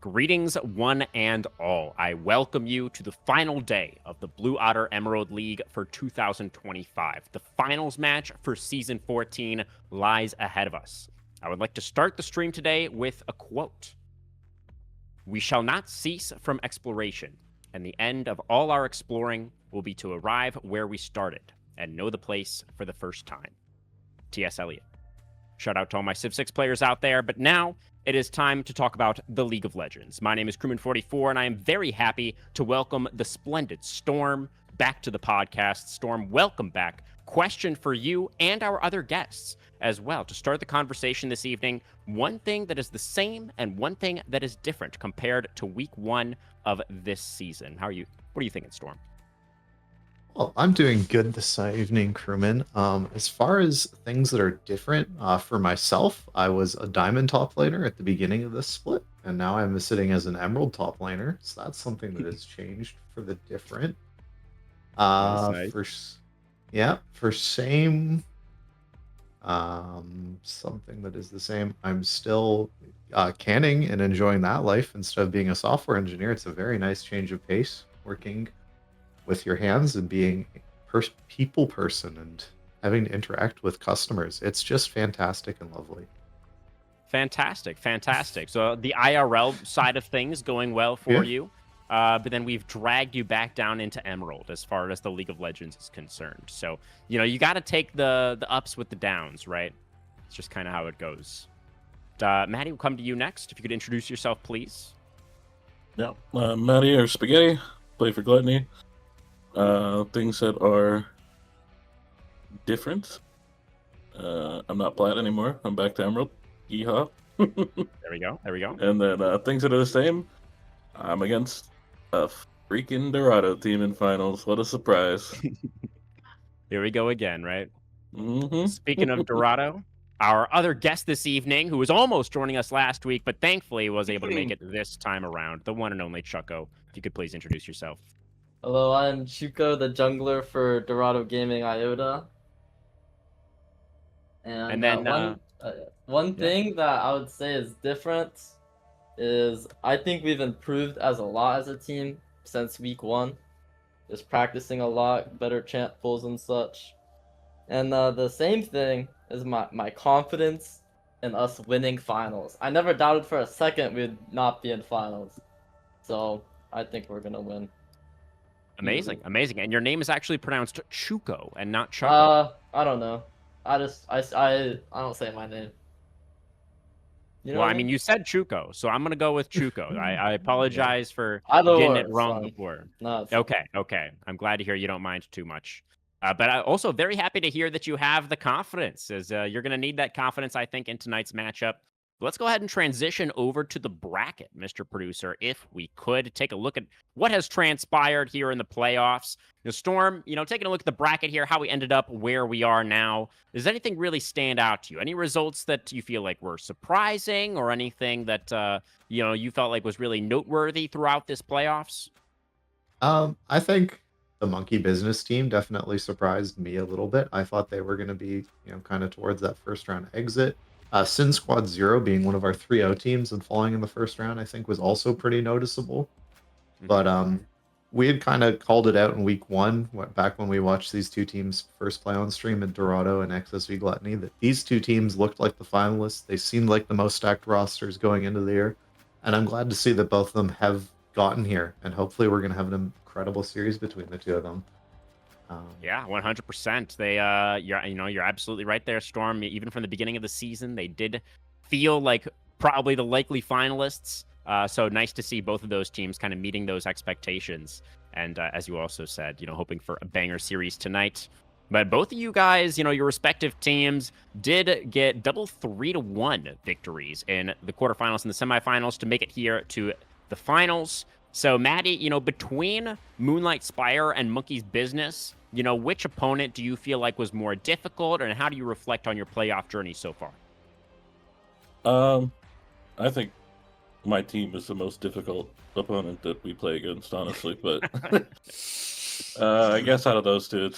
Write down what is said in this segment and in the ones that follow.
Greetings, one and all. I welcome you to the final day of the Blue Otter Emerald League for 2025. The finals match for Season 14 lies ahead of us. I would like to start the stream today with a quote. We shall not cease from exploration, and the end of all our exploring will be to arrive where we started and know the place for the first time. T.S. Eliot. Shout out to all my Civ 6 players out there, but now it is time to talk about the League of Legends. My name is Crewman44, and I am very happy to welcome the splendid Storm back to the podcast. Storm, welcome back. Question for you and our other guests as well. To start the conversation this evening, one thing that is the same and one thing that is different compared to week one of this season. What are you thinking, Storm? Well, I'm doing good this evening, crewman. As far as things that are different, for myself, I was a diamond top laner at the beginning of this split, and now I'm sitting as an emerald top laner. So that's something that has changed for the different. Nice. For same, something that is the same. I'm still canning and enjoying that life instead of being a software engineer. It's a very nice change of pace working with your hands and being people person and having to interact with customers. It's just fantastic and lovely. Fantastic. So the IRL side of things going well for you, but then we've dragged you back down into Emerald as far as the League of Legends is concerned. So, you got to take the ups with the downs, right? It's just kind of how it goes. Maddie, we'll come to you next. If you could introduce yourself, please. Yeah, Maddie or Spaghetti, play for Gluttony. Things that are different. I'm not Plat anymore. I'm back to Emerald. Yeehaw. There we go. And then things that are the same. I'm against a freaking Dorado team in finals. What a surprise. Here we go again, right? Mm-hmm. Speaking of Dorado, our other guest this evening, who was almost joining us last week, but thankfully was able to make it this time around, the one and only Chucko. If you could please introduce yourself. Hello, I'm Chuko, the jungler for Dorado Gaming Iota. And then one thing that I would say is different is I think we've improved as a team since week one. Just practicing a lot, better champ pulls and such. And the same thing is my confidence in us winning finals. I never doubted for a second we'd not be in finals. So I think we're gonna win. Amazing. And your name is actually pronounced Chuko and not Chucko. I don't know. I don't say my name. Well, I mean, you said Chuko, so I'm gonna go with Chuko. I apologize for getting it wrong before. No, okay. I'm glad to hear you don't mind too much. But I'm also very happy to hear that you have the confidence, as you're gonna need that confidence, I think, in tonight's matchup. Let's go ahead and transition over to the bracket, Mr. Producer, if we could take a look at what has transpired here in the playoffs. Storm, taking a look at the bracket here, how we ended up where we are now. Does anything really stand out to you? Any results that you feel like were surprising or anything that, you felt like was really noteworthy throughout this playoffs? I think the Monkey Business team definitely surprised me a little bit. I thought they were going to be, kind of towards that first round exit. Sin Squad Zero being one of our 3-0 teams and falling in the first round, I think was also pretty noticeable. But we had kind of called it out in week one, back when we watched these two teams first play on stream at Dorado and XSV Gluttony, that these two teams looked like the finalists. They seemed like the most stacked rosters going into the year. And I'm glad to see that both of them have gotten here. And hopefully we're going to have an incredible series between the two of them. Yeah, 100%. You're absolutely right there, Storm. Even from the beginning of the season, they did feel like probably the likely finalists. So nice to see both of those teams kind of meeting those expectations. And as you also said, hoping for a banger series tonight. But both of you guys, your respective teams did get double 3-1 victories in the quarterfinals and the semifinals to make it here to the finals. So, Maddie, between Moonlight Spire and Monkey's Business, which opponent do you feel like was more difficult, and how do you reflect on your playoff journey so far? I think my team is the most difficult opponent that we play against, honestly. But I guess out of those two,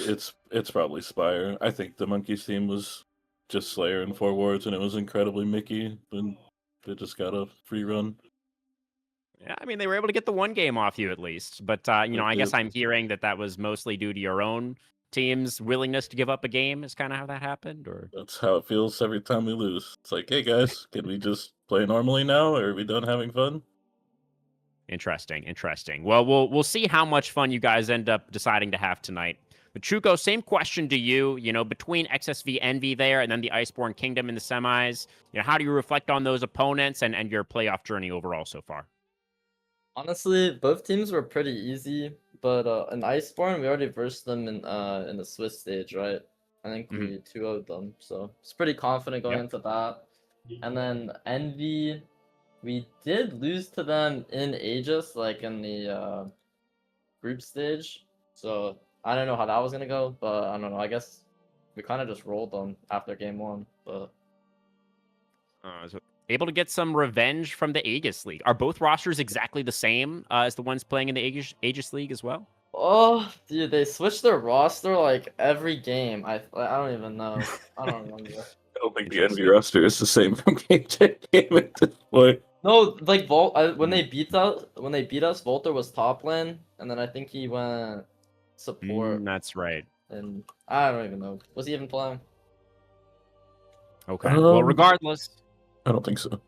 it's probably Spire. I think the Monkeys team was just Slayer and 4 wards, and it was incredibly Mickey, and they just got a free run. Yeah, I mean, they were able to get the one game off you at least. But, you know, I guess I'm hearing that that was mostly due to your own team's willingness to give up a game is kind of how that happened, or? That's how it feels every time we lose. It's like, hey guys, can we just play normally now, or are we done having fun? Interesting, interesting. Well, we'll see how much fun you guys end up deciding to have tonight. But Chuko, same question to you. You know, between XSV Envy there and then the Iceborne Kingdom in the semis, you know, how do you reflect on those opponents and your playoff journey overall so far? Honestly, both teams were pretty easy, but in Iceborne we already versed them in the Swiss stage, right? I think we 2-0'd them, so it's pretty confident going into that. And then Envy, we did lose to them in Aegis, like in the group stage. So I don't know how that was gonna go, but I don't know. I guess we kind of just rolled them after game 1, but. So able to get some revenge from the Aegis League. Are both rosters exactly the same as the ones playing in the Aegis League as well? Oh, dude, they switch their roster like every game. I don't even know. I don't remember. I don't think the Envy roster is the same from game to game at this point. No, like when they beat us, Volter was top lane, and then I think he went support. That's right. And I don't even know. Was he even playing? Okay. Well, regardless. I don't think so.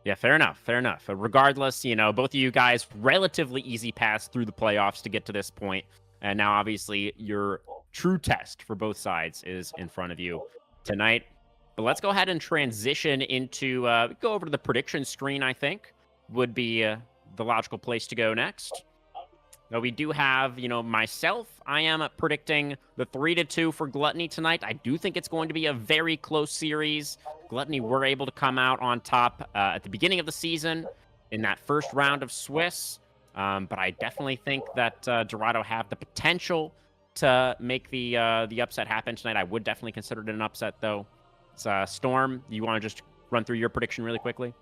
Yeah, fair enough. Fair enough. Regardless, you know, both of you guys relatively easy pass through the playoffs to get to this point. And now, obviously, your true test for both sides is in front of you tonight. But let's go ahead and transition into go over to the prediction screen, I think, would be the logical place to go next. Now, we do have, you know, myself. I am predicting the 3-2 for Gluttony tonight. I do think it's going to be a very close series. Gluttony were able to come out on top at the beginning of the season in that first round of Swiss. But I definitely think that Dorado have the potential to make the upset happen tonight. I would definitely consider it an upset, though. It's Storm, you want to just run through your prediction really quickly?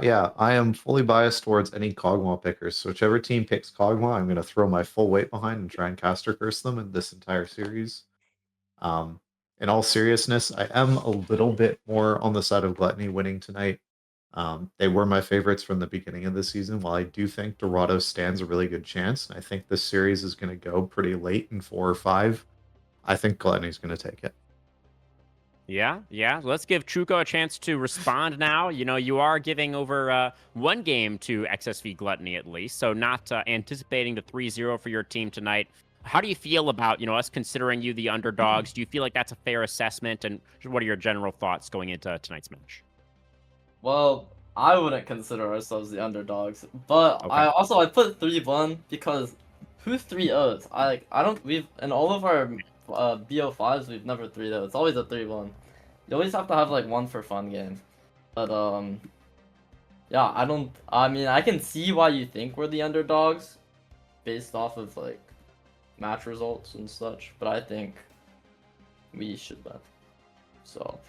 Yeah, I am fully biased towards any Kog'Maw pickers. So whichever team picks Kog'Maw, I'm going to throw my full weight behind and try and caster curse them in this entire series. In all seriousness, I am a little bit more on the side of Gluttony winning tonight. They were my favorites from the beginning of the season. While I do think Dorado stands a really good chance, and I think this series is going to go pretty late in 4 or 5, I think Gluttony's going to take it. Yeah. Let's give Chuko a chance to respond now. You know, you are giving over one game to XSV Gluttony at least, so not anticipating the 3-0 for your team tonight. How do you feel about, you know, us considering you the underdogs? Do you feel like that's a fair assessment? And what are your general thoughts going into tonight's match? Well, I wouldn't consider ourselves the underdogs, but Okay. I put 3-1 because who 3-0s? We've in all of our BO5s we've never 3-0. It's always a 3-1. You always have to have like one for fun game. But yeah, I mean, I can see why you think we're the underdogs based off of like match results and such, but I think we should win. So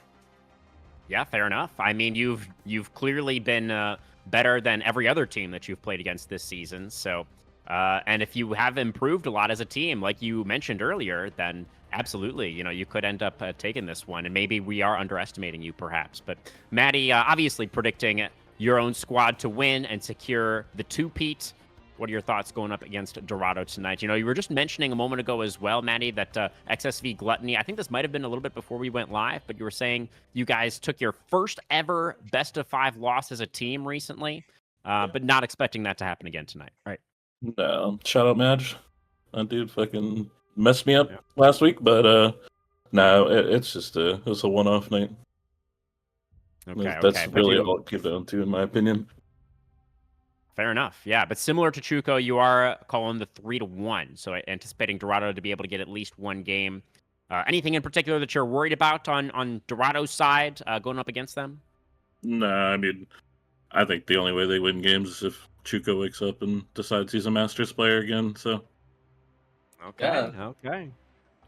Yeah, fair enough. I mean, you've clearly been better than every other team that you've played against this season. So, and if you have improved a lot as a team, like you mentioned earlier, then absolutely, you know, you could end up taking this one. And maybe we are underestimating you, perhaps. But Maddie, obviously predicting your own squad to win and secure the 2-peat. What are your thoughts going up against Dorado tonight? You know, you were just mentioning a moment ago as well, Maddie, that XSV Gluttony, I think this might have been a little bit before we went live, but you were saying you guys took your first ever best-of-5 loss as a team recently, but not expecting that to happen again tonight, right? No, shout out Madge. That dude fucking messed me up last week, but no, it's just it was a one-off night. Okay, That's really all it came down to, in my opinion. Fair enough. Yeah, but similar to Chuko, you are calling the 3-1, so anticipating Dorado to be able to get at least one game. Anything in particular that you're worried about on Dorado's side going up against them? Nah, I mean, I think the only way they win games is if Chuko wakes up and decides he's a Masters player again. So. Okay.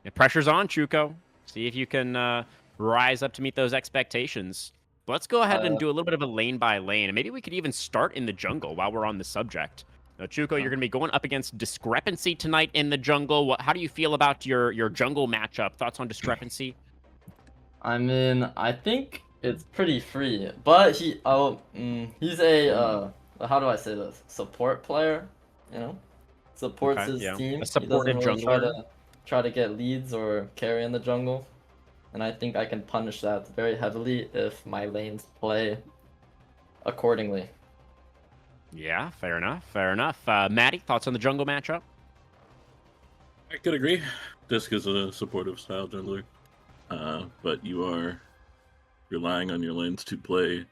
The pressure's on, Chuko. See if you can rise up to meet those expectations. Let's go ahead and do a little bit of a lane by lane, and maybe we could even start in the jungle while we're on the subject. Now, Chuko, you're going to be going up against Discrepancy tonight in the jungle. How do you feel about your jungle matchup? Thoughts on Discrepancy? I mean, I think it's pretty free. But he's a how do I say this? Support player, you know? Supports Okay, his yeah. A team. He doesn't supportive really jungler. try to get leads or carry in the jungle. And I think I can punish that very heavily if my lanes play accordingly. Yeah, fair enough. Fair enough. Maddie, thoughts on the jungle matchup? I could agree. Disc is a supportive style jungler, but you are relying on your lanes to play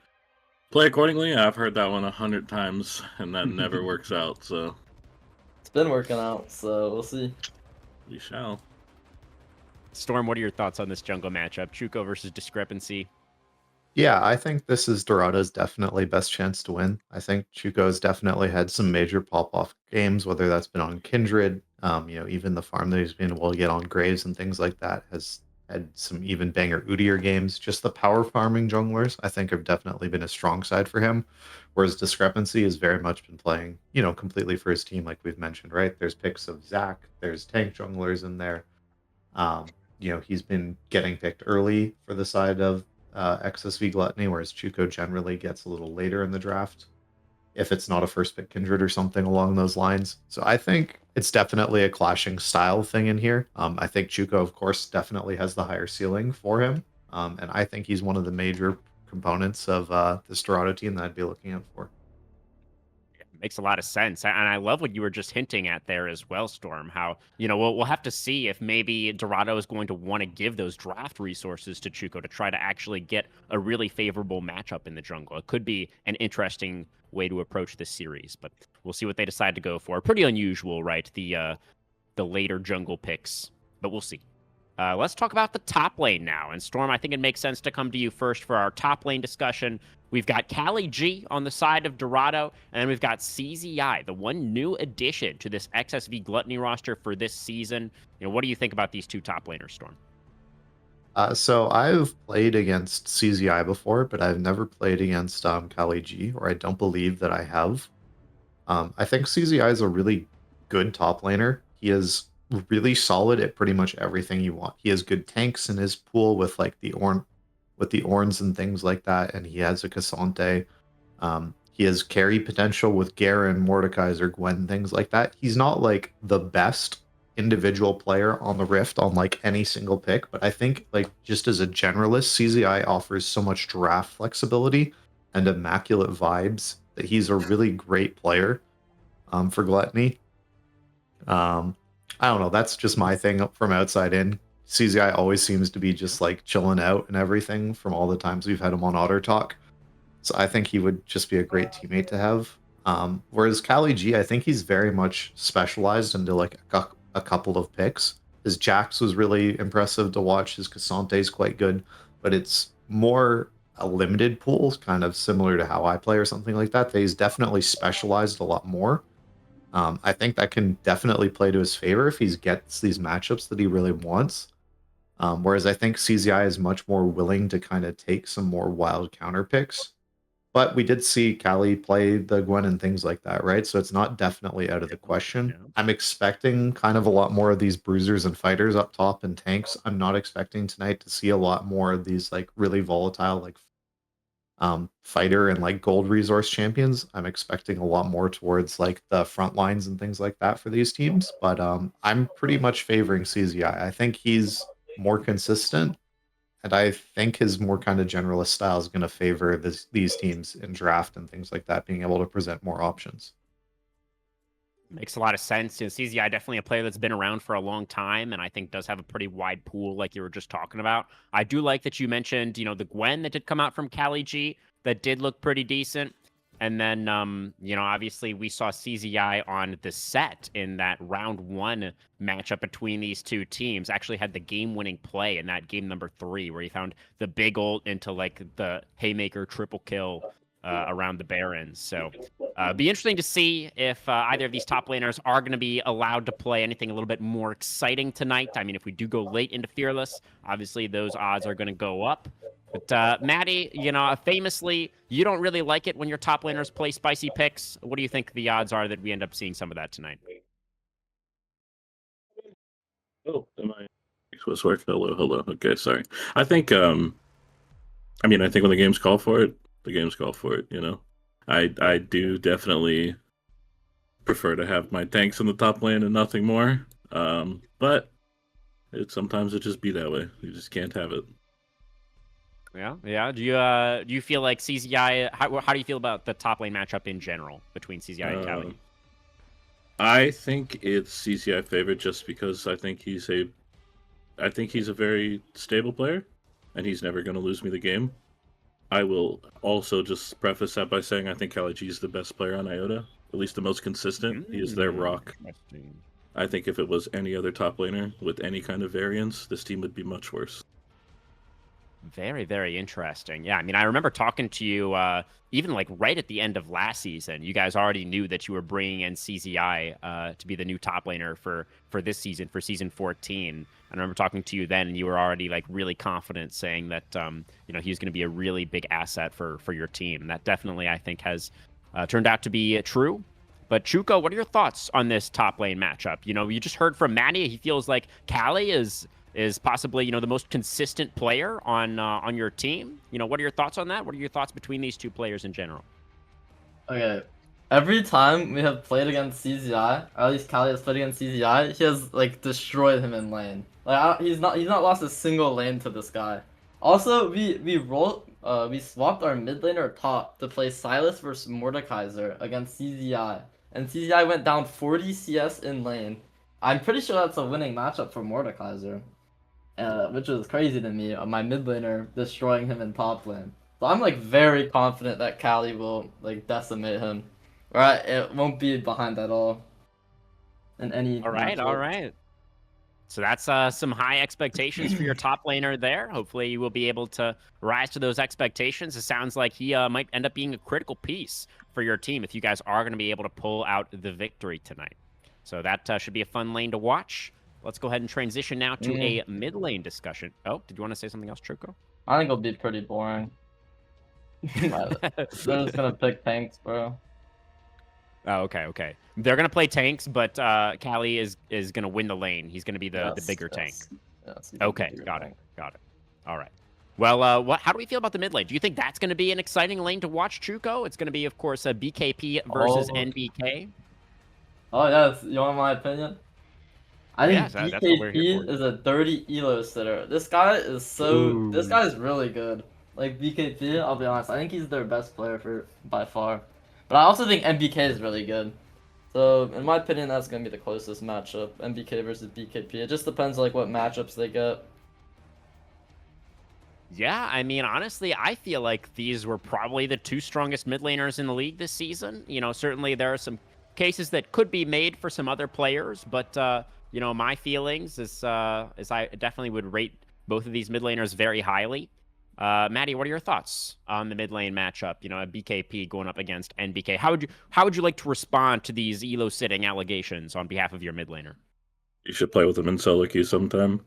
accordingly. I've heard that one 100 times, and that never works out. So It's been working out, so we'll see. we shall. Storm, what are your thoughts on this jungle matchup? Chuko versus Discrepancy. Yeah, I think this is Dorado's definitely best chance to win. I think Chuko's definitely had some major pop-off games, whether that's been on Kindred, even the farm that he's been able to get on Graves and things like that has had some even banger Udyr games. Just the power farming junglers, I think, have definitely been a strong side for him. Whereas Discrepancy has very much been playing, completely for his team, like we've mentioned, right? There's picks of Zac, there's tank junglers in there. He's been getting picked early for the side of XSV Gluttony, whereas Chuko generally gets a little later in the draft if it's not a first pick Kindred or something along those lines. So I think it's definitely a clashing style thing in here. I think Chuko, of course, definitely has the higher ceiling for him. And I think he's one of the major components of this Dorado team that I'd be looking out for. Makes a lot of sense. And I love what you were just hinting at there as well, Storm. How, we'll have to see if maybe Dorado is going to want to give those draft resources to Chuko to try to actually get a really favorable matchup in the jungle. It could be an interesting way to approach this series, but we'll see what they decide to go for. Pretty unusual, right? The later jungle picks, but we'll see. Let's talk about the top lane now. And Storm, I think it makes sense to come to you first for our top lane discussion. We've got Cali G on the side of Dorado, and then we've got CZI, the one new addition to this XSV Gluttony roster for this season. What do you think about these two top laners, Storm? So I've played against CZI before, but I've never played against Kali G, or I don't believe that I have. I think CZI is a really good top laner. He is really solid at pretty much everything you want. He has good tanks in his pool with like the Orns and things like that, and he has a Cassante. He has carry potential with Garen, Mordekaiser, Gwen, things like that. He's not like the best individual player on the Rift on like any single pick, but I think like just as a generalist, CZI offers so much draft flexibility and immaculate vibes that he's a really great player for Gluttony. I don't know. That's just my thing from outside in. CZI always seems to be just like chilling out and everything from all the times we've had him on Otter Talk. So I think he would just be a great teammate to have. Whereas Cali G, I think he's very much specialized into like a couple of picks. His Jax was really impressive to watch. His Cassante is quite good, but it's more a limited pool, kind of similar to how I play or something like that. He's definitely specialized a lot more. I think that can definitely play to his favor if he gets these matchups that he really wants. Whereas I think CZI is much more willing to kind of take some more wild counter picks. But we did see Callie play the Gwen and things like that, right? So it's not definitely out of the question. Yeah. I'm expecting kind of a lot more of these bruisers and fighters up top and tanks. I'm not expecting tonight to see a lot more of these like really volatile like fighter and like gold resource champions. I'm expecting a lot more towards like the front lines and things like that for these teams. But I'm pretty much favoring CZI. I think he's more consistent, and I think his more kind of generalist style is going to favor these teams in draft and things like that, being able to present more options. Makes a lot of sense. CZI definitely a player that's been around for a long time, and I think does have a pretty wide pool, like you were just talking about. I do like that you mentioned, the Gwen that did come out from Cali G that did look pretty decent. And then, obviously we saw CZI on the set in that round 1 matchup between these two teams. Actually had the game-winning play in that game number 3, where he found the big ult into like the haymaker triple kill around the Barons. So be interesting to see if either of these top laners are going to be allowed to play anything a little bit more exciting tonight. I mean, if we do go late into Fearless, obviously those odds are going to go up. But Maddie, famously, you don't really like it when your top laners play spicy picks. What do you think the odds are that we end up seeing some of that tonight? Oh, am I? Was work. Hello. Okay, sorry. I think I mean, I think when the games call for it, the games call for it. I do definitely prefer to have my tanks in the top lane and nothing more. But sometimes it just be that way. You just can't have it. Yeah. Do you feel like CZI? How do you feel about the top lane matchup in general between CZI and Cali? I think it's CCI favorite just because I think he's a very stable player, and he's never going to lose me the game. I will also just preface that by saying I think Kali G is the best player on Iota, at least the most consistent. He is their rock. I think if it was any other top laner with any kind of variance, this team would be much worse. Very, very interesting. Yeah, I mean, I remember talking to you even like right at the end of last season. You guys already knew that you were bringing in CZI to be the new top laner for this season, for season 14. I remember talking to you then, and you were already like really confident, saying that he was going to be a really big asset for your team. And that definitely, I think, has turned out to be true. But Chuko, what are your thoughts on this top lane matchup? You just heard from Matty. He feels like Cali is possibly the most consistent player on your team. What are your thoughts on that? What are your thoughts between these two players in general? Okay, every time we have played against CZI, or at least Kali has played against CZI, he has like destroyed him in lane. Like he's not lost a single lane to this guy. Also, we swapped our mid laner top to play Silas versus Mordekaiser against CZI, and CZI went down 40 CS in lane. I'm pretty sure that's a winning matchup for Mordekaiser. Which is crazy to me, my mid laner destroying him in top lane. So I'm like very confident that Cali will like decimate him. Right, it won't be behind at all. In any All right. So that's some high expectations for your top laner there. Hopefully you will be able to rise to those expectations. It sounds like he might end up being a critical piece for your team if you guys are going to be able to pull out the victory tonight. So that should be a fun lane to watch. Let's go ahead and transition now to a mid lane discussion. Oh, did you want to say something else, Truco? I think it'll be pretty boring. They're just gonna pick tanks, bro. Oh, okay. They're gonna play tanks, but Cali is gonna win the lane. He's gonna be the bigger tank. Yes, Okay, got it. All right. Well, how do we feel about the mid lane? Do you think that's gonna be an exciting lane to watch, Truco? It's gonna be, of course, a BKP versus NBK. Oh yes, you want my opinion? I think that's what we're here BKP is a dirty elo sitter. This guy is really good. Like BKP, I'll be honest, I think he's their best player by far. But I also think MBK is really good. So in my opinion, that's gonna be the closest matchup, MBK versus BKP. It just depends like what matchups they get. Yeah, I mean, honestly, I feel like these were probably the two strongest mid laners in the league this season. Certainly there are some cases that could be made for some other players, but my feelings is I definitely would rate both of these mid laners very highly. Maddie, what are your thoughts on the mid lane matchup? A BKP going up against NBK. How would you like to respond to these elo sitting allegations on behalf of your mid laner? You should play with him in solo queue sometime.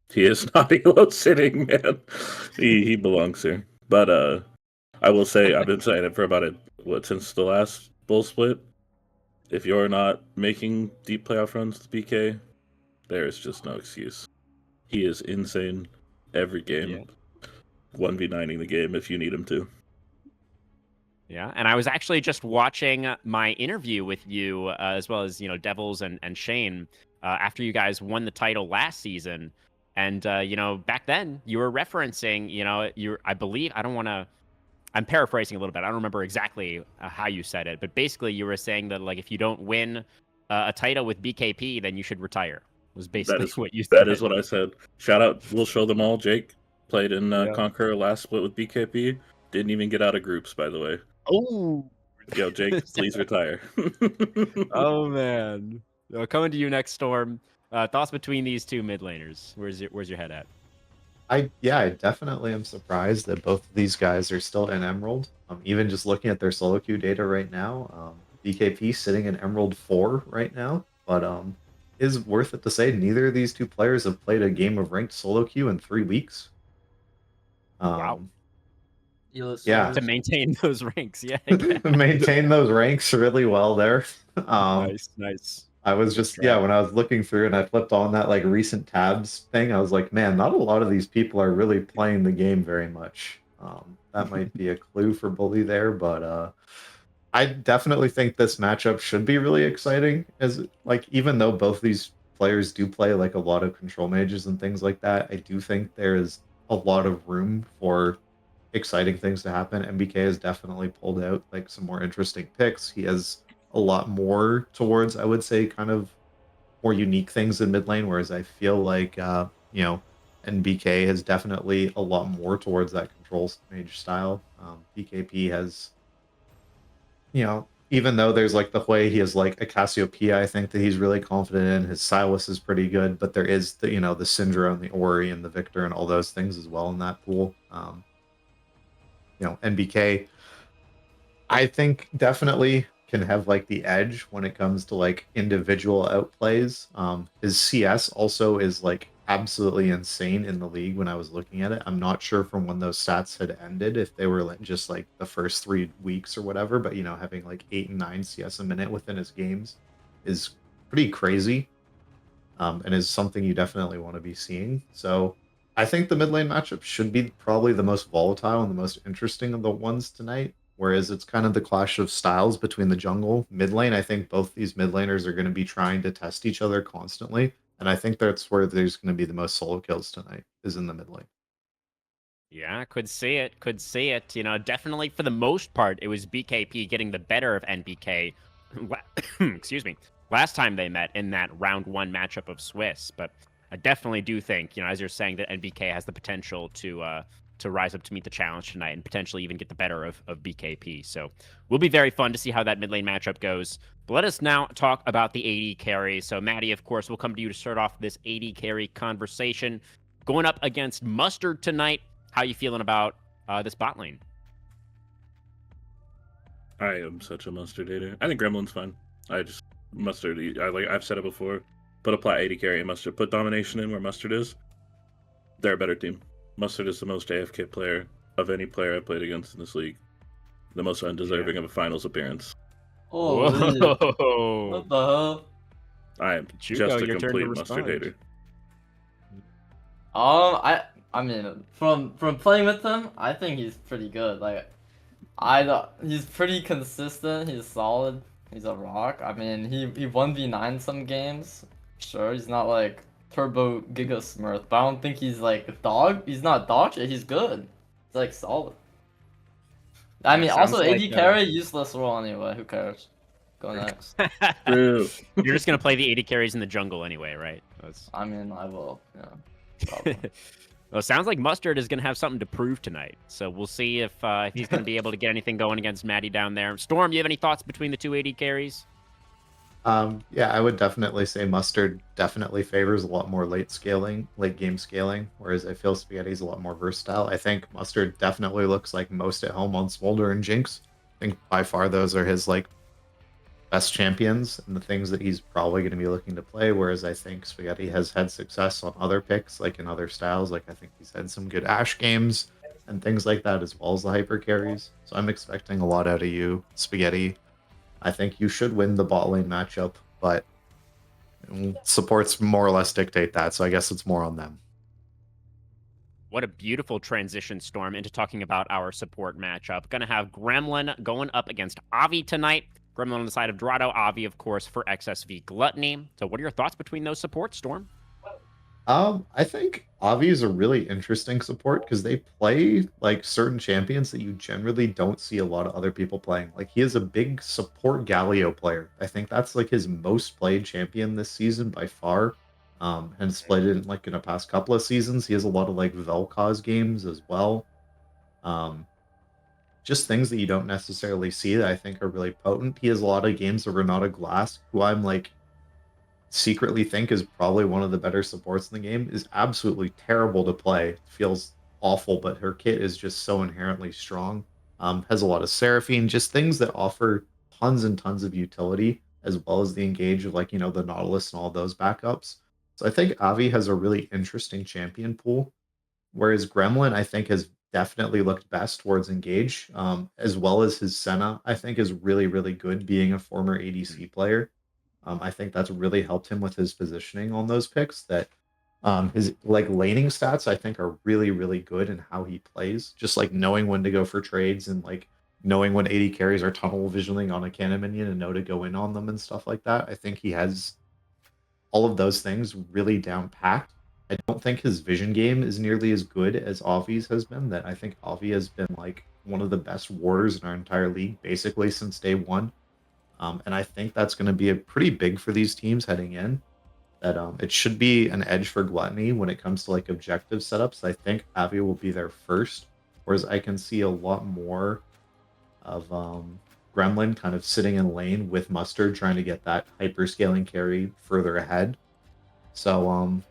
He is not elo sitting, man. He belongs here. But I will say I've been saying it for about since the last BOL split. If you're not making deep playoff runs with BK, there is just no excuse. He is insane every game. Yeah. 1v9ing the game if you need him to. Yeah, and I was actually just watching my interview with you, as well as Devils and Shane, after you guys won the title last season, and back then you were referencing, I believe, I'm paraphrasing a little bit. I don't remember exactly how you said it, but basically you were saying that like if you don't win a title with BKP, then you should retire. Was basically what you said. That is what I said. Shout out, we'll show them all. Jake played in Conqueror last split with BKP. Didn't even get out of groups, by the way. Oh, yo, Jake, please retire. Oh man, coming to you next, Storm. Thoughts between these two mid laners? Where's your head at? I definitely am surprised that both of these guys are still in Emerald. Even just looking at their solo queue data right now, BKP sitting in Emerald 4 right now, but is worth it to say neither of these two players have played a game of ranked solo queue in 3 weeks. Wow. Yeah, to maintain those ranks, yeah. Maintain those ranks really well there. Nice. I was just when I was looking through and I flipped on that like recent tabs thing, I was like, man, not a lot of these people are really playing the game very much. That might be a clue for Bully there, but I definitely think this matchup should be really exciting. As like, even though both these players do play like a lot of control mages and things like that, I do think there is a lot of room for exciting things to happen. MBK has definitely pulled out like some more interesting picks. He has a lot more towards, I would say, kind of more unique things in mid lane, whereas I feel like NBK has definitely a lot more towards that control mage style. BKP has, even though there's like the way he has like a Cassiopeia, I think that he's really confident in. His Silas is pretty good, but there is the the Syndra and the Ori and the Victor and all those things as well in that pool. NBK, I think definitely can have like the edge when it comes to like individual outplays. His CS also is like absolutely insane in the league when I was looking at it. I'm not sure from when those stats had ended if they were like just like the first 3 weeks or whatever, but having like 8 and 9 CS a minute within his games is pretty crazy. And is something you definitely want to be seeing. So I think the mid lane matchup should be probably the most volatile and the most interesting of the ones tonight. Whereas it's kind of the clash of styles between the jungle mid lane. I think both these mid laners are going to be trying to test each other constantly, and I think that's where there's going to be the most solo kills tonight, is in the mid lane. Yeah, could see it. Could see it. Definitely for the most part, it was BKP getting the better of NBK. Excuse me. Last time they met in that round 1 matchup of Swiss, but I definitely do think, as you're saying, that NBK has the potential to rise up to meet the challenge tonight and potentially even get the better of BKP. So will be very fun to see how that mid lane matchup goes. But let us now talk about the AD carry. So Maddie, of course, we'll come to you to start off this AD carry conversation. Going up against Mustard tonight. How you feeling about this bot lane? I am such a Mustard hater. I think Gremlin's fine. Mustard. I've said it before. Put a plat AD carry and Mustard. Put domination in where Mustard is. They're a better team. Mustard is the most AFK player of any player I played against in this league. The most undeserving of a finals appearance. Oh, Whoa. what the hell? I am Jugo, just a your turn to complete Mustard respond. hater. I mean, from playing with him, I think he's pretty good. Like, he's pretty consistent. He's solid. He's a rock. I mean, he 1v9 some games. Sure, he's not like Turbo Giga Smurf, but I don't think he's like dog. He's not dog shit. He's good. He's like solid. I mean, sounds also AD like, carry useless role anyway. Who cares? Go next. True. You're just gonna play the AD carries in the jungle anyway, right? I mean, I will. Yeah. Probably. Well, it sounds like Mustard is going to have something to prove tonight. So we'll see if he's going to be able to get anything going against Maddie down there. Storm, you have any thoughts between the two AD carries? Yeah, I would definitely say Mustard definitely favors a lot more late game scaling, whereas I feel Spaghetti's a lot more versatile. I think Mustard definitely looks like most at home on Smolder and Jinx. I think by far those are his like best champions and the things that he's probably going to be looking to play, whereas I think Spaghetti has had success on other picks, like in other styles. Like I think he's had some good Ashe games and things like that, as well as the hyper carries. So I'm expecting a lot out of you, Spaghetti. I think you should win the bot lane matchup, but supports more or less dictate that, so I guess it's more on them. What a beautiful transition, Storm, into talking about our support matchup. Going to have Gremlin going up against Avi tonight. Gremlin on the side of Dorado, Avi, of course, for XSV Gluttony. So what are your thoughts between those supports, Storm? I think Avi is a really interesting support because they play like certain champions that you generally don't see a lot of other people playing. Like he is a big support Galio player. I think that's like his most played champion this season by far. And played it like in the past couple of seasons. He has a lot of like Vel'Koz games as well. Just things that you don't necessarily see that I think are really potent. He has a lot of games of Renata Glass, who I'm like secretly think is probably one of the better supports in the game, is absolutely terrible to play. Feels awful, but her kit is just so inherently strong. Has a lot of Seraphine, just things that offer tons and tons of utility, as well as the engage of like, the Nautilus and all those backups. So I think Avi has a really interesting champion pool, whereas Gremlin, I think, has definitely looked best towards engage, as well as his Senna, I think, is really, really good being a former ADC player. I think that's really helped him with his positioning on those picks that His like laning stats, I think, are really, really good in how he plays. Just like knowing when to go for trades and like knowing when AD carries are tunnel visioning on a cannon minion and know to go in on them and stuff like that. I think he has all of those things really down packed. I don't think his vision game is nearly as good as Avi's has been. That I think Avi has been like one of the best warders in our entire league, basically since day one. And I think that's going to be a pretty big for these teams heading in. That it should be an edge for Gluttony when it comes to like objective setups. I think Avi will be there first, whereas I can see a lot more of Gremlin kind of sitting in lane with Mustard trying to get that hyper scaling carry further ahead. So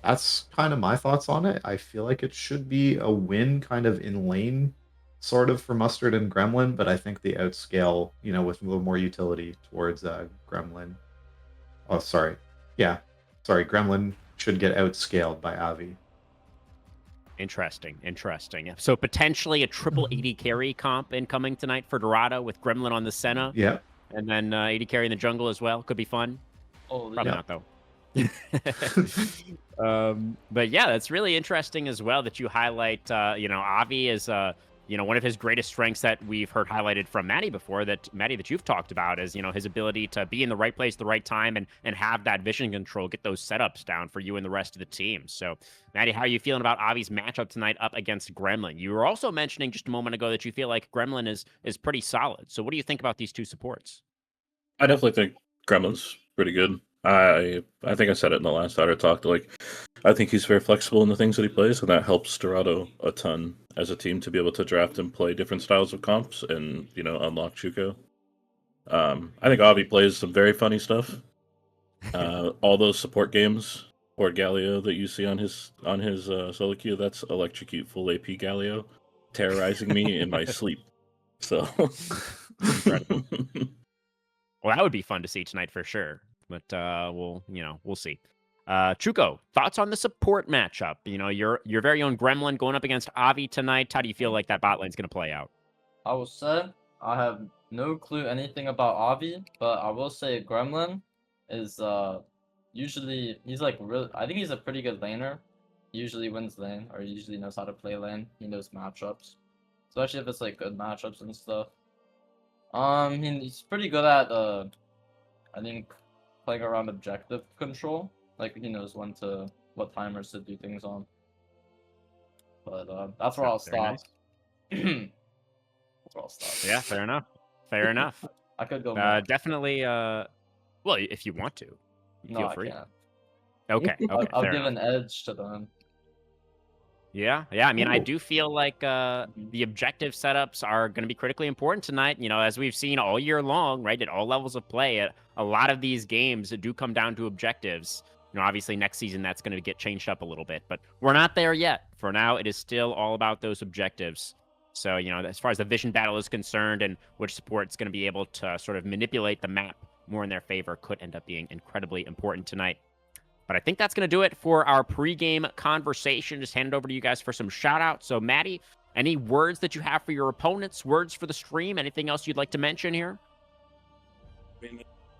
that's kind of my thoughts on it. I feel like it should be a win kind of in lane sort of for Mustard and Gremlin, but I think the outscale, with a little more utility towards Gremlin. Oh, sorry. Yeah. Sorry, Gremlin should get outscaled by Avi. Interesting. So potentially a triple AD carry comp incoming tonight for Dorado with Gremlin on the Senna. Yeah. And then AD carry in the jungle as well. Could be fun. Probably not, though. But yeah, that's really interesting as well that you highlight, Avi is, one of his greatest strengths that we've heard highlighted from Maddie before, that you've talked about is, his ability to be in the right place at the right time and have that vision control, get those setups down for you and the rest of the team. So, Maddie, how are you feeling about Avi's matchup tonight up against Gremlin? You were also mentioning just a moment ago that you feel like Gremlin is pretty solid. So what do you think about these two supports? I definitely think Gremlin's pretty good. I think I said it in the last Outer Talk. I think he's very flexible in the things that he plays, and that helps Dorado a ton as a team to be able to draft and play different styles of comps and unlock Chuko. I think Avi plays some very funny stuff. All those support games or Galio that you see on his solo queue, that's electrocute full AP Galio, terrorizing me in my sleep. So incredible. Well, that would be fun to see tonight for sure. But we'll see. Chuko, thoughts on the support matchup? Your very own Gremlin going up against Avi tonight. How do you feel like that bot lane's going to play out? I will say I have no clue anything about Avi, but I will say Gremlin is usually he's like really. I think he's a pretty good laner. He usually wins lane, or he usually knows how to play lane. He knows matchups, especially if it's like good matchups and stuff. He's pretty good at I think playing around objective control. Like he knows what timers to do things on. But that's where I'll stop. Nice. That's where I'll stop. Yeah, fair enough. I could go definitely well, if you want to. Feel free. I can't. Okay. I'll give an edge to them. Yeah. I mean, I do feel like the objective setups are going to be critically important tonight. As we've seen all year long, right, at all levels of play, a lot of these games do come down to objectives. Obviously next season that's going to get changed up a little bit, but we're not there yet. For now, it is still all about those objectives. So, as far as the vision battle is concerned and which support's going to be able to sort of manipulate the map more in their favor could end up being incredibly important tonight. But I think that's going to do it for our pregame conversation. Just hand it over to you guys for some shout-outs. So, Maddie, any words that you have for your opponents, words for the stream, anything else you'd like to mention here?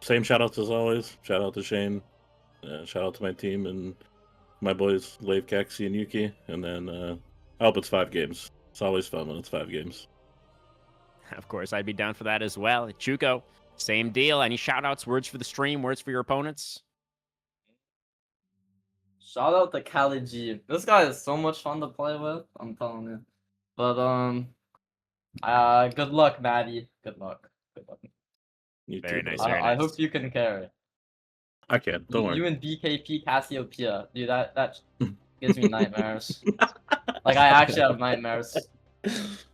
Same shout-outs as always. Shout-out to Shane. Shout-out to my team and my boys, Lave, Caxi, and Yuki. And then I hope it's 5 games. It's always fun when it's 5 games. Of course, I'd be down for that as well. Chuko, same deal. Any shout-outs, words for the stream, words for your opponents? Shout out to Cali G. This guy is so much fun to play with. I'm telling you. But good luck, Maddie. Good luck. Very nice. I hope you can carry. I can. Don't worry. You and BKP Cassiopeia, dude. That gives me nightmares. Like I actually have nightmares.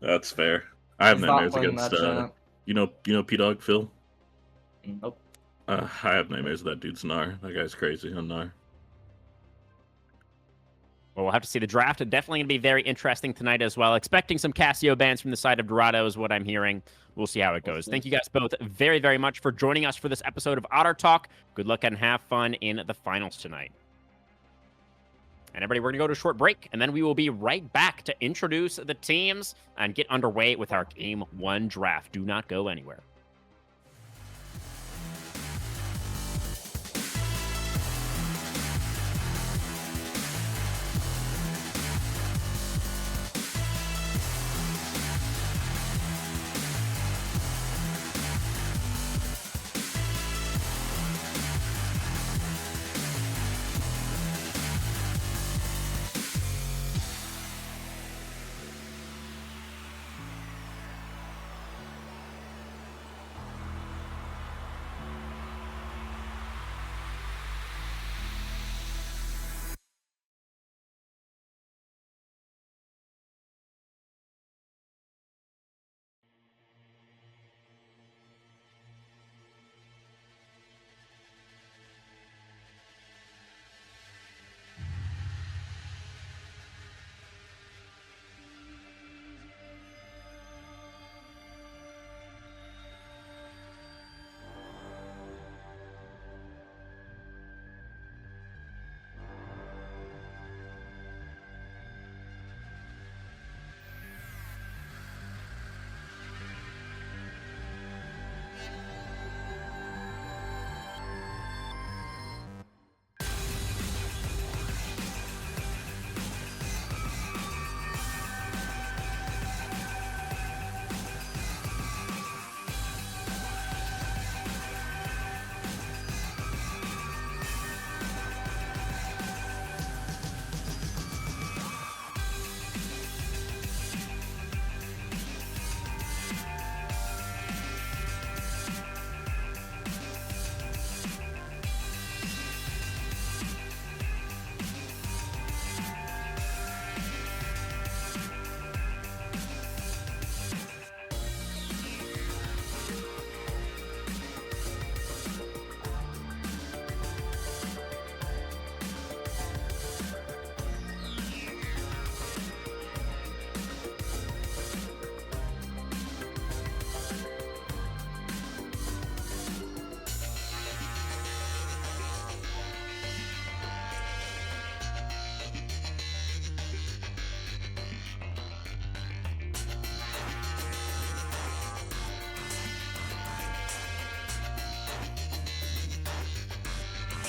That's fair. I have He's not nightmares playing against that champ. P Dog Phil. Nope. I have nightmares of that dude's Gnar. That guy's crazy on Gnar. Well, we'll have to see the draft. Definitely going to be very interesting tonight as well. Expecting some Cassio bans from the side of Dorado is what I'm hearing. We'll see how it goes. Thank you guys both very, very much for joining us for this episode of Otter Talk. Good luck and have fun in the finals tonight. And everybody, we're going to go to a short break, and then we will be right back to introduce the teams and get underway with our Game 1 draft. Do not go anywhere.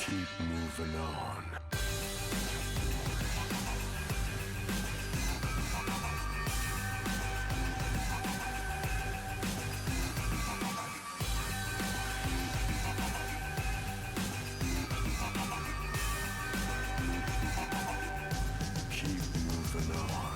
Keep moving on. Keep moving on.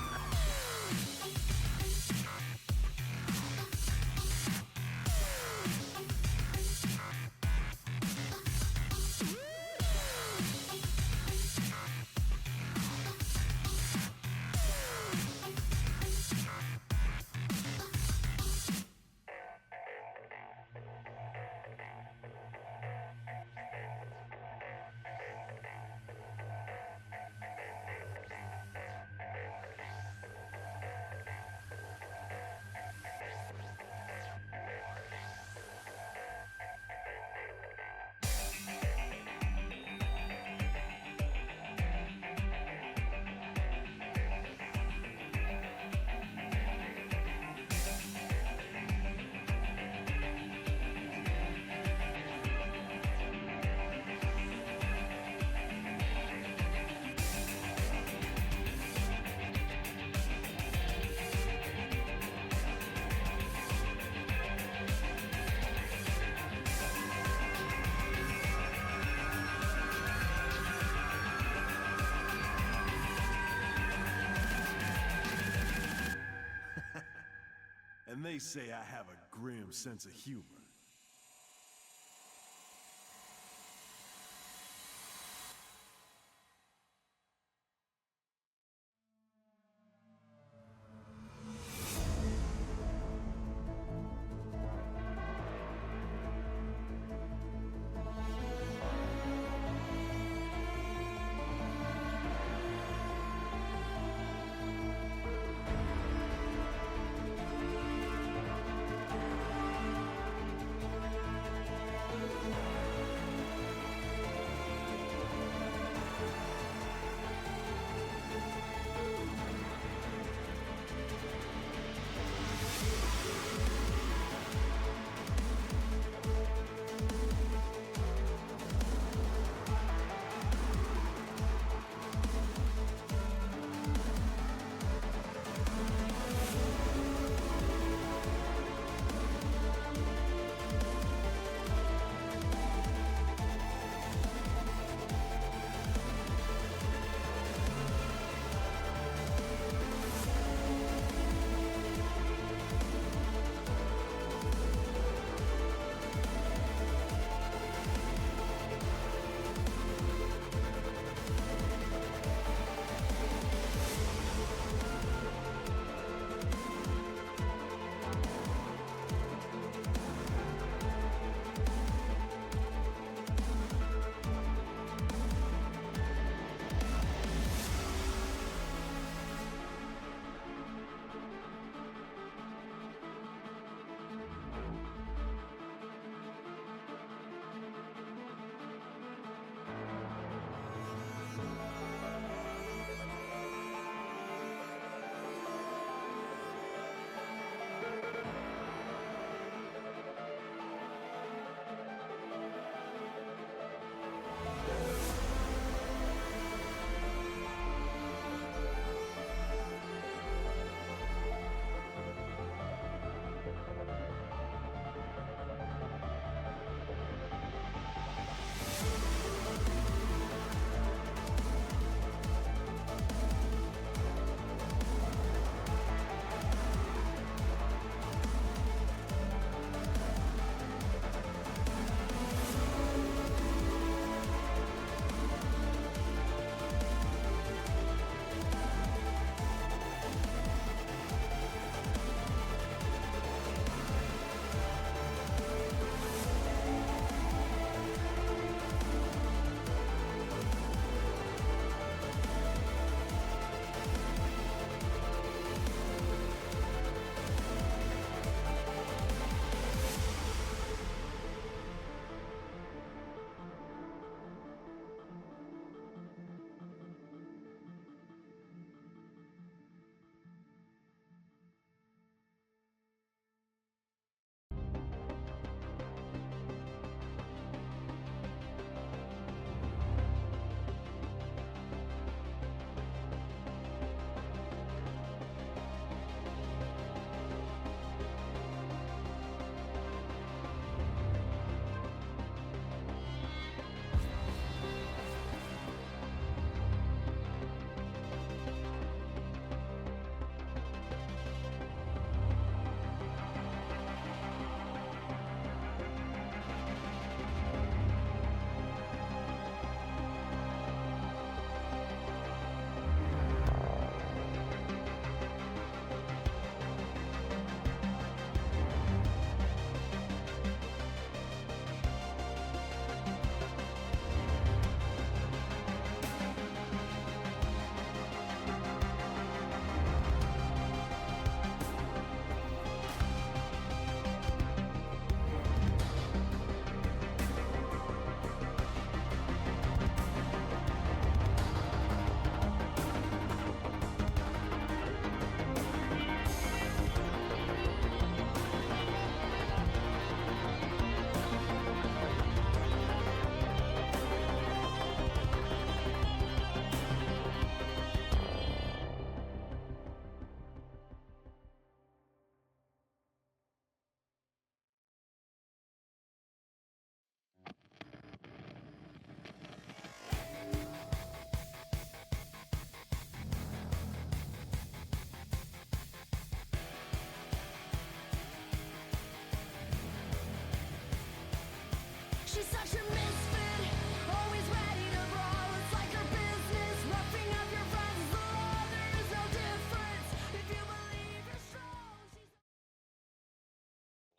And they say I have a grim sense of humor.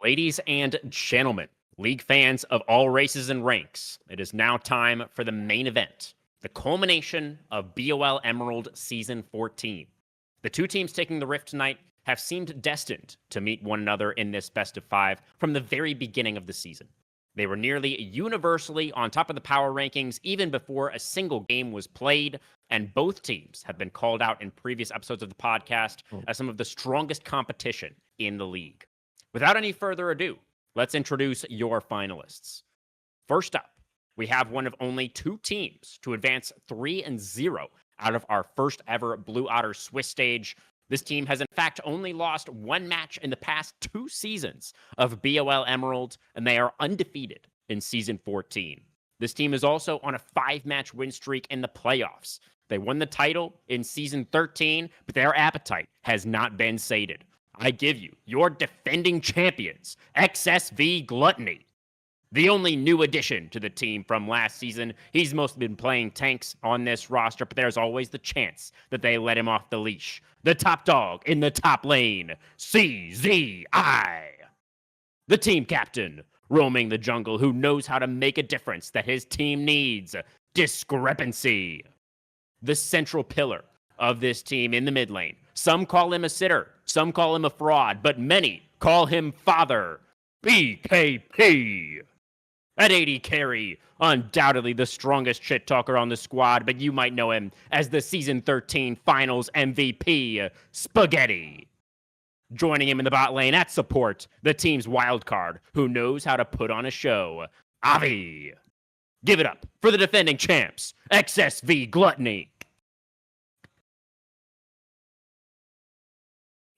Ladies and gentlemen, league fans of all races and ranks, it is now time for the main event, the culmination of BOL Emerald Season 14. The two teams taking the Rift tonight have seemed destined to meet one another in this best of 5 from the very beginning of the season. They were nearly universally on top of the power rankings even before a single game was played, and both teams have been called out in previous episodes of the podcast as some of the strongest competition in the league. Without any further ado, let's introduce your finalists. First up, we have one of only 2 teams to advance 3-0 out of our first ever Blue Otter Swiss stage. This team has in fact only lost 1 match in the past 2 seasons of BOL Emerald, and they are undefeated in Season 14. This team is also on a 5-match win streak in the playoffs. They won the title in Season 13, but their appetite has not been sated. I give you your defending champions, XSV Gluttony. The only new addition to the team from last season. He's mostly been playing tanks on this roster, but there's always the chance that they let him off the leash. The top dog in the top lane, CZI. The team captain, roaming the jungle, who knows how to make a difference that his team needs. Discrepancy. The central pillar of this team in the mid lane. Some call him a sitter, some call him a fraud, but many call him father. BKP. At 80 carry, undoubtedly the strongest shit talker on the squad, but you might know him as the Season 13 Finals MVP, Spaghetti. Joining him in the bot lane at support, the team's wildcard, who knows how to put on a show, Avi. Give it up for the defending champs, XSV Gluttony.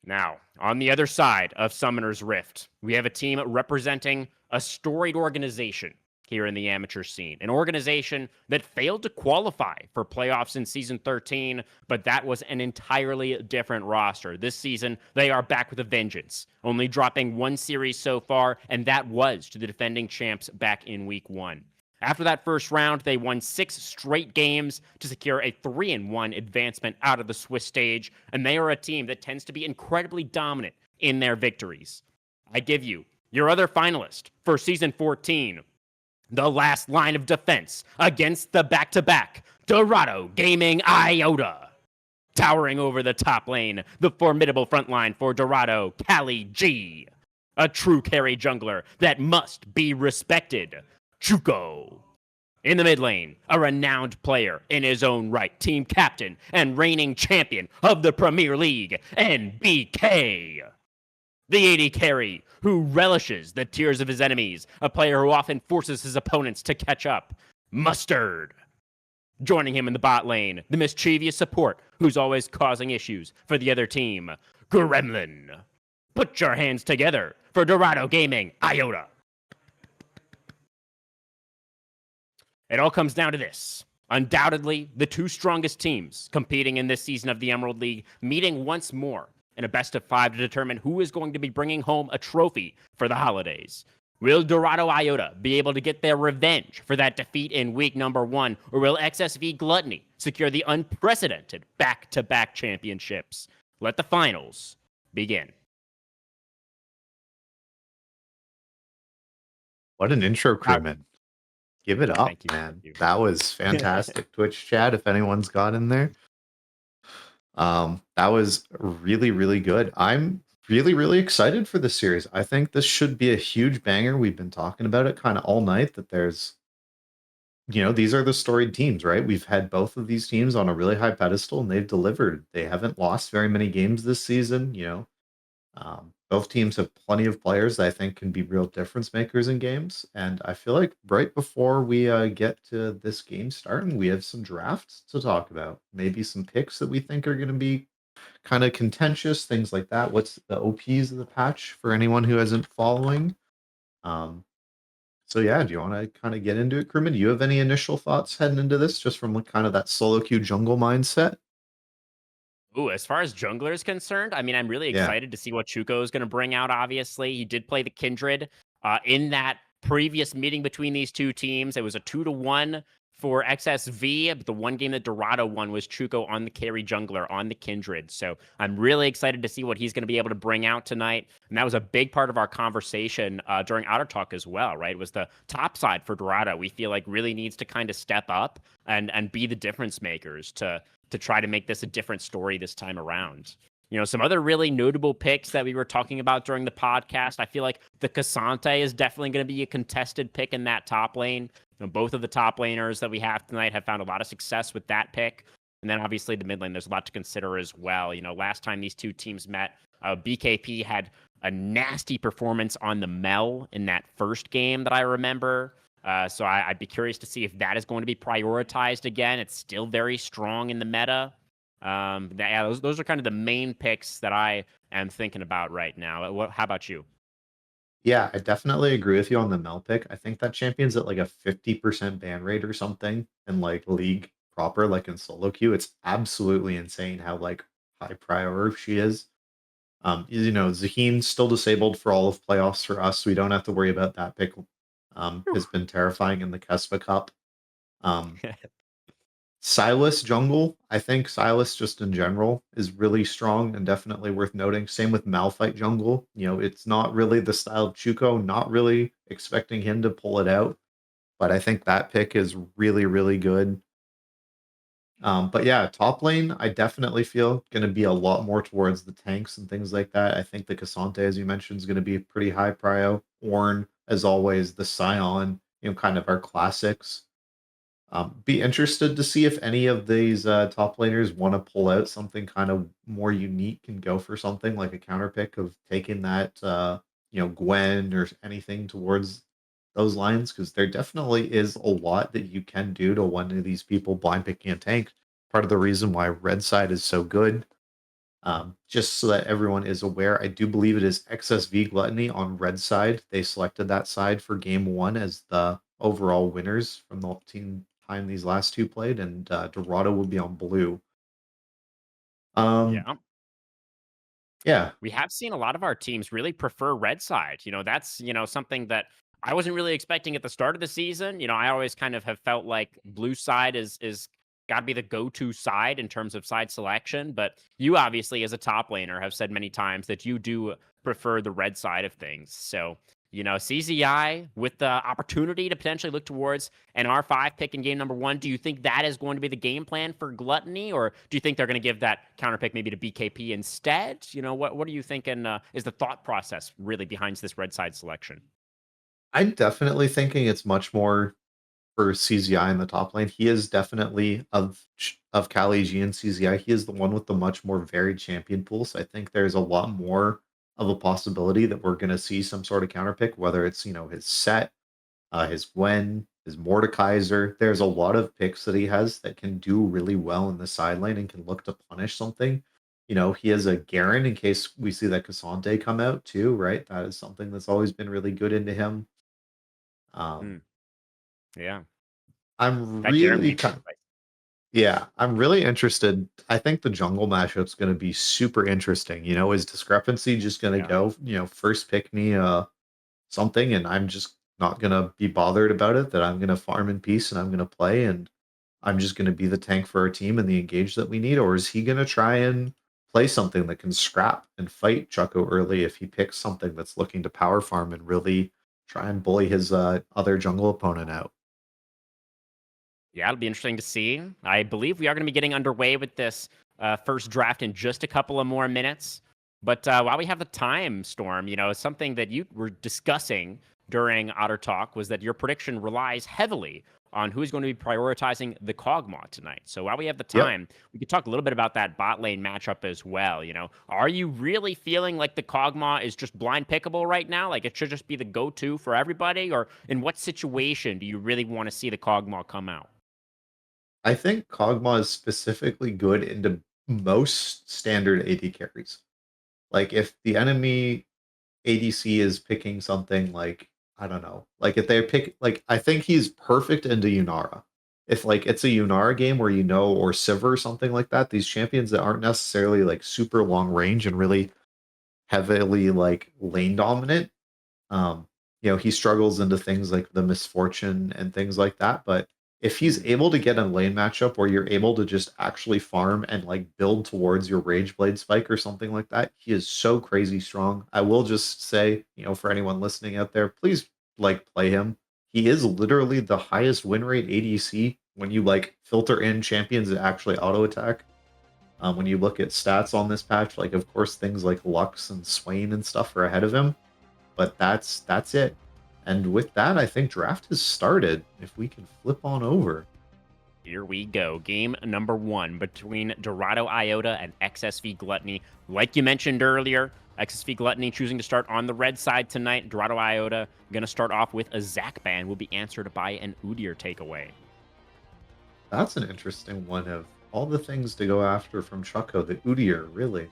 Now, on the other side of Summoner's Rift, we have a team representing a storied organization here in the amateur scene. An organization that failed to qualify for playoffs in Season 13, but that was an entirely different roster. This season, they are back with a vengeance, only dropping 1 series so far, and that was to the defending champs back in Week 1. After that first round, they won 6 straight games to secure a 3-1 advancement out of the Swiss stage, and they are a team that tends to be incredibly dominant in their victories. I give you your other finalist for Season 14, the last line of defense against the back-to-back Dorado Gaming Iota. Towering over the top lane, the formidable front line for Dorado, Cali G. A true carry jungler that must be respected, Chuko. In the mid lane, a renowned player in his own right, team captain and reigning champion of the Premier League, NBK. The 80 carry, who relishes the tears of his enemies, a player who often forces his opponents to catch up, Mustard. Joining him in the bot lane, the mischievous support, who's always causing issues for the other team, Gremlin. Put your hands together for Dorado Gaming Iota. It all comes down to this. Undoubtedly, the 2 strongest teams competing in this season of the Emerald League meeting once more in a best of 5 to determine who is going to be bringing home a trophy for the holidays. Will Dorado Iota be able to get their revenge for that defeat in week number 1, or will XSV Gluttony secure the unprecedented back-to-back championships? Let the finals begin. What an intro, crewman. Give it up, Thank you. man. Thank you. That was fantastic. Twitch chat, if anyone's got in there. That was really, really good. I'm really, really excited for this series. I think this should be a huge banger. We've been talking about it kind of all night, that there's, these are the storied teams, right? We've had both of these teams on a really high pedestal, and they've delivered. They haven't lost very many games this season, Both teams have plenty of players that I think can be real difference makers in games. And I feel like right before we get to this game starting, we have some drafts to talk about. Maybe some picks that we think are going to be kind of contentious, things like that. What's the OPs of the patch for anyone who isn't following? So yeah, do you want to kind of get into it, crewman? Do you have any initial thoughts heading into this, just from kind of that solo queue jungle mindset? Ooh, as far as jungler is concerned, I mean, I'm really excited to see what Chuko is going to bring out, obviously. He did play the Kindred in that previous meeting between these two teams. It was a 2-1 for XSV. But the one game that Dorado won was Chuko on the carry jungler on the Kindred. So I'm really excited to see what he's going to be able to bring out tonight. And that was a big part of our conversation during Outer Talk as well, right? It was the top side for Dorado. We feel like really needs to kind of step up and be the difference makers to try to make this a different story this time around. Some other really notable picks that we were talking about during the podcast. I feel like the Cassante is definitely going to be a contested pick in that top lane. Both of the top laners that we have tonight have found a lot of success with that pick. And then obviously the mid lane, there's a lot to consider as well. Last time these two teams met, BKP had a nasty performance on the Mel in that first game that I remember. So I'd be curious to see if that is going to be prioritized again. It's still very strong in the meta. Those are kind of the main picks that I am thinking about right now. How about you? Yeah, I definitely agree with you on the Mel pick. I think that champion's at like a 50% ban rate or something in like league proper, like in solo queue. It's absolutely insane how like high priority she is. Zaheen's still disabled for all of playoffs for us, so we don't have to worry about that pick. Has been terrifying in the Kesva Cup. Um, Silas jungle, I think Silas just in general is really strong and definitely worth noting. Same with Malphite jungle. It's not really the style of Chuko, not really expecting him to pull it out, but I think that pick is really, really good. But yeah, top lane, I definitely feel going to be a lot more towards the tanks and things like that. I think the Cassante, as you mentioned, is going to be pretty high prio. Ornn, as always, the Scion, kind of our classics. Be interested to see if any of these top laners want to pull out something kind of more unique and go for something like a counter pick of taking that, Gwen or anything towards those lines, because there definitely is a lot that you can do to one of these people blind picking a tank. Part of the reason why red side is so good. Just so that everyone is aware, I do believe it is XSV Gluttony on red side. They selected that side for game one as the overall winners from the time these last two played, and Dorado will be on blue. Yeah. Yeah, We have seen a lot of our teams really prefer red side. That's, something that I wasn't really expecting at the start of the season. I always kind of have felt like blue side is got to be the go-to side in terms of side selection. But you obviously, as a top laner, have said many times that you do prefer the red side of things. So, CZI with the opportunity to potentially look towards an R5 pick in game number one, do you think that is going to be the game plan for Gluttony, or do you think they're going to give that counter pick maybe to BKP instead? What are you thinking is the thought process really behind this red side selection? I'm definitely thinking it's much more for CZI in the top lane. He is definitely of Kali G and CZI. He is the one with the much more varied champion pool. So I think there's a lot more of a possibility that we're going to see some sort of counter pick, whether it's his set, his Gwen, his Mordekaiser. There's a lot of picks that he has that can do really well in the side lane and can look to punish something. He has a Garen in case we see that Cassante come out too, right? That is something that's always been really good into him. Hmm. Um, Yeah, I'm that Garen really makes kind sense. Yeah, I'm really interested. I think the jungle matchup's going to be super interesting. Is discrepancy just going to Yeah. go, first pick me something and I'm just not going to be bothered about it, that I'm going to farm in peace and I'm going to play and I'm just going to be the tank for our team and the engage that we need? Or is he going to try and play something that can scrap and fight Chucko early if he picks something that's looking to power farm and really try and bully his other jungle opponent out? Yeah, it'll be interesting to see. I believe we are going to be getting underway with this first draft in just a couple of more minutes. But while we have the time, Storm, something that you were discussing during Otter Talk was that your prediction relies heavily on who's going to be prioritizing the Kog'Maw tonight. So while we have the Yep. time, we could talk a little bit about that bot lane matchup as well. Are you really feeling like the Kog'Maw is just blind pickable right now? Like it should just be the go-to for everybody? Or in what situation do you really want to see the Kog'Maw come out? I think Kog'Maw is specifically good into most standard AD carries. Like if the enemy ADC is picking something like, I don't know, like if they pick, like I think he's perfect into Yunara. If like it's a Yunara game where or Sivir or something like that, these champions that aren't necessarily like super long range and really heavily like lane dominant, he struggles into things like the misfortune and things like that. But if he's able to get a lane matchup where you're able to just actually farm and like build towards your Rage Blade spike or something like that, he is so crazy strong. I will just say, for anyone listening out there, please like play him. He is literally the highest win rate ADC when you like filter in champions that actually auto attack. When you look at stats on this patch, like of course things like Lux and Swain and stuff are ahead of him, but that's it. And with that, I think draft has started. If we can flip on over. Here we go. Game number 1 between Dorado, Iota, and XSV Gluttony. Like you mentioned earlier, XSV Gluttony choosing to start on the red side tonight. Dorado, Iota going to start off with a Zac ban. Will be answered by an Udyr takeaway. That's an interesting one of all the things to go after from Chucko, the Udyr, really.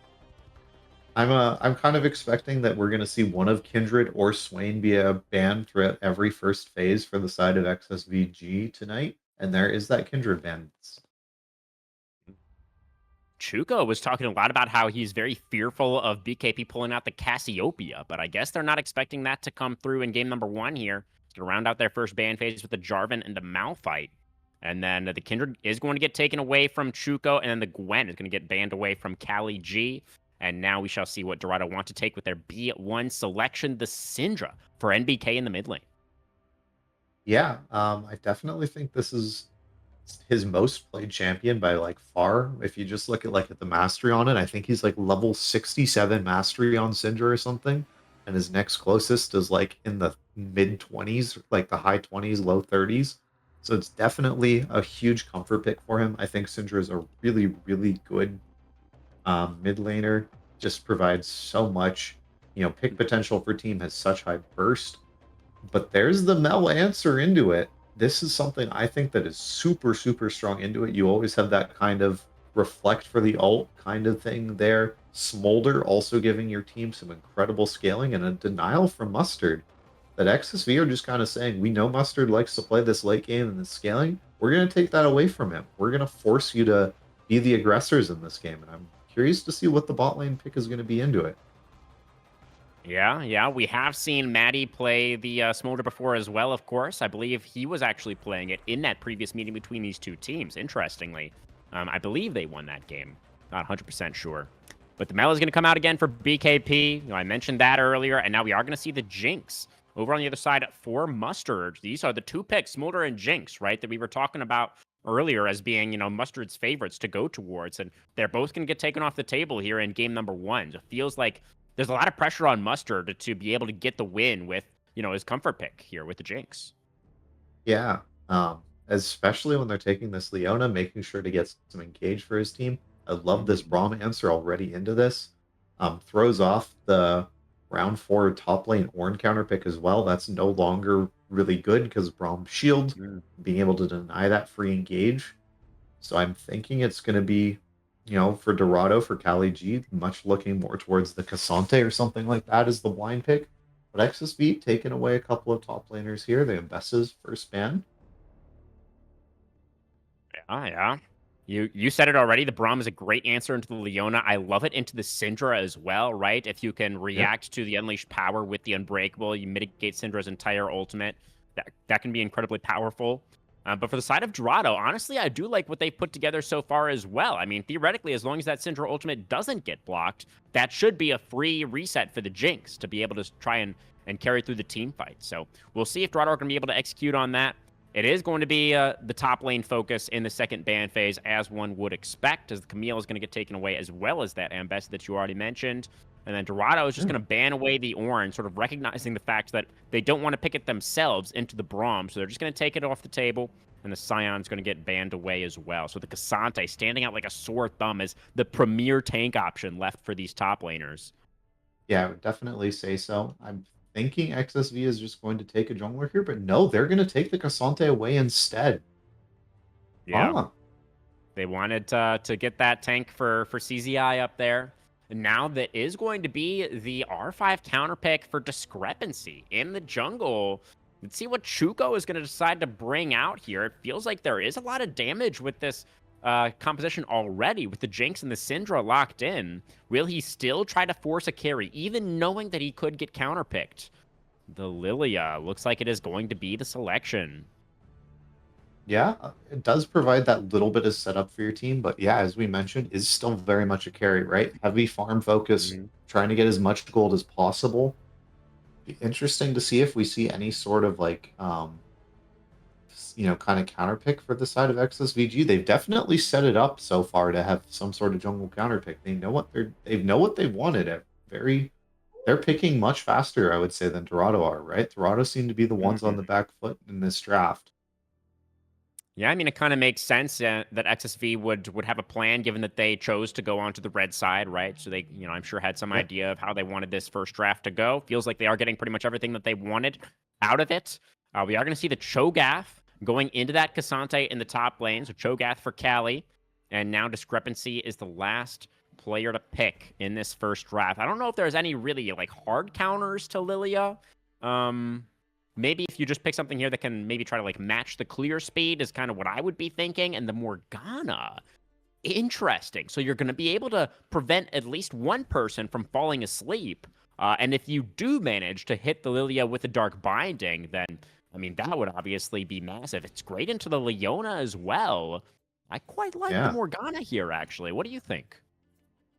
I'm kind of expecting that we're going to see one of Kindred or Swain be a ban throughout every first phase for the side of XSVG tonight, and there is that Kindred ban. Chuko was talking a lot about how he's very fearful of BKP pulling out the Cassiopeia, but I guess they're not expecting that to come through in game number 1 here. He's going to round out their first ban phase with the Jarvan and the Malphite. And then the Kindred is going to get taken away from Chuko, and then the Gwen is going to get banned away from Kali G. And now we shall see what Dorado want to take with their B1 selection, the Syndra, for NBK in the mid lane. Yeah, I definitely think this is his most played champion by like far. If you just look at like at the mastery on it, I think he's like level 67 mastery on Syndra or something. And his next closest is like in the mid 20s, like the high 20s, low 30s. So it's definitely a huge comfort pick for him. I think Syndra is a really, really good mid laner. Just provides so much, pick potential for team has such high burst. But there's the Mel answer into it. This is something I think that is super, super strong into it. You always have that kind of reflect for the ult kind of thing there. Smolder also giving your team some incredible scaling, and a denial from Mustard. That XSV are just kind of saying, we know Mustard likes to play this late game and the scaling. We're going to take that away from him. We're going to force you to be the aggressors in this game. And I'm curious to see what the bot lane pick is going to be into it. Yeah, we have seen Maddie play the Smolder before as well, of course. I believe he was actually playing it in that previous meeting between these two teams, interestingly. I believe they won that game. Not 100% sure. But the Mel is going to come out again for BKP. I mentioned that earlier, and now we are going to see the Jinx over on the other side for Mustard. These are the two picks, Smolder and Jinx, right, that we were talking about earlier as being, Mustard's favorites to go towards. And they're both going to get taken off the table here in game number 1. So it feels like there's a lot of pressure on Mustard to be able to get the win with, his comfort pick here with the Jinx. Yeah, especially when they're taking this Leona, making sure to get some engage for his team. I love this Braum answer already into this. Throws off the round 4 top lane Ornn counter pick as well. That's no longer really good because Braum shield, being able to deny that free engage. So I'm thinking it's going to be, for Dorado, for Kali G, much looking more towards the Cassante or something like that as the blind pick. But XSV taking away a couple of top laners here. They have Bess's first ban. Yeah. You said it already. The Braum is a great answer into the Leona. I love it into the Syndra as well, right? If you can react to the unleashed power with the Unbreakable, you mitigate Syndra's entire ultimate. That can be incredibly powerful. But for the side of Dorado, honestly, I do like what they've put together so far as well. I mean, theoretically, as long as that Syndra ultimate doesn't get blocked, that should be a free reset for the Jinx to be able to try and carry through the team fight. So we'll see if Dorado are going to be able to execute on that. It is going to be the top lane focus in the second ban phase, as one would expect, as the Camille is going to get taken away, as well as that Ambessa that you already mentioned. And then Dorado is just going to ban away the Ornn, sort of recognizing the fact that they don't want to pick it themselves into the Braum, so they're just going to take it off the table, and the Scion's going to get banned away as well. So the Cassante standing out like a sore thumb as the premier tank option left for these top laners. Yeah, I would definitely say so. I'm thinking XSV is just going to take a jungler here, but no, they're going to take the Cassante away instead. Yeah. They wanted to get that tank for CZI up there. And now that is going to be the R5 counter pick for Discrepancy in the jungle. Let's see what Chuko is going to decide to bring out here. It feels like there is a lot of damage with this composition already, with the Jinx and the Syndra locked in. Will he still try to force a carry, even knowing that he could get counterpicked? The Lilia looks like it is going to be the selection. Yeah, it does provide that little bit of setup for your team, but yeah, as we mentioned, is still very much a carry, right? Heavy farm focus, Mhm. trying to get as much gold as possible. Be interesting to see if we see any sort of like kind of counter pick for the side of XSVG. They've definitely set it up so far to have some sort of jungle counter pick. They know what they wanted it. They're picking much faster, I would say, than Dorado are, right? Dorado seem to be the ones on the Mhm. back foot in this draft. Yeah, I mean, it kind of makes sense that XSV would have a plan, given that they chose to go onto the red side, right? So they, I'm sure had some Yeah. idea of how they wanted this first draft to go. Feels like they are getting pretty much everything that they wanted out of it. We are going to see the Cho'Gath going into that Cassante in the top lane. So Cho'Gath for Cali, and now Discrepancy is the last player to pick in this first draft. I don't know if there's any really like hard counters to Lilia. Maybe if you just pick something here that can maybe try to like match the clear speed is kind of what I would be thinking. And the Morgana, interesting. So you're going to be able to prevent at least one person from falling asleep. And if you do manage to hit the Lilia with the Dark Binding, then, I mean, that would obviously be massive. It's great into the Leona as well. I quite like the Yeah. Morgana here, actually. What do you think?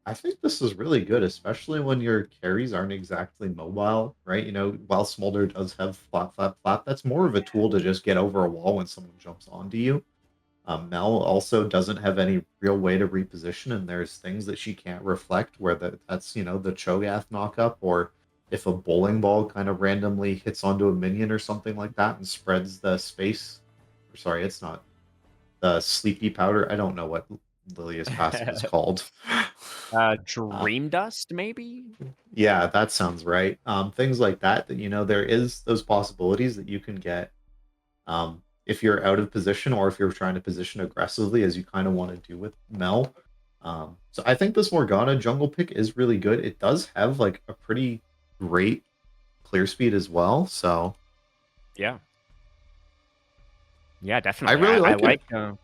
I think this is really good, especially when your carries aren't exactly mobile, right? While Smolder does have flap, flap, flap, that's more of a tool to just get over a wall when someone jumps onto you. Mel also doesn't have any real way to reposition, and there's things that she can't reflect, where that's the Cho'Gath knockup, or if a bowling ball kind of randomly hits onto a minion or something like that and spreads the space. Or sorry, it's not the sleepy powder. I don't know what Lilia's passive is called. Uh, Dream Dust, maybe? yeah, that sounds right. Things like that, there is those possibilities that you can get if you're out of position or if you're trying to position aggressively, as you kind of want to do with Mel. So I think this Morgana jungle pick is really good. It does have like a pretty great clear speed as well. So Yeah. Yeah, I definitely. really I like it. like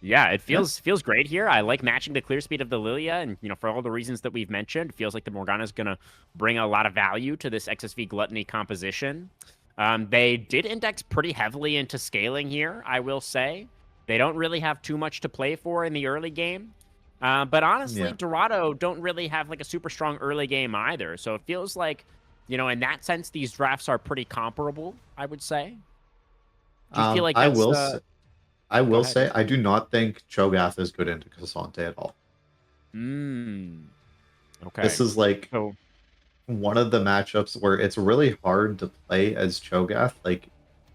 Yeah, it Yeah. feels great here. I like matching the clear speed of the Lilia, and for all the reasons that we've mentioned, it feels like the Morgana is gonna bring a lot of value to this XSV Gluttony composition. They did index pretty heavily into scaling here, I will say. They don't really have too much to play for in the early game. But honestly, Yeah. Dorado don't really have like a super strong early game either. So it feels like, in that sense, these drafts are pretty comparable, I would say. Do you feel like I that's will say, I go will ahead. say I do not think Cho'Gath is good into Cassante at all. Mm. Okay. This is like So one of the matchups where it's really hard to play as Cho'Gath. Like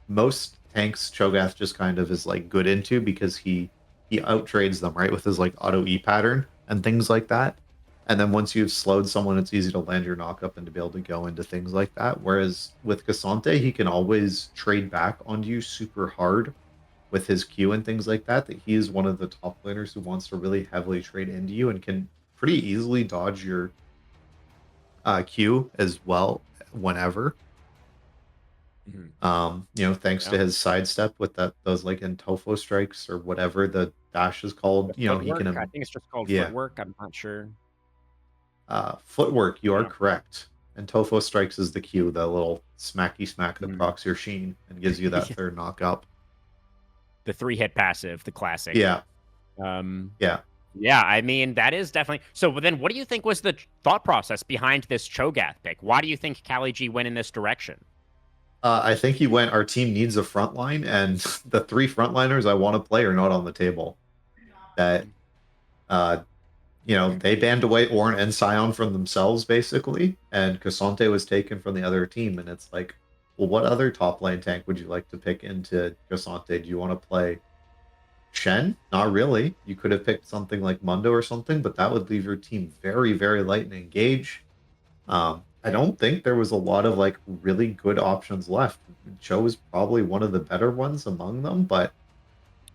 most tanks, Cho'Gath just kind of is like good into because he out trades them, right, with his like auto E pattern and things like that. And then once you've slowed someone, it's easy to land your knockup and to be able to go into things like that. Whereas with Cassante, he can always trade back onto you super hard with his Q and things like that. That he is one of the top laners who wants to really heavily trade into you and can pretty easily dodge your Q as well whenever. mhm, Thanks yeah. to his sidestep with those like Intofo strikes or whatever the dash is The called. He footwork, can I think it's just called yeah. footwork. I'm not sure. Footwork, you are Yeah. correct. And Tofo strikes is the Q, the little smacky smack that Mhm. procs your sheen and gives you that Yeah. third knock up. The 3-hit passive, the classic. Yeah, Um, yeah. yeah, I mean, that is definitely. So but then what do you think was the thought process behind this Cho'Gath pick? Why do you think Kali G went in this direction? I think he went. Our team needs a front line, and the three frontliners I want to play are not on the table. That uh, they banned away Ornn and Sion from themselves, basically, and Cassante was taken from the other team. And it's like, well, what other top lane tank would you like to pick into Cassante? Do you want to play Shen? Not really. You could have picked something like Mundo or something, but that would leave your team very, very light and engage. I don't think there was a lot of like really good options left. Cho is probably one of the better ones among them, but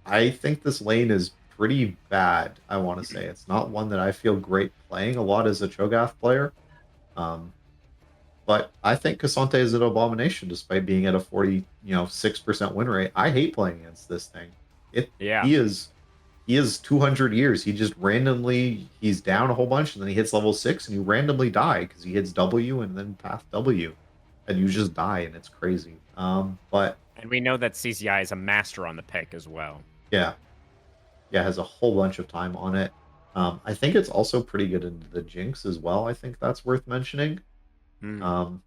I think this lane is pretty bad. I want to say it's not one that I feel great playing a lot as a Cho'Gath player. Um, but I think Cassante is an abomination despite being at a 6% win rate. I hate playing against this thing. It Yeah. he is 200 years. He just randomly he's down a whole bunch and then he hits level 6 and you randomly die because he hits W and then path W. and you just die, and it's crazy. But And we know that CCI is a master on the pick as well. yeah, yeah, has a whole bunch of time on it. I think it's also pretty good into the Jinx as well. I think that's worth mentioning. Hmm. Um,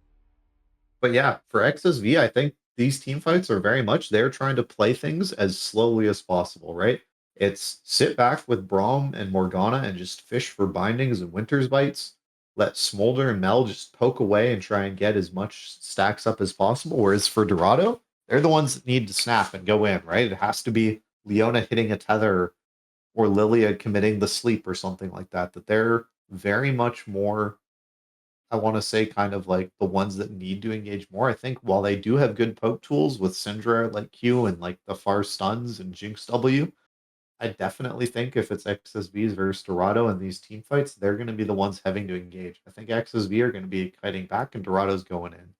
but yeah, for XSV, I think these team fights are very much they're trying to play things as slowly as possible, right? It's sit back with Braum and Morgana and just fish for bindings and Winter's Bites. Let Smolder and Mel just poke away and try and get as much stacks up as possible. Whereas for Dorado, they're the ones that need to snap and go in, right? It has to be Leona hitting a tether or Lilia committing the sleep or something like that. That they're very much more, I want to say, kind of like the ones that need to engage more. I think while they do have good poke tools with Syndra like Q and like the far stuns and Jinx W, I definitely think if it's XSVs versus Dorado in these team fights, they're going to be the ones having to engage. I think XSV are going to be fighting back and Dorado's going in.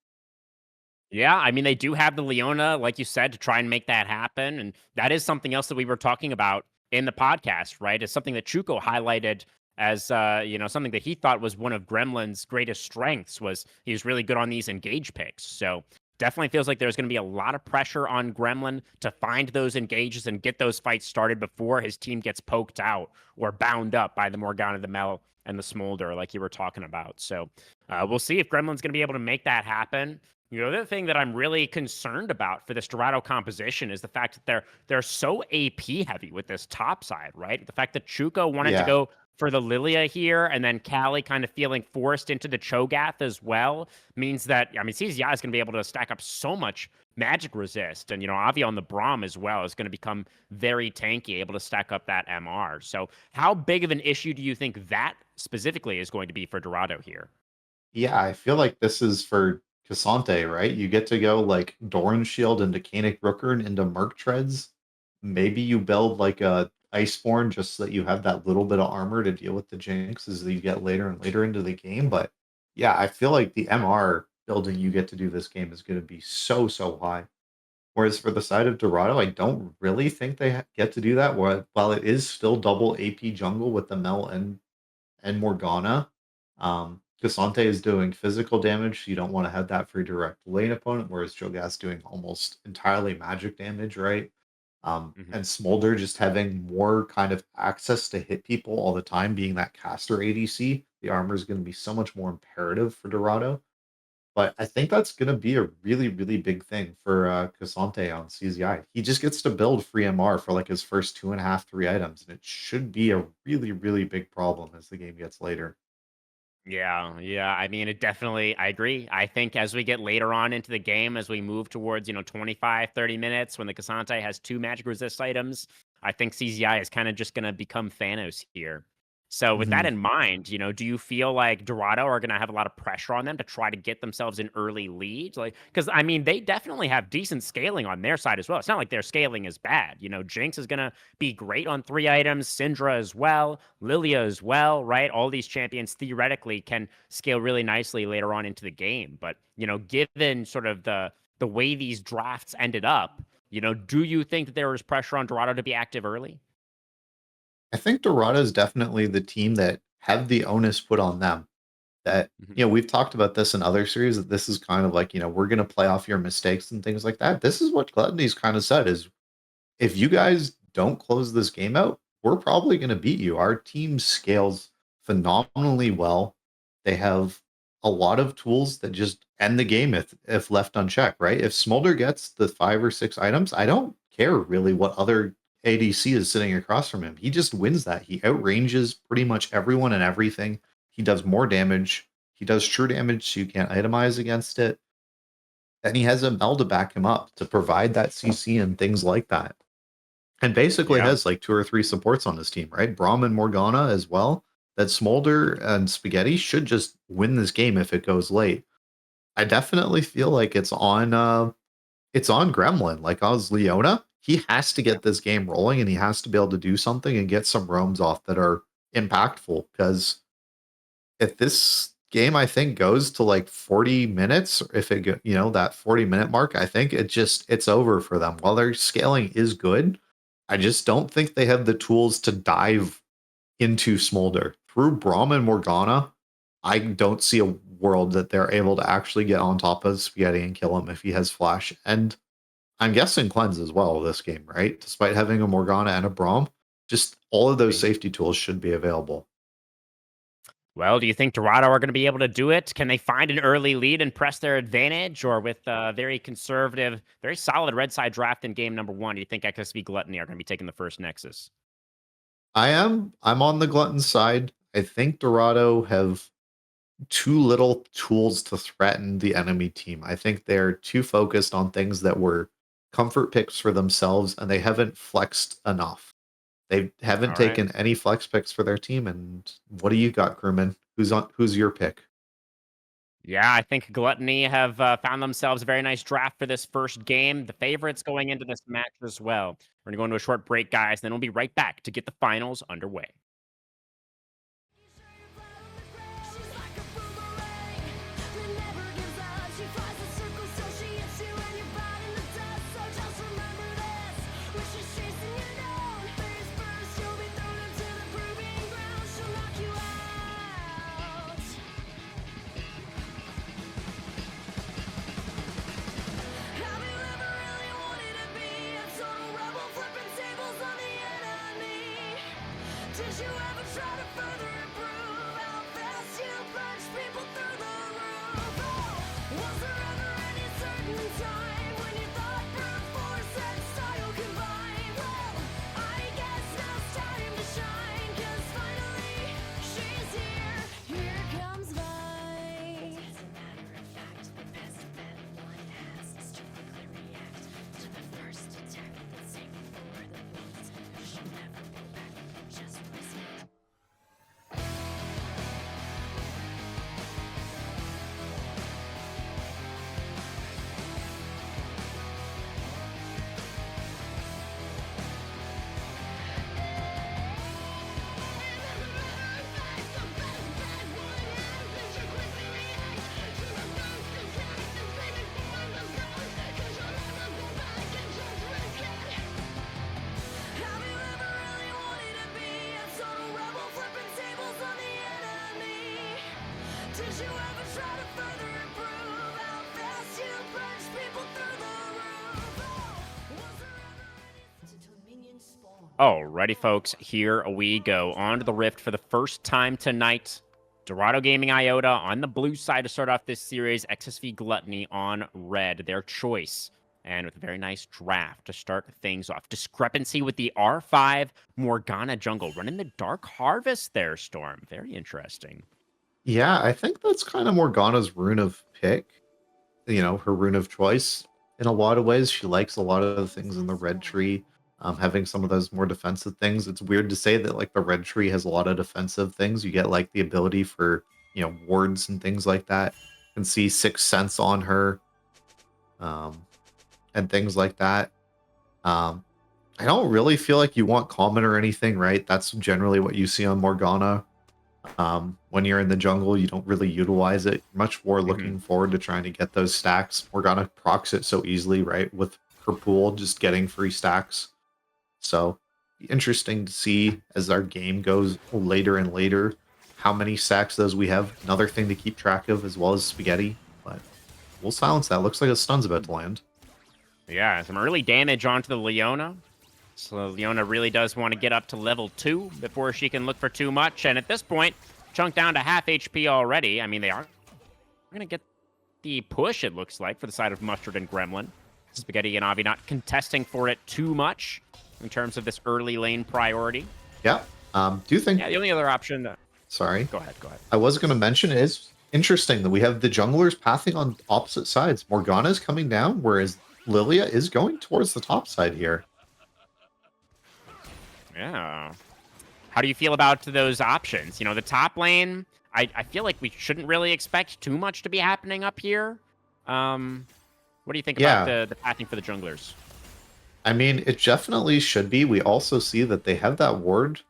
Yeah, I mean, they do have the Leona, like you said, to try and make that happen. And that is something else that we were talking about in the podcast, right? It's something that Chuko highlighted as, something that he thought was one of Gremlin's greatest strengths was he was really good on these engage picks. So definitely feels like there's going to be a lot of pressure on Gremlin to find those engages and get those fights started before his team gets poked out or bound up by the Morgana, the Mel, and the Smolder, like you were talking about. So we'll see if Gremlin's going to be able to make that happen. The other thing that I'm really concerned about for this Dorado composition is the fact that they're so AP heavy with this top side, right? The fact that Chuko wanted to Yeah. go for the Lilia here, and then Callie kind of feeling forced into the Cho'Gath as well, means that, I mean, CZI is going to be able to stack up so much magic resist, and, Avi on the Braum as well is going to become very tanky, able to stack up that MR. So how big of an issue do you think that specifically is going to be for Dorado here? Yeah, I feel like this is for Cassante, right? You get to go like Doran Shield into Canic Rookern into Merc Treads. Maybe you build like a Iceborne just so that you have that little bit of armor to deal with the Jinx as you get later and later into the game. But yeah, I feel like the MR building you get to do this game is going to be so, so high. Whereas for the side of Dorado, I don't really think they get to do that. While it is still double AP jungle with the Mel and Morgana. Cassante is doing physical damage, so you don't want to have that for your direct lane opponent, whereas Cho'Gath's doing almost entirely magic damage, right? Mhm. And Smolder just having more kind of access to hit people all the time, being that caster ADC, the armor is going to be so much more imperative for Dorado. But I think that's going to be a really, really big thing for Cassante on CZI. He just gets to build free MR for like his first 2.5, 3 items, and it should be a really, really big problem as the game gets later. Yeah, yeah. I mean, it definitely, I agree. I think as we get later on into the game, as we move towards, 25, 30 minutes, when the Cassante has two magic resist items, I think CZI is kind of just going to become Thanos here. So with that Mhm. in mind, do you feel like Dorado are going to have a lot of pressure on them to try to get themselves an early lead? Like, because I mean, they definitely have decent scaling on their side as well. It's not like their scaling is bad. Jinx is going to be great on 3 items, Syndra as well, Lilia as well, right? All these champions theoretically can scale really nicely later on into the game. But, given sort of the way these drafts ended up, do you think that there was pressure on Dorado to be active early? I think Dorado is definitely the team that have the onus put on them. That, Mhm. we've talked about this in other series that this is kind of like, we're going to play off your mistakes and things like that. This is what Gluttony's kind of said is if you guys don't close this game out, we're probably going to beat you. Our team scales phenomenally well. They have a lot of tools that just end the game if left unchecked, right? If Smolder gets the 5 or 6 items, I don't care really what other ADC is sitting across from him. He just wins that. He outranges pretty much everyone and everything. He does more damage. He does true damage, so you can't itemize against it. And he has a Mel to back him up to provide that CC and things like that. And basically Yeah. has like 2 or 3 supports on his team, right? Braum and Morgana as well. That Smolder and Spaghetti should just win this game if it goes late. I definitely feel like it's on Gremlin, like Oz Leona. He has to Yeah. get this game rolling and he has to be able to do something and get some roams off that are impactful. Because if this game I think goes to like 40 minutes, if it that 40-minute mark, I think it's over for them. While their scaling is good, I just don't think they have the tools to dive into Smolder. Through Braum and Morgana, I don't see a world that they're able to actually get on top of Spaghetti and kill him if he has flash. And I'm guessing cleanse as well this game, right? Despite having a Morgana and a Braum, just all of those safety tools should be available. Well, do you think Dorado are going to be able to do it? Can they find an early lead and press their advantage? Or with a very conservative, very solid red side draft in game number 1, do you think XSV Gluttony are going to be taking the first Nexus? I'm on the Glutton side. I think Dorado have too little tools to threaten the enemy team. I think they're too focused on things that were comfort picks for themselves, and they haven't flexed enough. They haven't All right. taken any flex picks for their team. And what do you got, crewman? Who's your pick? Yeah, I think Gluttony have found themselves a very nice draft for this first game. The favorites going into this match as well. We're going to go into a short break, guys, then we'll be right back to get the finals underway. She's like a boomerang that never gives up. She flies in circles till she hits you and you're brought in the dust. So just remember this: when she's chasing you down, face first, you'll be thrown into the proving ground. She'll knock you out. Have you ever really wanted to be a total rebel, flipping tables on the enemy? Did you ever try to further improve how fast you punch people through the roof? Oh, was there ever any certain time when you thought brute force and style combined? Well, I guess now's time to shine, 'cause finally she's here. Here comes mine. As a matter of fact, the best bet one has is to quickly react to the first attack that's taken for the beats. She'll never be back. Just wait. Have you ever really wanted to be a total rebel, flipping tables on the enemy? Did you ever try to further improve how fast you punch people through the roof? Oh, was there ever until minions spawn? Alrighty, folks, here we go. On to the Rift for the first time tonight. Dorado Gaming Iota on the blue side to start off this series. XSV Gluttony on red, their choice. And with a very nice draft to start things off. Discrepancy with the R5 Morgana jungle. Running the Dark Harvest there, Storm. Very interesting. Yeah, I think that's kind of Morgana's rune of pick. Her rune of choice. In a lot of ways, she likes a lot of the things in the red tree. Having some of those more defensive things. It's weird to say that like the red tree has a lot of defensive things. You get like the ability for wards and things like that. You can see Sixth Sense on her, and things like that. I don't really feel like you want common or anything, right? That's generally what you see on Morgana. When you're in the jungle, you don't really utilize it. Much more looking forward to trying to get those stacks. Morgana procs it so easily, right? With her pool, just getting free stacks. So interesting to see as our game goes later and later how many stacks those we have. Another thing to keep track of, as well as Spaghetti. But we'll silence that. Looks like a stun's about to land. Yeah, some early damage onto the Leona. So Leona really does want to get up to level 2 before she can look for too much. And at this point, chunk down to half HP already. I mean, they are going to get the push, it looks like, for the side of Mustard and Gremlin. Spaghetti and Avi not contesting for it too much in terms of this early lane priority. Yeah. Do you think... Yeah, the only other option... Sorry. Go ahead. I was going to mention it is interesting that we have the junglers pathing on opposite sides. Morgana is coming down, whereas Lilia is going towards the top side here. Yeah. How do you feel about those options? The top lane, I feel like we shouldn't really expect too much to be happening up here. What do you think about the pathing for the junglers? I mean, it definitely should be. We also see that they have that ward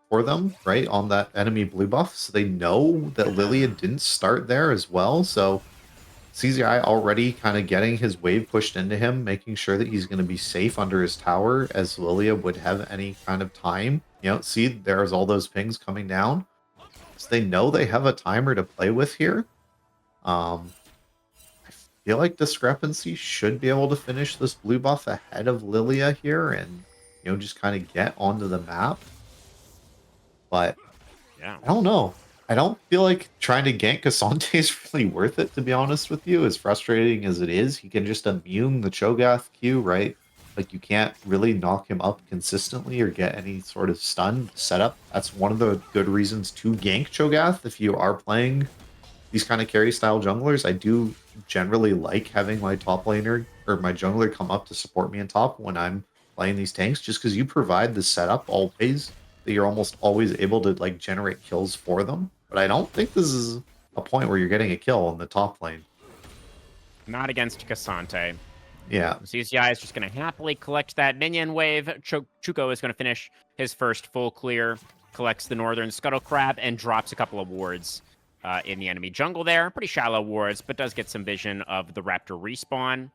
for them, right, on that enemy blue buff. So they know that Lilia didn't start there as well. So CZI already kind of getting his wave pushed into him, making sure that he's going to be safe under his tower as Lilia would have any kind of time. See, there's all those pings coming down. So they know they have a timer to play with here. I feel like Discrepancy should be able to finish this blue buff ahead of Lilia here and, just kind of get onto the map. But Yeah. I don't know. I don't feel like trying to gank Cassante is really worth it, to be honest with you. As frustrating as it is, he can just immune the Cho'Gath Q, right? Like, you can't really knock him up consistently or get any sort of stun setup. That's one of the good reasons to gank Cho'Gath if you are playing these kind of carry style junglers. I do generally like having my top laner or my jungler come up to support me in top when I'm playing these tanks, just because you provide the setup always that you're almost always able to like generate kills for them. But I don't think this is a point where you're getting a kill in the top lane. Not against Cassante. Yeah. CCI is just going to happily collect that minion wave. Chuko is going to finish his first full clear, collects the Northern Scuttle Crab, and drops a couple of wards in the enemy jungle there. Pretty shallow wards, but does get some vision of the Raptor respawn.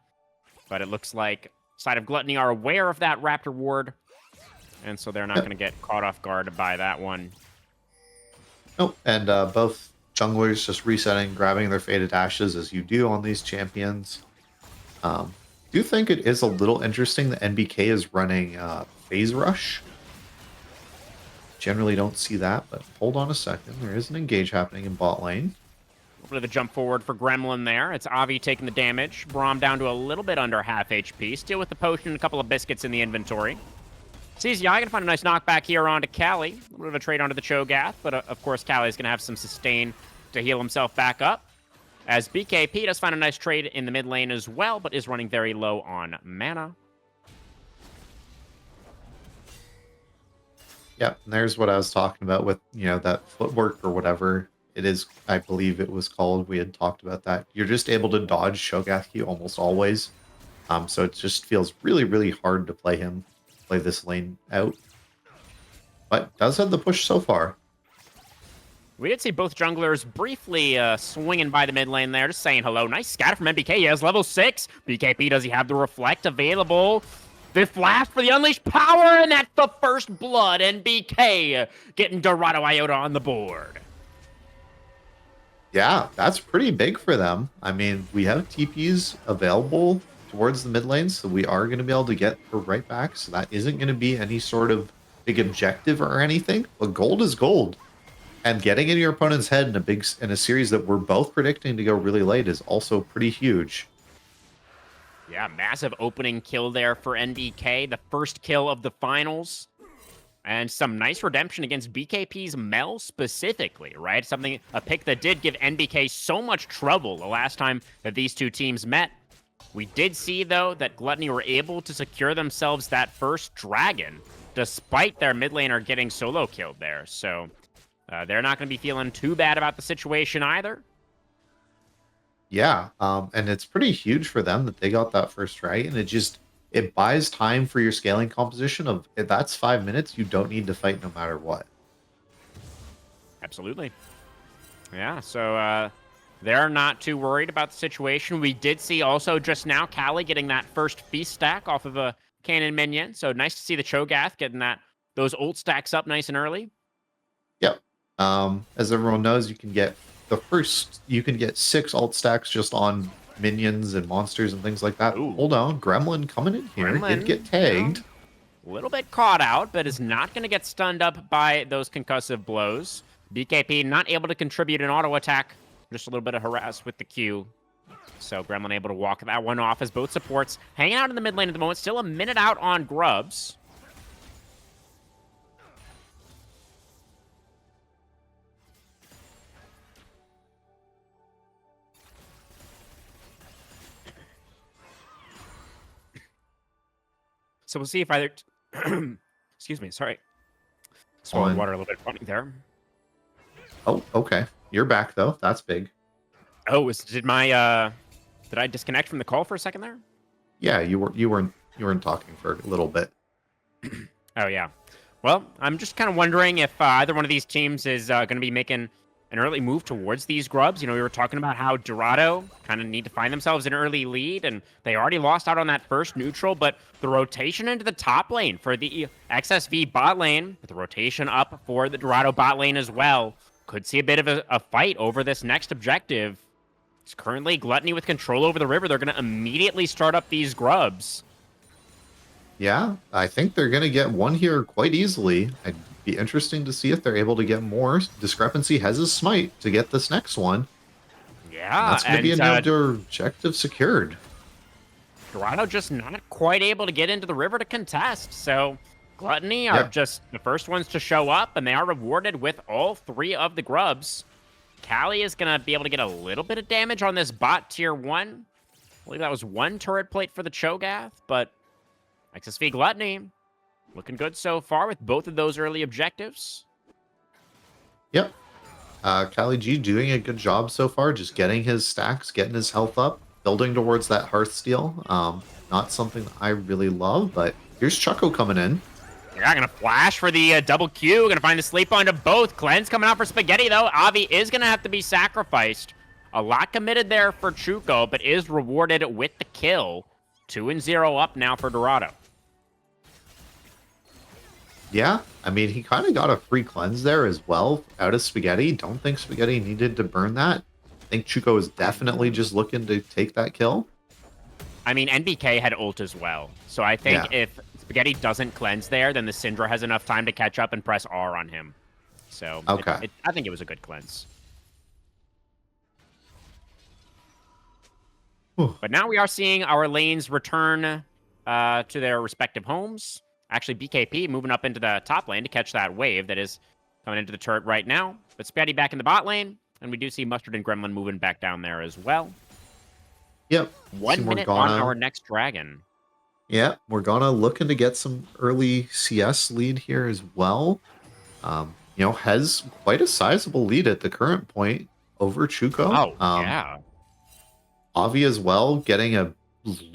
But it looks like side of Gluttony are aware of that Raptor ward, and so they're not going to get caught off guard by that one. Nope. And both junglers just resetting, grabbing their Faded Ashes as you do on these champions. Do think it is a little interesting that NBK is running Phase Rush. Generally don't see that, but hold on a second. There is an engage happening in bot lane. A little bit of a jump forward for Gremlin there. It's Avi taking the damage. Braum down to a little bit under half HP. Still with the potion and a couple of biscuits in the inventory. CZI going to find a nice knockback here onto Callie. A little bit of a trade onto the Cho'Gath, but of course Callie's going to have some sustain to heal himself back up. As BKP does find a nice trade in the mid lane as well, but is running very low on mana. Yeah, and there's what I was talking about with, that footwork or whatever it is, I believe it was called. We had talked about that. You're just able to dodge Cho'Gath Q almost always. So it just feels really, really hard to play this lane out. But does have the push so far. We did see both junglers briefly swinging by the mid lane there, just saying hello. Nice scatter from MBK. He has level 6. BKP, does he have the Reflect available? The flash for the Unleashed Power, and that's the first blood. NBK getting Dorado Iota on the board. Yeah, that's pretty big for them. I mean, we have TPs available towards the mid lane, so we are going to be able to get her right back. So that isn't going to be any sort of big objective or anything. But gold is gold. And getting in your opponent's head in a series that we're both predicting to go really late is also pretty huge. Yeah, massive opening kill there for NBK. The first kill of the finals. And some nice redemption against BKP's Mel specifically, right? A pick that did give NBK so much trouble the last time that these two teams met. We did see, though, that Gluttony were able to secure themselves that first dragon, despite their mid laner getting solo killed there. So they're not going to be feeling too bad about the situation either. Yeah, and it's pretty huge for them that they got that first dragon. It buys time for your scaling composition of, if that's 5 minutes, you don't need to fight no matter what. Absolutely. Yeah, so they're not too worried about the situation. We did see also just now Callie getting that first feast stack off of a cannon minion. So nice to see the Cho'Gath getting those ult stacks up nice and early. Yep. As everyone knows, you can get 6 alt stacks just on minions and monsters and things like that. Ooh. Hold on, Gremlin coming in here. Did get tagged. A little bit caught out, but is not going to get stunned up by those concussive blows. BKP not able to contribute an auto attack. Just a little bit of harass with the Q. So Gremlin able to walk that one off as both supports hanging out in the mid lane at the moment. Still a minute out on Grubs. So we'll see if either... Excuse me, sorry. Swallowed water a little bit funny there. Oh, okay. You're back, though. That's big. Oh, did I disconnect from the call for a second there? Yeah, you weren't talking for a little bit. Oh, yeah. Well, I'm just kind of wondering if either one of these teams is going to be making an early move towards these grubs. We were talking about how Dorado kind of need to find themselves an early lead, and they already lost out on that first neutral, but the rotation into the top lane for the XSV bot lane, with the rotation up for the Dorado bot lane as well, could see a bit of a fight over this next objective. It's currently Gluttony with control over the river. They're going to immediately start up these grubs. Yeah, I think they're going to get one here quite easily. I'd be interesting to see if they're able to get more. Discrepancy has a smite to get this next one. And Yeah, that's going to be and another objective secured. Dorado just not quite able to get into the river to contest. So Gluttony are Yeah. just the first ones to show up, and they are rewarded with all 3 of the grubs. Callie is going to be able to get a little bit of damage on this bot tier 1. I believe that was 1 turret plate for the Cho'Gath, but XSV Gluttony looking good so far with both of those early objectives. Yep. Kali G doing a good job so far, just getting his stacks, getting his health up, building towards that Hearthsteel. Not something that I really love, but here's Chucko coming in. Yeah, gonna flash for the double Q. Gonna find the sleep onto both. Cleanse coming out for Spaghetti, though. Avi is gonna have to be sacrificed. A lot committed there for Chuko, but is rewarded with the kill. 2-0 up now for Dorado. Yeah, I mean, he kind of got a free cleanse there as well out of Spaghetti. Don't think Spaghetti needed to burn that. I think Chuko is definitely just looking to take that kill. I mean, NBK had ult as well. So I think if Spaghetti doesn't cleanse there, then the Syndra has enough time to catch up and press R on him. So Okay. I think it was a good cleanse. Whew. But now we are seeing our lanes return to their respective homes. Actually, BKP moving up into the top lane to catch that wave that is coming into the turret right now. But Spaghetti back in the bot lane. And we do see Mustard and Gremlin moving back down there as well. Yep. 1 minute on our next dragon. Yeah, Morgana looking to get some early CS lead here as well. Has quite a sizable lead at the current point over Chuko. Yeah. Avi as well, getting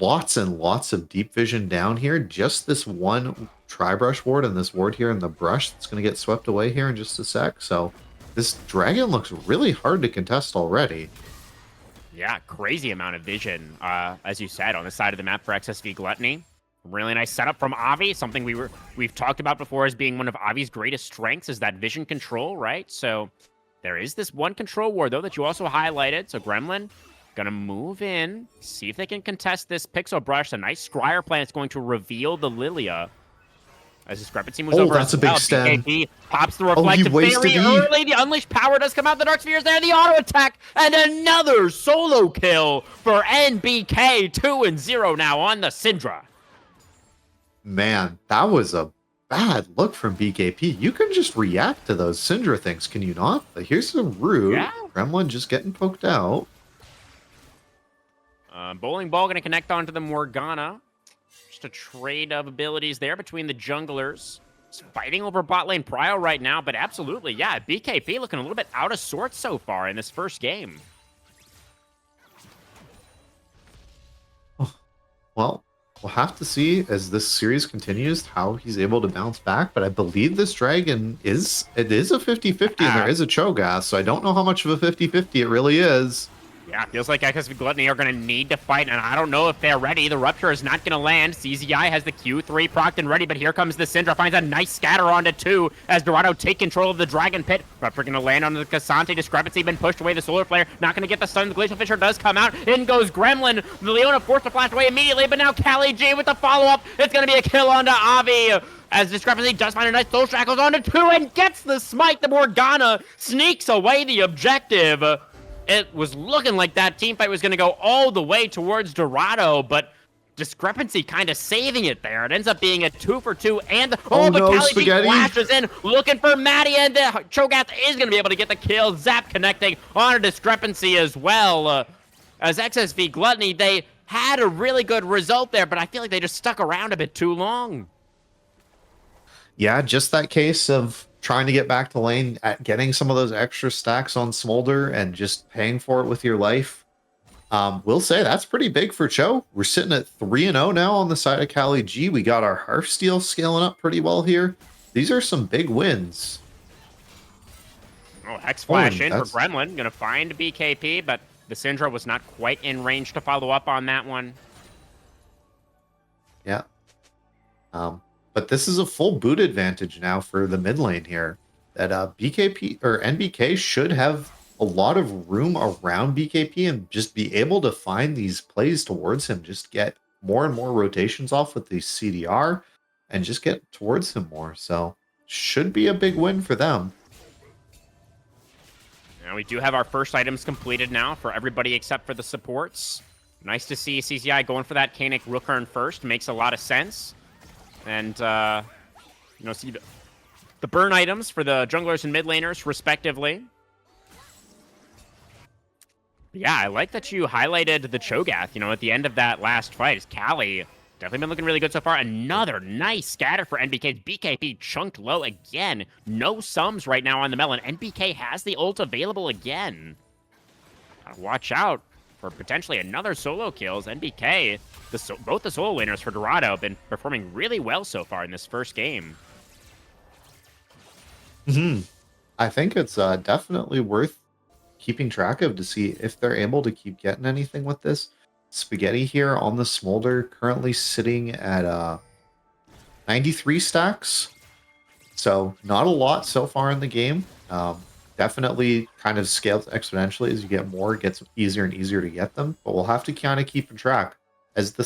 lots and lots of deep vision down here. Just this one tri-brush ward and this ward here in the brush that's going to get swept away here in just a sec. So this dragon looks really hard to contest already. Yeah, crazy amount of vision, as you said, on the side of the map for XSV Gluttony. Really nice setup from Avi. Something we've talked about before as being one of Avi's greatest strengths is that vision control, right? So there is this one control ward, though, that you also highlighted. So Gremlin gonna move in, see if they can contest this Pixel Brush. A nice Scryer plan is going to reveal the Lilia. As Discrepancy moves over that's as a big well. stand. BKP pops the Reflective wasted very E. early. The Unleashed Power does come out. The Dark Sphere is there. The auto attack. And another solo kill for NBK. 2-0 now on the Syndra. Man, that was a bad look from BKP. You can just react to those Syndra things, can you not? But here's some rude. Yeah. Gremlin just getting poked out. Bowling Ball going to connect onto the Morgana. Just a trade of abilities there between the junglers. It's fighting over bot lane Prio right now, but absolutely, yeah, BKP looking a little bit out of sorts so far in this first game. Well, we'll have to see as this series continues how he's able to bounce back, but I believe this dragon is a 50-50 and there is a Cho'Gath, so I don't know how much of a 50-50 it really is. Yeah, feels like XSV Gluttony are going to need to fight, and I don't know if they're ready. The Rupture is not going to land. CZI has the Q3 procced and ready, but here comes the Syndra. Finds a nice scatter onto 2 as Dorado take control of the Dragon Pit. Rupture going to land on the Cassante. Discrepancy been pushed away. The Solar Flare not going to get the stun. The Glacial Fisher does come out. In goes Gremlin. The Leona forced to flash away immediately, but now Callie G with the follow-up. It's going to be a kill onto Avi. As Discrepancy does find a nice Soul Shackles onto 2 and gets the smite. The Morgana sneaks away the objective. It was looking like that team fight was going to go all the way towards Dorado, but Discrepancy kind of saving it there. It ends up being a 2-for-2, and but no, Callie G Spaghetti. flashes in, looking for Maddie, and the Cho'Gath is going to be able to get the kill. Zap connecting on a Discrepancy as well. As XSV Gluttony, they had a really good result there, but I feel like they just stuck around a bit too long. Yeah, just that case of trying to get back to lane, at getting some of those extra stacks on Smolder and just paying for it with your life. We'll say that's pretty big for Cho. We're sitting at 3-0 now on the side of Callie G. We got our Hearthsteel scaling up pretty well here. These are some big wins. Oh, Hex Flash in for that's- Gremlin. Going to find BKP, but the Syndra was not quite in range to follow up on that one. Yeah. But this is a full boot advantage now for the mid lane here. That BKP or NBK should have a lot of room around BKP and just be able to find these plays towards him, just get more and more rotations off with the CDR and just get towards him more. So should be a big win for them. Now we do have our first items completed now for everybody except for the supports. Nice to see CZI going for that Kanik Rookern first. Makes a lot of sense. And, see the burn items for the junglers and mid laners, respectively. But yeah, I like that you highlighted the Cho'Gath, at the end of that last fight. Is Callie definitely been looking really good so far. Another nice scatter for NBK. BKP chunked low again. No sums right now on the melon. NBK has the ult available again. Gotta watch out for potentially another solo kills. NBK, both the solo winners for Dorado have been performing really well so far in this first game. I think it's definitely worth keeping track of to see if they're able to keep getting anything with this. Spaghetti here on the Smolder, currently sitting at 93 stacks. So not a lot so far in the game. Definitely kind of scales exponentially as you get more. It gets easier and easier to get them. But we'll have to kind of keep track as the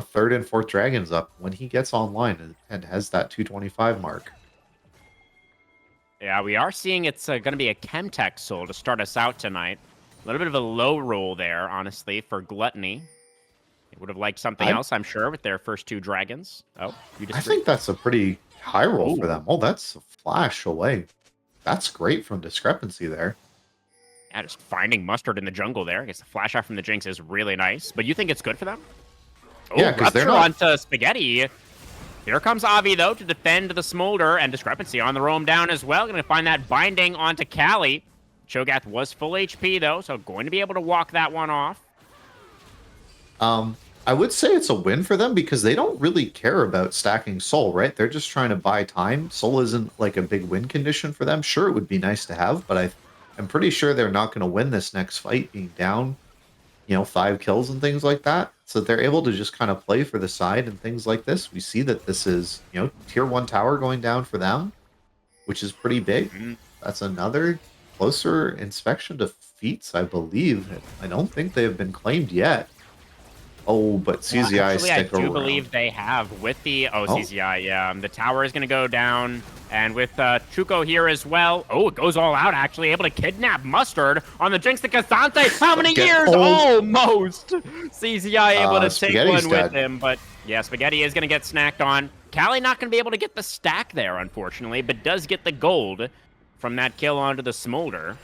third and fourth dragon's up. When he gets online and has that 225 mark. Yeah, we are seeing it's going to be a Chemtech soul to start us out tonight. A little bit of a low roll there, honestly, for Gluttony. They would have liked something else, I'm sure, with their first two dragons. Oh, you disagree? I think that's a pretty high roll for them. Oh, that's a flash away. That's great from Discrepancy there. Yeah, just finding Mustard in the jungle there. I guess the flash out from the Jinx is really nice. But you think it's good for them? Oh, yeah, because they're not... onto Spaghetti. Here comes Avi, though, to defend the Smolder, and Discrepancy on the roam down as well. Going to find that binding onto Callie. Cho'Gath was full HP, though, so going to be able to walk that one off. I would say it's a win for them because they don't really care about stacking Soul, right? They're just trying to buy time. Soul isn't like a big win condition for them. Sure, it would be nice to have, but I'm pretty sure they're not going to win this next fight being down, 5 kills and things like that. So they're able to just kind of play for the side and things like this. We see that this is, tier 1 tower going down for them, which is pretty big. That's another closer inspection to feats, I believe. I don't think they've been claimed yet. Oh, but CZI stick around. I do believe they have with the... Oh, CZI, yeah. The tower is going to go down. And with Chuko here as well. Oh, it goes all out, actually. Able to kidnap Mustard on the Jinx to Cassante. How many years? Almost! CZI able to take one with him. But, yeah, Spaghetti is going to get snacked on. Callie not going to be able to get the stack there, unfortunately. But does get the gold from that kill onto the Smolder.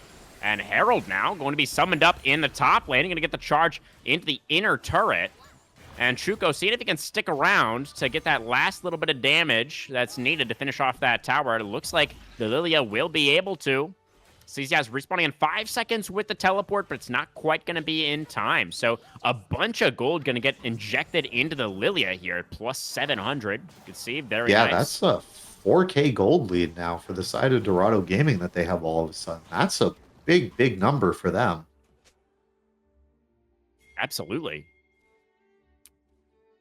And Herald now going to be summoned up in the top lane. Going to get the charge into the inner turret. And Chuko seeing if he can stick around to get that last little bit of damage that's needed to finish off that tower. It looks like the Lilia will be able to. CZI's respawning in 5 seconds with the teleport, but it's not quite going to be in time. So a bunch of gold going to get injected into the Lilia here at plus 700. You can see, very nice. Yeah, that's a 4K gold lead now for the side of Dorado Gaming that they have all of a sudden. That's a big number for them. Absolutely.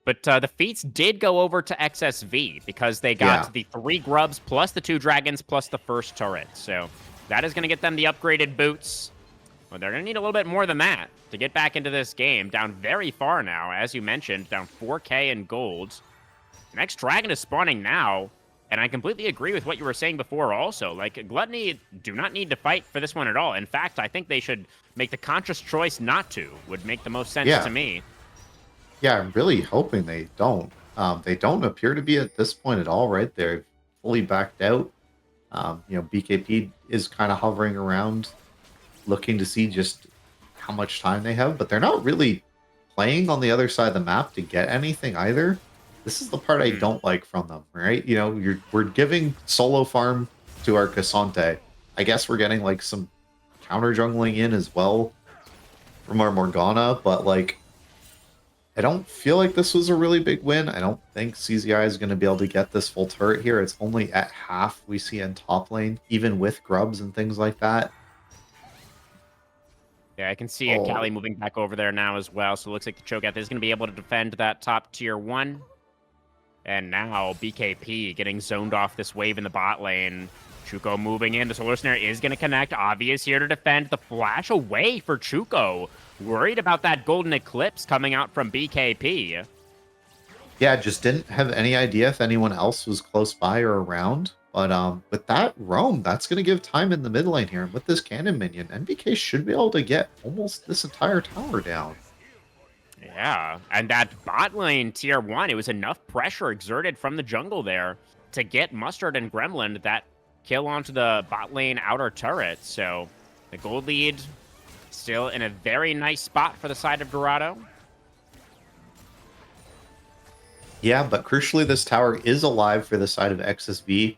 But the feats did go over to XSV because they got the 3 grubs plus the 2 dragons plus the first turret. So that is going to get them the upgraded boots. Well, they're going to need a little bit more than that to get back into this game. Down very far now, as you mentioned, down 4K in gold. Next dragon is spawning now. And I completely agree with what you were saying before also. Like, Gluttony do not need to fight for this one at all. In fact, I think they should make the conscious choice not to. Would make the most sense to me. Yeah, I'm really hoping they don't. They don't appear to be at this point at all, right? They're fully backed out. BKP is kind of hovering around, looking to see just how much time they have. But they're not really playing on the other side of the map to get anything either. This is the part I don't like from them, right? We're giving solo farm to our Cassante. I guess we're getting like some counter jungling in as well from our Morgana, but like I don't feel like this was a really big win. I don't think CZI is going to be able to get this full turret here. It's only at half we see in top lane, even with grubs and things like that. Yeah, I can see Callie moving back over there now as well. So it looks like the Cho'Gath is going to be able to defend that top tier 1. And now BKP getting zoned off this wave in the bot lane. Chuko moving in. The Solar Snare is going to connect. Avi is here to defend. The flash away for Chuko. Worried about that Golden Eclipse coming out from BKP. Yeah, just didn't have any idea if anyone else was close by or around. But with that roam, that's going to give time in the mid lane here. And with this cannon minion, NBK should be able to get almost this entire tower down. Yeah, and that bot lane tier 1, it was enough pressure exerted from the jungle there to get Mustard and Gremlin that kill onto the bot lane outer turret. So the gold lead still in a very nice spot for the side of Dorado. Yeah, but crucially, this tower is alive for the side of XSV.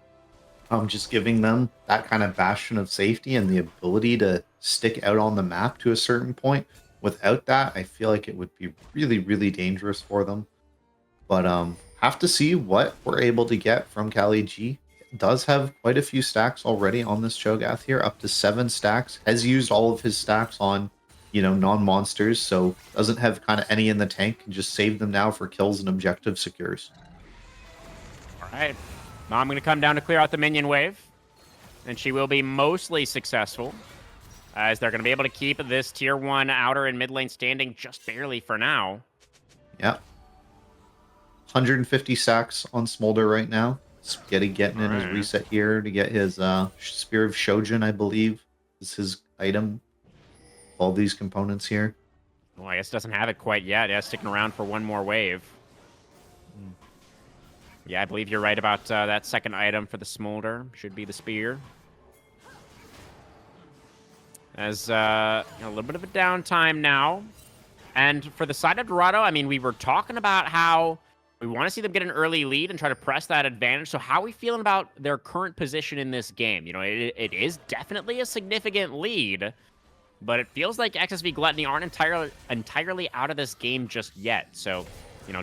Just giving them that kind of bastion of safety and the ability to stick out on the map to a certain point. Without that, I feel like it would be really, really dangerous for them. But have to see what we're able to get from Kali G. Does have quite a few stacks already on this Cho'Gath here, up to 7 stacks. Has used all of his stacks on, non-monsters, so doesn't have kind of any in the tank. Can just save them now for kills and objective secures. All right. Now I'm going to come down to clear out the minion wave. And she will be mostly successful, as they're going to be able to keep this tier 1 outer and mid lane standing just barely for now. Yeah. 150 stacks on Smolder right now. Getting in his reset here to get his Spear of Shojin, I believe, is his item. All these components here. Well, I guess doesn't have it quite yet. Yeah, sticking around for one more wave. Yeah, I believe you're right about that second item for the Smolder. Should be the Spear. As a little bit of a downtime now. And for the side of Dorado, I mean, we were talking about how we want to see them get an early lead and try to press that advantage. So how are we feeling about their current position in this game? It is definitely a significant lead, but it feels like XSV Gluttony aren't entirely out of this game just yet. So,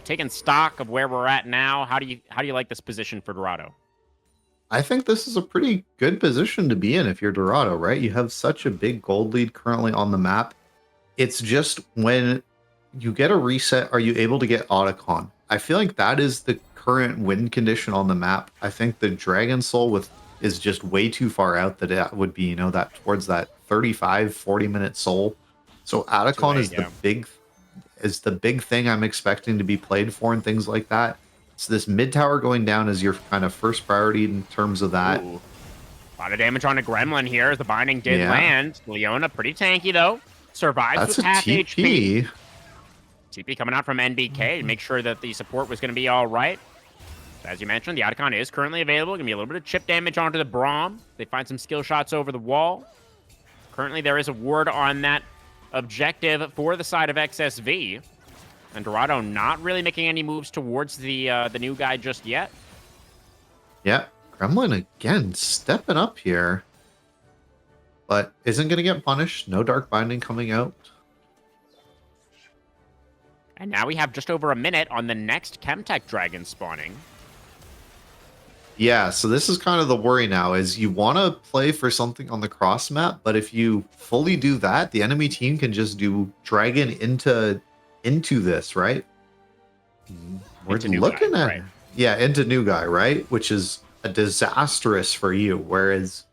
taking stock of where we're at now, how do you like this position for Dorado? I think this is a pretty good position to be in if you're Dorado, right? You have such a big gold lead currently on the map. It's just when you get a reset, are you able to get Otacon? I feel like that is the current win condition on the map. I think the Dragon Soul is just way too far out that it would be, that towards that 35, 40-minute soul. So Otacon is the big thing I'm expecting to be played for and things like that. So this mid tower going down is your kind of first priority in terms of that. Ooh. A lot of damage on a Gremlin here as the binding did land. Leona pretty tanky though. Survives That's with a half TP. HP. TP coming out from NBK to make sure that the support was going to be all right. As you mentioned, the Otacon is currently available. Going to be a little bit of chip damage onto the Braum. They find some skill shots over the wall. Currently, there is a ward on that objective for the side of XSV. And Dorado not really making any moves towards the new guy just yet. Yeah, Gremlin again stepping up here. But isn't going to get punished. No Dark Binding coming out. And now we have just over a minute on the next Chemtech Dragon spawning. Yeah, so this is kind of the worry now, is you want to play for something on the cross map, but if you fully do that, the enemy team can just do Dragon into this, right? We're looking at right. Yeah, into new guy, right? Which is a disastrous for you, whereas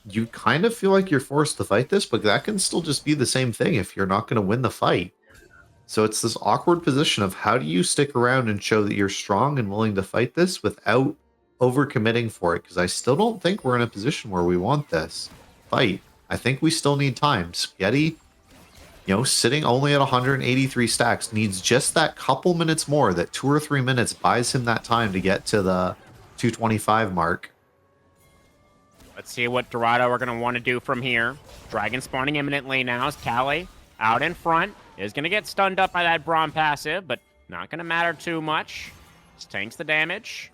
you kind of feel like you're forced to fight this, but that can still just be the same thing if you're not going to win the fight. So it's this awkward position of how do you stick around and show that you're strong and willing to fight this without overcommitting for it, because I still don't think we're in a position where we want this fight. I think we still need time. Spaghetti, sitting only at 183 stacks, needs just that couple minutes more. That 2 or 3 minutes buys him that time to get to the 225 mark. Let's see what Dorado are going to want to do from here. Dragon spawning imminently now as Kali out in front. Is going to get stunned up by that Braum passive, but not going to matter too much. Just tanks the damage.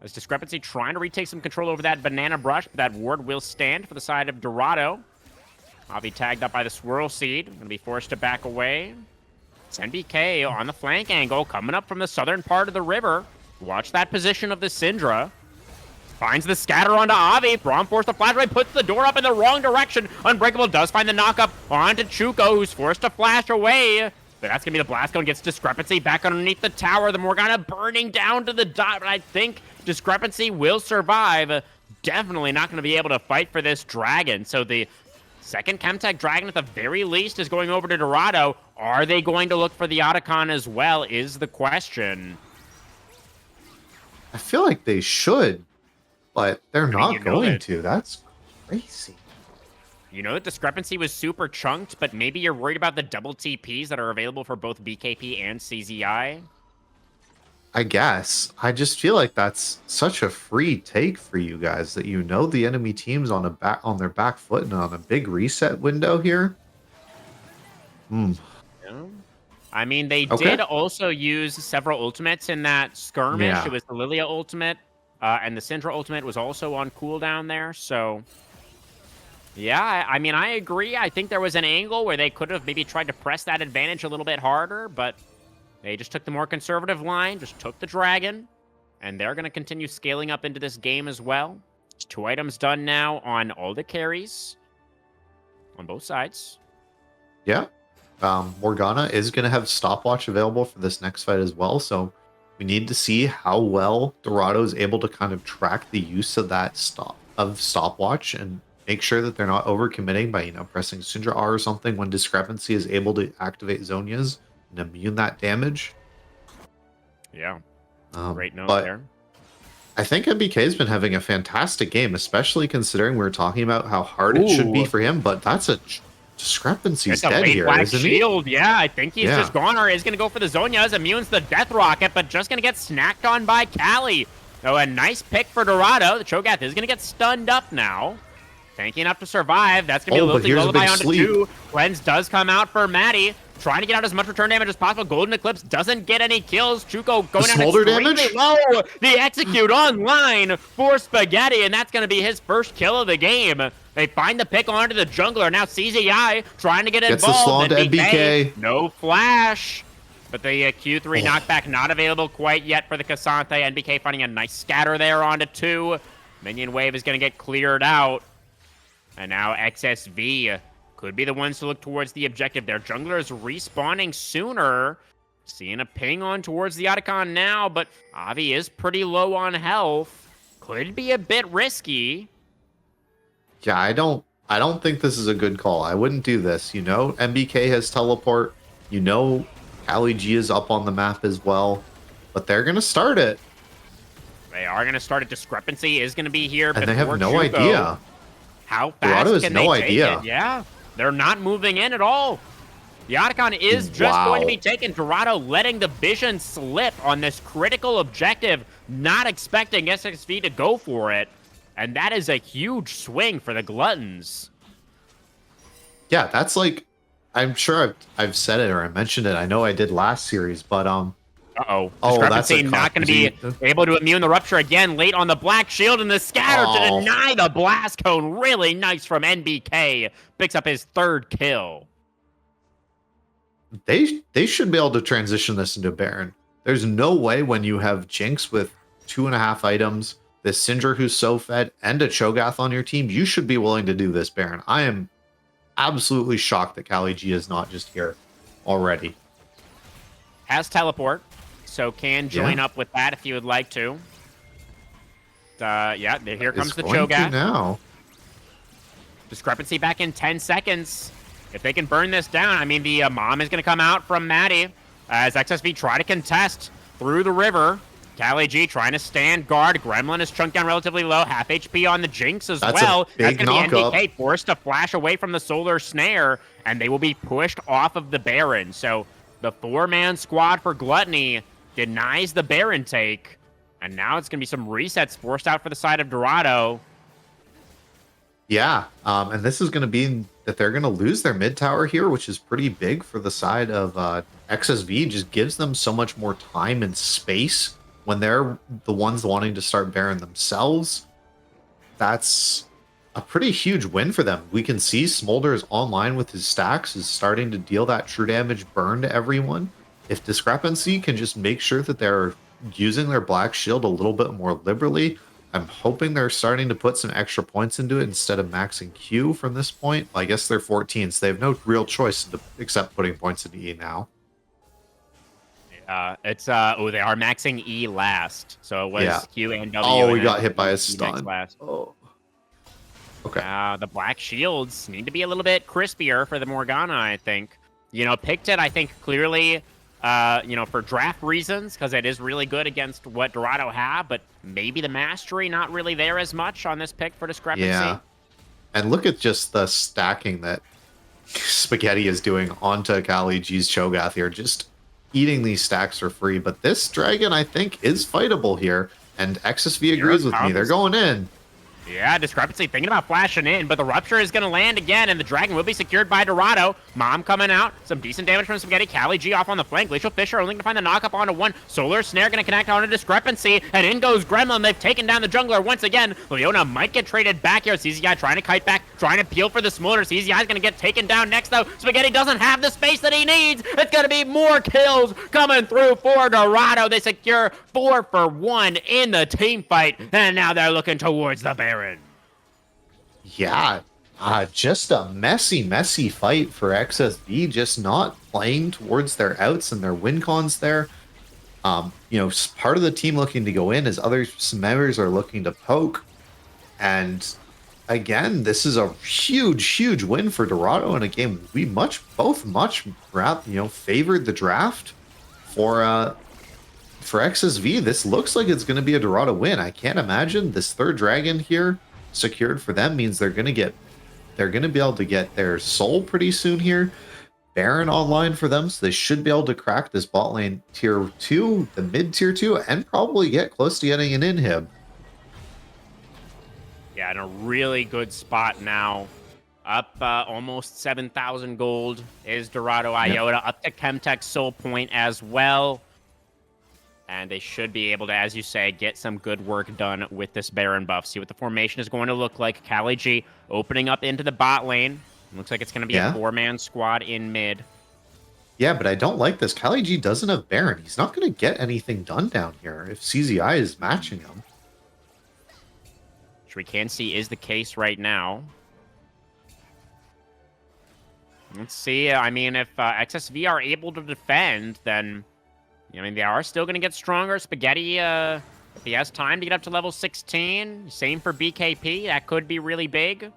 As Discrepancy trying to retake some control over that banana brush, but that ward will stand for the side of Dorado. Avi tagged up by the Swirl Seed. Going to be forced to back away. It's NBK on the flank angle, coming up from the southern part of the river. Watch that position of the Syndra. Finds the scatter onto Avi. Braum forced the flash away, puts the door up in the wrong direction. Unbreakable does find the knock-up onto Chuko, who's forced to flash away. But that's going to be the Blast Cone. Gets Discrepancy back underneath the tower. The Morgana burning down to the dot. But I think Discrepancy will survive. definitely not going to be able to fight for this dragon. So the second Chemtech dragon, at the very least, is going over to Dorado. Are they going to look for the Otacon as well, is the question. I feel like they should, but they're not you know going that- to. That's crazy. You know, the discrepancy was super chunked, but maybe you're worried about the double TPs that are available for both BKP and CZI. I guess. I just feel like that's such a free take for you guys that you know the enemy team's on their back foot and on a big reset window here. Hmm. Yeah. I mean, they Okay. did also use several ultimates in that skirmish. Yeah. It was the Lilia ultimate, and the Syndra ultimate was also on cooldown there. So, yeah, I mean, I agree. I think there was an angle where they could have maybe tried to press that advantage a little bit harder, but they just took the more conservative line, just took the dragon, and they're going to continue scaling up into this game as well. There's 2 items done now on all the carries on both sides. Yeah. Morgana is going to have stopwatch available for this next fight as well. So we need to see how well Dorado is able to kind of track the use of that stopwatch and make sure that they're not overcommitting by, pressing Syndra R or something when Discrepancy is able to activate Zonias and immune that damage. Yeah, great note but there. I think MBK has been having a fantastic game, especially considering we were talking about how hard it should be Ooh. for him, but that's a Discrepancy's It's a dead late here, black isn't he? shield. Yeah, I think he's Yeah. just gone, or is going to go for the Zonias. Immunes the Death Rocket, but just going to get snacked on by Callie. So a nice pick for Dorado. The Cho'Gath is going to get stunned up now. Tanky enough to survive. That's going to be Oh, a but little here's a lullaby big onto sleep. 2. Cleanse does come out for Maddie. Trying to get out as much return damage as possible. Golden Eclipse doesn't get any kills. Chuko going down smolder extremely damage? low. The execute online for Spaghetti, and that's going to be his first kill of the game. They find the pick onto the jungler. Now CZI trying to get Gets the involved. slaw into MBK. No flash. But the Q3 knockback not available quite yet for the Cassante. NBK finding a nice scatter there onto 2. Minion wave is going to get cleared out. And now XSV could be the ones to look towards the objective. Their jungler is respawning sooner. Seeing a ping on towards the Otacon now, but Avi is pretty low on health. Could be a bit risky. Yeah, I don't think this is a good call. I wouldn't do this. MBK has teleport. Callie G is up on the map as well. But they're gonna start it. They are going to start a discrepancy. Is going to be here. And they have before no Chuko. idea. How fast Dorado has can no they take idea. it? Yeah, they're not moving in at all. The Otacon is just going to be taken. Dorado letting the vision slip on this critical objective, not expecting SXV to go for it. And that is a huge swing for the Gluttons. Yeah, that's like, I'm sure I've said it or I mentioned it. I know I did last series, but Uh-oh. Oh, that's Discrepancy a not going to be able to immune the rupture again late on the black shield, and the scatter to Oh. deny the blast cone. Really nice from NBK. Picks up his 3rd kill. they should be able to transition this into Baron. There's no way when you have Jinx with 2.5 items, this Syndra who's so fed, and a Cho'Gath on your team, you should be willing to do this, Baron. I am absolutely shocked that Callie G is not just here already. Has teleport, so can join Yeah. up with that if you would like to. Yeah, here comes It's the going to Cho'Gath. now. Discrepancy back in 10 seconds. If they can burn this down, I mean, the mom is going to come out from Maddie as XSV try to contest through the river. Callie G trying to stand guard. Gremlin is chunked down relatively low. Half HP on the Jinx as That's a well. That's big going to be knock-up. NBK forced to flash away from the Solar Snare, and they will be pushed off of the Baron. So the 4-man squad for Gluttony denies the Baron take, and now it's going to be some resets forced out for the side of Dorado. Yeah, and this is going to be that they're going to lose their mid tower here, which is pretty big for the side of XSV. Just gives them so much more time and space when they're the ones wanting to start Baron themselves. That's a pretty huge win for them. We can see Smolder is online with his stacks, is starting to deal that true damage burn to everyone. If Discrepancy can just make sure that they're using their Black Shield a little bit more liberally, I'm hoping they're starting to put some extra points into it instead of maxing Q from this point. I guess they're 14, so they have no real choice except putting points into E now. It's oh, they are maxing E last, so it was Yeah. Q and W. Oh, and we then got hit by a E next stun. last. Oh. Okay. The black shields need to be a little bit crispier for the Morgana, I think. You know, picked it, I think, clearly, you know, for draft reasons, because it is really good against what Dorado have, but maybe the mastery not really there as much on this pick for discrepancy. Yeah. And look at just the stacking that Spaghetti is doing onto Kali G's Cho'Gath here, just eating these stacks for free. But this dragon, I think, is fightable here, and XSV agrees with me. They're going in. Yeah, discrepancy thinking about flashing in, but the rupture is going to land again, and the dragon will be secured by Dorado. Mom coming out, some decent damage from Spaghetti. Kali G off on the flank. Glacial Fisher only going to find the knock-up onto one. Solar Snare going to connect on a discrepancy, and in goes Gremlin. They've taken down the jungler once again. Leona might get traded back here. CZI trying to kite back, trying to peel for the Smolder. CZI is going to get taken down next, though. Spaghetti doesn't have the space that he needs. It's going to be more kills coming through for Dorado. They secure 4 for 1 in the team fight, and now they're looking towards the Baron. Yeah, just a messy fight for XSV, just not playing towards their outs and their win cons there. You know, part of the team looking to go in as other members are looking to poke. And again, this is a huge win for Dorado in a game we both much favored the draft for XSV. This looks like it's going to be a Dorado win. I can't imagine this third dragon here secured for them means they're going to be able to get their soul pretty soon here. Baron online for them, so they should be able to crack this bot lane tier 2, the mid tier 2, and probably get close to getting an inhib. Yeah, in a really good spot now. Up almost 7,000 gold is Dorado Iota. Yep. Up to Chemtech Soul Point as well. And they should be able to, as you say, get some good work done with this Baron buff. See what the formation is going to look like. Kali G opening up into the bot lane. Looks like it's going to be a 4-man squad in mid. Yeah, but I don't like this. Kali G doesn't have Baron. He's not going to get anything done down here if CZI is matching him. Which we can see is the case right now. Let's see. I mean, if XSV are able to defend, then... I mean, they are still going to get stronger. Spaghetti, if he has time to get up to level 16. Same for BKP. That could be really big.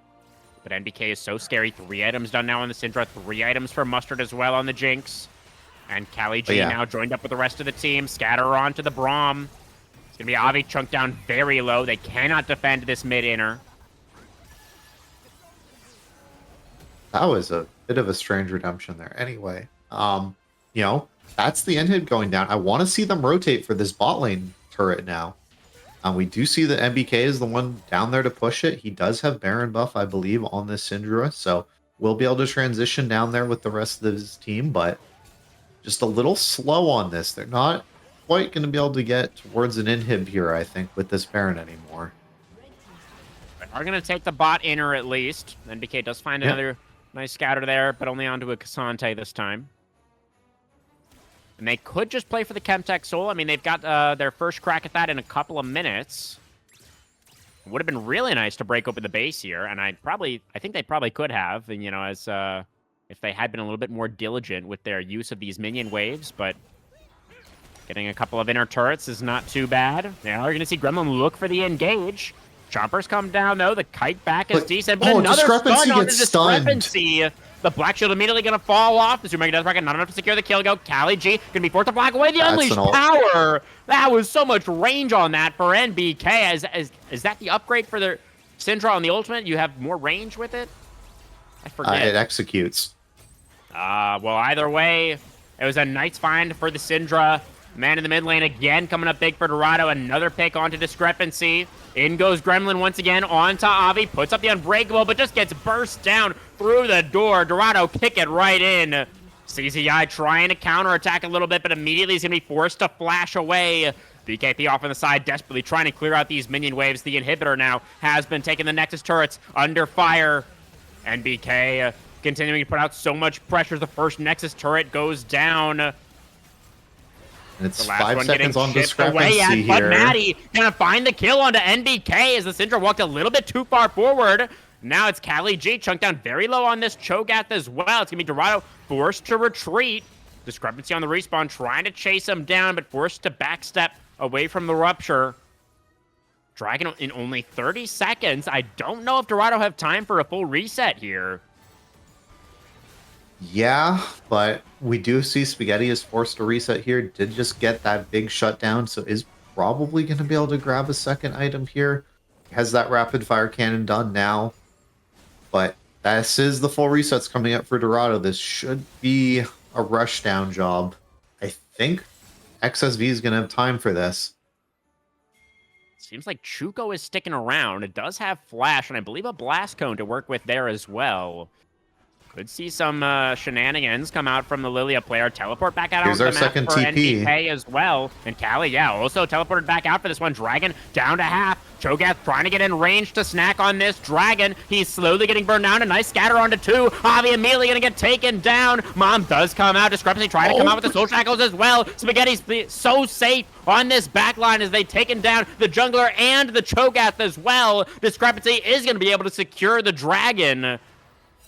But NBK is so scary. 3 items done now on the Syndra. 3 items for Mustard as well on the Jinx. And Kali G now joined up with the rest of the team. Scatter onto the Braum. It's going to be Avi chunked down very low. They cannot defend this mid-inner. That was a bit of a strange redemption there. Anyway, you know, that's the end hit going down. I want to see them rotate for this bot lane turret now. We do see that MBK is the one down there to push it. He does have Baron buff, I believe, on this Syndra, so we'll be able to transition down there with the rest of his team, but just a little slow on this. They're not quite going to be able to get towards an inhib here, I think, with this Baron anymore. They are going to take the bot inner at least. NBK does find another nice scatter there, but only onto a Cassante this time. And they could just play for the Chemtech Soul. I mean, they've got their first crack at that in a couple of minutes. It would have been really nice to break open the base here, and I think they probably could have, and, you know, as if they had been a little bit more diligent with their use of these minion waves, but getting a couple of inner turrets is not too bad. Now you're going to see Gremlin look for the engage. Chompers come down, though. The kite back is decent, but another discrepancy stun on the gets stunned. discrepancy. The black shield immediately going to fall off. The Super Mega Death Bracket not enough to secure the kill. Go Kali G going to be forced to block away the unleashed power. That was so much range on that for NBK. Is that the upgrade for their Syndra on the ultimate? You have more range with it? I forget. It executes. Well, either way, it was a nice find for the Syndra. Man in the mid lane again, coming up big for Dorado. Another pick onto discrepancy. In goes Gremlin once again onto Avi. Puts up the unbreakable, but just gets burst down through the door. Dorado kick it right in. CZI trying to counterattack a little bit, but immediately he's going to be forced to flash away. BKP off on the side, desperately trying to clear out these minion waves. The inhibitor now has been taking the Nexus turrets under fire. NBK continuing to put out so much pressure. The first Nexus turret goes down. And it's 5 seconds on discrepancy away here. But Maddie gonna find the kill onto NBK as the Syndra walked a little bit too far forward. Now it's Kali G chunked down very low on this Cho'Gath as well. It's gonna be Dorado forced to retreat. Discrepancy on the respawn, trying to chase him down, but forced to backstep away from the rupture. Dragon in only 30 seconds. I don't know if Dorado have time for a full reset here. Yeah, but we do see Spaghetti is forced to reset here. Did just get that big shutdown, so is probably going to be able to grab a second item here. Has that rapid fire cannon done now. But this is the full resets coming up for Dorado. This should be a rush down job. I think XSV is going to have time for this. Seems like Chuko is sticking around. It does have Flash, and I believe a Blast Cone to work with there as well. Could see some shenanigans come out from the Lilia player. Teleport back out Here's onto our the map second for TP. NDK as well. And Callie, yeah, also teleported back out for this one. Dragon down to half. Cho'Gath trying to get in range to snack on this Dragon. He's slowly getting burned down. A nice scatter onto 2. Avi immediately going to get taken down. Mom does come out. Discrepancy trying to come out with the soul shackles as well. Spaghetti's so safe on this backline as they've taken down the jungler and the Cho'Gath as well. Discrepancy is going to be able to secure the Dragon.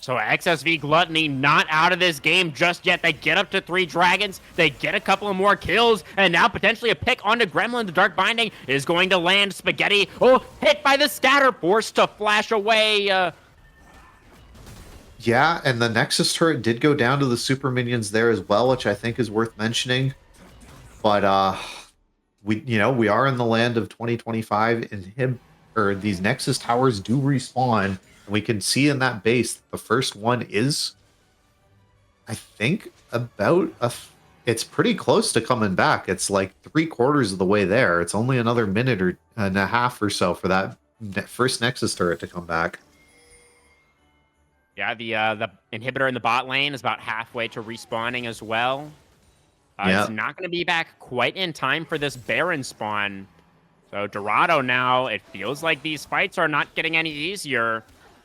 So XSV Gluttony not out of this game just yet. They get up to 3 dragons. They get a couple of more kills. And now potentially a pick onto Gremlin. The Dark Binding is going to land. Spaghetti, oh, hit by the scatter. Forced to flash away. Yeah, and the Nexus turret did go down to the super minions there as well, which I think is worth mentioning. But we are in the land of 2025, and these Nexus towers do respawn. We can see in that base, the first one is, I think, it's pretty close to coming back. It's like 3/4 of the way there. It's only another minute or and a half or so for that first Nexus turret to come back. Yeah, the inhibitor in the bot lane is about halfway to respawning as well. Yeah. It's not going to be back quite in time for this Baron spawn. So Dorado now, it feels like these fights are not getting any easier.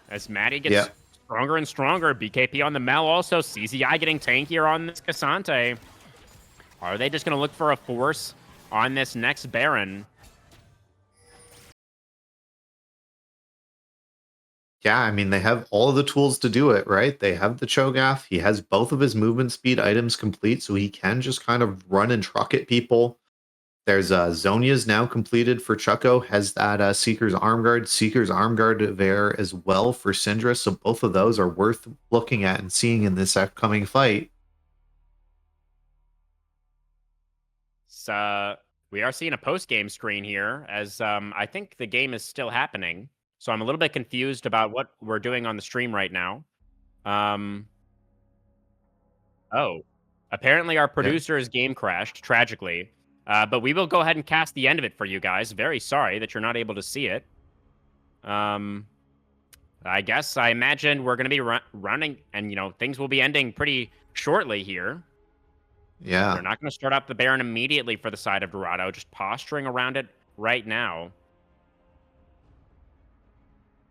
As Maddie gets stronger and stronger. BKP on the Mel also. CZI getting tankier on this Cassante. Are they just going to look for a force on this next Baron? Yeah, I mean, they have all of the tools to do it, right? They have the Cho'Gath. He has both of his movement speed items complete, so he can just kind of run and truck at people. There's Zonia's now completed for Chucko, has that Seeker's Arm Guard. Seeker's Arm Guard there as well for Syndra, so both of those are worth looking at and seeing in this upcoming fight. So we are seeing a post-game screen here, as I think the game is still happening. So I'm a little bit confused about what we're doing on the stream right now. Oh, apparently our producer's game crashed, tragically. But we will go ahead and cast the end of it for you guys. Very sorry that you're not able to see it. I imagine we're going to be running, and, things will be ending pretty shortly here. Yeah. We're not going to start up the Baron immediately for the side of Dorado, just posturing around it right now.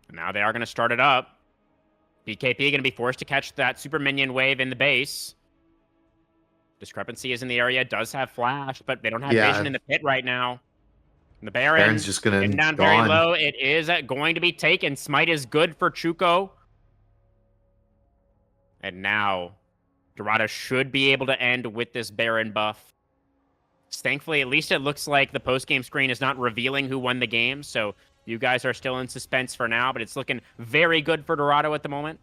And now they are going to start it up. BKP going to be forced to catch that super minion wave in the base. Discrepancy is in the area, does have flash, but they don't have vision in the pit right now. And the Baron's just going to getting down very low. It is going to be taken. Smite is good for Chuko. And now Dorado should be able to end with this Baron buff. Thankfully, at least it looks like the post-game screen is not revealing who won the game, so you guys are still in suspense for now, but it's looking very good for Dorado at the moment.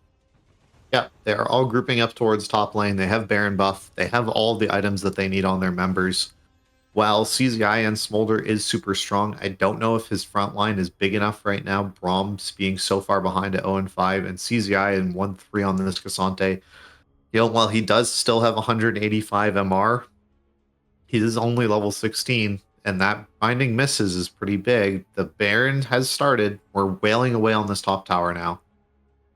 Yeah, they're all grouping up towards top lane. They have Baron buff. They have all the items that they need on their members. While CZI and Smolder is super strong, I don't know if his front line is big enough right now. Brahms being so far behind at 0-5, and CZI in 1-3 on this Cassante. While he does still have 185 MR, he is only level 16, and that binding misses is pretty big. The Baron has started. We're wailing away on this top tower now.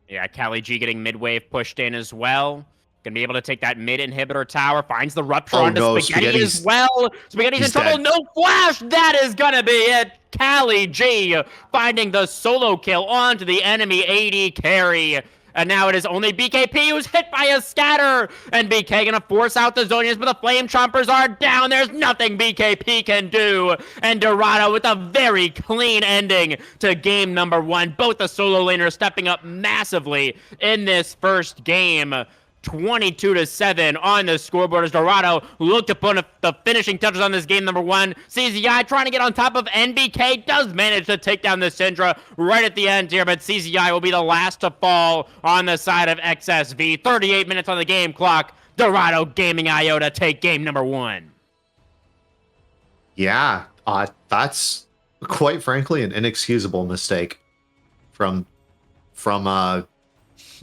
Yeah, Callie G getting mid-wave pushed in as well. Gonna be able to take that mid-inhibitor tower. Finds the rupture onto Spaghetti as well. Spaghetti's in trouble. Dead. No flash. That is gonna be it. Callie G finding the solo kill onto the enemy AD carry. And now it is only BKP who's hit by a scatter. And BK gonna force out the Zonians, but the Flame Chompers are down. There's nothing BKP can do. And Dorado with a very clean ending to game number 1. Both the solo laners stepping up massively in this first game. 22-7 on the scoreboard as Dorado looked to put the finishing touches on this game number 1. CZI trying to get on top of NBK, does manage to take down the Syndra right at the end here, but CZI will be the last to fall on the side of XSV. 38 minutes on the game clock. Dorado Gaming Iota take game number 1. Yeah, that's quite frankly an inexcusable mistake from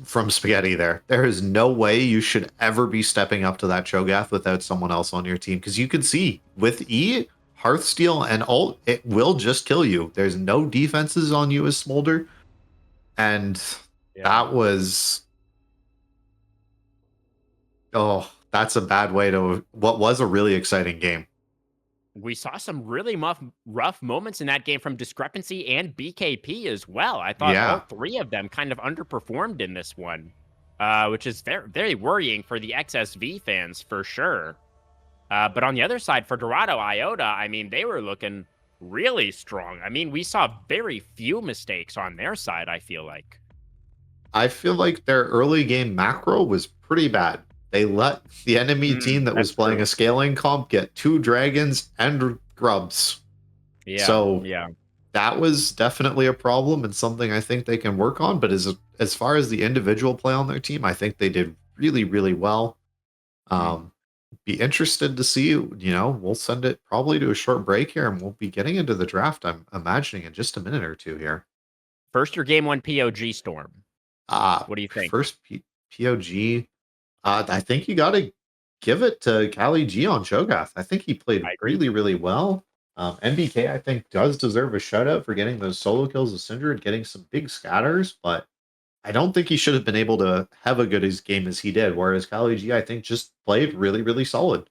Spaghetti there. There is no way you should ever be stepping up to that Cho'Gath without someone else on your team, because you can see with E, Hearthsteel, and ult, it will just kill you. There's no defenses on you as Smolder, and that was... Oh, that's a bad way to... What was a really exciting game. We saw some really rough moments in that game from Discrepancy and BKP as well. I thought all 3 of them kind of underperformed in this one, which is very, very worrying for the XSV fans for sure. But on the other side, for Dorado Iota, I mean, they were looking really strong. I mean, we saw very few mistakes on their side, I feel like. I feel like their early game macro was pretty bad. They let the enemy team that was playing a scaling comp get 2 dragons and grubs. Yeah. So that was definitely a problem and something I think they can work on. But as far as the individual play on their team, I think they did really, really well. Be interested to see, we'll send it probably to a short break here and we'll be getting into the draft, I'm imagining, in just a minute or two here. First, your game 1 POG Storm. What do you think? First POG... I think you got to give it to Cali G on Cho'Gath. I think he played really, really well. NBK, I think, does deserve a shout out for getting those solo kills of Syndra and getting some big scatters, but I don't think he should have been able to have a good game as he did. Whereas Cali G, I think, just played really, really solid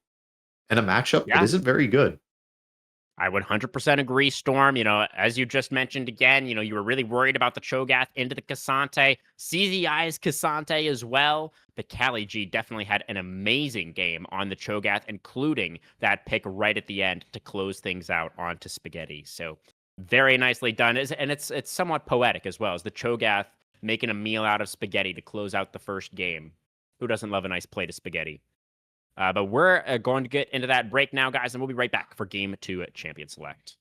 in a matchup that isn't very good. I would 100% agree, Storm. As you just mentioned again, you were really worried about the Cho'Gath into the Cassante. CZI's Cassante as well. But Cali G definitely had an amazing game on the Cho'Gath, including that pick right at the end to close things out onto Spaghetti. So very nicely done. And it's somewhat poetic as well, as the Cho'Gath making a meal out of Spaghetti to close out the first game. Who doesn't love a nice plate of spaghetti? But we're going to get into that break now, guys, and we'll be right back for Game 2 at Champion Select.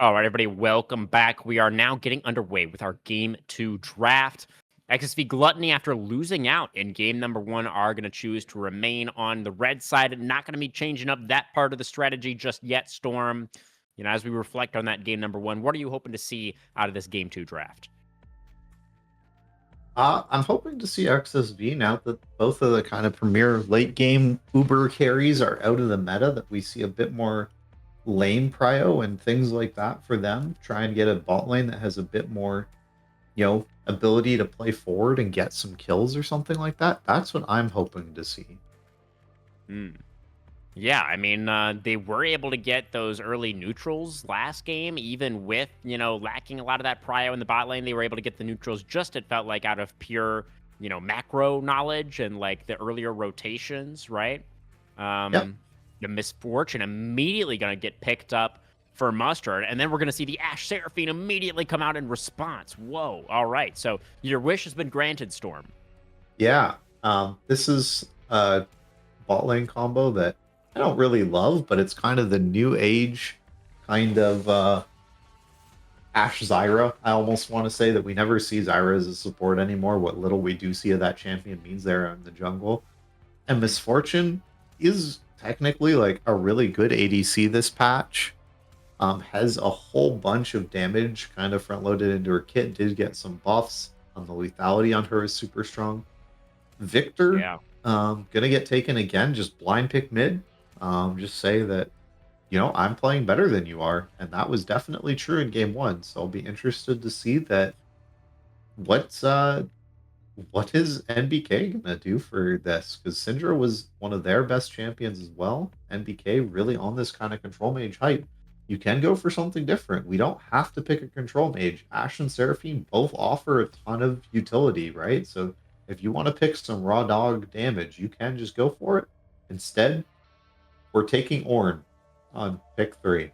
All right, everybody, welcome back. We are now getting underway with our Game 2 draft. XSV Gluttony, after losing out in game number 1, are going to choose to remain on the red side. Not going to be changing up that part of the strategy just yet, Storm. As we reflect on that game number 1, what are you hoping to see out of this Game 2 draft? I'm hoping to see XSV now that both of the kind of premier late game Uber carries are out of the meta, that we see a bit more lane prio and things like that for them. Try and get a bot lane that has a bit more, ability to play forward and get some kills or something like that. That's what I'm hoping to see. Yeah, I mean, they were able to get those early neutrals last game, even with, lacking a lot of that prio in the bot lane. They were able to get the neutrals just, it felt like, out of pure, macro knowledge and, like, the earlier rotations, right? Yep. The Misfortune immediately going to get picked up for Mustard, and then we're going to see the Ashe Seraphine immediately come out in response. Whoa, all right. So your wish has been granted, Storm. Yeah. This is a bot lane combo that I don't really love, but it's kind of the new age kind of Ashe Zyra. I almost want to say that we never see Zyra as a support anymore. What little we do see of that champion means there in the jungle. And Misfortune is technically like a really good ADC this patch. Has a whole bunch of damage kind of front loaded into her kit. Did get some buffs. The lethality on her is super strong. Victor, Yeah. Gonna get taken again. Just blind pick mid. Just say that, I'm playing better than you are, and that was definitely true in game 1. So I'll be interested to see that. What is NBK gonna do for this? Because Syndra was one of their best champions as well. NBK really on this kind of control mage hype. You can go for something different. We don't have to pick a control mage. Ashe and Seraphine both offer a ton of utility, right? So if you want to pick some raw dog damage, you can just go for it. Instead, we're taking Ornn on pick 3.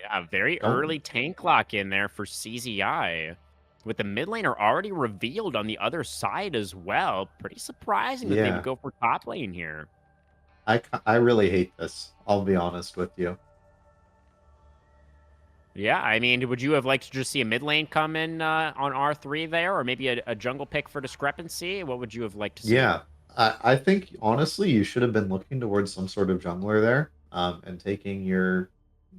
Yeah, very Don't- early tank lock in there for CZI. With the mid laner already revealed on the other side as well. Pretty surprising that they Yeah. would go for top lane here. I really hate this. I'll be honest with you. Yeah, I mean, would you have liked to just see a mid lane come in on R3 there, or maybe a jungle pick for discrepancy? What would you have liked to see? Yeah, I think honestly you should have been looking towards some sort of jungler there, and taking your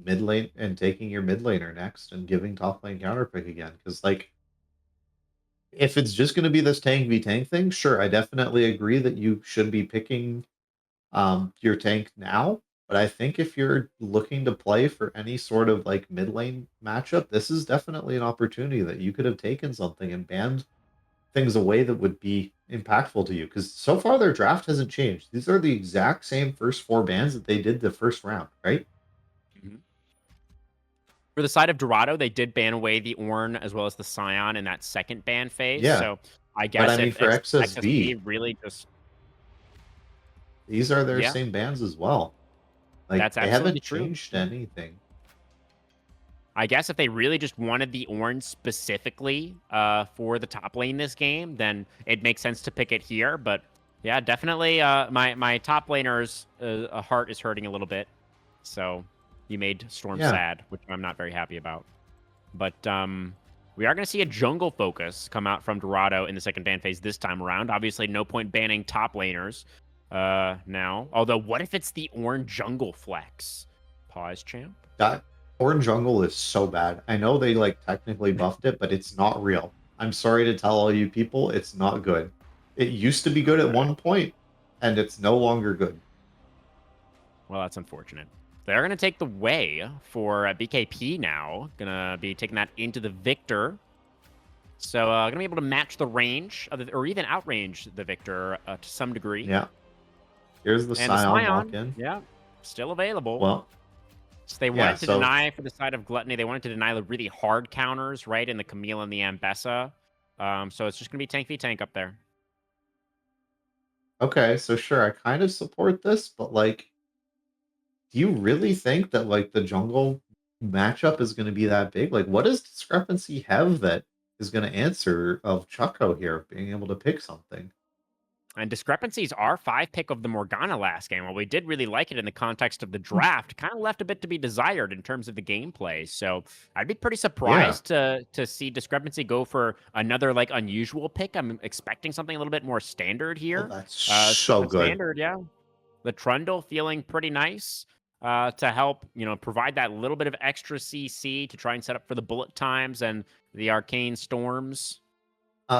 mid laner next and giving top lane counter pick again. Because like, if it's just going to be this tank v tank thing, sure, I definitely agree that you should be picking your tank now. But I think if you're looking to play for any sort of like mid lane matchup, this is definitely an opportunity that you could have taken something and banned things away that would be impactful to you. Because so far their draft hasn't changed. These are the exact same first 4 bans that they did the first round, right? For the side of Dorado, they did ban away the Ornn as well as the Scion in that second ban phase. Yeah. So I guess I mean, if for XSV XSV, really just these are their Yeah. same bans as well. Like, That's they absolutely haven't true. changed anything. I guess if they really just wanted the Ornn specifically for the top lane this game, then it makes sense to pick it here. But yeah, definitely my top laner's heart is hurting a little bit. So you made Storm Yeah. sad, which I'm not very happy about. But we are going to see a jungle focus come out from Dorado in the second ban phase this time around. Obviously, no point banning top laners now. Although, what if it's the Ornn jungle flex? Pause, champ. That Orange Jungle is so bad. I know they like technically buffed it, but it's not real. I'm sorry to tell all you people, it's not good. It used to be good at one point, and it's no longer good. Well, that's unfortunate. They're going to take the way for BKP now. Going to be taking that into the Victor. So going to be able to match the range, or even outrange the Victor to some degree. Yeah. Here's the And the Scion Scion, lock-in. yeah, still available. Well, So they yeah, wanted to so- deny for the side of Gluttony. They wanted to deny the really hard counters, right, in the Camille and the Ambessa. So it's just going to be tank v tank up there. okay, so sure, I kind of support this, but like, do you really think that like the jungle matchup is going to be that big? Like, what does discrepancy have that is going to answer of Chucko here being able to pick something? And Discrepancies our 5 pick of the Morgana last game. While we did really like it in the context of the draft, kind of left a bit to be desired in terms of the gameplay. So I'd be pretty Yeah. surprised to see Discrepancy go for another like unusual pick. I'm expecting something a little bit more standard Oh, here. that's Stick so with good. standard, yeah. The Trundle feeling pretty nice to help, provide that little bit of extra CC to try and set up for the bullet times and the arcane storms.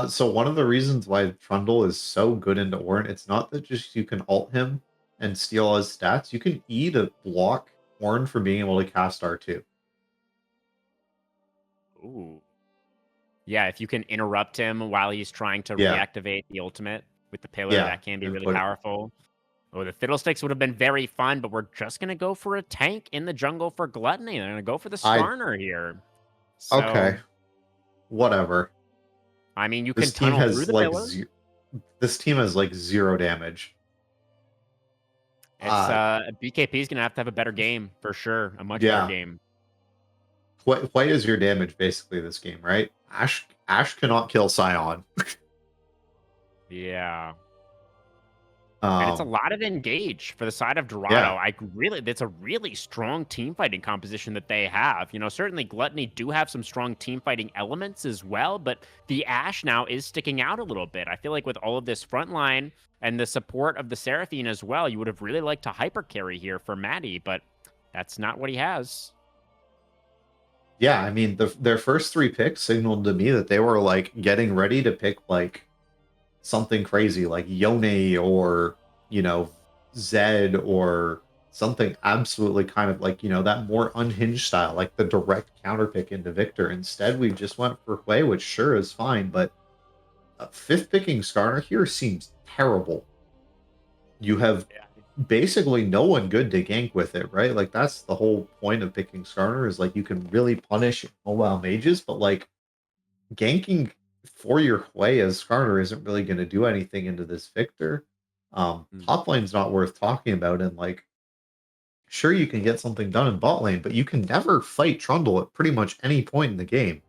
So one of the reasons why Trundle is so good into Ornn, it's not that just you can ult him and steal all his stats. You can E to block Ornn from being able to cast R2. Ooh. Yeah, if you can interrupt him while he's trying to Yeah. reactivate the ultimate with the pillar, Yeah, that can be and really put- powerful. Oh, the Fiddlesticks would have been very fun, but we're just going to go for a tank in the jungle for Gluttony. They're going to go for the Skarner here. So, Okay. Whatever. I mean, you can This team tunnel through has the like pillar. this team has like 0 damage. It's BKP is going to have a better game for sure, a much Yeah. better game. White is your damage basically this game, right? Ash cannot kill Scion. Yeah. And it's a lot of engage for the side of Dorado. Yeah. It's a really strong team fighting composition that they have. Certainly Gluttony do have some strong team fighting elements as well, but the Ashe now is sticking out a little bit. I feel like with all of this front line and the support of the Seraphine as well, you would have really liked to hyper carry here for Maddie, but that's not what he has. Yeah, I mean their first 3 picks signaled to me that they were like getting ready to pick like something crazy like Yone or, Zed or something absolutely kind of like, that more unhinged style, like the direct counter pick into Victor. Instead, we just went for Hui, which sure is fine, but 5th picking Skarner here seems terrible. You have basically no one good to gank with it, right? Like that's the whole point of picking Skarner is like you can really punish mobile mages, but like ganking for your Hui as Skarner isn't really going to do anything into this Victor. Top lane's not worth talking about, and like sure you can get something done in bot lane, but you can never fight Trundle at pretty much any point in the game.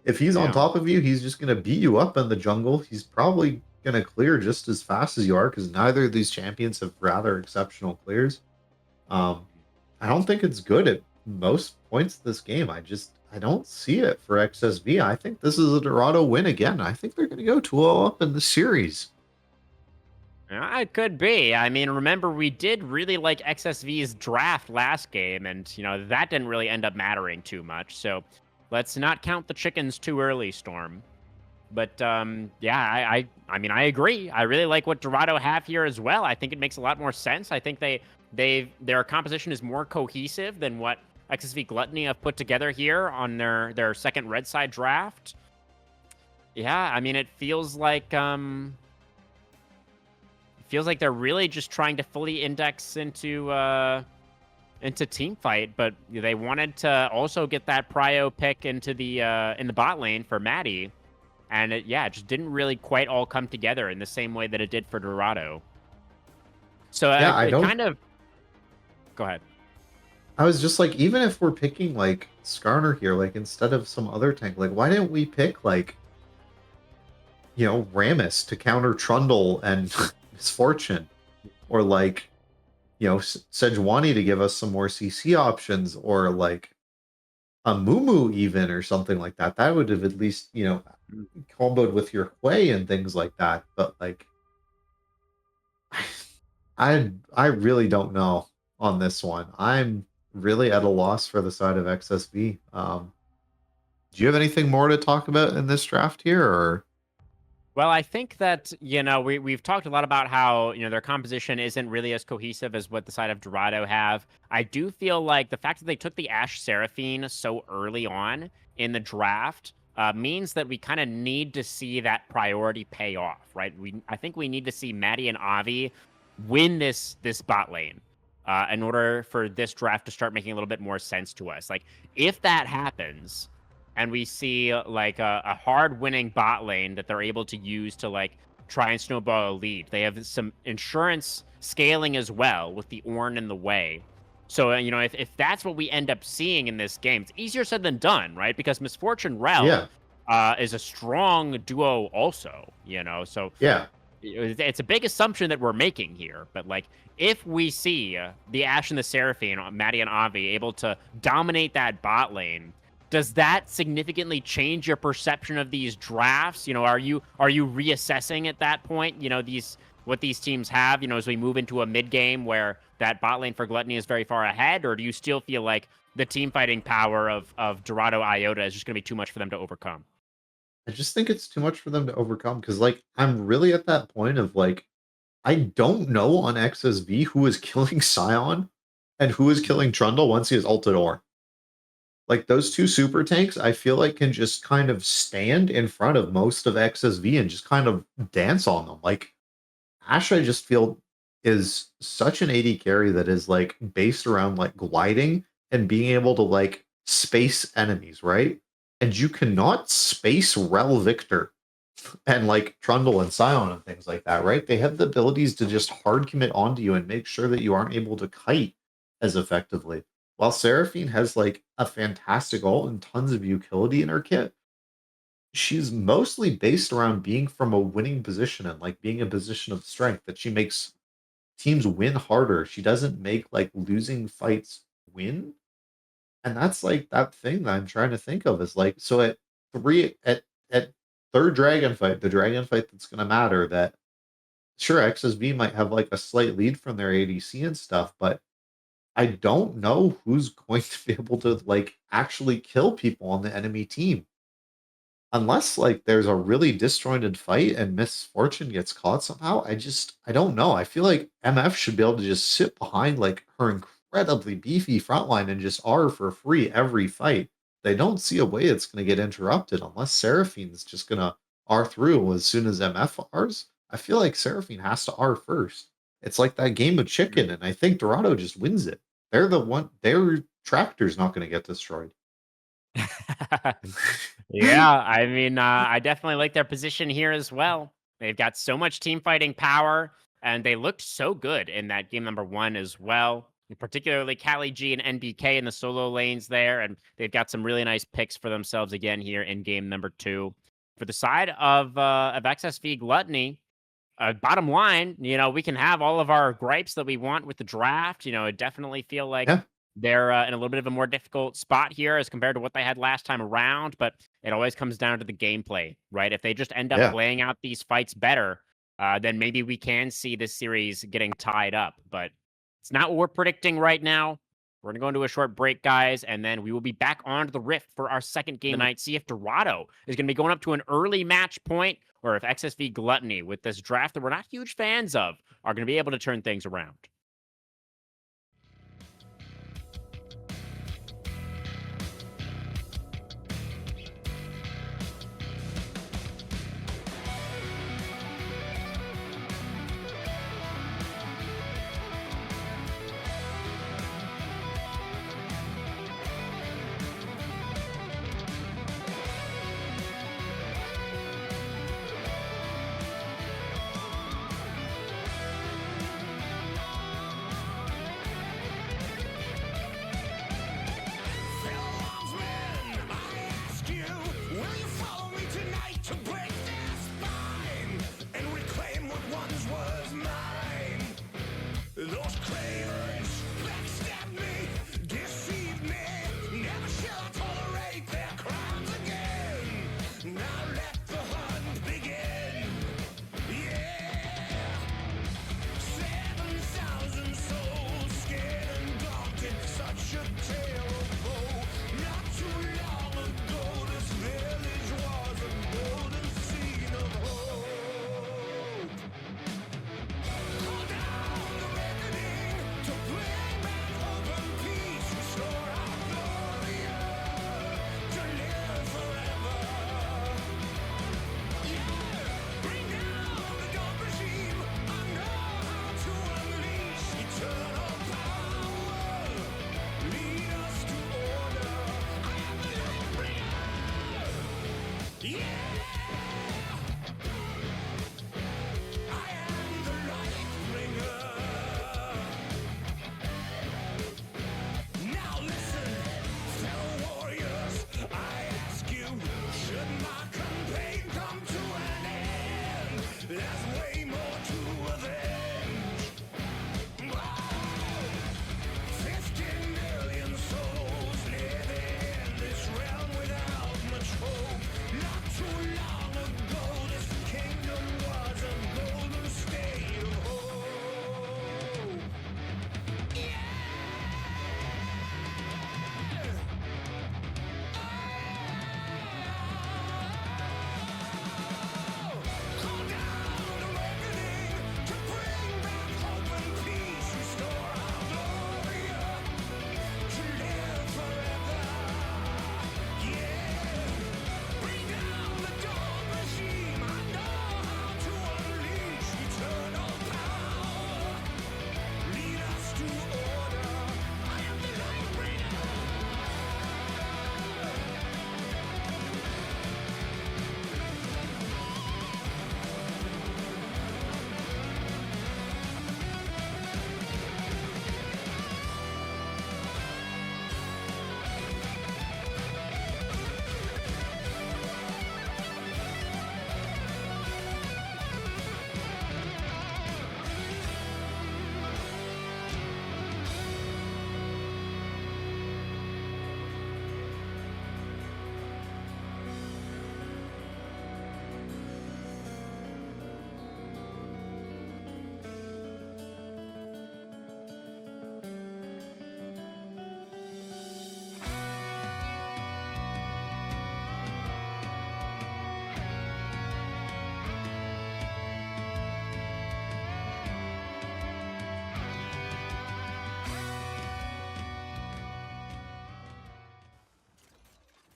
If he's on top of you, he's just going to beat you up in the jungle. He's probably going to clear just as fast as you are because neither of these champions have rather exceptional clears. I don't think it's good at most points of this game. I don't see it for XSV. I think this is a Dorado win again. I think they're going to go 2-0 up in the series. It could be. I mean, remember, we did really like XSV's draft last game, and, that didn't really end up mattering too much. So let's not count the chickens too early, Storm. But, yeah, I mean, I agree. I really like what Dorado have here as well. I think it makes a lot more sense. I think their composition is more cohesive than what XSV Gluttony have put together here on their second red side draft. Yeah, I mean, it feels like they're really just trying to fully index into team fight, but they wanted to also get that prio pick into the in the bot lane for Maddie, and it just didn't really quite all come together in the same way that it did for Dorado. So Yeah, Go ahead. I was just like, even if we're picking like Skarner here, like instead of some other tank, like why didn't we pick like, Rammus to counter Trundle and Misfortune, or like, Sejuani to give us some more CC options, or like a Mumu even, or something like that. That would have at least, comboed with your Hui and things like that. But like, I really don't know on this one. I'm really at a loss for the side of XSV. Do you have anything more to talk about in this draft here, or? Well, I think that, we've talked a lot about how, their composition isn't really as cohesive as what the side of Dorado have. I do feel like the fact that they took the Ashe Seraphine so early on in the draft means that we kind of need to see that priority pay off, right? I think we need to see Maddie and Avi win this bot lane in order for this draft to start making a little bit more sense to us. Like, if that happens, and we see like a hard winning bot lane that they're able to use to like try and snowball a lead. They have some insurance scaling as well with the Ornn in the way. So, if that's what we end up seeing in this game, it's easier said than done, right? Because Misfortune Rel is a strong duo also, So yeah, it's a big assumption that we're making here, but like if we see the Ashe and the Seraphine, Maddie and Avi, able to dominate that bot lane, does that significantly change your perception of these drafts? Are you reassessing at that point? What these teams have. As we move into a mid game where that bot lane for Gluttony is very far ahead, or do you still feel like the team fighting power of Dorado Iota is just going to be too much for them to overcome? I just think it's too much for them to overcome because, like, I'm really at that point of like, I don't know on XSV who is killing Scion and who is killing Trundle once he has ulted or. Like, those two super tanks, I feel like can just kind of stand in front of most of XSV and just kind of dance on them. Like, Ashe, I just feel is such an AD carry that is like based around like gliding and being able to like space enemies, right? And you cannot space Rel Victor and like Trundle and Scion and things like that, right? They have the abilities to just hard commit onto you and make sure that you aren't able to kite as effectively. While Seraphine has like a fantastic ult and tons of utility in her kit, she's mostly based around being from a winning position and like being a position of strength that she makes teams win harder. She doesn't make like losing fights win. And that's like that thing that I'm trying to think of is like so at third dragon fight, the dragon fight that's gonna matter, that sure XSV might have like a slight lead from their ADC and stuff, but I don't know who's going to be able to like actually kill people on the enemy team. Unless like there's a really disjointed fight and Misfortune gets caught somehow, I don't know. I feel like MF should be able to just sit behind like her incredibly beefy frontline and just R for free every fight. They don't see a way it's gonna get interrupted unless Seraphine's just gonna R through as soon as MF Rs. I feel like Seraphine has to R first. It's like that game of chicken, and I think Dorado just wins it. They're the one their tractor's not gonna get destroyed. Yeah, I mean, I definitely like their position here as well. They've got so much team fighting power, and they looked so good in that game number 1 as well. And particularly Cali G and NBK in the solo lanes there, and they've got some really nice picks for themselves again here in game number 2. For the side of XSV Gluttony, bottom line, we can have all of our gripes that we want with the draft. I definitely feel like Yeah. they're in a little bit of a more difficult spot here as compared to what they had last time around, but it always comes down to the gameplay, right? If they just end up Yeah. playing out these fights better, then maybe we can see this series getting tied up, but it's not what we're predicting right now. We're going to go into a short break, guys, and then we will be back onto the Rift for our second game of the night. See if Dorado is going to be going up to an early match point, or if XSV Gluttony, with this draft that we're not huge fans of, are going to be able to turn things around.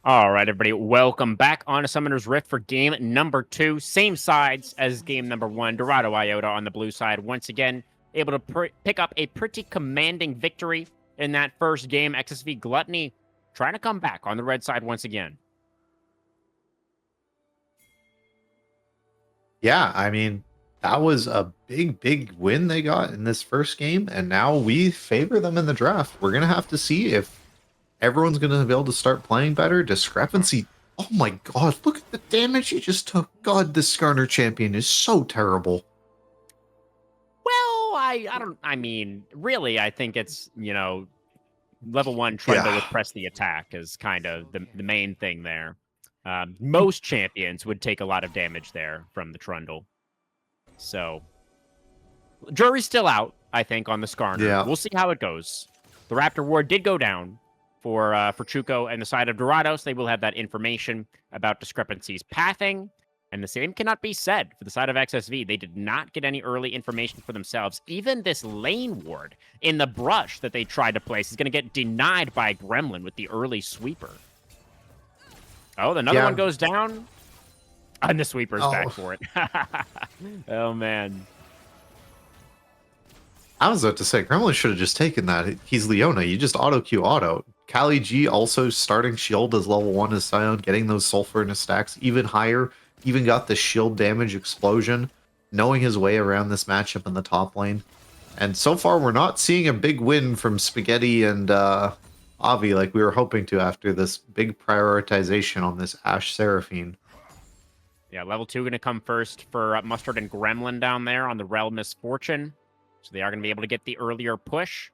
All right, everybody, welcome back on to Summoner's Rift for game number 2. Same sides as game number 1. Dorado, Iota on the blue side. Once again, able to pick up a pretty commanding victory in that first game. XSV Gluttony trying to come back on the red side once again. Yeah, I mean, that was a big win they got in this first game, and now we favor them in the draft. We're going to have to see if everyone's going to be able to start playing better. Discrepancy. Oh my god, look at the damage he just took. God, this Skarner champion is so terrible. Well, I mean, really, I think it's, level 1 Trundle with press the attack is kind of the main thing there. Most champions would take a lot of damage there from the Trundle. So, jury's still out, I think, on the Skarner. Yeah. We'll see how it goes. The Raptor Ward did go down for Chuko and the side of Dorado, so they will have that information about Discrepancy's pathing. And the same cannot be said for the side of XSV. They did not get any early information for themselves. Even this lane ward in the brush that they tried to place is going to get denied by Gremlin with the early sweeper. Oh, another one goes down. And the sweeper's back for it. Oh, man. I was about to say, Gremlin should have just taken that. He's Leona. You just auto-Q auto. Kali G also starting shield as level 1 as Scion, getting those sulfur in his stacks even higher. Even got the shield damage explosion, knowing his way around this matchup in the top lane. And so far, we're not seeing a big win from Spaghetti and Avi like we were hoping to after this big prioritization on this Ashe Seraphine. Yeah, level 2 going to come first for Mustard and Gremlin down there on the Realm Misfortune. So they are going to be able to get the earlier push.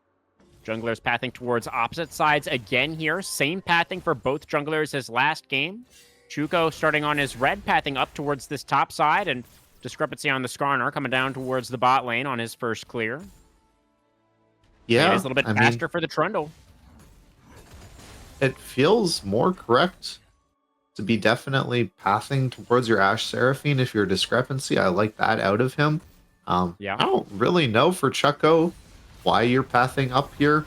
Junglers pathing towards opposite sides again here. Same pathing for both junglers as last game. Chuko starting on his red, pathing up towards this top side, and Discrepancy on the Skarner coming down towards the bot lane on his first clear. Yeah, it is a little bit faster for the Trundle. It feels more correct to be definitely pathing towards your Ashe Seraphine if you're Discrepancy. I like that out of him. Yeah. I don't really know for Chucko why you're pathing up here.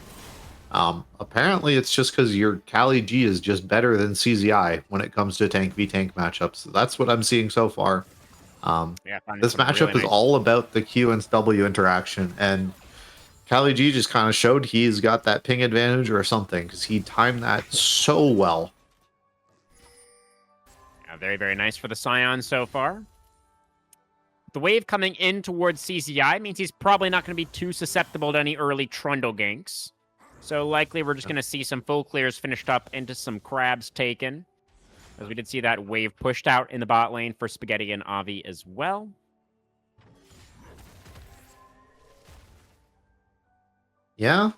Apparently it's just because your Kali G is just better than CZI when it comes to tank v tank matchups. That's what I'm seeing so far. This matchup is all about the Q and W interaction, and Kali G just kind of showed he's got that ping advantage or something because he timed that so well. Yeah, very, very nice for the Scion so far. The wave coming in towards CZI means he's probably not going to be too susceptible to any early Trundle ganks. So likely we're just going to see some full clears finished up into some crabs taken. As we did see that wave pushed out in the bot lane for Spaghetti and Avi as well. Yeah,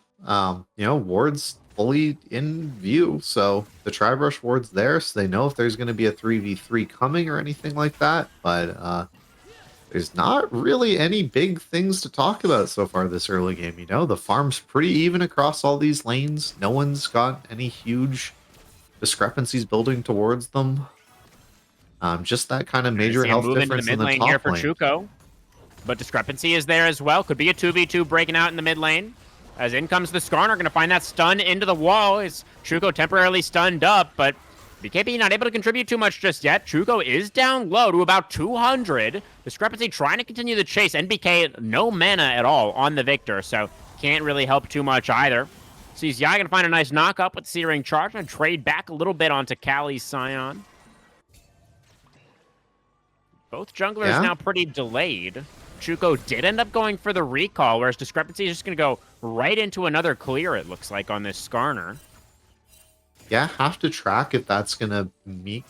ward's fully in view. So the Tribrush ward's there, so they know if there's going to be a 3v3 coming or anything like that. But there's not really any big things to talk about so far this early game. The farm's pretty even across all these lanes. No one's got any huge discrepancies building towards them. Just that kind of major health difference in the top here for lane. Chuko. But Discrepancy is there as well. Could be a 2v2 breaking out in the mid lane. As in comes the Skarner, going to find that stun into the wall. Is Chuko temporarily stunned up, but BKB not able to contribute too much just yet. Chuko is down low to about 200. Discrepancy trying to continue the chase. NBK, no mana at all on the Victor, so can't really help too much either. Sees Yai gonna find a nice knock-up with Searing Charge and trade back a little bit onto Kali's Scion. Both junglers now pretty delayed. Chuko did end up going for the recall, whereas Discrepancy is just gonna go right into another clear, it looks like, on this Skarner. Yeah, have to track if that's going to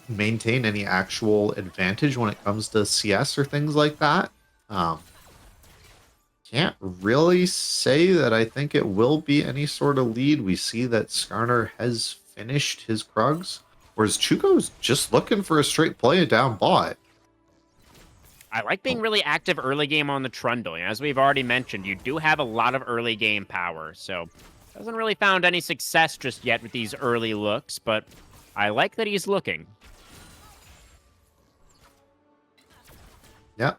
maintain any actual advantage when it comes to CS or things like that. Can't really say that I think it will be any sort of lead. We see that Skarner has finished his Krugs, whereas Chuko's just looking for a straight play down bot. I like being really active early game on the Trundle. As we've already mentioned, you do have a lot of early game power, so hasn't really found any success just yet with these early looks, but I like that he's looking. Yeah,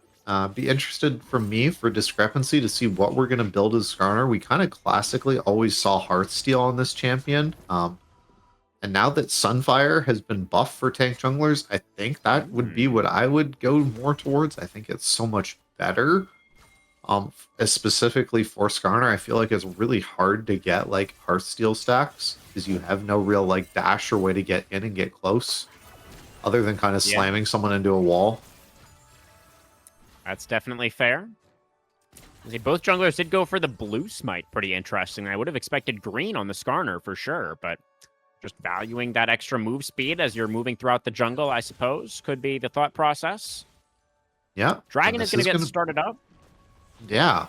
be interested from me for Discrepancy to see what we're going to build as Skarner. We kind of classically always saw Heartsteel on this champion. And now that Sunfire has been buffed for tank junglers, I think that would be what I would go more towards. I think it's so much better. As specifically for Skarner, I feel like it's really hard to get like Hearthsteel stacks because you have no real like dash or way to get in and get close, other than kind of slamming someone into a wall. That's definitely fair. See, both junglers did go for the blue smite. Pretty interesting. I would have expected green on the Skarner for sure, but just valuing that extra move speed as you're moving throughout the jungle, I suppose, could be the thought process. Yeah. Dragon is going to get started up. Yeah.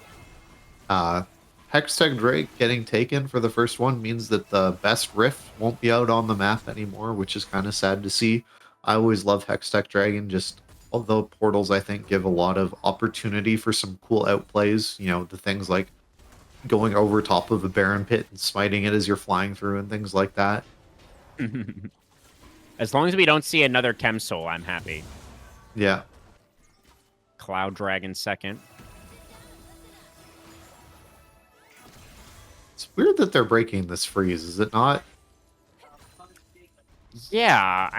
Hextech Drake getting taken for the first one means that the best Rift won't be out on the map anymore, which is kind of sad to see. I always love Hextech Dragon, just although portals, I think, give a lot of opportunity for some cool outplays. You know, the things like going over top of a Baron pit and smiting it as you're flying through and things like that. As long as we don't see another Chem Soul, I'm happy. Yeah. Cloud Dragon second. It's weird that they're breaking this freeze, is it not? Yeah,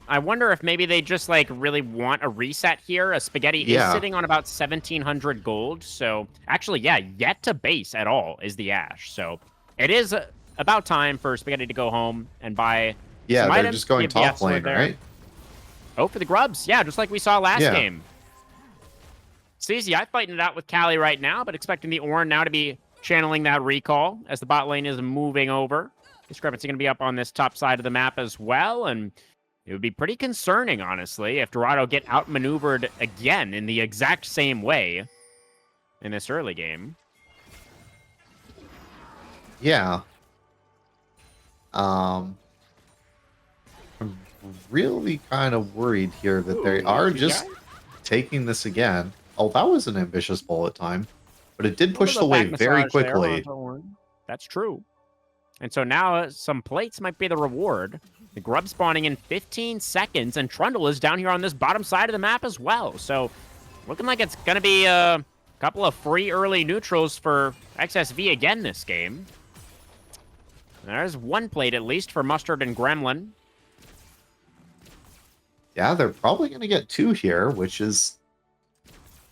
I wonder if maybe they just like really want a reset here. A Spaghetti is sitting on about 1,700 gold, so actually, yeah, yet to base at all is the Ash. So it is about time for Spaghetti to go home and buy. Yeah, some they're items, just going give the top F-Sword lane, there. right? Oh, for the grubs, yeah, just like we saw last Yeah. game. CZI fighting it out with Callie right now, but expecting the Ornn now to be channeling that recall as the bot lane is moving over. Discrepancy going to be up on this top side of the map as well, and it would be pretty concerning, honestly, if Dorado get outmaneuvered again in the exact same way in this early game. Yeah. I'm really kind of worried here that they are just taking this again. Oh, that was an ambitious bullet time, but it did push the wave very quickly. That's true. And so now some plates might be the reward. The grub spawning in 15 seconds, and Trundle is down here on this bottom side of the map as well. So looking like it's going to be a couple of free early neutrals for XSV again this game. There's one plate at least for Mustard and Gremlin. Yeah, they're probably going to get two here, which is...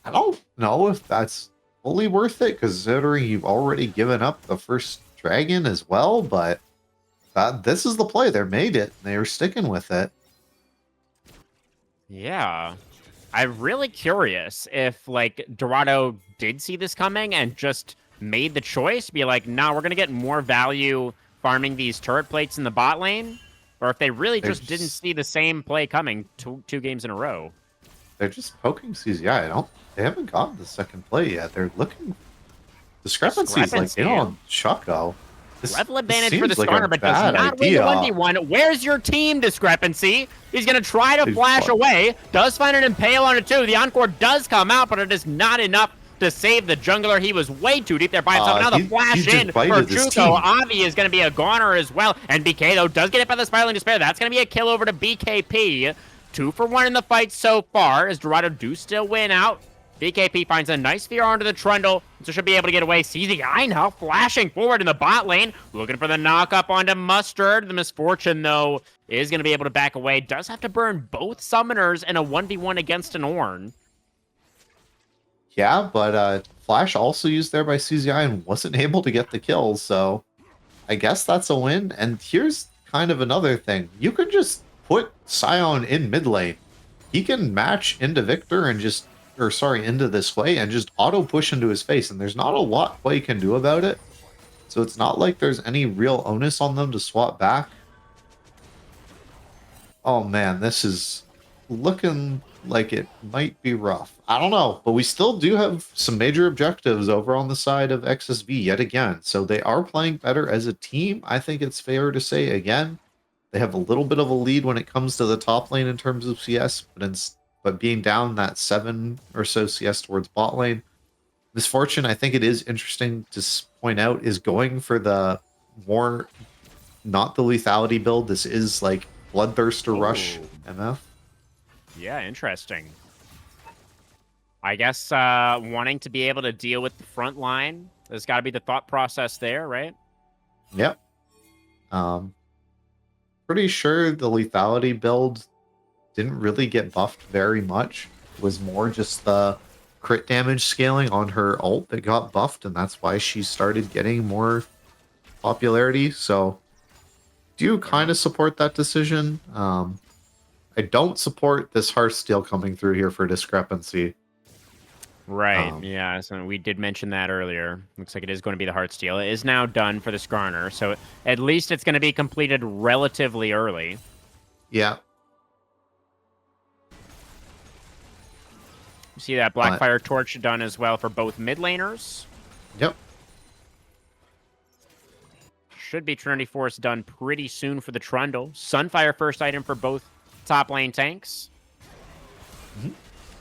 I don't know if that's fully worth it, considering you've already given up the first dragon as well, but this is the play. They made it. They are sticking with it. Yeah. I'm really curious if, like, Dorado did see this coming and just made the choice to be like, nah, we're going to get more value farming these turret plates in the bot lane, or if they really just didn't see the same play coming two games in a row. They're just poking CZI. They haven't gotten the second play yet. They're looking... Discrepancies, like, you know, Choco. Level advantage for the Skarner, but does bad not win the 1v1. Where's your team, Discrepancy? He's going to try to flash away. Does find an Impale on it, too. The Encore does come out, but it is not enough to save the jungler. He was way too deep there by himself. Now the flash in for Chuko. Avi is going to be a goner as well. And BK, though, does get hit by the Spiraling Despair. That's going to be a kill over to BKP. 2 for 1 in the fight so far, as Dorado do still win out. BKP finds a nice fear onto the Trundle, so should be able to get away. CZI now flashing forward in the bot lane, looking for the knock-up onto Mustard. The Misfortune, though, is going to be able to back away. Does have to burn both summoners in a 1v1 against an Ornn. Yeah, but Flash also used there by CZI and wasn't able to get the kill, so I guess that's a win. And here's kind of another thing. You could just put Sion in mid lane. He can match into Victor and just... into this way and just auto push into his face, and there's not a lot Play can do about it. So it's not like there's any real onus on them to swap back. Oh man, this is looking like it might be rough. I don't know, but we still do have some major objectives over on the side of XSV yet again. So they are playing better as a team. I think it's fair to say again, they have a little bit of a lead when it comes to the top lane in terms of CS, but being down that 7 or so CS towards bot lane. Misfortune, I think it is interesting to point out, is going for the more, not the lethality build. This is like Bloodthirster Rush MF. Yeah, interesting. I guess wanting to be able to deal with the front line, there's got to be the thought process there, right? Yep. pretty sure the lethality build didn't really get buffed very much. It was more just the crit damage scaling on her ult that got buffed, and that's why she started getting more popularity. So, do you kind of support that decision? I don't support this Hearthsteel coming through here for discrepancy. Right. Yeah. So we did mention that earlier. Looks like it is going to be the Heartsteel. It is now done for the Skarner, so at least it's going to be completed relatively early. Yeah. You see that Blackfire Torch done as well for both mid laners. Yep. Should be Trinity Force done pretty soon for the Trundle. Sunfire first item for both top lane tanks.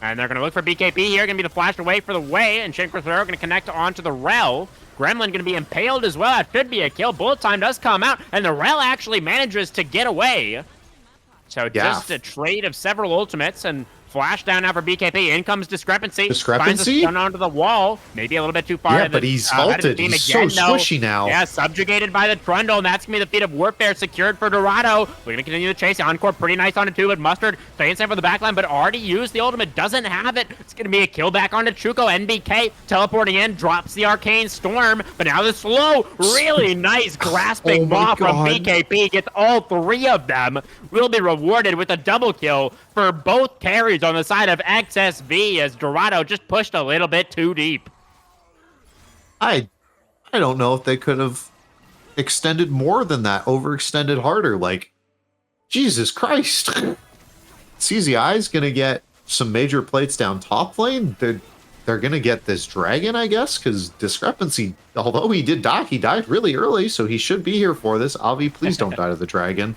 And they're going to look for BKB here. Going to be the flash away for the way. And Shinkrithro going to connect onto the Rel. Gremlin going to be impaled as well. That should be a kill. Bullet time does come out. And the Rel actually manages to get away. So just a trade of several ultimates. And flash down now for BKB. In comes Discrepancy. Finds a stun onto the wall. Maybe a little bit too far. Yeah, but he's halted. He's so squishy now. Yeah, subjugated by the Trundle. And that's going to be the feat of Warfare secured for Dorado. We're going to continue the chase. Encore pretty nice on it too, but Mustard staying safe for the backline, but already used the ultimate. Doesn't have it. It's going to be a kill back onto Chuko. NBK teleporting in. Drops the Arcane Storm. But now the slow. Really nice grasping ball from BKB. Gets all three of them. Will be rewarded with a double kill for both carries on the side of XSV as Dorado just pushed a little bit too deep. I don't know if they could have extended more than that, overextended harder. Like, Jesus Christ. CZI's going to get some major plates down top lane. They're going to get this dragon, I guess, because Discrepancy, although he did die, he died really early, so he should be here for this. Avi, please don't die to the dragon.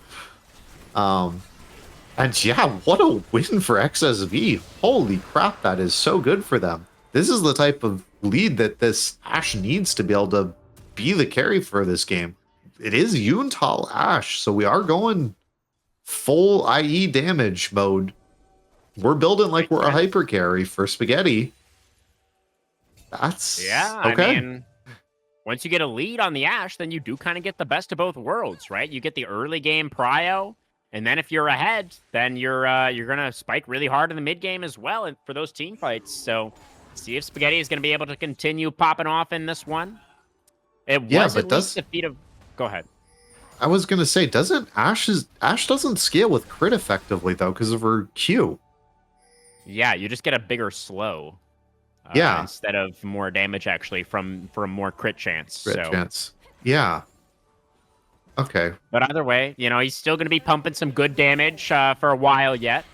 And yeah, what a win for XSV. Holy crap, that is so good for them. This is the type of lead that this Ashe needs to be able to be the carry for this game. It is Yuntal Ashe, so we are going full IE damage mode. We're building like we're a hyper carry for Spaghetti. That's okay. I mean, once you get a lead on the Ashe, then you do kind of get the best of both worlds, right? You get the early game prio. And then if you're ahead, then you're gonna spike really hard in the mid game as well, and for those team fights. So, see if Spaghetti is gonna be able to continue popping off in this one. It was at least a feat of. Go ahead. I was gonna say, Ashe doesn't scale with crit effectively though because of her Q. Yeah, you just get a bigger slow. Instead of more damage actually from more crit chance. Yeah. Okay. But either way, he's still going to be pumping some good damage for a while yet.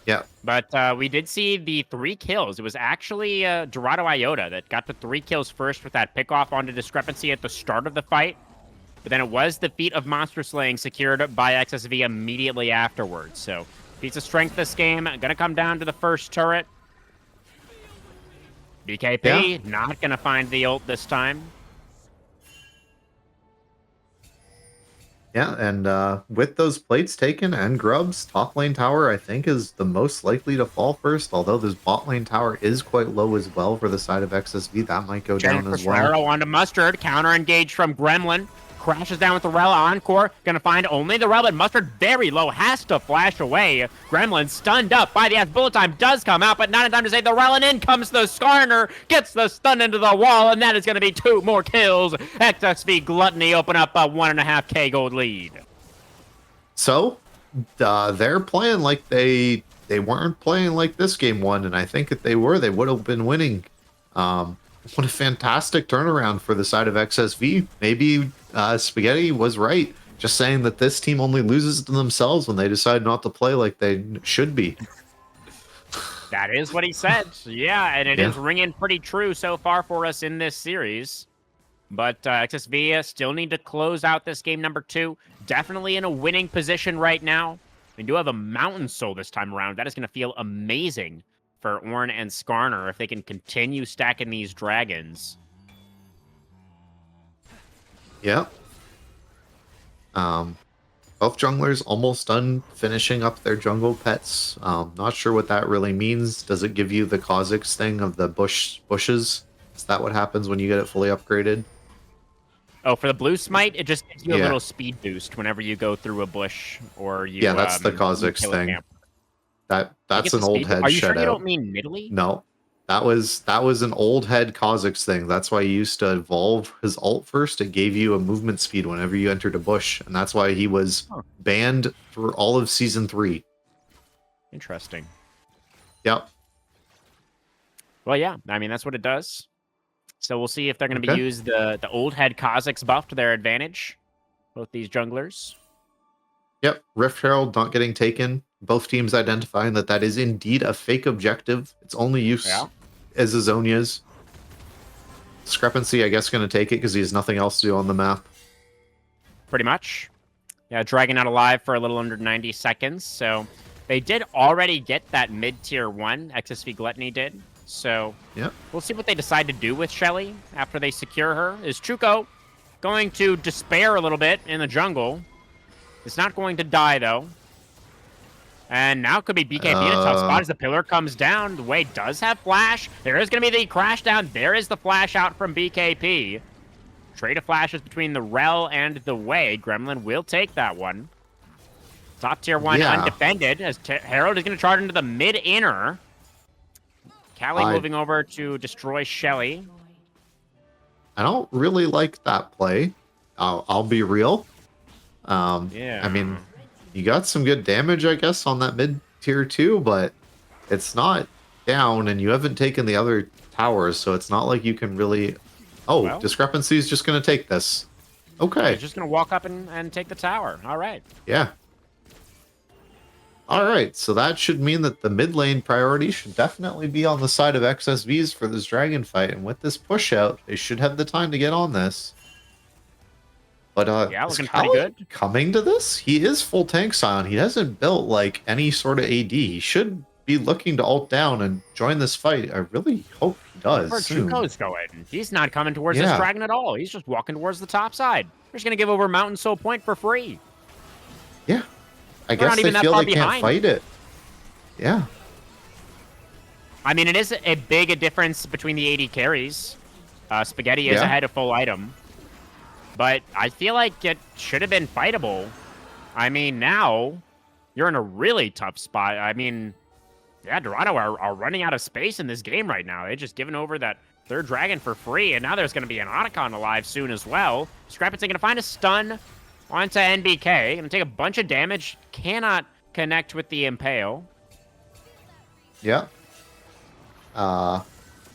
Yeah. But we did see the 3 kills. It was actually Dorado Iota that got the 3 kills first with that pickoff onto Discrepancy at the start of the fight. But then it was the feat of monster slaying secured by XSV immediately afterwards. So, feats of strength this game. Going to come down to the first turret. BKP not going to find the ult this time. Yeah, and with those plates taken and grubs, top lane tower, I think, is the most likely to fall first, although this bot lane tower is quite low as well for the side of XSV. That might go down as well. Arrow onto Mustard, counter engaged from Gremlin. Crashes down with the Rel. Encore gonna find only the Rel, but Mustard very low, has to flash away. Gremlin stunned up by the Ashe. Bullet time does come out, but not in time to save the Rel, and in comes the Skarner, gets the stun into the wall, and that is gonna be 2 more kills. XSV Gluttony open up a 1.5k gold lead. So, they're playing like they weren't playing like this game one, and I think if they were, they would have been winning. What a fantastic turnaround for the side of XSV. Maybe Spaghetti was right, just saying that this team only loses to themselves when they decide not to play like they should be. That is what he said. Yeah, and it is ringing pretty true so far for us in this series. But XSV still need to close out this game number 2. Definitely in a winning position right now. We do have a Mountain Soul this time around. That is going to feel amazing for Ornn and Skarner if they can continue stacking these dragons. Yeah. Both junglers almost done finishing up their jungle pets. Not sure what that really means. Does it give you the Kha'Zix thing of the bushes? Is that what happens when you get it fully upgraded? Oh, for the blue smite, it just gives you a Yeah. little speed boost whenever you go through a bush or you. Yeah, that's the you Kha'Zix kill a thing. camp. That's Get an the old speed- head Are you sure you shutout. don't mean Nidalee? No, that was an old head Kha'Zix thing. That's why he used to evolve his ult first. It gave you a movement speed whenever you entered a bush, and that's why he was Huh. banned for all of season 3. Interesting. Yep. Well, yeah. I mean, that's what it does. So we'll see if they're going to Okay. be use the old head Kha'Zix buff to their advantage. Both these junglers. Yep. Rift Herald not getting taken. Both teams identifying that is indeed a fake objective. It's only use Yeah. as Azonia's. Discrepancy, I guess, going to take it because he has nothing else to do on the map. Pretty much. Yeah, dragging out alive for a little under 90 seconds. So they did already get that mid-tier 1. XSV Gluttony did. So Yep. we'll see what they decide to do with Shelly after they secure her. Is Chuko going to despair a little bit in the jungle? It's not going to die, though. And now could be BKB in a tough spot as the pillar comes down. The Way does have flash. There is going to be the crash down. There is the flash out from BKP. Trade of flashes between the Rel and the Way. Gremlin will take that one. Top tier 1 Yeah. undefended as Herald is going to charge into the mid-inner. Callie moving over to destroy Shelly. I don't really like that play. I'll be real. Yeah. I mean, you got some good damage, I guess, on that mid tier 2, but it's not down, and you haven't taken the other towers, so it's not like you can really. Oh, Well. Discrepancy is just going to take this. Okay. He's just going to walk up and take the tower. All right. Yeah. All right, so that should mean that the mid lane priority should definitely be on the side of XSVs for this dragon fight, and with this push out, they should have the time to get on this. But Yeah, is looking pretty Callie good. coming to this? He is full tank Scion. He hasn't built like any sort of AD. He should be looking to ult down and join this fight. I really hope he does Where soon. Chuko's going. He's not coming towards this Yeah. dragon at all. He's just walking towards the top side. They're just going to give over Mountain Soul Point for free. Yeah, I We're guess not they even that feel far they can't behind. fight it. Yeah. I mean, it is a big difference between the AD carries. Spaghetti is Yeah. ahead of full item. But I feel like it should have been fightable. I mean, now you're in a really tough spot. I mean, yeah, Dorado are running out of space in this game right now. They're just giving over that third dragon for free, and now there's going to be an Otacon alive soon as well. Scrappets going to find a stun onto NBK. Going to take a bunch of damage. Cannot connect with the Impale. Yeah. Oh,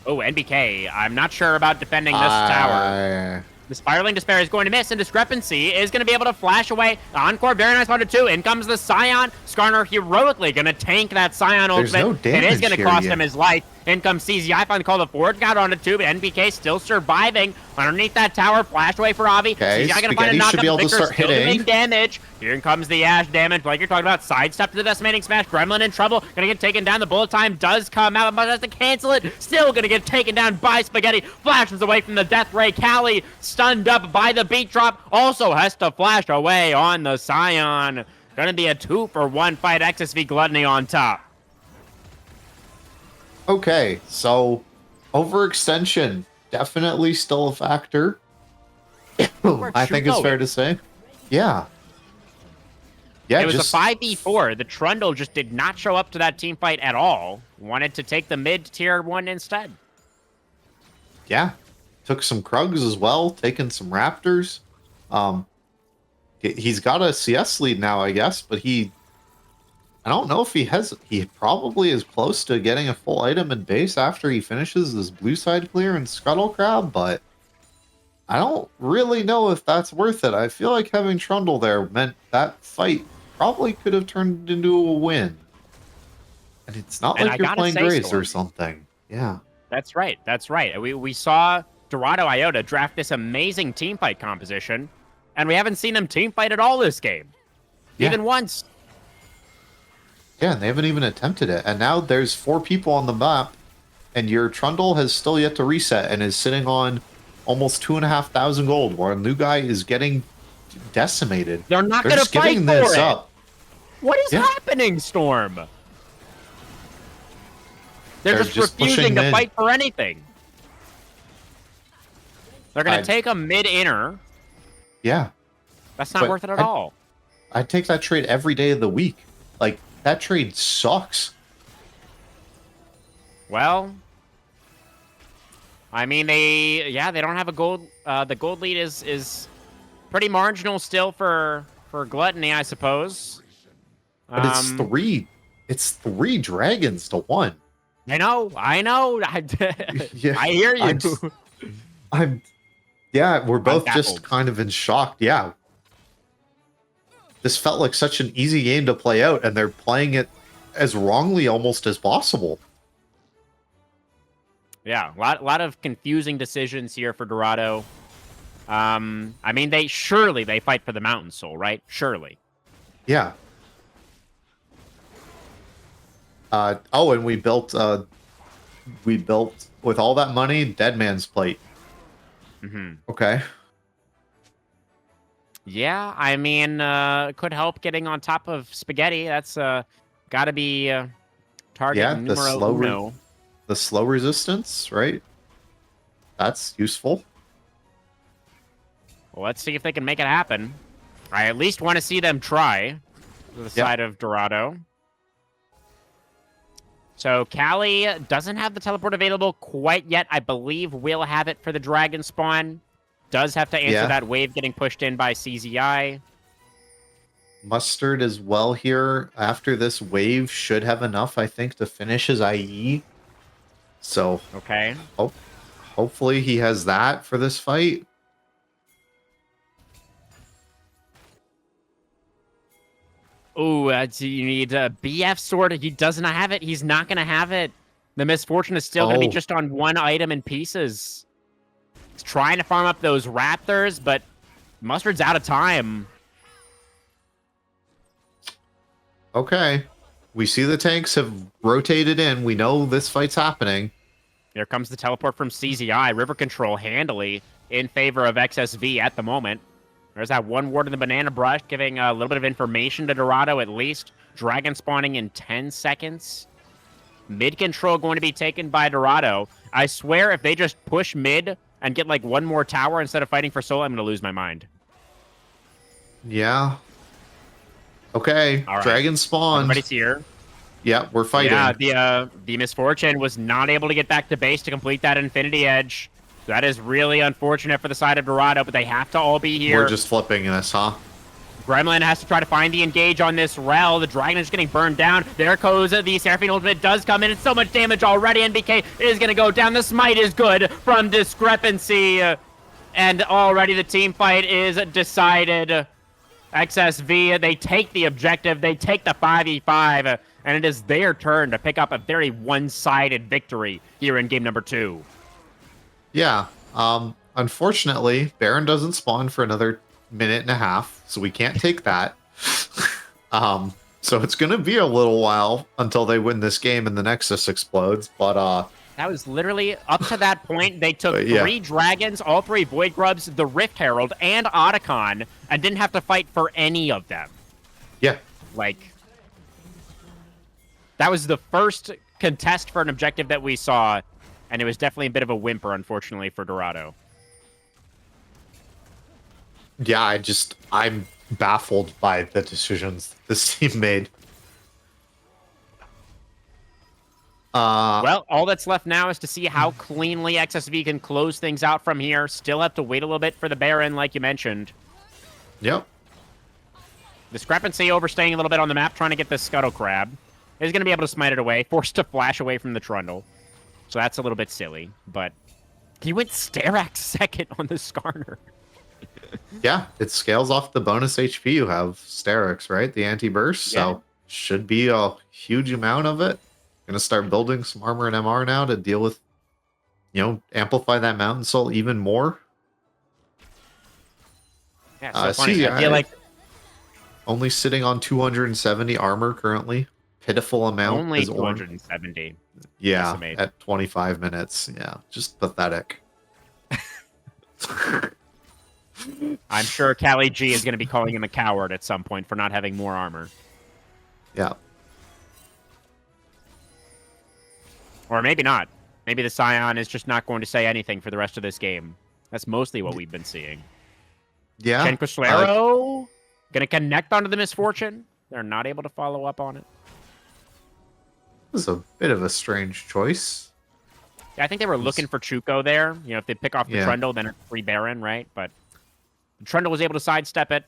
NBK. I'm not sure about defending this tower. The Spiraling Despair is going to miss, and Discrepancy is going to be able to flash away. Encore, very nice spotted too. In comes the Scion. Skarner heroically going to tank that Scion There's ultimate. no It is damage going to here cost yet. him his life. In comes CZI, finally call the forward guard onto two, but NBK still surviving underneath that tower. Flash away for Avi. Okay, CZI going to find a Spaghetti knock should up. be able to Victor start still hitting. doing damage. Here comes the Ash damage, like you're talking about. Sidestep to the Decimating Smash. Gremlin in trouble. Going to get taken down. The bullet time does come out, but has to cancel it. Still going to get taken down by Spaghetti. Flashes away from the Death Ray. Callie stunned up by the beat drop. Also has to flash away on the Scion. Going to be a 2-for-1 fight. XSV Gluttony on top. Okay, so overextension definitely still a factor. I think it's fair to say. Yeah. Yeah, It was just a 5v4. The Trundle just did not show up to that team fight at all. Wanted to take the mid-tier 1 instead. yeah. Took some Krugs as well, taking some Raptors. He's got a CS lead now, I guess, but I don't know if he probably is close to getting a full item in base after he finishes this blue side clear and Scuttle Crab, but I don't really know if that's worth it. I feel like having Trundle there meant that fight probably could have turned into a win. And it's not And like I you're gotta playing say, Graves Storm, or something. Yeah. That's right. That's right. We saw Dorado Iota draft this amazing team fight composition, and we haven't seen them team fight at all this game. Yeah. Even once. Yeah, and they haven't even attempted it. And now there's 4 people on the map, and your Trundle has still yet to reset and is sitting on almost 2,500 gold, while a new guy is getting decimated. They're not They're going to just fight getting for this it. up. What is Yeah. happening, Storm? They're just pushing refusing to mid. fight for anything. They're going I- to take a mid-inner. Yeah. That's not But worth it at all. I'd take that trade every day of the week. Like, that trade sucks. Well, I mean, they don't have a gold. The gold lead is pretty marginal still for Gluttony, I suppose. But it's three dragons to one. I know. Yeah, I hear you. We're both baffled. just kind of in shock. Yeah. This felt like such an easy game to play out, and they're playing it as wrongly almost as possible. Yeah, a lot of confusing decisions here for Dorado. I mean, they fight for the Mountain Soul, right? Surely. Yeah. And we built with all that money, Dead Man's Plate. Mm-hmm. Okay. Yeah, I mean, could help getting on top of Spaghetti. That's got to be target numero uno. The slow resistance, right? That's useful. Well, let's see if they can make it happen. I at least want to see them try the side of Dorado. So Callie doesn't have the teleport available quite yet. I believe we'll have it for the dragon spawn. Does have to answer that wave getting pushed in by CZI. Mustard as well here. After this wave should have enough, I think, to finish his IE. So okay. Hopefully he has that for this fight. Ooh, you need a BF sword. He does not have it. He's not going to have it. The misfortune is still going to be just on one item in pieces. He's trying to farm up those raptors, but Mustard's out of time. Okay. We see the tanks have rotated in. We know this fight's happening. Here comes the teleport from CZI. River control handily in favor of XSV at the moment. There's that one ward in the banana brush, giving a little bit of information to Dorado at least. Dragon spawning in 10 seconds. Mid control going to be taken by Dorado. I swear if they just push mid and get like one more tower instead of fighting for soul, I'm going to lose my mind. Okay. All right. Dragon spawned. Everybody's here. Yeah, we're fighting. Yeah, the misfortune was not able to get back to base to complete that Infinity Edge. That is really unfortunate for the side of Dorado, but they have to all be here. We're just flipping this, huh? Gremlin has to try to find the engage on this Rel. The Dragon is getting burned down. There goes the Seraphine ultimate does come in. It's so much damage already. NBK is going to go down. The smite is good from Discrepancy. And already the team fight is decided. XSV, they take the objective. They take the 5v5. And it is their turn to pick up a very one-sided victory here in game number 2. Yeah. Unfortunately, Baron doesn't spawn for another minute and a half, so we can't take that. So it's going to be a little while until they win this game and the Nexus explodes, but that was literally up to that point. They took yeah. 3 dragons, all 3 Void Grubs, the Rift Herald, and Otacon, and didn't have to fight for any of them. Yeah. Like, that was the first contest for an objective that we saw, and it was definitely a bit of a whimper, unfortunately, for Dorado. Yeah, I'm baffled by the decisions this team made. Well, all that's left now is to see how cleanly XSV can close things out from here. Still have to wait a little bit for the Baron, like you mentioned. Yep. Discrepancy overstaying a little bit on the map, trying to get this Scuttle Crab. He's going to be able to smite it away, forced to flash away from the Trundle. So that's a little bit silly, but he went Sterak second on the Skarner. Yeah, it scales off the bonus HP you have, Sterix, right? The anti-burst, so should be a huge amount of it. Gonna start building some armor and MR now to deal with, amplify that Mountain Soul even more. Yeah, so funny. I feel like only sitting on 270 armor currently. Pitiful amount. Only 270. Yeah, at 25 minutes. Yeah, just pathetic. I'm sure Callie G is going to be calling him a coward at some point for not having more armor. Yeah. Or maybe not. Maybe the Scion is just not going to say anything for the rest of this game. That's mostly what we've been seeing. Yeah. Chenquistero gonna connect onto the misfortune. They're not able to follow up on it. This is a bit of a strange choice. Yeah, I think they were looking for Chuko there. You know, if they pick off the Yeah. Trundle, then it's free Baron, right? But Trundle was able to sidestep it.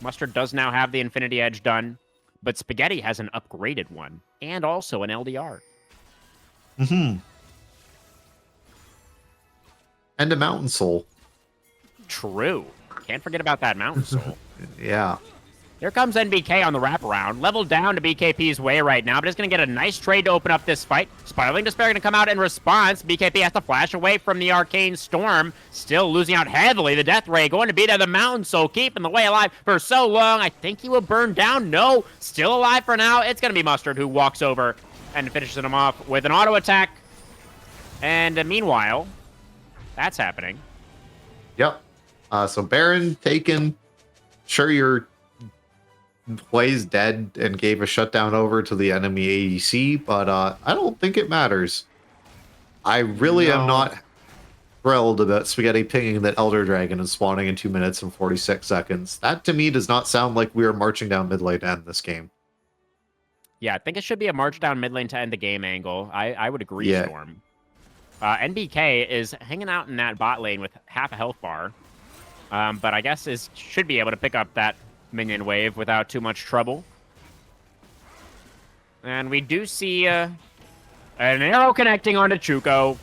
Mustard does now have the Infinity Edge done, but Spaghetti has an upgraded one and also an LDR. Mm-hmm. And a Mountain Soul. True. Can't forget about that Mountain Soul. Yeah. Here comes NBK on the wraparound. Level down to BKP's way right now, but it's going to get a nice trade to open up this fight. Spiraling Despair going to come out in response. BKP has to flash away from the Arcane Storm. Still losing out heavily. The Death Ray going to be there. The Mountain Soul keeping the way alive for so long. I think he will burn down. No, still alive for now. It's going to be Mustard who walks over and finishes him off with an auto attack. And meanwhile, that's happening. Yep. So Baron taken. Sure, your plays dead and gave a shutdown over to the enemy ADC, but I don't think it matters. I really am not thrilled about Spaghetti pinging that Elder Dragon and spawning in 2 minutes and 46 seconds. That to me does not sound like we are marching down mid lane to end this game. Yeah, I think it should be a march down mid lane to end the game angle. I would agree, Yeah. Storm. NBK is hanging out in that bot lane with half a health bar, but I guess should be able to pick up that minion wave without too much trouble. And we do see an arrow connecting onto Chuko,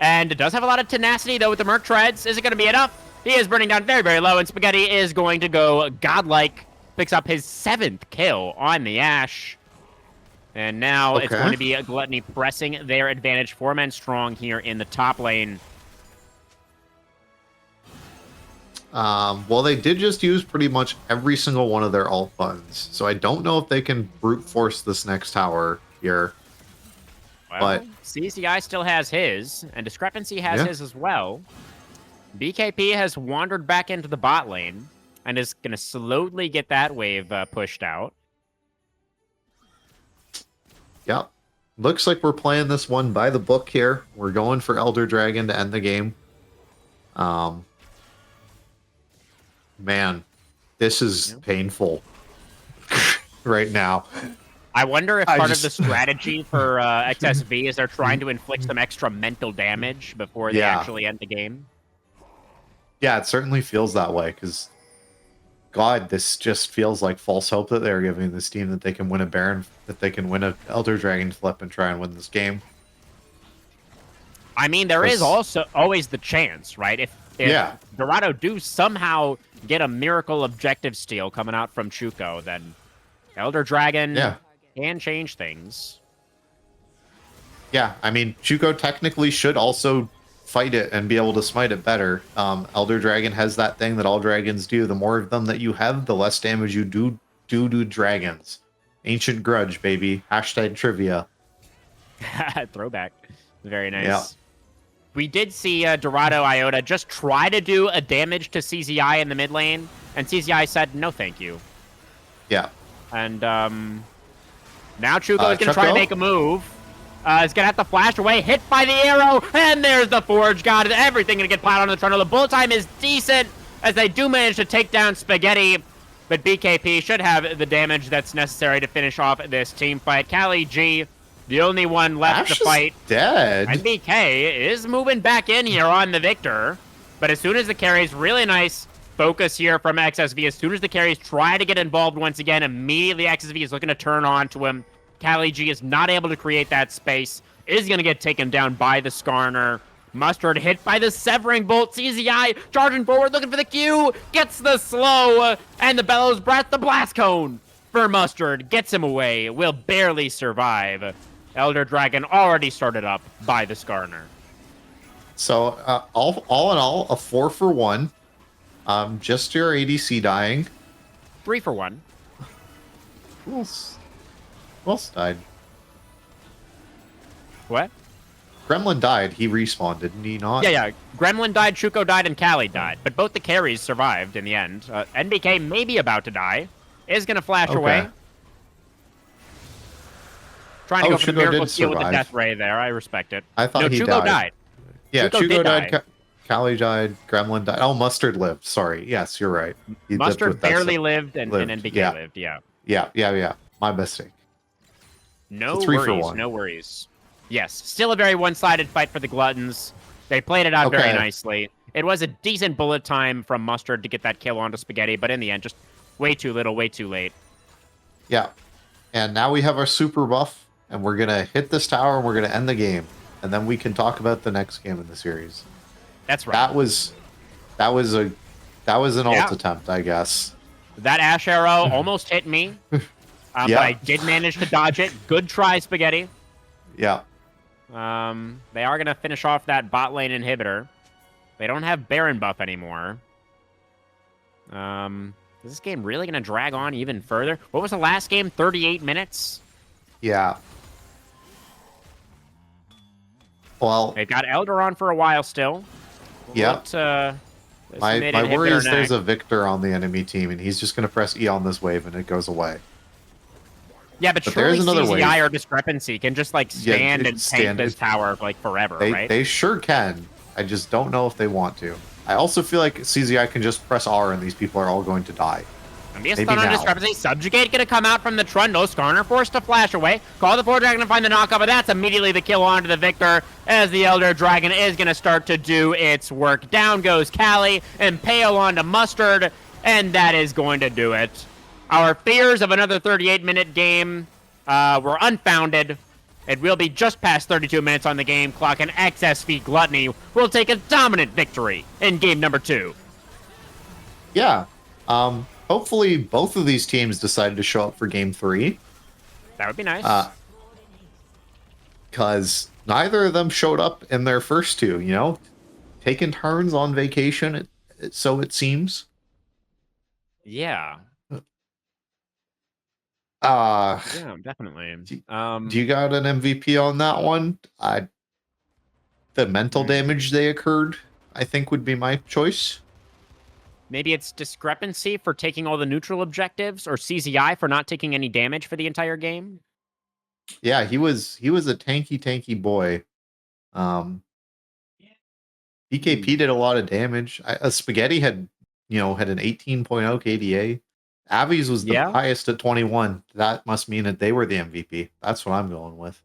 and it does have a lot of tenacity, though, with the Merc Treads. Is it going to be enough? He is burning down very, very low, and Spaghetti is going to go godlike, picks up his 7th kill on the Ashe. And now it's going to be a Gluttony pressing their advantage, 4 men strong here in the top lane. Well, they did just use pretty much every single one of their alt buttons, so I don't know if they can brute force this next tower here. Well, But CCI still has his, and Discrepancy has his as well. BKP has wandered back into the bot lane and is going to slowly get that wave pushed out. Yep. Looks like we're playing this one by the book here. We're going for Elder Dragon to end the game. Man, this is painful right now. I wonder if part of the strategy for XSV is they're trying to inflict some extra mental damage before they actually end the game. Yeah, it certainly feels that way, because God, this just feels like false hope that they're giving this team that they can win a Baron, that they can win a Elder Dragon flip and try and win this game. I mean, there is also always the chance, right? If Dorado do somehow get a miracle objective steal coming out from Chuko, then Elder Dragon can change things. Yeah, I mean, Chuko technically should also fight it and be able to smite it better. Elder Dragon has that thing that all dragons do. The more of them that you have, the less damage you do to dragons. Ancient grudge, baby. Hashtag trivia. Throwback. Very nice. Yeah. We did see Dorado Iota just try to do a damage to CZI in the mid lane, and CZI said, no thank you. Yeah. And now Chuko is going to try to make a move. He's going to have to flash away, hit by the arrow, and there's the Forge God. Everything going to get plowed onto the Trundle. The bullet time is decent, as they do manage to take down Spaghetti, but BKP should have the damage that's necessary to finish off this team fight. Cali G, the only one left to fight. Dead. And BK is moving back in here on the Victor, but as soon as the carries, really nice focus here from XSV. As soon as the carries try to get involved once again, immediately XSV is looking to turn on to him. Cali G is not able to create that space, is going to get taken down by the Skarner. Mustard hit by the Severing Bolt. CZI charging forward, looking for the Q, gets the slow, and the Bellows Breath, the Blast Cone for Mustard, gets him away, will barely survive. Elder Dragon already started up by the Skarner. So, all in all, a 4-for-1. Just your ADC dying. 3-for-1. Who else died? What? Gremlin died. He respawned, didn't he not? Yeah. Gremlin died, Chuko died, and Cali died. But both the carries survived in the end. NBK may be about to die. Is going to flash away. Trying to go for the Chuko miracle did steal with the survive. Death Ray there. I respect it. I thought he Chuko died. Yeah, Chuko Chuko did died. die. Callie died. Gremlin died. Oh, Mustard lived. Sorry. Yes, you're right. He dipped Mustard with that barely stuff. lived, and Lived, NBK yeah. lived. Yeah. Yeah. My mistake. No So 3 for worries. 1. No worries. Yes, still a very one-sided fight for the Gluttons. They played it out very Okay. nicely. It was a decent bullet time from Mustard to get that kill onto Spaghetti, but in the end, just way too little, way too late. Yeah. And now we have our super buff, and we're gonna hit this tower, and we're gonna end the game, and then we can talk about the next game in the series. That's right. That was an Yeah. ult attempt, I guess. That Ash arrow almost hit me, but Yeah. I did manage to dodge it. Good try, Spaghetti. Yeah. They are going to finish off that bot lane inhibitor. They don't have Baron buff anymore. Is this game really going to drag on even further? What was the last game? 38 minutes? Yeah. Well, They've got Elder on for a while still. Yeah. My my worry is there's a Victor on the enemy team, and he's just gonna press E on this wave, and it goes away. Yeah, but But surely there's another CZI wave. or Discrepancy can just, like, stand and tank this tower, like, forever, right? They sure can. I just don't know if they want to. I also feel like CZI can just press R, and these people are all going to die. And the maybe stun on now. Discrepancy. Subjugate gonna come out from the Trundle. Skarner forced to flash away. Call the 4 Dragon to find the knockup, but that's immediately the kill onto the Victor as the Elder Dragon is gonna start to do its work. Down goes Callie, Impale onto Mustard, and that is going to do it. Our fears of another 38-minute game were unfounded. It will be just past 32 minutes on the game clock, and XSV Gluttony will take a dominant victory in game number 2. Yeah. Hopefully both of these teams decide to show up for game 3. That would be nice. Because neither of them showed up in their first 2, you know? Taking turns on vacation, so it seems. Yeah. Yeah, Definitely. Do you got an MVP on that one? The mental damage they occurred, I think, would be my choice. Maybe it's Discrepancy for taking all the neutral objectives, or CZI for not taking any damage for the entire game. Yeah, he was a tanky boy. BKP did a lot of damage. Spaghetti had an 18.0 KDA. Avi's was the highest at 21. That must mean that they were the MVP. That's what I'm going with.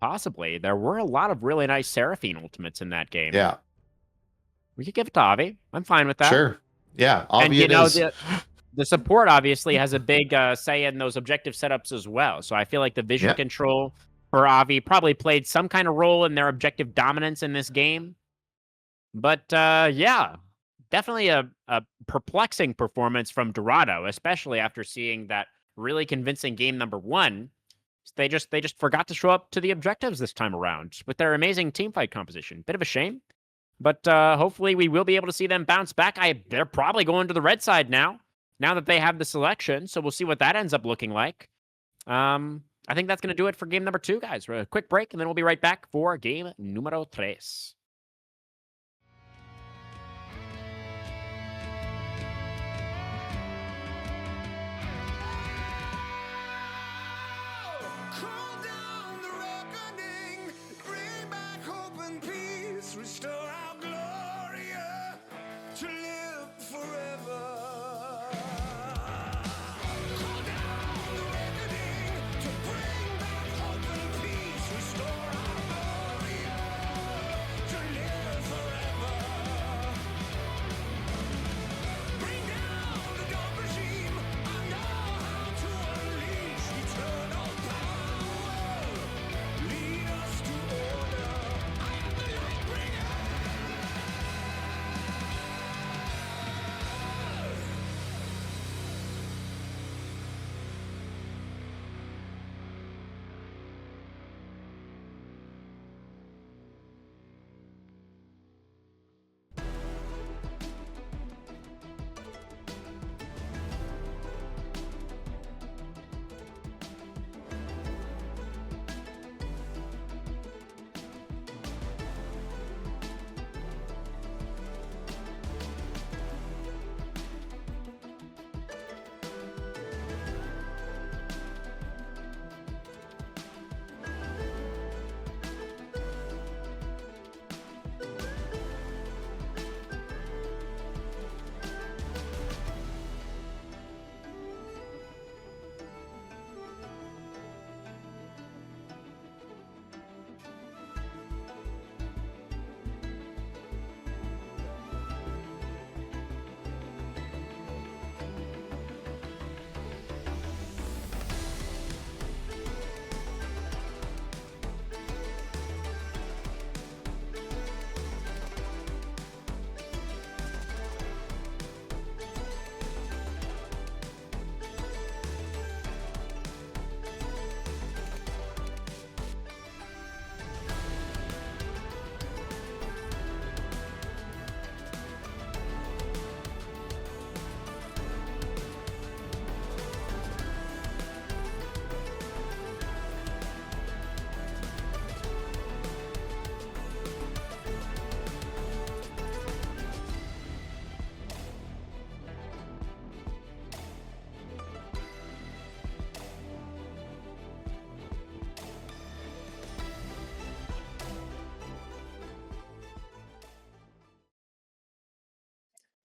Possibly. There were a lot of really nice Seraphine ultimates in that game. Yeah. We could give it to Avi. I'm fine with that. Sure. Yeah. Avi And, the support obviously has a big say in those objective setups as well. So I feel like the vision control for Avi probably played some kind of role in their objective dominance in this game. But, definitely a perplexing performance from Dorado, especially after seeing that really convincing game number 1. They just forgot to show up to the objectives this time around with their amazing teamfight composition. Bit of a shame, but hopefully we will be able to see them bounce back. They're probably going to the red side now that they have the selection, so we'll see what that ends up looking like. I think that's going to do it for game number 2, guys. A quick break, and then we'll be right back for game numero 3. Calm down the reckoning, bring back hope and peace, restore our glory to live forever. Call down the reckoning to bring back hope and peace, restore our glory to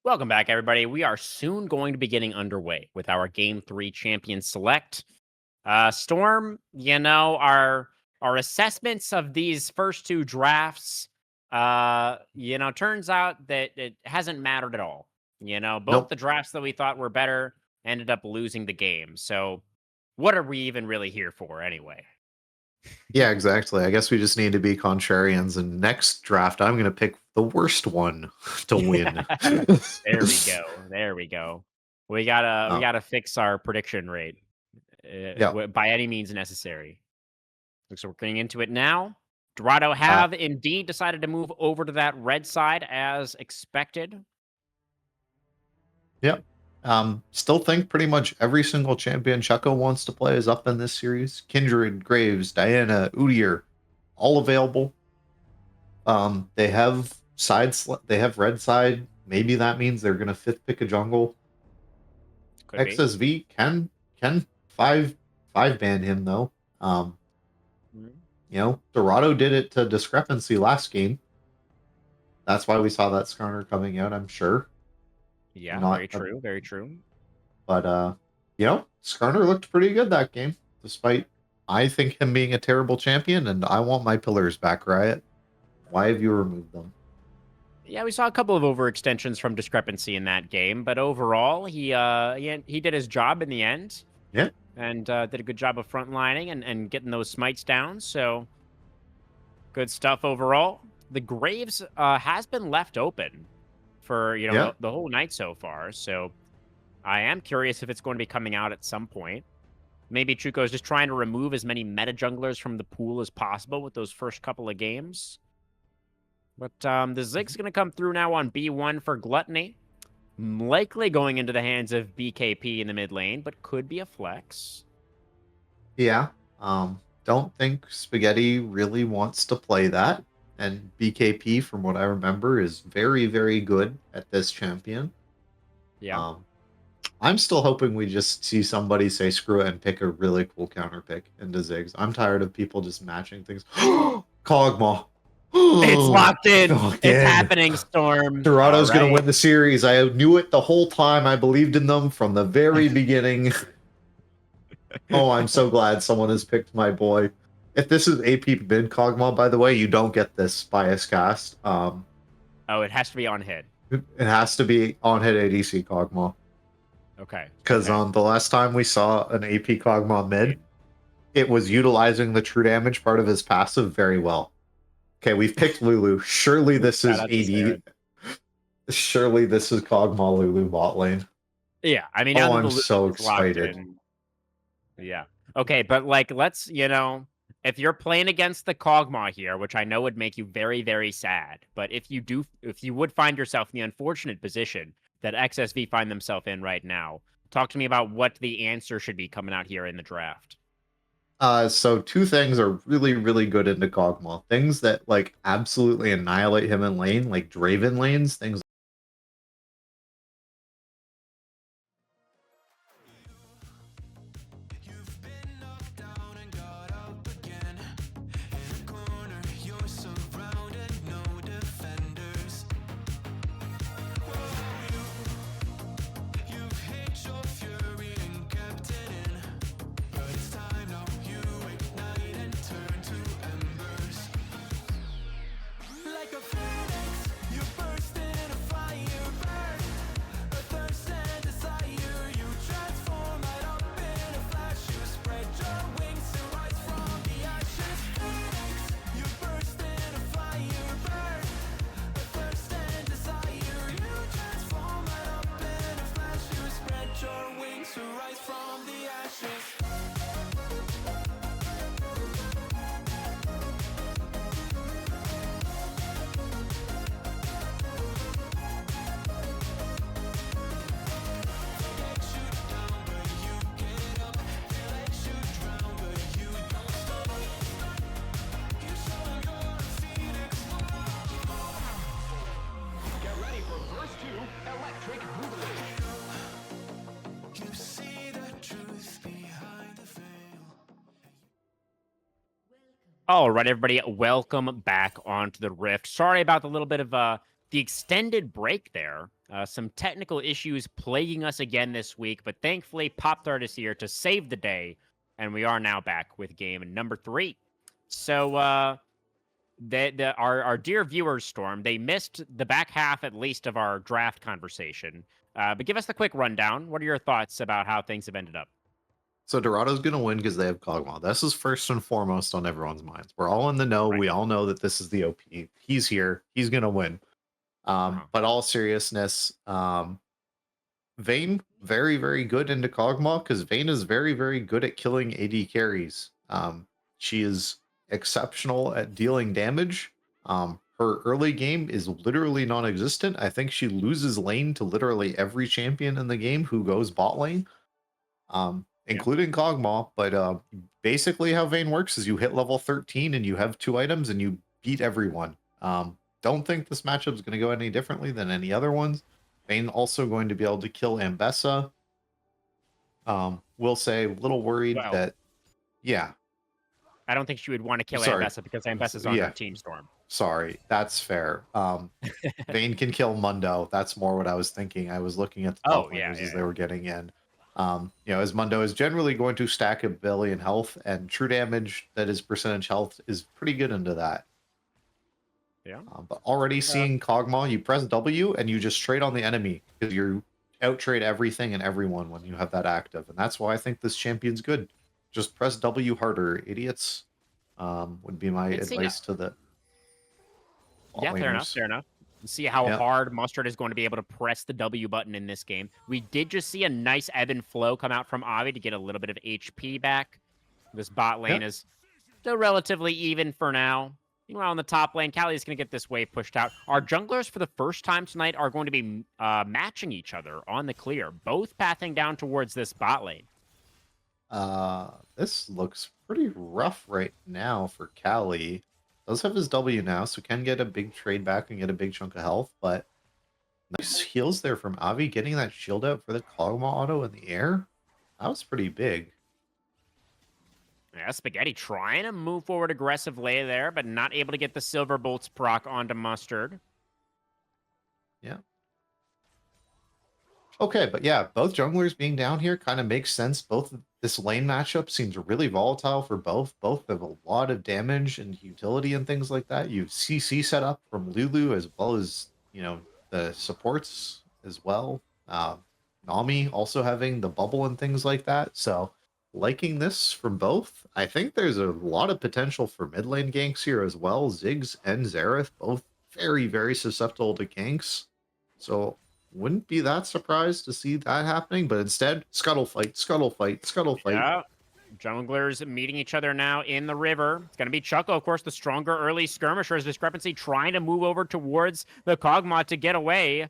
Welcome back, everybody. We are soon going to be getting underway with our Game 3 Champion Select. Storm, our assessments of these first two drafts, turns out that it hasn't mattered at all. Both Nope. the drafts that we thought were better ended up losing the game. So what are we even really here for anyway? Yeah, exactly. I guess we just need to be contrarians. And next draft, I'm going to pick the worst one to win. There we go. There we go. We gotta fix our prediction rate Yeah. by any means necessary. So we're getting into it now. Dorado have indeed decided to move over to that red side as expected. Yep. Still think pretty much every single champion Chucko wants to play is up in this series. Kindred, Graves, Diana, Udyr, all available. They have they have red side. Maybe that means they're gonna fifth pick a jungle. Could be. XSV can five ban him though. Mhm. Dorado did it to Discrepancy last game. That's why we saw that Skarner coming out, I'm sure. Yeah, Not very a- true. Very true. But Skarner looked pretty good that game, despite I think him being a terrible champion, and I want my pillars back, Riot. Why have you removed them? Yeah, we saw a couple of overextensions from Discrepancy in that game, but overall, he did his job in the end. Yeah. And did a good job of frontlining and getting those smites down. So good stuff overall. The Graves has been left open for Yeah. the whole night so far. So I am curious if it's going to be coming out at some point. Maybe Chuko is just trying to remove as many meta junglers from the pool as possible with those first couple of games. But the Zig's going to come through now on B1 for Gluttony. Likely going into the hands of BKP in the mid lane, but could be a flex. Yeah. Don't think Spaghetti really wants to play that. And BKP, from what I remember, is very, very good at this champion. Yeah. I'm still hoping we just see somebody say screw it and pick a really cool counter pick into Ziggs. I'm tired of people just matching things. Kog'Maw. It's locked in. Locked It's in. happening, Storm. Dorado's All going to right. win the series. I knew it the whole time. I believed in them from the very beginning. Oh, I'm so glad someone has picked my boy. If this is AP mid Kog'Maw, by the way, you don't get this bias cast. Oh, it has to be on hit. It has to be on hit ADC Kog'Maw. Okay. Because okay. the last time we saw an AP Kog'Maw mid, it was utilizing the true damage part of his passive very well. Okay, we've picked Lulu. Surely this is Shout out to AD. Sarah. Surely this is Kog'Maw Lulu bot lane. Yeah, I mean, Oh, now that I'm the so Lucius is locked excited. in- Yeah. Okay, but let's, if you're playing against the Kog'Maw here, which I know would make you very, very sad, but if you would find yourself in the unfortunate position that XSV find themselves in right now, talk to me about what the answer should be coming out here in the draft. So two things are really, really good into Kog'Maw. Things that absolutely annihilate him in lane, like Draven lanes, things. You've been knocked down and got up again. In a corner, you're surrounded, no defenders. You've hid your fury and kept it in. But it's time now, you ignite and turn to embers. Like a phoenix, you burst in a fire burn. A thirst and desire, you transform right up in a flash. You spread your wings to rise from the ashes. Phoenix, you burst in a fire burn. A thirst and desire, you transform right up in a flash. You spread your wings to rise from the ashes. You see the truth behind the veil. All right, everybody, welcome back onto the Rift. Sorry about the little bit of the extended break there. Some technical issues plaguing us again this week, but thankfully Pop-Tart is here to save the day, and we are now back with game number 3. So our dear viewers, Storm, they missed the back half at least of our draft conversation. But give us the quick rundown. What are your thoughts about how things have ended up? So Dorado's going to win because they have Kog'Maw. This is first and foremost on everyone's minds. We're all in the know. Right. We all know that this is the OP. He's here. He's going to win. But all seriousness, Vayne, very, very good into Kog'Maw because Vayne is very, very good at killing AD carries. She is exceptional at dealing damage. Her early game is literally non-existent. I think she loses lane to literally every champion in the game who goes bot lane. Including Kog'Maw, but basically how Vayne works is you hit level 13 and you have 2 items and you beat everyone. Don't think this matchup is going to go any differently than any other ones. Vayne also going to be able to kill Ambessa. Will say a little worried that, yeah. I don't think she would want to kill Sorry. Ambessa because Ambessa's on her team, Storm. Sorry, that's fair. Vayne can kill Mundo. That's more what I was thinking. I was looking at the top laners as they were getting in. As Mundo is generally going to stack a billion health, and true damage that is percentage health is pretty good into that. Yeah. But already seeing Kog'Maw, you press W and you just trade on the enemy because you out trade everything and everyone when you have that active, and that's why I think this champion's good. Just press W harder, idiots. Would be my advice to the. Yeah, fair enough. Fair enough. See how hard Mustard is going to be able to press the W button in this game. We did just see a nice ebb and flow come out from Avi to get a little bit of HP back. This bot lane is still relatively even for now. Meanwhile, in the top lane, Callie is going to get this wave pushed out. Our junglers, for the first time tonight, are going to be matching each other on the clear, both pathing down towards this bot lane. This looks pretty rough right now for Callie. Does have his W now, so can get a big trade back and get a big chunk of health, but nice heals there from Avi, getting that shield out for the Kog'Maw auto in the air. That was pretty big. Yeah, Spaghetti trying to move forward aggressively there, but not able to get the Silver Bolts proc onto Mustard. Yeah. Okay, but yeah, both junglers being down here kind of makes sense. This lane matchup seems really volatile for both. Both have a lot of damage and utility and things like that. You have CC set up from Lulu as well as, the supports as well. Nami also having the bubble and things like that. So liking this from both. I think there's a lot of potential for mid lane ganks here as well. Ziggs and Xerath, both very, very susceptible to ganks. So wouldn't be that surprised to see that happening, but instead, scuttle fight. Yeah. Junglers meeting each other now in the river. It's going to be Chucko, of course, the stronger early skirmisher. As Discrepancy trying to move over towards the Kog'Maw to get away.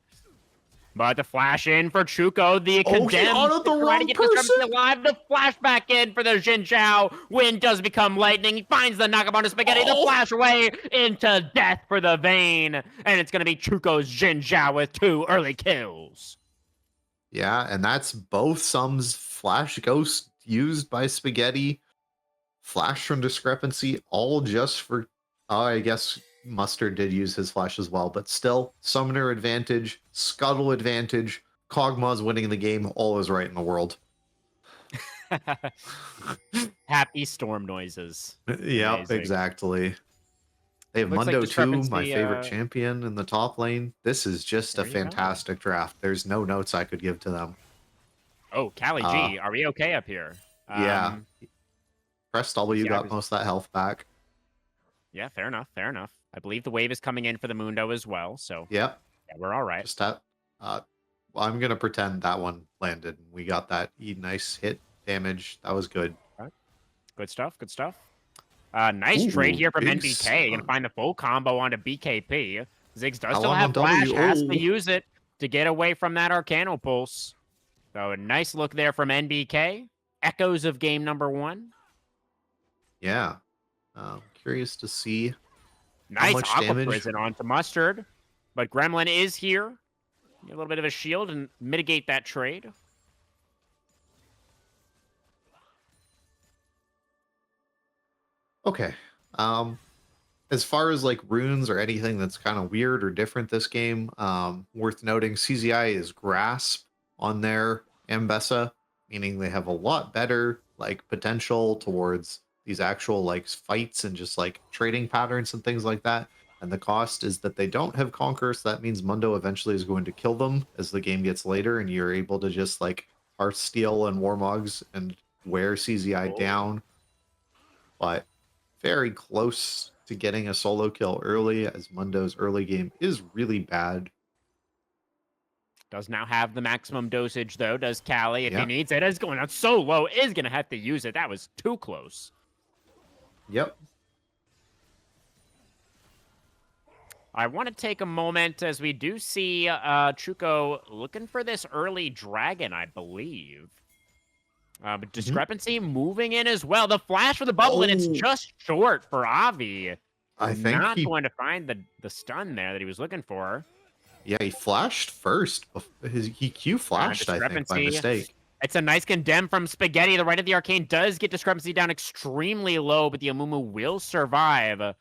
But the flash in for Chuko, the condemned. He autoed the wrong person. Alive. The flash back in for the Jin Zhao. Wind does become lightning. He finds the knockup on the Spaghetti. The flash away into death for the Vayne. And it's going to be Chuko's Jin Zhao with 2 early kills. Yeah, and that's both Sum's flash ghost used by Spaghetti. Flash from Discrepancy, all just for, I guess Mustard did use his flash as well, but still, summoner advantage, scuttle advantage, Kog'Maw's winning the game, all is right in the world. Happy storm noises. Yeah, exactly. They have Looks Mundo like too, my favorite champion in the top lane. This is just a There you fantastic draft. There's no notes I could give to them. Oh, Callie G, are we okay up here? Yeah. Press W, yeah, got most of that health back. Yeah, fair enough, fair enough. I believe the wave is coming in for the Mundo as well, so Yeah. we're all right. Just that. Well, I'm gonna pretend that one landed. We got that nice hit damage. That was good. Good stuff, good stuff. Nice trade here from big NBK. Gonna find the full combo onto BKP. Ziggs does still Alon have on flash, W. has Oh. to use it to get away from that Arcano Pulse. So a nice look there from NBK. Echoes of game number 1. Yeah. Curious to see Nice much Aqua damage. Prison onto Mustard. But Gremlin is here. Get a little bit of a shield and mitigate that trade. Okay. as far as like runes or anything that's kind of weird or different this game, worth noting, CZI is Grasp on their Ambessa, meaning they have a lot better like potential towards these actual like fights and just like trading patterns and things like that. And the cost is that they don't have Conquer, so that means Mundo eventually is going to kill them as the game gets later, and you're able to just like Hearthsteel and Warmogs and wear CZI down. But very close to getting a solo kill early, as Mundo's early game is really bad. Does now have the maximum dosage, though, does Callie, if Yeah. he needs it. Is going out so low, is going to have to use it. That was too close. Yep. I want to take a moment as we do see Truco looking for this early dragon, I believe. But Discrepancy moving in as well. The flash for the bubble, and it's Oh. just short for Avi. I think Not he, going to find the stun there that he was looking for. yeah, he flashed first. He Q flashed, I think, by Discrepancy. mistake. It's a nice condemn from Spaghetti. The right of the arcane does get Discrepancy down extremely low, but the Amumu will survive.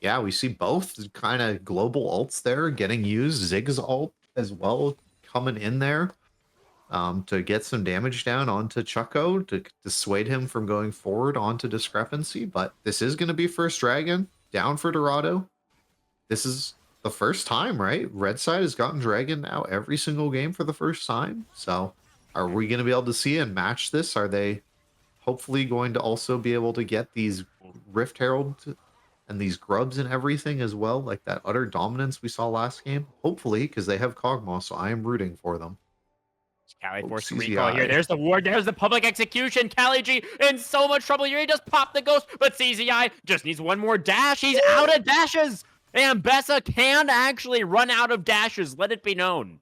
Yeah, we see both kind of global ults there getting used. Zig's ult as well coming in there to get some damage down onto Chucko to dissuade him from going forward onto Discrepancy. But this is going to be first dragon down for Dorado. This is the first time, right? Red side has gotten dragon now every single game for the first time. So are we going to be able to see and match this? Are they hopefully going to also be able to get these Rift Herald and these grubs and everything as well, like that utter dominance we saw last game? Hopefully, because they have Kog'Maw, so I am rooting for them. Callie Oh, forced a CZI. recall here. There's the ward. There's the public execution. Callie G in so much trouble here. He just popped the ghost, but CZI just needs one more dash. He's out of dashes. And Bessa can actually run out of dashes. Let it be known.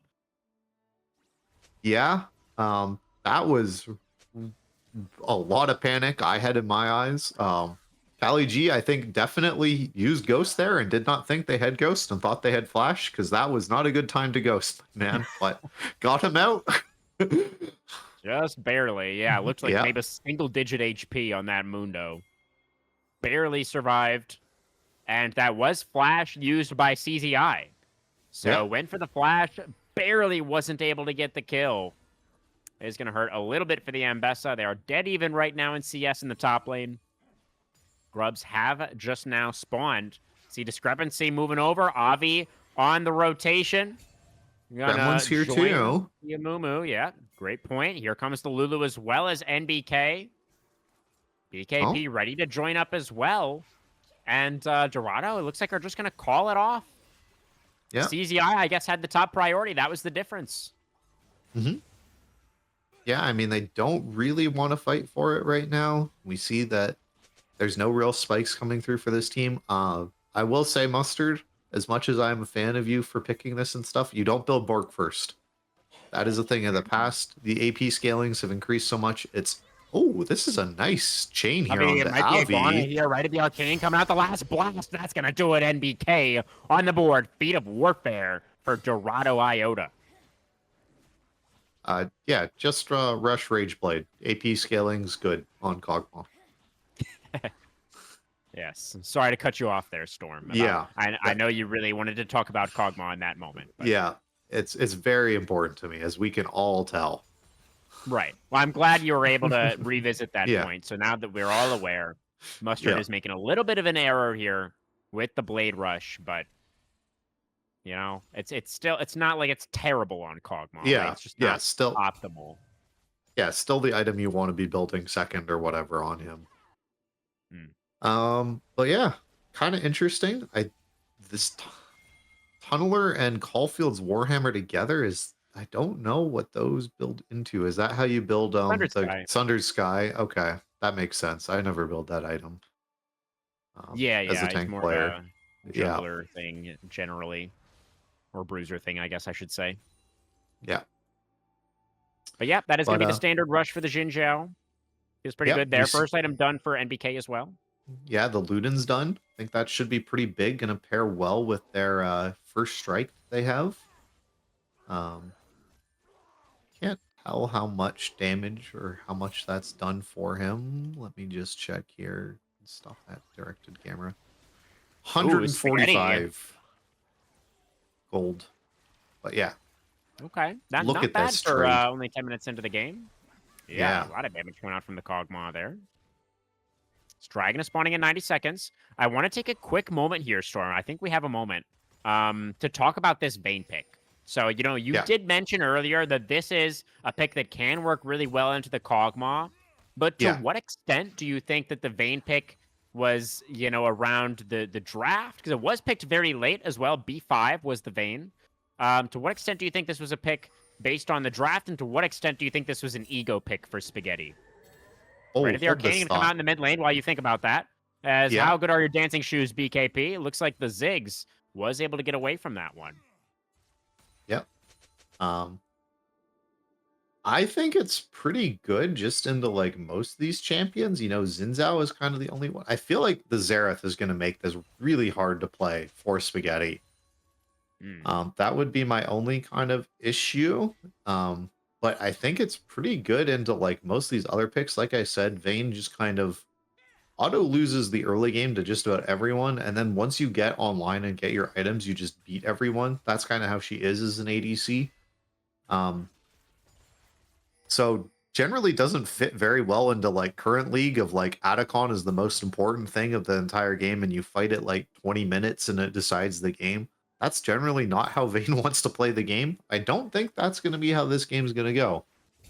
Yeah, that was a lot of panic I had in my eyes. Callie G, I think, definitely used Ghost there and did not think they had Ghost and thought they had Flash, because that was not a good time to Ghost, man. But got him out. Just barely. Yeah, it looked like Yeah. maybe a single-digit HP on that Mundo. Barely survived. And that was Flash used by CZI. So Yeah. went for the Flash. Barely wasn't able to get the kill. It's going to hurt a little bit for the Ambessa. They are dead even right now in CS in the top lane. Grubs have just now spawned. See Discrepancy moving over. Avi on the rotation. Gremlin's here join too. the Amumu. Yeah, great point. Here comes the Lulu as well as NBK. BKP ready to join up as well. And Dorado, it looks like are just going to call it off. Yeah. CZI, I guess, had the top priority. That was the difference. Yeah, I mean, they don't really want to fight for it right now. We see that there's no real spikes coming through for this team. I will say, Mustard, as much as I'm a fan of you for picking this and stuff, you don't build Bork first. That is a thing in the past. The AP scalings have increased so much. It's, oh, this is a nice chain here on It the might be a Gluttony Avi. here, right at the arcane, coming out the last blast. That's going to do it. NBK on the board. Feet of Warfare for Dorado Iota. Yeah, just rush Rageblade. AP scaling's good on Kog'Maw. Yes. Sorry to cut you off there, Storm. Yeah. I know you really wanted to talk about Kog'Maw in that moment. But... Yeah, it's very important to me, as we can all tell. Right. Well, I'm glad you were able to revisit that Yeah. point. So now that we're all aware, Mustard Yeah. is making a little bit of an error here with the Blade Rush, but you know, it's not like it's terrible on Kog'Maw. Yeah, right? It's just yeah, not still, optimal. yeah, still the item you want to be building second or whatever on him. But yeah, kind of interesting. This Tunneler and Caulfield's Warhammer together is, I don't know what those build into. Is that how you build Sundered the Sky. Sundered Sky? Okay, that makes sense. I never build that item. Yeah, as a it's tank more player. of a Yeah. jungler thing generally, or bruiser thing, I guess I should say. Yeah. But yeah, that is going to But, be the standard rush for the Jin Zhao. It's pretty Yep, good there. you s- First item done for NBK as well. Yeah, the Luden's done. I think that should be pretty big. Going to pair well with their first strike they have. Can't tell how much damage or how much that's done for him. Let me just check here. Stop that directed camera. Ooh, spaghetti. 145 gold. But yeah, Okay, not Look not at bad this for trade. only 10 minutes into the game. Yeah. A lot of damage coming out from the Kog'Maw there. This dragon is spawning in 90 seconds. I want to take a quick moment here, Storm. I think we have a moment to talk about this Vayne pick. So, you Yeah. did mention earlier that this is a pick that can work really well into the Kog'Maw. But to Yeah. what extent do you think that the Vayne pick was, around the draft? Because it was picked very late as well. B5 was the Vayne. To what extent do you think this was a pick based on the draft, and to what extent do you think this was an ego pick for Spaghetti? Oh, Right, if the hold Arcane this going to come out thought. in the mid lane while you think about that. As Yeah. how good are your dancing shoes, BKP? It looks like the Ziggs was able to get away from that one. Yep. I think it's pretty good just into like most of these champions. Xin Zhao is kind of the only one. I feel like the Xerath is going to make this really hard to play for Spaghetti. That would be my only kind of issue. But I think it's pretty good into like most of these other picks. Like I said, Vayne just kind of auto loses the early game to just about everyone, and then once you get online and get your items, you just beat everyone. That's kind of how she is as an ADC. So generally doesn't fit very well into like current league of like Atacon is the most important thing of the entire game, and you fight it like 20 minutes and it decides the game. That's generally not how Vayne wants to play the game. I don't think that's going to be how this game's going to go.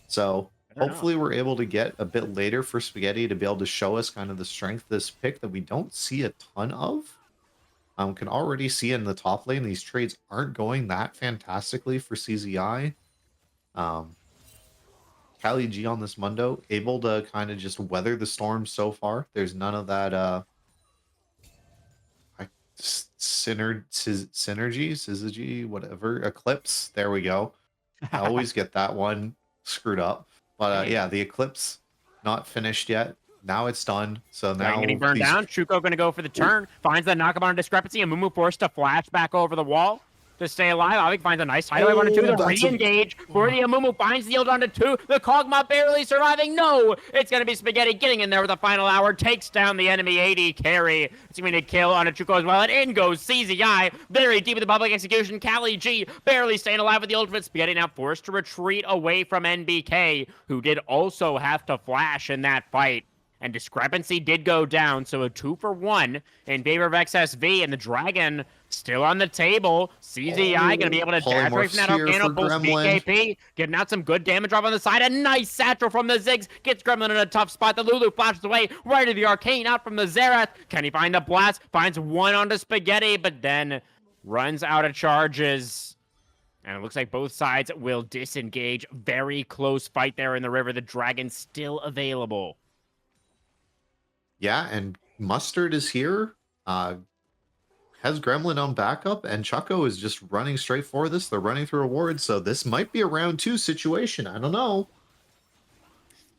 So I don't know. hopefully we're able to get a bit later for Spaghetti to be able to show us kind of the strength of this pick that we don't see a ton of. Can already see in the top lane, these trades aren't going that fantastically for CZI. Kali G on this Mundo, able to kind of just weather the storm so far. There's none of that synergy, whatever, eclipse. There we go. I always get that one screwed up. But yeah, the eclipse not finished yet. Now it's done. So now Getting burned down. Shuko going to go for the turn. Finds the knockup on a discrepancy. And Mumu forced to flash back over the wall to stay alive. Avik finds a nice hideaway onto 2. The re-engage for the Amumu finds the yield onto 2. The Kog'Maw barely surviving. No, it's going to be Spaghetti getting in there with the final hour. Takes down the enemy AD carry. It's going to kill on a Chuko as well. And in goes CZI. Very deep in the public execution. Kali G barely staying alive with the ultimate. Spaghetti now forced to retreat away from NBK, who did also have to flash in that fight. And discrepancy did go down, so a 2-for-1 in favor of XSV, and the Dragon still on the table. CZI going to be able to dash away from that Arcano pulse. BKP getting out some good damage off on the side. A nice satchel from the Ziggs. Gets Gremlin in a tough spot. The Lulu flashes away right to the Arcane out from the Xerath. Can he find the blast? Finds one onto Spaghetti, but then runs out of charges. And it looks like both sides will disengage. Very close fight there in the river. The Dragon still available. Yeah, and Mustard is here. Has Gremlin on backup, and Chucko is just running straight for this. They're running through a ward, so this might be a round 2 situation. I don't know.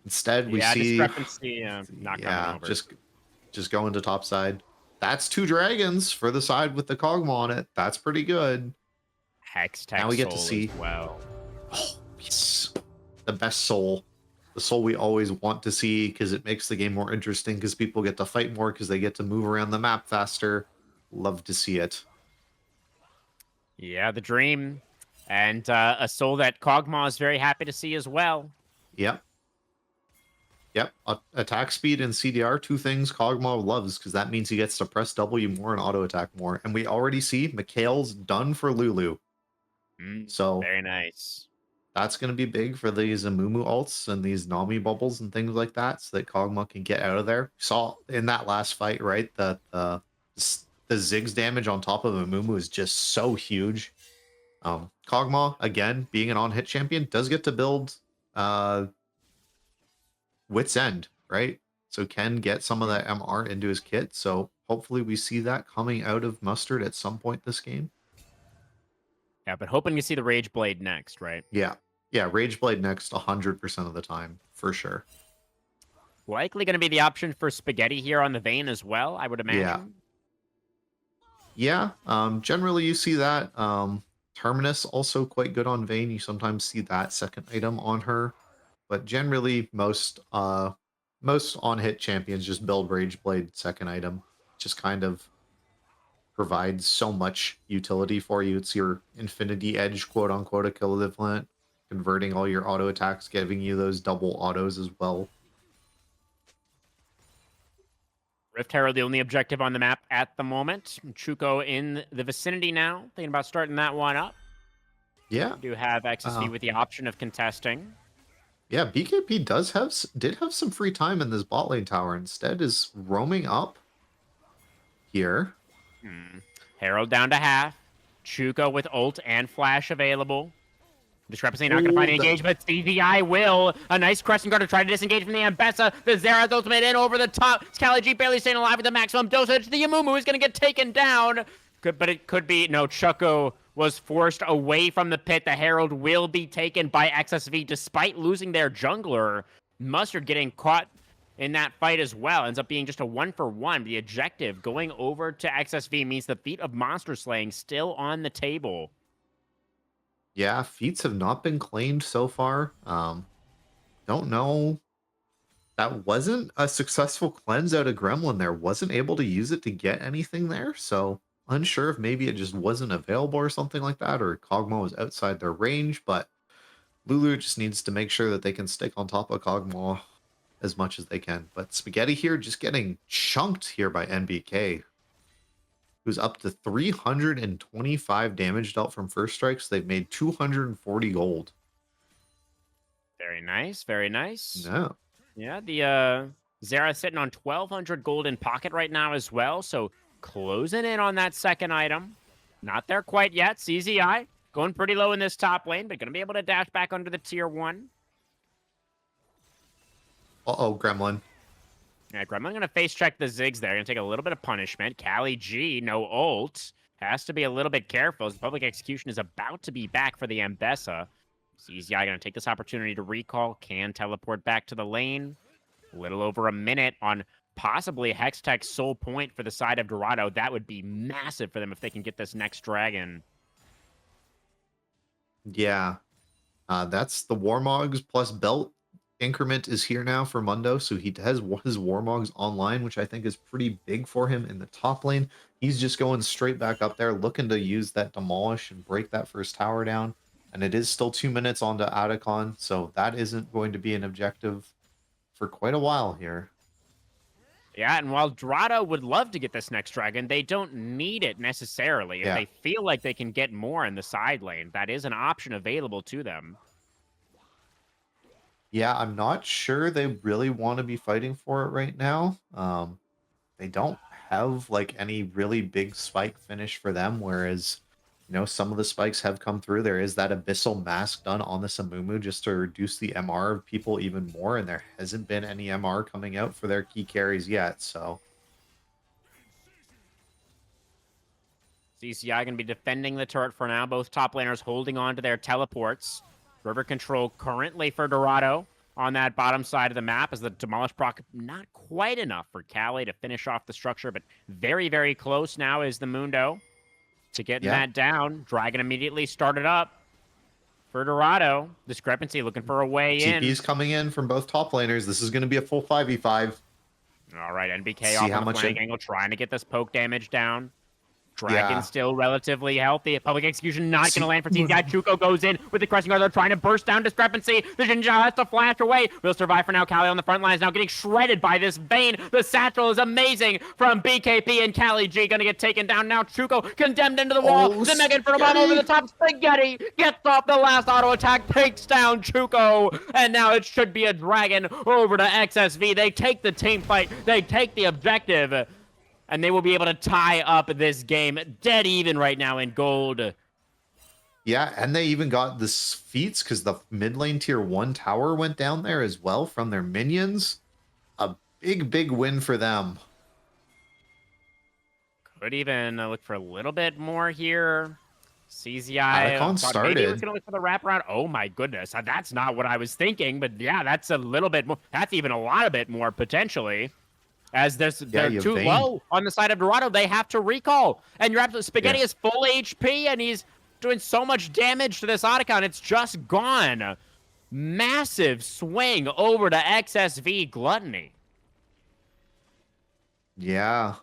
Instead, we see discrepancy not coming over. just going to top side. That's 2 dragons for the side with the Kog'Maw on it. That's pretty good. Hex Tech Now we get to Soul see as well. Oh, yes. The best soul. The soul we always want to see because it makes the game more interesting because people get to fight more because they get to move around the map faster. Love to see it. Yeah, the dream. And a soul that Kog'Maw is very happy to see as well. Yep. Attack speed and CDR, 2 things Kog'Maw loves because that means he gets to press W more and auto attack more. And we already see Mikhail's done for Lulu. So very nice. That's going to be big for these Amumu ults and these Nami bubbles and things like that so that Kog'Maw can get out of there. Saw in that last fight, right, that the Ziggs damage on top of Amumu is just so huge. Kog'Maw, again, being an on-hit champion, does get to build Wit's End, right? So can get some of that MR into his kit. So hopefully we see that coming out of Mustard at some point this game. Yeah, but hoping to see the Rage Blade next, right? Yeah, Rage Blade next 100% of the time, for sure. Likely going to be the option for Spaghetti here on the Vayne as well, I would imagine. Yeah, generally you see that. Terminus also quite good on Vayne. You sometimes see that second item on her. But generally most most on-hit champions just build Rage Blade second item. Just kind of provides so much utility for you. It's your Infinity Edge, quote-unquote, equivalent, converting all your auto attacks, giving you those double autos as well. Rift Herald, the only objective on the map at the moment. Chuko in the vicinity now, thinking about starting that one up. Yeah. Do have XSV with the option of contesting. Yeah, BKP did have some free time in this bot lane tower. Instead is roaming up here. Herald down to half. Chuko with ult and flash available. Discrepancy not going to find an engagement. CZI will. A nice crescent guard to try to disengage from the Ambessa. The Xerath ultimate in over the top. Kali G barely staying alive with the maximum dosage. The Yamumu is going to get taken down. But it could be... No, Chuko was forced away from the pit. The Herald will be taken by XSV despite losing their jungler. Mustard getting caught in that fight as well. Ends up being just a 1-for-1. The objective going over to XSV means the feat of monster slaying still on the table. Yeah, feats have not been claimed so far. Don't know. That wasn't a successful cleanse out of Gremlin there. Wasn't able to use it to get anything there. So unsure if maybe it just wasn't available or something like that, or Kog'Maw was outside their range. But Lulu just needs to make sure that they can stick on top of Kog'Maw as much as they can. But Spaghetti here just getting chunked here by NBK, who's up to 325 damage dealt from first strikes. They've made 240 gold. Very nice, very nice. No. Yeah, the Xerath sitting on 1,200 gold in pocket right now as well, so closing in on that second item. Not there quite yet. CZI going pretty low in this top lane, but going to be able to dash back under the tier 1. Uh-oh, Gremlin. Yeah, Gremlin going to face check the Ziggs there. Going to take a little bit of punishment. Kali G, no ult. Has to be a little bit careful as the public execution is about to be back for the Ambessa. CZI going to take this opportunity to recall. Can teleport back to the lane. A little over a minute on possibly Hextech's sole point for the side of Dorado. That would be massive for them if they can get this next dragon. Yeah. That's the Warmogs plus belt increment is here now for Mundo, so he has his Warmogs online, which I think is pretty big for him in the top lane. He's just going straight back up there, looking to use that demolish and break that first tower down. And it is still 2 minutes onto Atacon, so that isn't going to be an objective for quite a while here. Yeah, and while Dorado would love to get this next dragon, they don't need it necessarily. If they feel like they can get more in the side lane, that is an option available to them. Yeah, I'm not sure they really want to be fighting for it right now. They don't have like any really big spike finish for them, whereas, you know, some of the spikes have come through. There is that Abyssal Mask done on the Samumu just to reduce the MR of people even more, and there hasn't been any MR coming out for their key carries yet, so... CCI going to be defending the turret for now. Both top laners holding on to their teleports. River control currently for Dorado on that bottom side of the map as the Demolish proc not quite enough for Kali to finish off the structure, but very, very close now is the Mundo to getting that down. Dragon immediately started up for Dorado. Discrepancy looking for a way in. TP's coming in from both top laners. This is going to be a full 5v5. All right, NBK off on the flank angle, trying to get this poke damage down. Dragon still relatively healthy. Public execution not going to land for CZI. Chuko goes in with the crushing guard. They're trying to burst down Discrepancy. The Jinja has to flash away. Will survive for now. Kali on the front line is now getting shredded by this Bane. The satchel is amazing from BKP, and Kali G going to get taken down now. Chuko condemned into the wall. The Mega Inferno Bomb over the top. Spaghetti gets off the last auto attack, takes down Chuko, and now it should be a dragon over to XSV. They take the team fight. They take the objective. And they will be able to tie up this game dead even right now in gold. Yeah, and they even got the feats because the mid lane tier 1 tower went down there as well from their minions. A big, big win for them. Could even look for a little bit more here. CZI. Atacon started. Maybe was going to look for the wraparound. Oh my goodness. That's not what I was thinking. But yeah, that's a little bit more. That's even a lot of bit more potentially. As they're too low on the side of Dorado, they have to recall. And you're absolutely... Spaghetti is full HP, and he's doing so much damage to this Otacon. It's just gone. Massive swing over to XSV Gluttony. Yeah.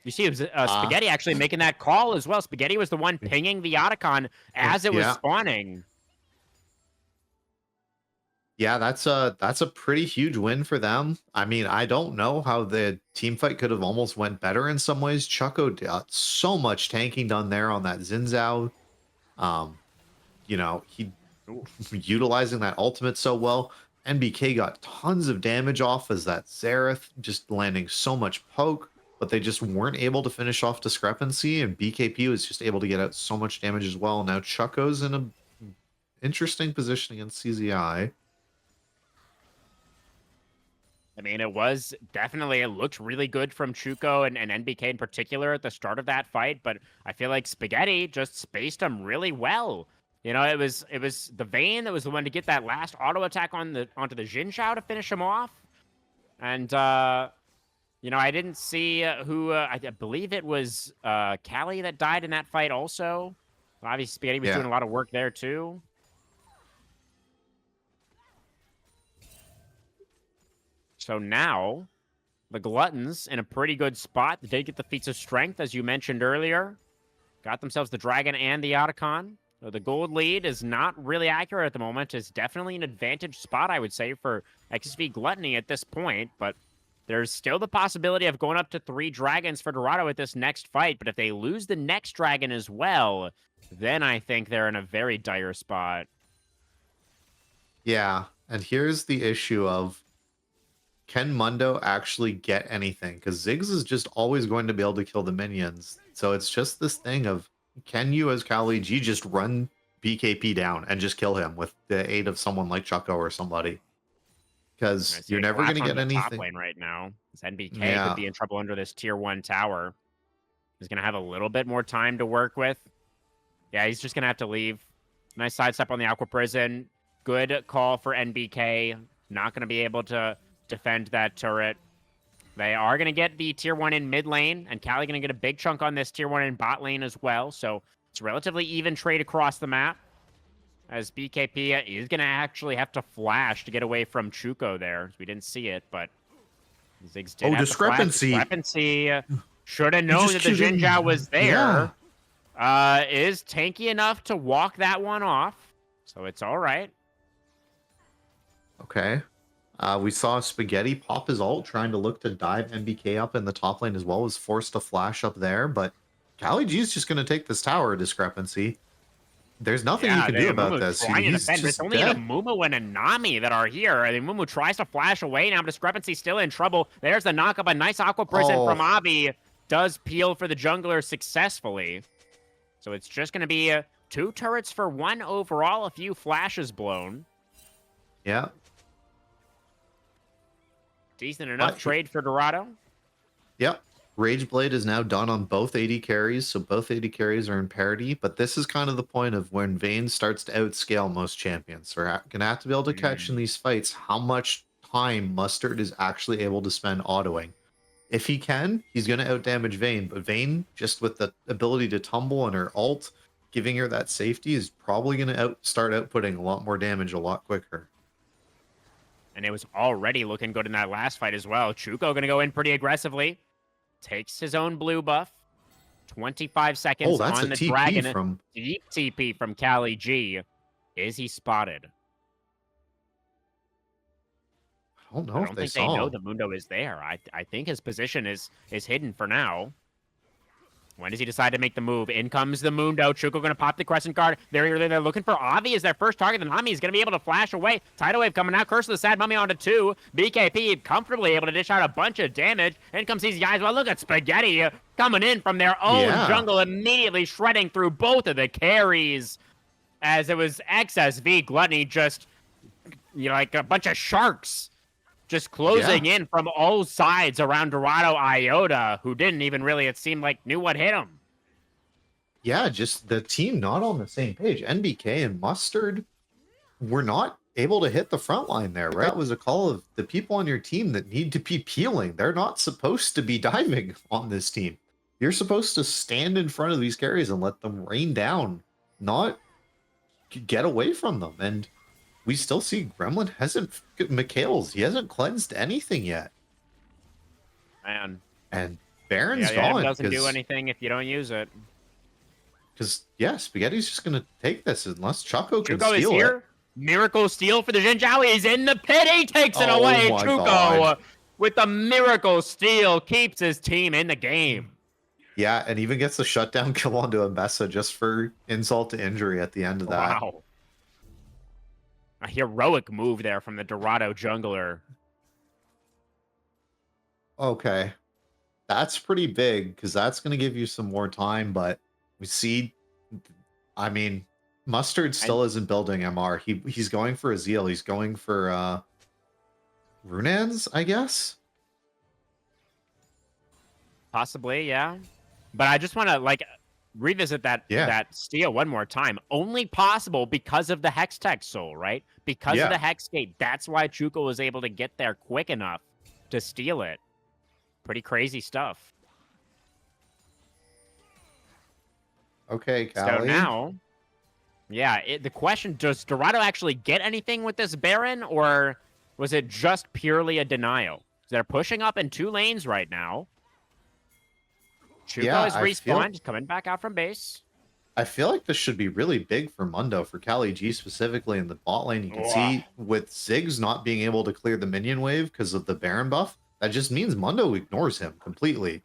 You see, it was Spaghetti actually making that call as well. Spaghetti was the one pinging the Otacon as it was spawning. Yeah, that's a pretty huge win for them. I mean, I don't know how the team fight could have almost went better in some ways. Chucko got so much tanking done there on that Xin Zhao. He utilizing that ultimate so well. NBK got tons of damage off as that Xerath just landing so much poke, but they just weren't able to finish off Discrepancy, and BKP was just able to get out so much damage as well. Now Chucko's in a interesting position against CZI. I mean, it looked really good from Chuko and NBK in particular at the start of that fight, but I feel like Spaghetti just spaced him really well. You know, it was the Vayne that was the one to get that last auto attack onto the Xin Zhao to finish him off. And I didn't see who I believe it was Callie that died in that fight also. Obviously Spaghetti was doing a lot of work there too. So now the Gluttons in a pretty good spot. They did get the feats of strength, as you mentioned earlier. Got themselves the Dragon and the Otacon. So the gold lead is not really accurate at the moment. It's definitely an advantage spot, I would say, for XSV Gluttony at this point. But there's still the possibility of going up to 3 dragons for Dorado at this next fight. But if they lose the next dragon as well, then I think they're in a very dire spot. Yeah, and here's the issue of, can Mundo actually get anything? Because Ziggs is just always going to be able to kill the minions. So it's just this thing of, can you as Kali G just run BKP down and just kill him with the aid of someone like Chucko or somebody? Because you're never going to get anything. Top lane right now. This NBK could be in trouble under this tier 1 tower. He's going to have a little bit more time to work with. Yeah, he's just going to have to leave. Nice sidestep on the Aqua Prison. Good call for NBK. Not going to be able to defend that turret. They are going to get the tier 1 in mid lane, and Cali going to get a big chunk on this tier 1 in bot lane as well. So it's a relatively even trade across the map, as BKP is going to actually have to flash to get away from Chuko there. We didn't see it, but Ziggs did have Discrepancy. Discrepancy should have known that the Xin Zhao was there. Is tanky enough to walk that one off, so it's all right. Okay. We saw Spaghetti pop his ult, trying to look to dive NBK up in the top lane as well. Was forced to flash up there, but Kali G is just going to take this tower. Discrepancy. There's nothing you can do about this. It's only the Mumu and a Nami that are here. I mean, Mumu tries to flash away now. Discrepancy still in trouble. There's the knock-up. A nice Aqua Prison from Avi. Does peel for the jungler successfully. So it's just going to be 2 turrets for 1 overall. A few flashes blown. Yeah. Decent enough trade for Dorado. Yep. Rageblade is now done on both AD carries, so both AD carries are in parity. But this is kind of the point of when Vayne starts to outscale most champions. We're going to have to be able to catch in these fights how much time Mustard is actually able to spend autoing. If he can, he's going to outdamage Vayne. But Vayne, just with the ability to tumble and her ult, giving her that safety, is probably going to start outputting a lot more damage a lot quicker. And it was already looking good in that last fight as well. Chuko going to go in pretty aggressively. Takes his own blue buff. 25 seconds on the dragon. Deep TP from Kali G. Is he spotted? I don't know if they saw. They know the Mundo is there. I think his position is hidden for now. When does he decide to make the move? In comes the Mundo. Chuko going to pop the Crescent Guard. They're looking for Avi as their first target. The Nami is going to be able to flash away. Tidal Wave coming out. Curse of the Sad Mummy onto 2. BKP comfortably able to dish out a bunch of damage. In comes these guys. Well, look at Spaghetti coming in from their own jungle, immediately shredding through both of the carries. As it was XSV Gluttony just, like a bunch of sharks. Just closing in from all sides around Dorado Iota, who didn't even really, it seemed like, knew what hit him. Yeah, just the team not on the same page. NBK and Mustard were not able to hit the front line there, right? That was a call of the people on your team that need to be peeling. They're not supposed to be diving on this team. You're supposed to stand in front of these carries and let them rain down, not get away from them. And we still see Gremlin hasn't Mikhail's. He hasn't cleansed anything yet. Man. And Baron's Yeah, the item gone. doesn't do anything if you don't use it. Because, yeah, Spaghetti's just going to take this unless Choco can Chuko is steal here. it. Miracle steal for the Jinjiao. He's in the pit. He takes it Oh away. my Chuko God. with the miracle steal keeps his team in the game. Yeah, and even gets the shutdown kill onto Mbessa just for insult to injury at the end of that. Wow. A heroic move there from the Dorado jungler. Okay. That's pretty big because that's going to give you some more time, but we see, I mean, Mustard still isn't building MR. He's going for Azeel. He's going for Runans, I guess? Possibly, yeah. But I just want to like revisit that steal one more time. Only possible because of the Hextech Soul, right? Because of the Hex Gate. That's why Chuko was able to get there quick enough to steal it. Pretty crazy stuff. Okay, Callie. So now, yeah, the question, does Dorado actually get anything with this Baron, or was it just purely a denial? They're pushing up in 2 lanes right now. Chuko is respawned, coming back out from base. I feel like this should be really big for Mundo, for Callie G specifically in the bot lane. You can see with Ziggs not being able to clear the minion wave because of the Baron buff, that just means Mundo ignores him completely.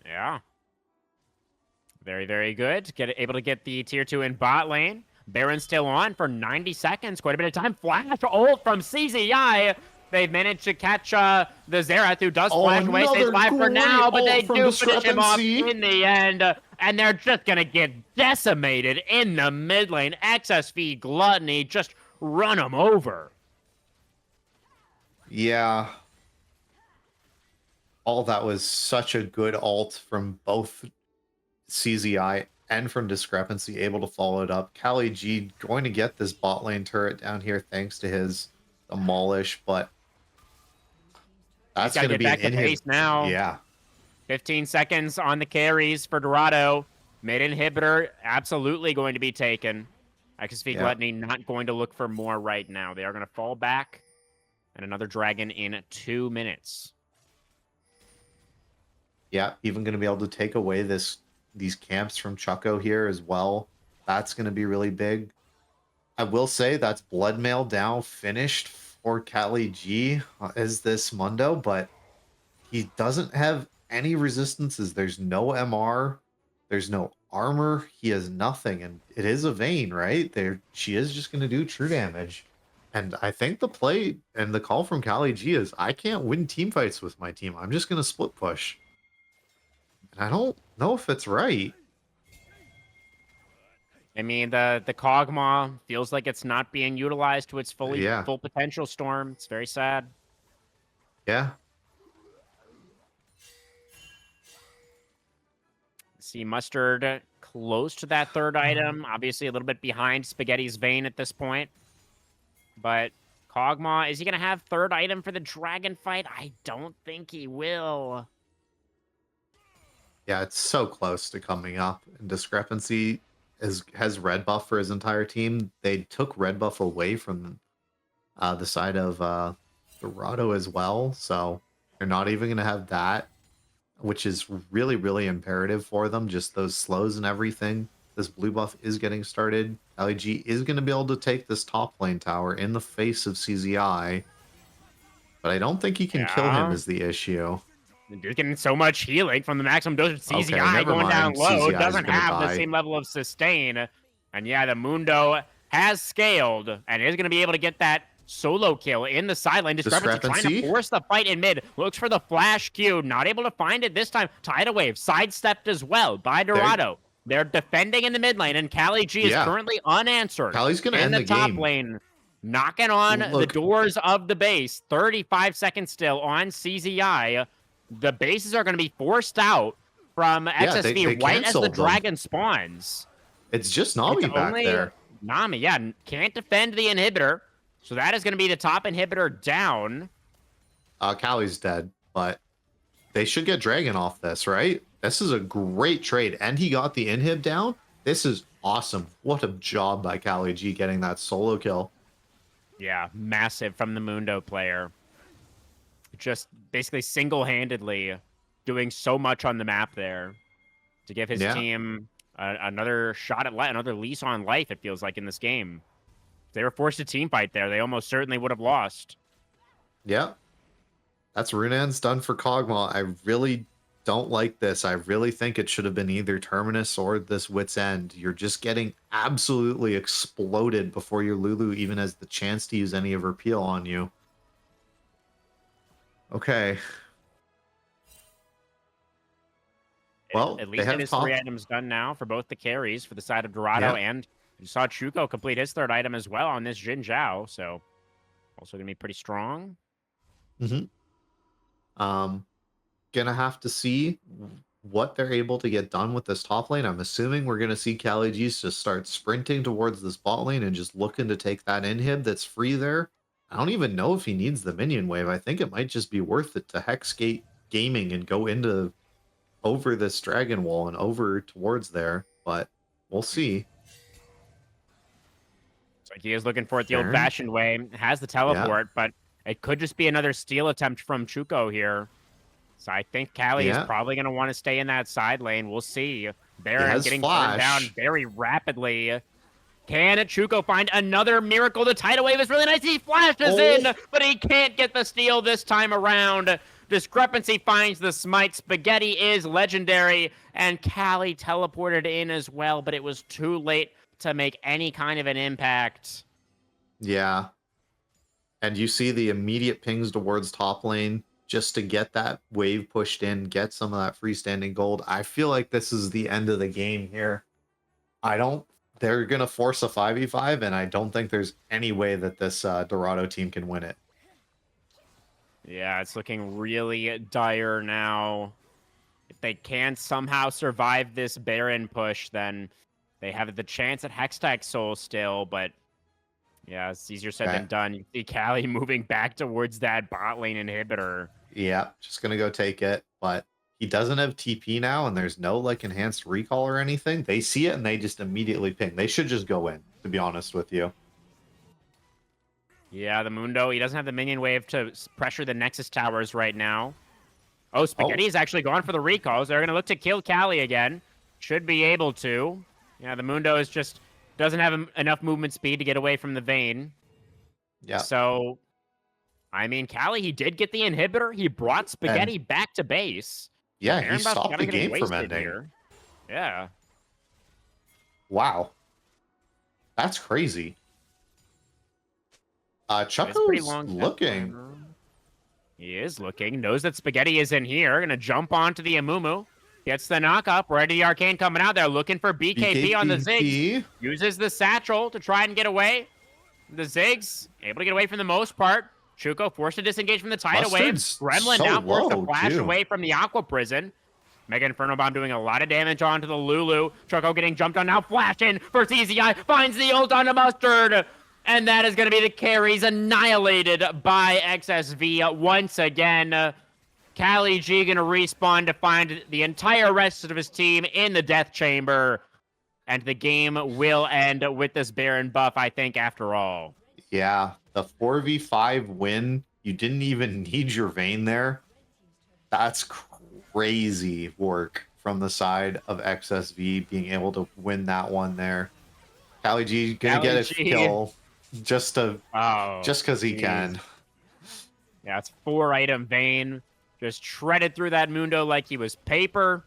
Yeah. Very, very good. Able to get the tier 2 in bot lane. Baron still on for 90 seconds. Quite a bit of time. Flash ult from CZI. They've managed to catch the Xerath, who does flash away. Stays alive for now, but they do finish him off in the end. And they're just going to get decimated in the mid lane. XSV Gluttony just run them over. Yeah. All that was such a good ult from both CZI and from Discrepancy, able to follow it up. Callie G going to get this bot lane turret down here thanks to his demolish, but that's going to be back to pace now. Yeah. 15 seconds on the carries for Dorado. Mid inhibitor absolutely going to be taken. XSV Gluttony not going to look for more right now. They are going to fall back. And another dragon in 2 minutes. Yeah, even going to be able to take away these camps from Chucko here as well. That's going to be really big. I will say that's Bloodmail now finished for Callie G as this Mundo, but he doesn't have any resistances. There's no MR. There's no armor. He has nothing, and it is a Vayne, right? She is just going to do true damage. And I think the play and the call from Callie G is, I can't win team fights with my team. I'm just going to split push. And I don't know if it's right. I mean, the Kog'Maw feels like it's not being utilized to its full potential, Storm. It's very sad. Yeah. See Mustard close to that third item. Obviously a little bit behind Spaghetti's Vayne at this point. But Kog'Maw, is he going to have third item for the dragon fight? I don't think he will. Yeah, it's so close to coming up. And Discrepancy has red buff for his entire team. They took red buff away from the side of Dorado as well. So they're not even going to have that, which is really, really imperative for them. Just those slows and everything. This blue buff is getting started. LEG is going to be able to take this top lane tower in the face of CZI. But I don't think he can kill him is the issue. Dude's getting so much healing from the maximum dose of CZI going down low. Doesn't have the same level of sustain. And yeah, the Mundo has scaled and is going to be able to get that solo kill in the side lane. Discrepancy trying to force the fight in mid. Looks for the flash Q. Not able to find it this time. Tidal Wave sidestepped as well by Dorado. They're defending in the mid lane, and Callie G is currently unanswered. Callie's going to end the top game. lane. Knocking on the doors of the base. 35 seconds still on CZI. The bases are going to be forced out from XSV they right as the canceled them. dragon spawns. It's just Nami back there. Nami, can't defend the inhibitor. So that is going to be the top inhibitor down. Callie's dead, but they should get Dragon off this, right? This is a great trade, and he got the inhib down. This is awesome. What a job by Kali G getting that solo kill. Yeah, massive from the Mundo player. Just basically single-handedly doing so much on the map there to give his Yeah. team another shot at another lease on life, it feels like, in this game. If they were forced to team fight there, they almost certainly would have lost. Yeah. That's Runan's done for Kog'Maw. I really don't like this. I really think it should have been either Terminus or this Wit's End. You're just getting absolutely exploded before your Lulu even has the chance to use any of her peel on you. Okay. Well, At they least it have is 3 top. items done now for both the carries for the side of Dorado, Yeah. and you saw Chuko complete his 3rd item as well on this Jin Zhao, so also going to be pretty strong. Gonna have to see what they're able to get done with this top lane. I'm assuming we're gonna see Kali G's just start sprinting towards this bot lane and just looking to take that inhib that's free there. I don't even know if he needs the minion wave. I think it might just be worth it to Hexgate Gaming and go into over this dragon wall and over towards there, but we'll see. It's like he is looking for it the Baron? old-fashioned way, has the teleport, but it could just be another steal attempt from Chuko here. So I think Kali is Yeah. probably going to want to stay in that side lane. We'll see. Baron has getting burned down flash. very rapidly. Can Chuko find another miracle? The tidal wave is really nice. He flashes in, but he can't get the steal this time around. Discrepancy finds the smite. Spaghetti is legendary, and Kali teleported in as well, but it was too late to make any kind of an impact. Yeah. And you see the immediate pings towards top lane just to get that wave pushed in, get some of that freestanding gold. I feel like this is the end of the game here. They're going to force a 5v5, and I don't think there's any way that this Dorado team can win it. Yeah, it's looking really dire now. If they can somehow survive this Baron push, then they have the chance at Hextech Soul still, but yeah, it's easier said than done. You see Kali moving back towards that bot lane inhibitor. Yeah, just going to go take it, but he doesn't have TP now, and there's no like enhanced recall or anything. They see it, and they just immediately ping. They should just go in, to be honest with you. Yeah, the Mundo, he doesn't have the minion wave to pressure the Nexus towers right now. Oh, Spaghetti is actually going for the recalls. They're going to look to kill Kali again. Should be able to. Yeah, the Mundo is just doesn't have enough movement speed to get away from the Vayne. Yeah. So, I mean, Kali, he did get the inhibitor. He brought Spaghetti back to base. Yeah, Baron he Buff's stopped kinda the getting game from wasted ending. here. Yeah. Wow. That's crazy. It's a pretty Chucko's long looking. timer. He is looking. Knows that Spaghetti is in here. Gonna jump onto the Amumu. Gets the knockup. Ready the Arcane coming out there. Looking for BKB on the Ziggs. BKB. Uses the satchel to try and get away. The Ziggs able to get away for the most part. Chuko forced to disengage from the tidal wave. Mustard's Gremlin so now forced to low, flash too. away from the Aqua Prison. Mega Inferno Bomb doing a lot of damage onto the Lulu. Chuko getting jumped on now. Flash in for CZI. Finds the ult on the Mustard. And that is going to be the carries annihilated by XSV once again. Kali G going to respawn to find the entire rest of his team in the death chamber. And the game will end with this Baron buff, I think, after all. Yeah, the 4v5 win. You didn't even need your Vayne there. That's crazy work from the side of XSV being able to win that one there. Kali G gonna get a Kali G. kill just Oh, because he jeez. can. Yeah, it's 4-item Vayne. Just shredded through that Mundo like he was paper.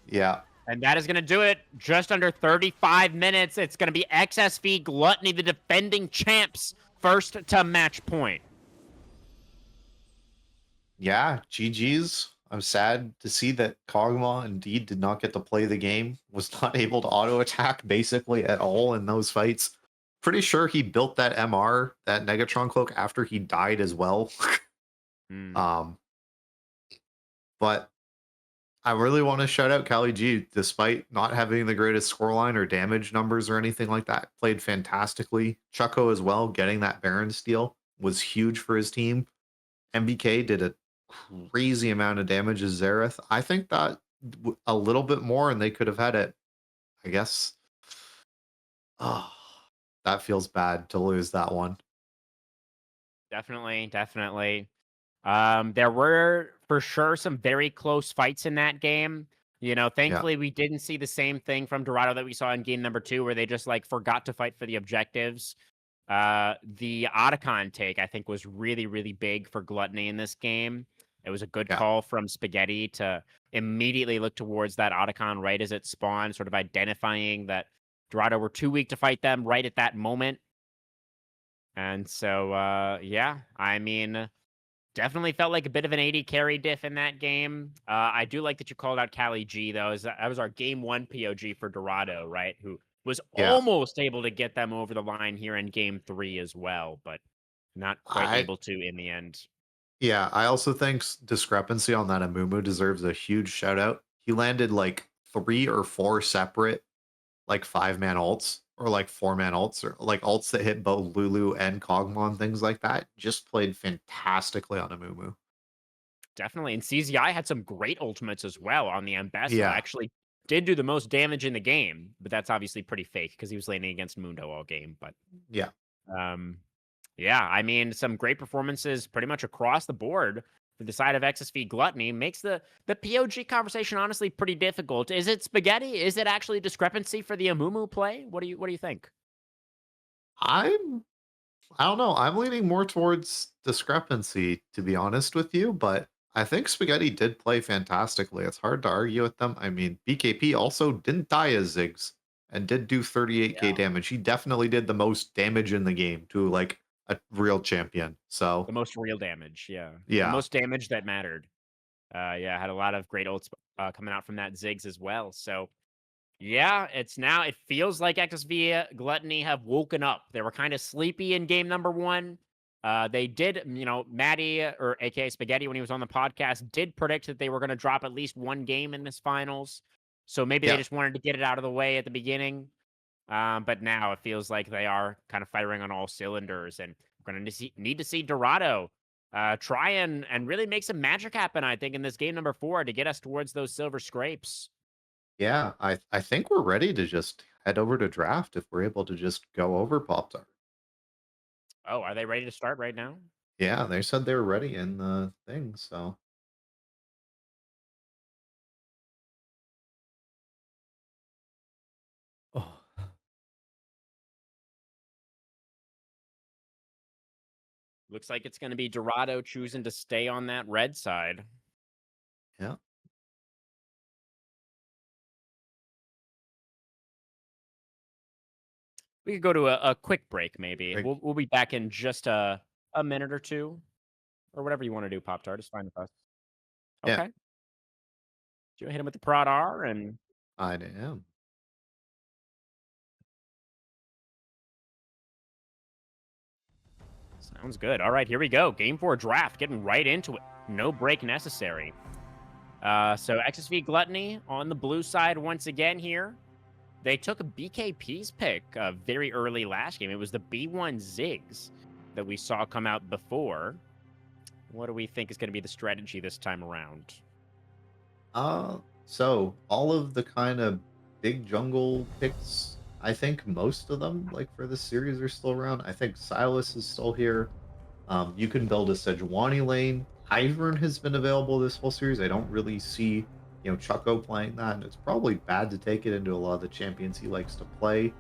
Yeah. And that is going to do it. Just under 35 minutes. It's going to be XSV Gluttony, the defending champs, first to match point. Yeah, GG's. I'm sad to see that Kog'Maw indeed did not get to play the game, was not able to auto attack basically at all in those fights. Pretty sure he built that MR, that Negatron cloak, after he died as well. But I really want to shout out Kali G, despite not having the greatest scoreline or damage numbers or anything like that. Played fantastically. Chucko as well, getting that Baron steal was huge for his team. MBK did a crazy amount of damage as Xerath. I think that a little bit more, and they could have had it, I guess, Oh, that feels bad to lose that one. Definitely, definitely. There were for sure some very close fights in that game. You know, Yeah, thankfully we didn't see the same thing from Dorado that we saw in game number 2, where they just like forgot to fight for the objectives. The Otacon take, I think, was really, really big for Gluttony in this game. It was a good yeah. call from Spaghetti to immediately look towards that Otacon right as it spawned, sort of identifying that Dorado were too weak to fight them right at that moment. And so, yeah, I mean, definitely felt like a bit of an 80 carry diff in that game. I do like that you called out Cali G, though. That was our game 1 POG for Dorado, right? Who was Yeah. almost able to get them over the line here in game 3 as well, but not quite I able to in the end. Yeah, I also think discrepancy on that Amumu deserves a huge shout out. He landed like 3 or 4 separate like 5-man ults or like 4-man ults or like ults that hit both Lulu and Kog'Maw, things like that. Just played fantastically on Amumu. Definitely. And CZI had some great ultimates as well on the Ambessa. Yeah, Actually, did do the most damage in the game, but that's obviously pretty fake because he was laning against Mundo all game. But yeah. Um, yeah, I mean, some great performances pretty much across the board for the side of XSV Gluttony makes the POG conversation honestly pretty difficult. Is it Spaghetti? Is it actually discrepancy for the Amumu play? What do you think? I'm I don't know. I'm leaning more towards discrepancy, to be honest with you, but I think Spaghetti did play fantastically. It's hard to argue with them. I mean, BKP also didn't die as Ziggs and did do 38k Yeah. damage. He definitely did the most damage in the game to like a real champion. So, The most real damage, yeah. The yeah. most damage that mattered. Yeah, had a lot of great ults coming out from that Ziggs as well. So yeah, it feels like XSV Gluttony have woken up. They were kind of sleepy in game number 1. They did, Maddie or aka Spaghetti when he was on the podcast did predict that they were going to drop at least one game in this finals. So maybe they Yeah. just wanted to get it out of the way at the beginning. But now it feels like they are kind of firing on all cylinders, and we're going to need to see Dorado try and really make some magic happen, I think, in this game number 4 to get us towards those silver scrapes. Yeah, I think we're ready to just head over to draft if we're able to just go over Pop Tart. Oh, are they ready to start right now? Yeah, they said they were ready in the thing, so oh, Looks like it's going to be Dorado choosing to stay on that red side. yeah. We could go to a quick break, maybe. Like, We'll be back in just a minute or two, or whatever you want to do. Pop Tart is fine with us. yeah, Okay, you hit him with the Prod R, and I am. sounds good. All right, here we go. Game 4 draft, getting right into it. No break necessary. So XSV Gluttony on the blue side once again here. They took a BKP's pick very early last game. It was the B1 Ziggs that we saw come out before. What do we think is going to be the strategy this time around? So all of the kind of big jungle picks, I think most of them, like for this series, are still around. I think Silas is still here. You can build a Sejuani lane. Ivern has been available this whole series. I don't really see, Chucko playing that, and it's probably bad to take it into a lot of the champions he likes to play.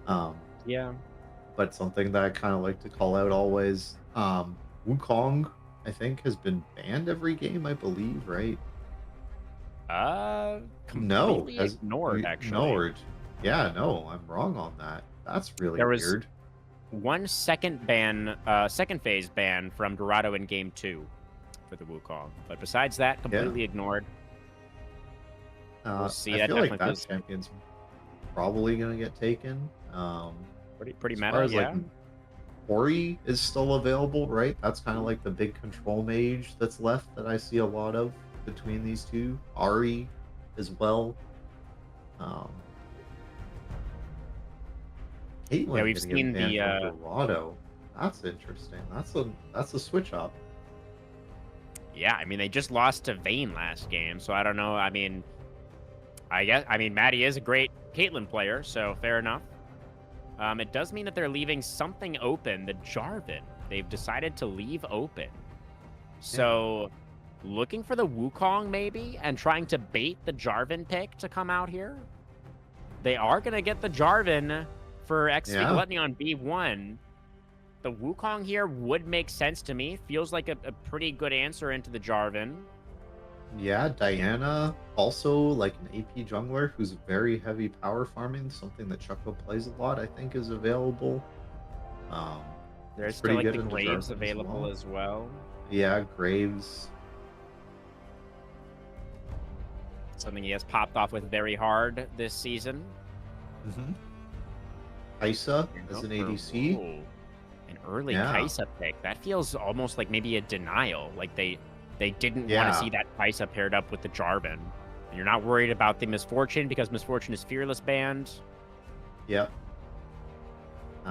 Um, Yeah. but something that I kind of like to call out always. Wukong, I think, has been banned every game, I believe, right? No, Completely has ignored, actually. ignored. Yeah, no, I'm wrong on that. That's really There was weird. one second phase ban from Dorado in game 2 for the Wukong. But besides that, completely ignored. We'll see. I That feel like definitely that feels champion's probably gonna get taken. pretty As meta, far as yeah. like Ori is still available, right? That's kind of like the big control mage that's left that I see a lot of between these two. Ari as well. Um, Caitlyn Yeah, we've getting seen a ban the, from Dorado. That's interesting. That's a switch up. Yeah, I mean, they just lost to Vayne last game, so I don't know. I mean, Maddie is a great Caitlyn player, so fair enough. It does mean that they're leaving something open. The Jarvan, they've decided to leave open. So, looking for the Wukong maybe, and trying to bait the Jarvan pick to come out here. They are going to get the Jarvan for XSV Gluttony on B1. The Wukong here would make sense to me. Feels like a pretty good answer into the Jarvan. Yeah, Diana, also like an AP jungler who's very heavy power farming, something that Chucko plays a lot, I think is available. There's pretty still like good the into Graves Jarvan as available well. as well. Yeah, Graves. Something he has popped off with very hard this season. Kaisa as an ADC. Ooh, an early Yeah. Kaisa pick. That feels almost like maybe a denial. Like they didn't want to see that Kaisa paired up with the Jarvan. And you're not worried about the Misfortune because Misfortune is Fearless banned. Yep.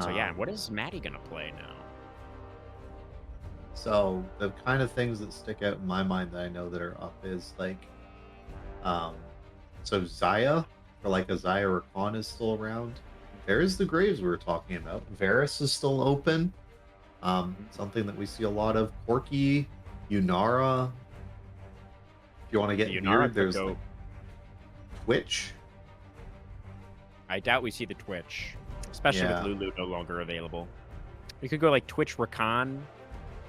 So yeah, what is Maddie gonna play now? So the kind of things that stick out in my mind that I know that are up is like, so Xayah, or like a Xayah Rakan is still around. There's the Graves we were talking about. Varus is still open. Something that we see a lot of. Corki, Yunara. If you want to get Yunara weird, could there's go- like Twitch. I doubt we see the Twitch, especially Yeah. with Lulu no longer available. We could go like Twitch Rakan.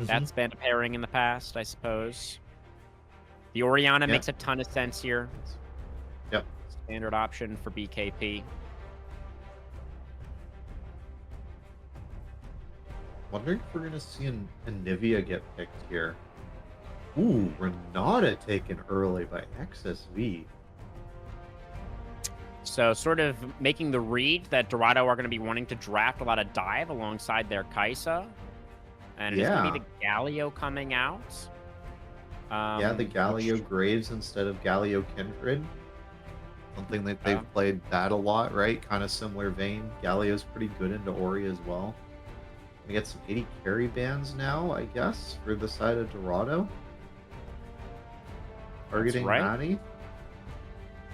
That's been a pairing in the past, I suppose. The Orianna makes a ton of sense here. Yep. Standard option for BKP. Wondering if we're gonna see an Anivia get picked here. Ooh, Renata taken early by XSV. So sort of making the read that Dorado are going to be wanting to draft a lot of dive alongside their Kaisa. And it's going to be the Galio coming out. Yeah, the Galio Graves instead of Galio Kindred. Something that they've played that a lot, right? Kind of similar vein. Galio's pretty good into Ori as well. We get some 80 carry bans now, I guess, for the side of Dorado. Targeting right. Maddie.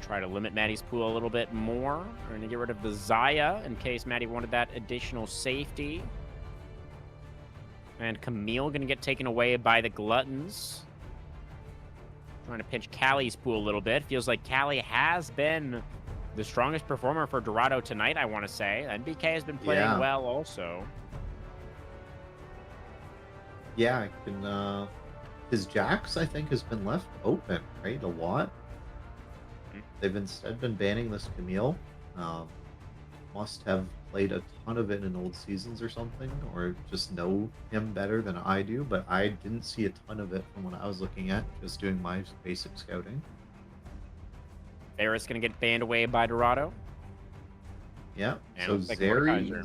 Try to limit Maddie's pool a little bit more. We're going to get rid of the Xayah in case Maddie wanted that additional safety. And Camille going to get taken away by the Gluttons. Trying to pinch Callie's pool a little bit. Feels like Callie has been the strongest performer for Dorado tonight, I want to say. NBK has been playing well also. Yeah, I can, his Jax, I think, has been left open, right? A lot. They've instead been banning this Camille. Must have played a ton of it in old seasons or something, or just know him better than I do, but I didn't see a ton of it from what I was looking at, just doing my basic scouting. Varus going to get banned away by Dorado. Yeah, And so looks like Zeri,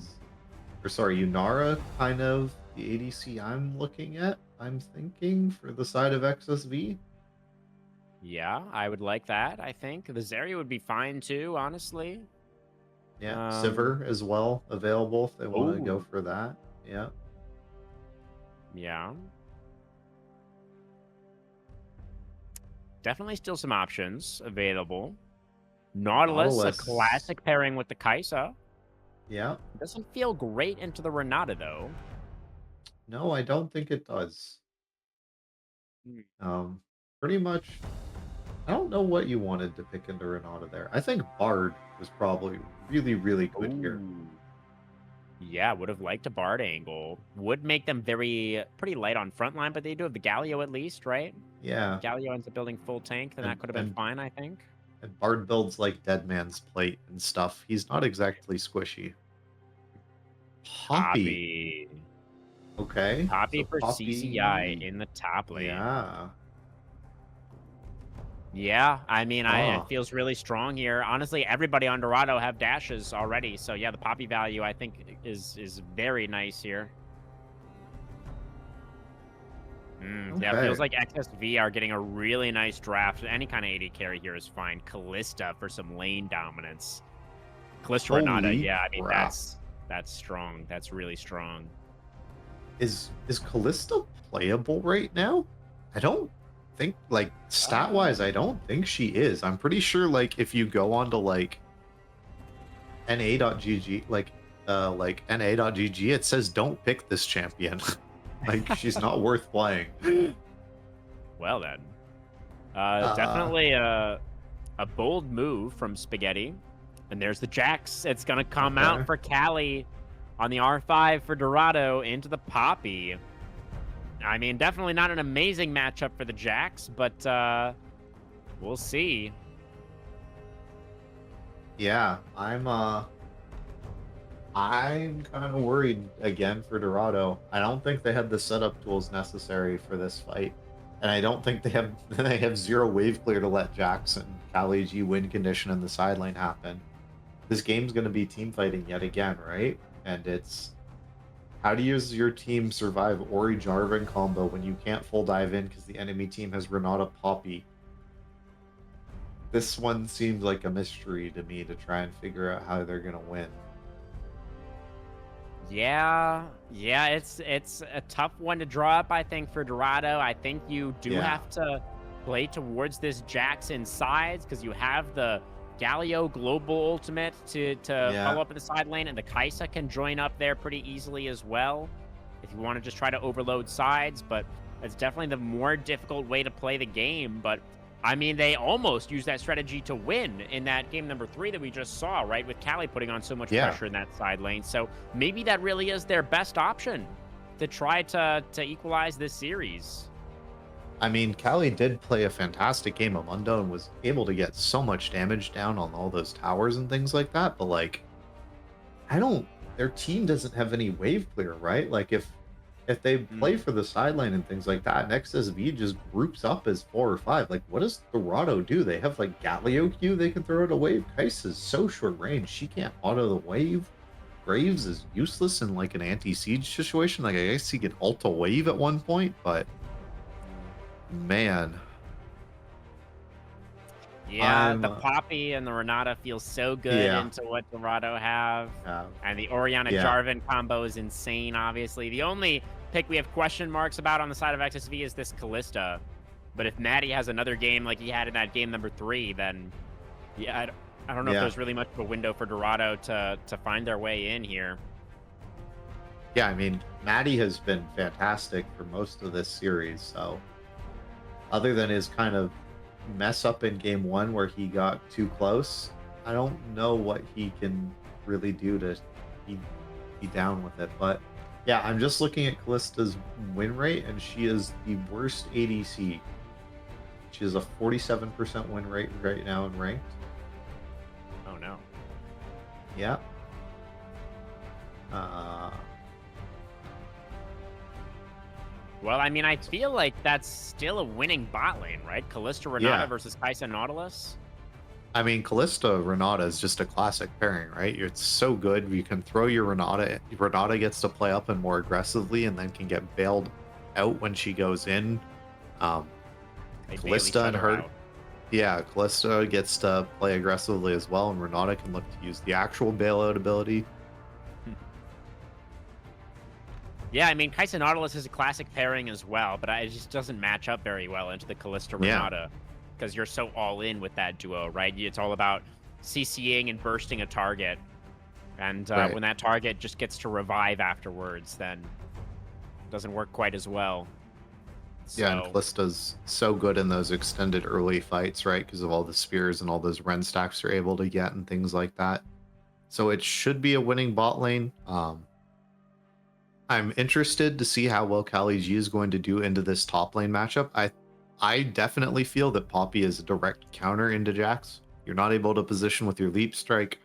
or sorry, Yunara, kind of the ADC I'm looking at, I'm thinking, for the side of XSV. Yeah, I would like that, I think. The Zeri would be fine too, honestly. Yeah, Sivir as well, available if they want to go Ooh. for that. Yeah. Yeah. Definitely still some options available. Nautilus, a classic pairing with the Kaisa. Yeah. Doesn't feel great into the Renata, though. No, I don't think it does. Pretty much, I don't know what you wanted to pick into Renata there. I think Bard was probably really, really good here. Yeah, would have liked a Bard angle. Would make them pretty light on frontline, but they do have the Galio at least, right? Yeah. Galio ends up building full tank, then that could have been fine, I think. And Bard builds like Dead Man's Plate and stuff. He's not exactly squishy. Poppy. Okay. Poppy so for CCI in the top lane. Yeah. Yeah, I mean, it feels really strong here. Honestly, everybody on Dorado have dashes already, so yeah, the Poppy value I think is very nice here. Yeah, it feels like XSV are getting a really nice draft. Any kind of AD carry here is fine. Callista for some lane dominance. Callista Renata, yeah, I mean that's strong. That's really strong. Is Callista playable right now? I don't think, like, stat wise, I don't think she is. I'm pretty sure, like, if you go on to like na.gg, like like na.gg, it says don't pick this champion. Like she's not worth playing. Well then, Uh, definitely a bold move from Spaghetti. And there's the Jax. It's gonna come Okay. out for Callie on the R5 for Dorado into the Poppy. I mean, definitely not an amazing matchup for the Jax, but we'll see. Yeah, I'm kind of worried again for Dorado. I don't think they have the setup tools necessary for this fight, and I don't think they have they have zero wave clear to let Jackson, Kali G win condition in the side lane happen. This game's going to be team fighting yet again, right? And it's how does your team survive Ori Jarvan combo when you can't full dive in because the enemy team has Renata Poppy? This one seems like a mystery to me to try and figure out how they're going to win. Yeah, it's a tough one to draw up, I think, for Dorado. I think you do Yeah. have to play towards this Jackson sides because you have the Galio global ultimate to Yeah. follow up in the side lane, and the Kaisa can join up there pretty easily as well if you want to just try to overload sides, but it's definitely the more difficult way to play the game. But I mean, they almost used that strategy to win in that game number 3 that we just saw, right? With Callie putting on so much Yeah. pressure in that side lane. So maybe that really is their best option to try to equalize this series. I mean, Callie did play a fantastic game of Mundo and was able to get so much damage down on all those towers and things like that, but like their team doesn't have any wave clear, right? Like if they play for the sideline and things like that, and XSV just groups up as 4 or 5, like what does Dorado do? They have like Galio Q they can throw out a wave. Kais is so short range, she can't auto the wave. Graves is useless in like an anti-siege situation. Like I guess he could ult a wave at one point, but man. Yeah, the I'm, Poppy and the Renata feel so good Yeah. into what Dorado have. uh, And the Oriana Yeah. Jarvan combo is insane, obviously. The only pick we have question marks about on the side of XSV is this Callista. But if Maddie has another game like he had in that game number 3, then yeah, I don't know if Yeah. there's really much of a window for Dorado to find their way in here. Yeah, I mean, Maddie has been fantastic for most of this series. So, other than his kind of mess up in game 1 where he got too close, I don't know what he can really do to be down with it. But yeah, I'm just looking at Callista's win rate, and she is the worst ADC. She has a 47% win rate right now in ranked. Oh no. Yeah. Uh, Well, I mean, I feel like that's still a winning bot lane, right? Callista Renata Yeah. versus Kaisa Nautilus. I mean, Callista Renata is just a classic pairing, right? It's so good. You can throw your Renata. Renata gets to play up and more aggressively, and then can get bailed out when she goes in. They bail Callista each and other her, out. yeah, Callista gets to play aggressively as well, and Renata can look to use the actual bailout ability. Yeah, I mean, Kaisa Nautilus is a classic pairing as well, but it just doesn't match up very well into the Callista Yeah. Renata because you're so all in with that duo, right? It's all about CCing and bursting a target. And Right. when that target just gets to revive afterwards, then it doesn't work quite as well. Yeah, and So- Callista's so good in those extended early fights, right? Because of all the spears and all those Ren stacks you're able to get and things like that. So it should be a winning bot lane. I'm interested to see how well Kali G is going to do into this top lane matchup. I definitely feel that Poppy is a direct counter into Jax. You're not able to position with your leap strike.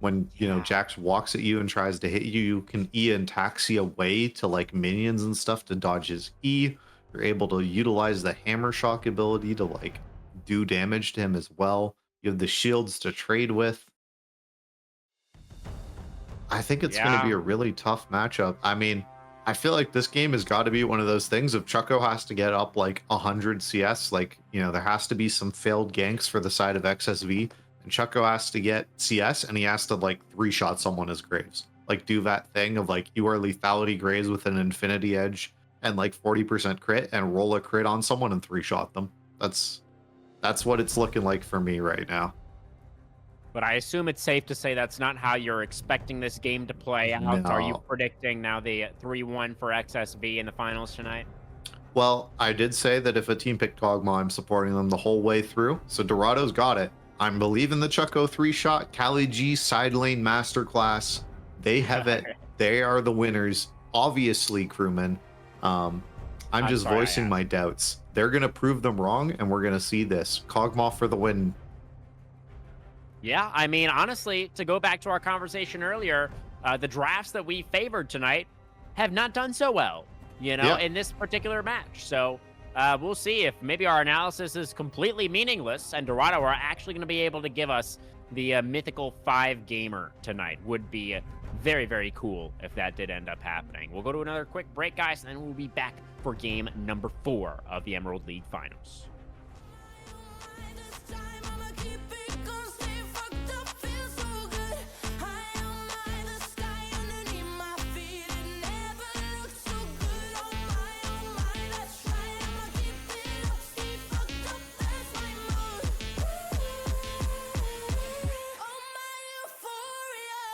When Jax walks at you and tries to hit you, you can E and taxi away to like minions and stuff to dodge his E. You're able to utilize the hammer shock ability to like do damage to him as well. You have the shields to trade with. I think it's going to be Yeah. a really tough matchup. I mean, I feel like this game has got to be one of those things. If Chucko has to get up like 100 CS, like, there has to be some failed ganks for the side of XSV, and Chucko has to get CS, and he has to like 3-shot someone as Graves. Like, do that thing of like, you are lethality Graves with an infinity edge and like 40% crit, and roll a crit on someone and 3-shot them. That's what it's looking like for me right now. But I assume it's safe to say that's not how you're expecting this game to play out. Are you No. predicting now the 3-1 for XSV in the finals tonight? Well, I did say that if a team picked Kog'Maw, I'm supporting them the whole way through. So Dorado's got it. I'm believing the Chucko 3-shot, Cali G side lane masterclass. They have it. They are the winners. Obviously, crewmen. I'm just sorry, I voicing my doubts. They're gonna prove them wrong, and we're gonna see this. Kog'Maw for the win. Yeah, I mean, honestly, to go back to our conversation earlier, the drafts that we favored tonight have not done so well, Yeah. in this particular match. So we'll see if maybe our analysis is completely meaningless and Dorado are actually going to be able to give us the mythical 5 gamer tonight. Would be very, very cool if that did end up happening. We'll go to another quick break, guys, and then we'll be back for game number 4 of the Emerald League Finals. This time I'ma keep it going, stay fucked up, feel so good. High on my, the sky underneath my feet, it never looked so good. Oh my, that's right. I'ma keep it up, stay fucked up, that's my mood. Oh my euphoria,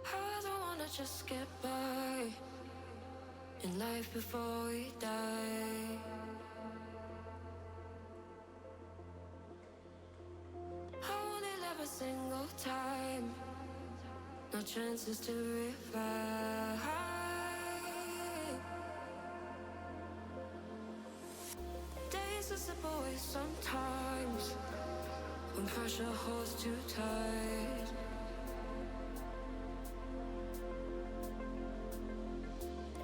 I don't wanna just get by in life before we die. I want it every single time. No chances to revive. Days are slip away sometimes when pressure holds too tight.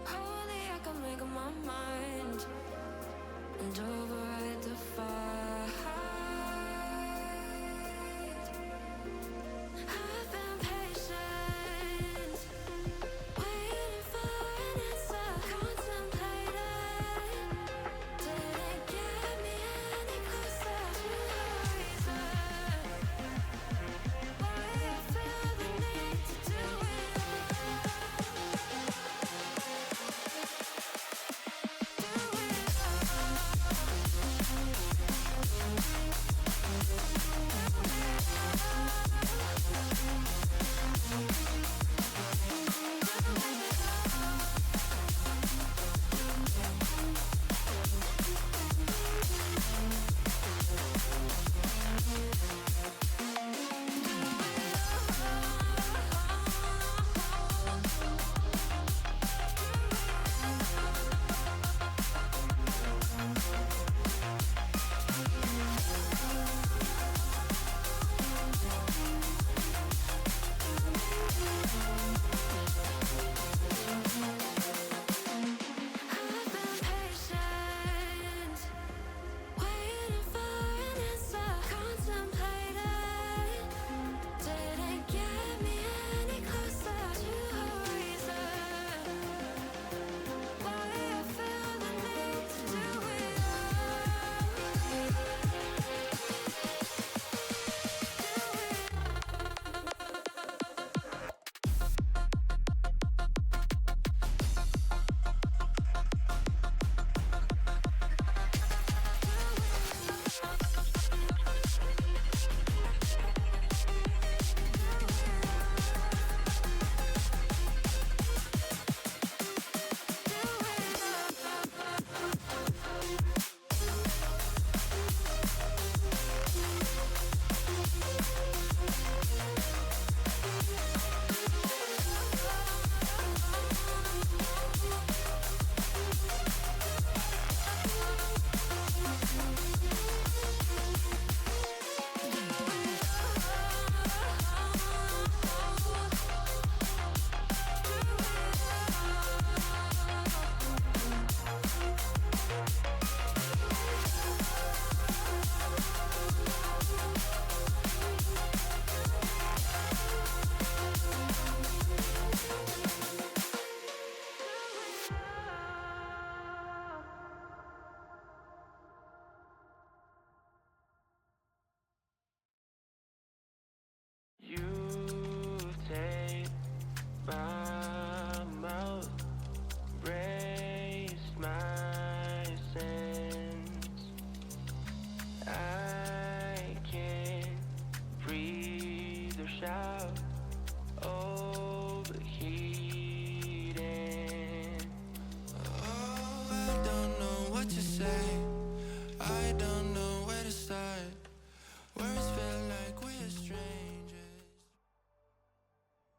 Only I can make up my mind and override the fight. I've been patient, waiting for an answer, contemplating. Didn't get me any closer to the reason why I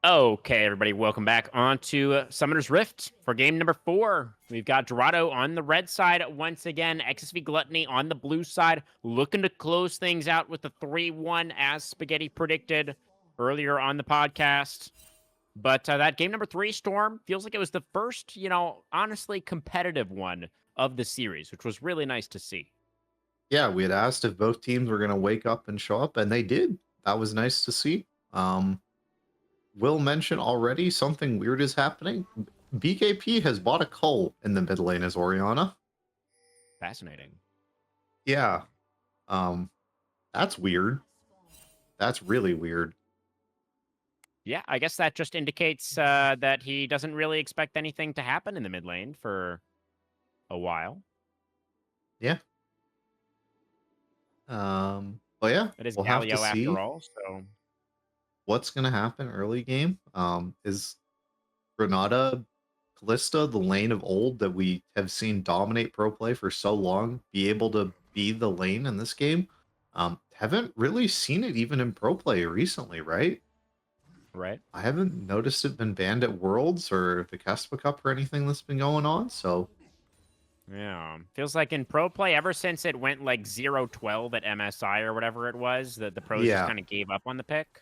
Okay, everybody, welcome back on to Summoner's Rift for game number 4. We've got Dorado on the red side once again, XSV Gluttony on the blue side, looking to close things out with the 3-1 as Spaghetti predicted earlier on the podcast. But that game number 3, Storm, feels like it was the first, honestly competitive one of the series, which was really nice to see. Yeah, we had asked if both teams were going to wake up and show up, and they did. That was nice to see. Will mention already something weird is happening. BKP has bought a cull in the mid lane as Orianna. Fascinating. Yeah. That's weird. That's really weird. Yeah, I guess that just indicates that he doesn't really expect anything to happen in the mid lane for a while. Yeah. But yeah, It is we'll have to Galio see after all, so what's going to happen early game. Is Granada Callista, the lane of old that we have seen dominate pro play for so long, be able to be the lane in this game? Haven't really seen it even in pro play recently, right? right. I haven't noticed it been banned at Worlds or the Caspa Cup or anything that's been going on, so Yeah, feels like in pro play, ever since it went like 0-12 at MSI or whatever it was, that the pros just Yeah. kind of gave up on the pick.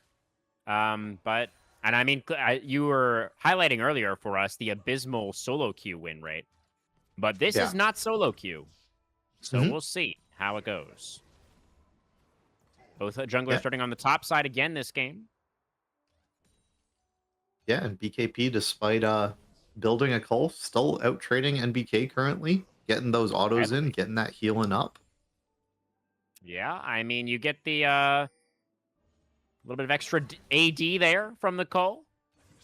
And I mean, you were highlighting earlier for us the abysmal solo queue win rate, but this Yeah. is not solo queue, so Mhm. we'll see how it goes. Both junglers Yeah. starting on the top side again this game. Yeah, and BKP, despite building a cull, still out trading NBK currently, getting those autos in, Heavily. getting that healing up. Yeah, I mean, you get the little bit of extra AD there from the Cole.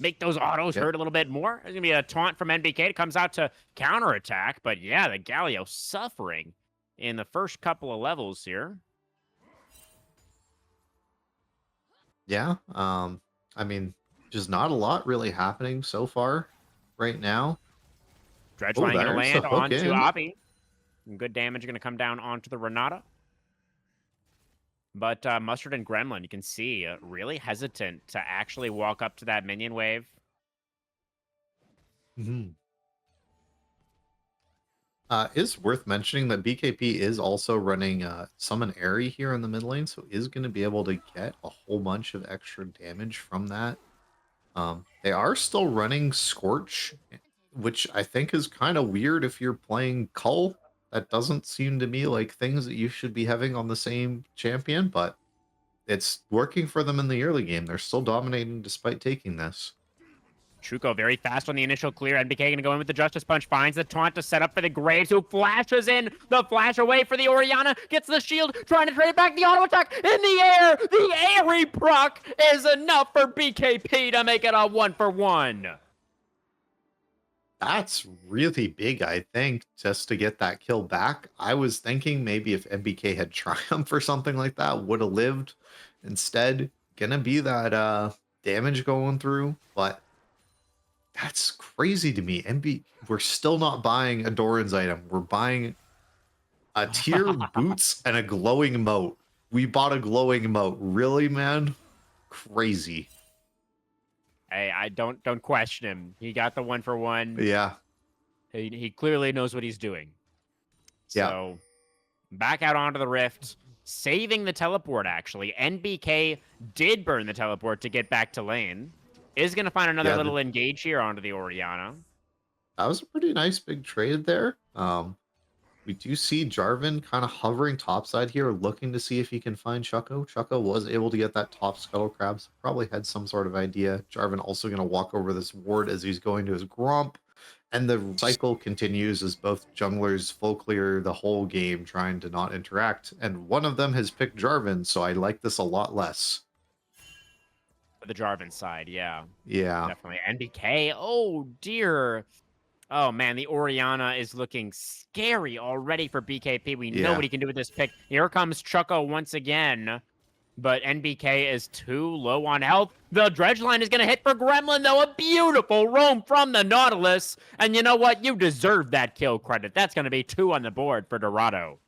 Make those autos Yep. hurt a little bit more. There's going to be a taunt from NBK. It comes out to counterattack. But yeah, the Galio suffering in the first couple of levels here. Yeah, I mean, just not a lot really happening so far right now. Dredgeline going to there's the land hook onto in. Abi. And good damage going to come down onto the Renata. But Mustard and Gremlin, you can see, really hesitant to actually walk up to that minion wave. Mhm. Is worth mentioning that BKP is also running Summon Airy here in the mid lane, so is going to be able to get a whole bunch of extra damage from that. They are still running Scorch, which I think is kind of weird if you're playing Cull. That doesn't seem to me like things that you should be having on the same champion, but it's working for them in the early game. They're still dominating despite taking this. Truco very fast on the initial clear. NBK going to go in with the Justice Punch. Finds the taunt to set up for the Graves, who flashes in. The flash away for the Orianna. Gets the shield. Trying to trade it back. The auto attack in the air. The airy proc is enough for BKP to make it a 1-for-1. That's really big, I think, just to get that kill back. I was thinking maybe if MBK had Triumph or something like that, would have lived. Instead, gonna be that damage going through, but that's crazy to me. We're still not buying a Doran's item. We're buying a tier boots and a glowing moat. We bought a glowing moat. Really, man? Crazy. Hey, I don't question him. He got the 1-for-1. Yeah. He clearly knows what he's doing. Yeah. So, back out onto the Rift, saving the teleport, actually. NBK did burn the teleport to get back to lane. Is going to find another Yeah, little engage here onto the Orianna. That was a pretty nice big trade there. We do see Jarvan kind of hovering topside here, looking to see if he can find Chucko. Chucko was able to get that top scuttle crab, so probably had some sort of idea. Jarvan also going to walk over this ward as he's going to his Gromp. And the cycle continues as both junglers full clear the whole game, trying to not interact. And one of them has picked Jarvan, so I like this a lot less. The Jarvan side, yeah. Yeah. Definitely. NBK, oh dear. Oh man, the Orianna is looking scary already for BKP. We know Yeah. what he can do with this pick. Here comes Chucko once again. But NBK is too low on health. The dredge line is going to hit for Gremlin, though. A beautiful roam from the Nautilus. And you know what? You deserve that kill credit. That's going to be 2 on the board for Dorado.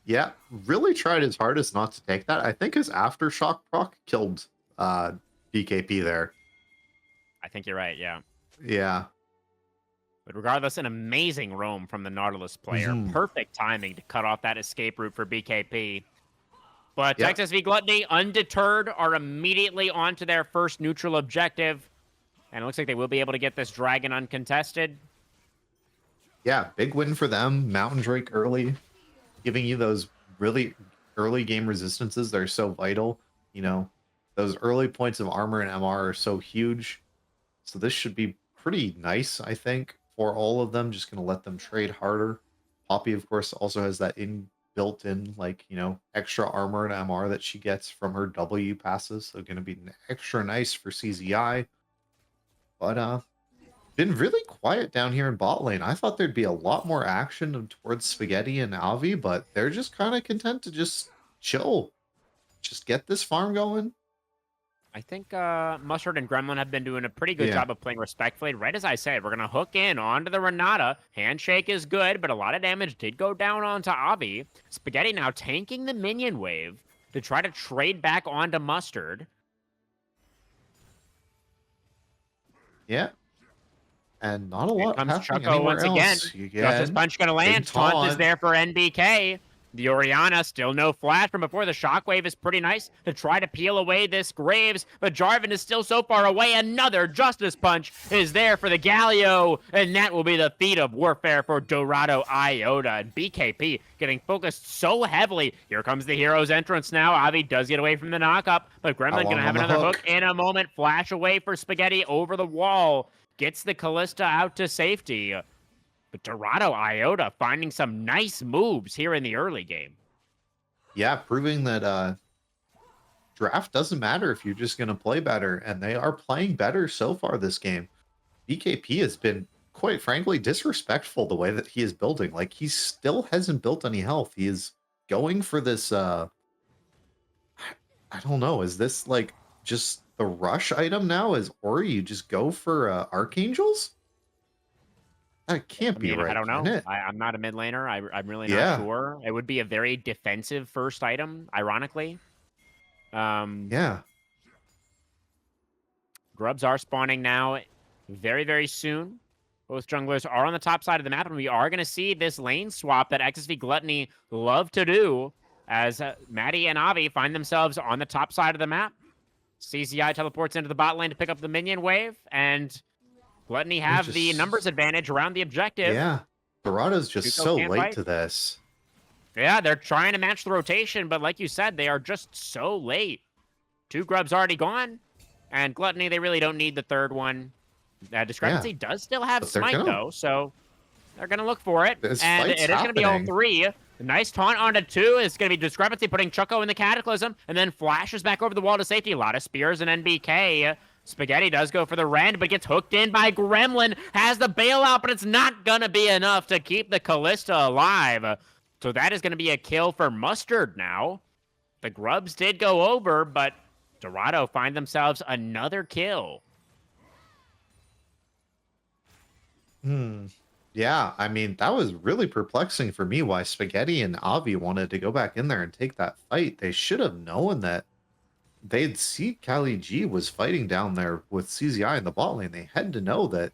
Yeah, really tried his hardest not to take that. I think his aftershock proc killed BKP there. I think you're right, yeah. Yeah. But regardless, an amazing roam from the Nautilus player. Mhm. Perfect timing to cut off that escape route for BKP. But Yep. XSV Gluttony, undeterred, are immediately onto their first neutral objective. And it looks like they will be able to get this dragon uncontested. Yeah, big win for them. Mountain Drake early, giving you those really early game resistances that are so vital. You know, those early points of armor and MR are so huge. So this should be pretty nice, I think, for all of them. Just going to let them trade harder. Poppy, of course, also has that built in, like, you know, extra armor and MR that she gets from her W passes. So going to be extra nice for CZI. But been really quiet down here in bot lane. I thought there'd be a lot more action towards Spaghetti and Avi, but they're just kind of content to just chill. Just get this farm going. I think Mustard and Gremlin have been doing a pretty good Yeah. job of playing respectfully. Right as I said, we're going to hook in onto the Renata. Handshake is good, but a lot of damage did go down onto Avi. Spaghetti now tanking the minion wave to try to trade back onto Mustard. Yeah. And not a Here lot comes happening Choco anywhere once again. else. Justice Punch going to land. Taunt is taunt. there for NBK. The Oriana, still no flash from before. The Shockwave is pretty nice to try to peel away this Graves, but Jarvan is still so far away. Another Justice Punch is there for the Galio, and that will be the feat of warfare for Dorado, Iota, and BKP getting focused so heavily. Here comes the hero's entrance now. Avi does get away from the knock-up, but Gremlin going to have another hook in a moment. Flash away for Spaghetti over the wall. Gets the Callista out to safety. But Dorado Iota finding some nice moves here in the early game. Yeah, proving that draft doesn't matter if you're just going to play better, and they are playing better so far this game. BKP has been, quite frankly, disrespectful the way that he is building. Like, he still hasn't built any health. He is going for this, I don't know, is this, like, just the rush item now? Or you just go for Archangels? That can't be right. I don't can know. it? I'm not a mid laner. I'm really not Yeah. sure. It would be a very defensive first item, ironically. Yeah. Grubs are spawning now very, very soon. Both junglers are on the top side of the map, and we are going to see this lane swap that XSV Gluttony love to do as Maddie and Avi find themselves on the top side of the map. CZI teleports into the bot lane to pick up the minion wave, and Gluttony have the numbers advantage around the objective. Yeah. Dorado's just Zuko so can't late fight. to this. Yeah, they're trying to match the rotation, but like you said, they are just so late. 2 Grubs already gone, and Gluttony, they really don't need the third one. Discrepancy does still have But they're Smite, gonna- though, so they're going to look for it. This And fight's it is going to be all happening. 3. A nice taunt onto 2 is going to be Discrepancy putting Choco in the Cataclysm, and then flashes back over the wall to safety. A lot of spears and NBK. Spaghetti does go for the rend, but gets hooked in by Gremlin. Has the bailout, but it's not going to be enough to keep the Callista alive. So that is going to be a kill for Mustard now. The Grubs did go over, but Dorado find themselves another kill. Yeah, I mean, that was really perplexing for me why Spaghetti and Avi wanted to go back in there and take that fight. They should have known that they'd see Kali G was fighting down there with CZI in the bot lane. They had to know that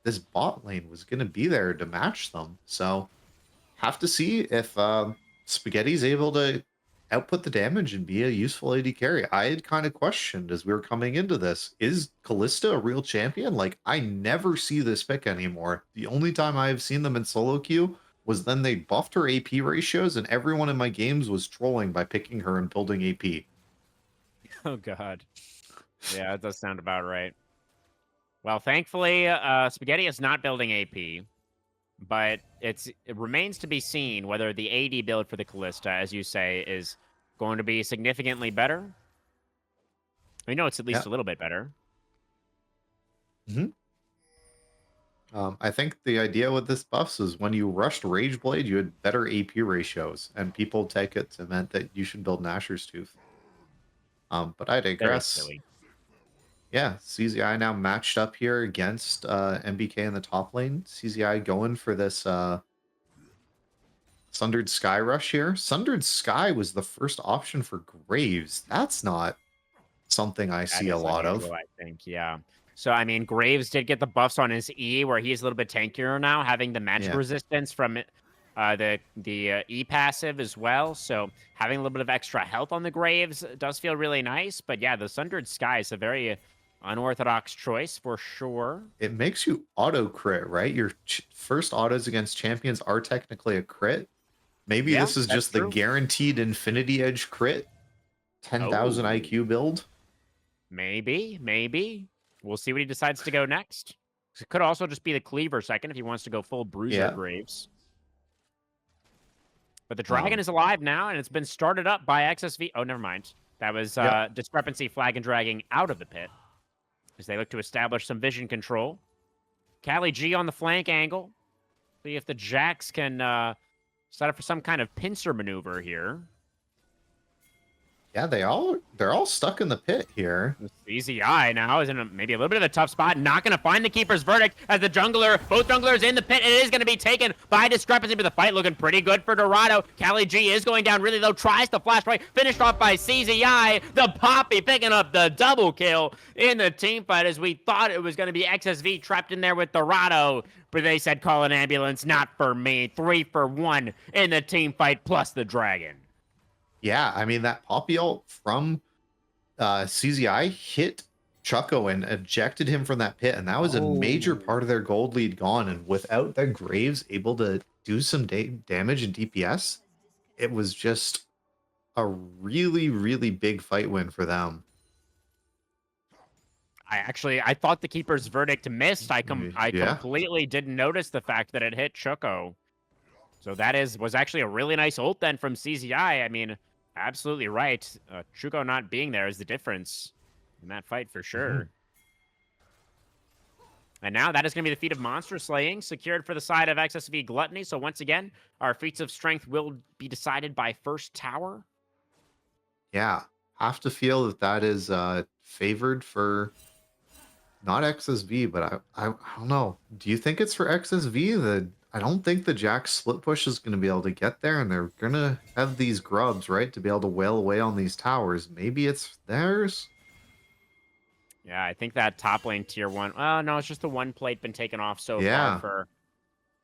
this bot lane was going to be there to match them. So, have to see if Spaghetti's able to output the damage and be a useful AD carry. I had kind of questioned as we were coming into this, is Callista a real champion? Like, I never see this pick anymore. The only time I've seen them in solo queue was then they buffed her AP ratios, and everyone in my games was trolling by picking her and building AP. Oh, God. Yeah, that does sound about right. Well, thankfully, Spaghetti is not building AP, but it remains to be seen whether the AD build for the Callista, as you say, is going to be significantly better. We know it's at least a little bit better. I think the idea with this buffs is when you rushed Rage Blade, you had better AP ratios, and people take it to meant that you should build Nashor's Tooth. But I Very digress. silly. Yeah, CZI now matched up here against MBK in the top lane. CZI going for this Sundered Sky rush here. Sundered Sky was the first option for Graves. That's not something I That see a is lot of. unusual, I think, yeah. So, I mean, Graves did get the buffs on his E, where he's a little bit tankier now, having the magic Yeah. resistance from the E passive as well. So, having a little bit of extra health on the Graves does feel really nice. But yeah, the Sundered Sky is a very unorthodox choice for sure. It makes you auto crit, right? Your first autos against champions are technically a crit. Maybe Yeah, this is that's just true. the guaranteed Infinity Edge crit 10,000 Oh. IQ build. Maybe. We'll see what he decides to go next. It could also just be the Cleaver second if he wants to go full Bruiser Yeah. Graves. But the Dragon Um, is alive now, and it's been started up by XSV. Oh, never mind. That was Yep. Discrepancy flag and dragging out of the pit as they look to establish some vision control. Callie G on the flank angle. See if the Jacks can set up for some kind of pincer maneuver here. Yeah, they're all stuck in the pit here. CZI now is in maybe a little bit of a tough spot. Not going to find the keeper's verdict as the jungler, both junglers in the pit. It is going to be taken by Discrepancy, but the fight looking pretty good for Dorado. Callie G is going down really low, tries to flash right, finished off by CZI. The Poppy picking up the double kill in the team fight as we thought it was going to be XSV trapped in there with Dorado, but they said call an ambulance, not for me. 3 for 1 in the team fight plus the dragon. Yeah, I mean, that Poppy ult from CZI hit Chucko and ejected him from that pit, and that was a major part of their gold lead gone. And without the Graves able to do some damage and DPS, it was just a really, really big fight win for them. I thought the keeper's verdict missed. I Yeah. completely didn't notice the fact that it hit Chucko. So that was actually a really nice ult then from CZI. I mean, absolutely right. Chuko not being there is the difference in that fight for sure. And now that is going to be the feat of monster slaying secured for the side of XSV Gluttony. So once again, our feats of strength will be decided by first tower. Yeah, have to feel that is favored for not XSV, but I don't know. Do you think it's for XSV? I don't think the Jack split push is going to be able to get there, and they're going to have these grubs, right, to be able to wail away on these towers. Maybe it's theirs? Yeah, I think that top lane tier 1. Oh, no, it's just the one plate been taken off so Yeah. far for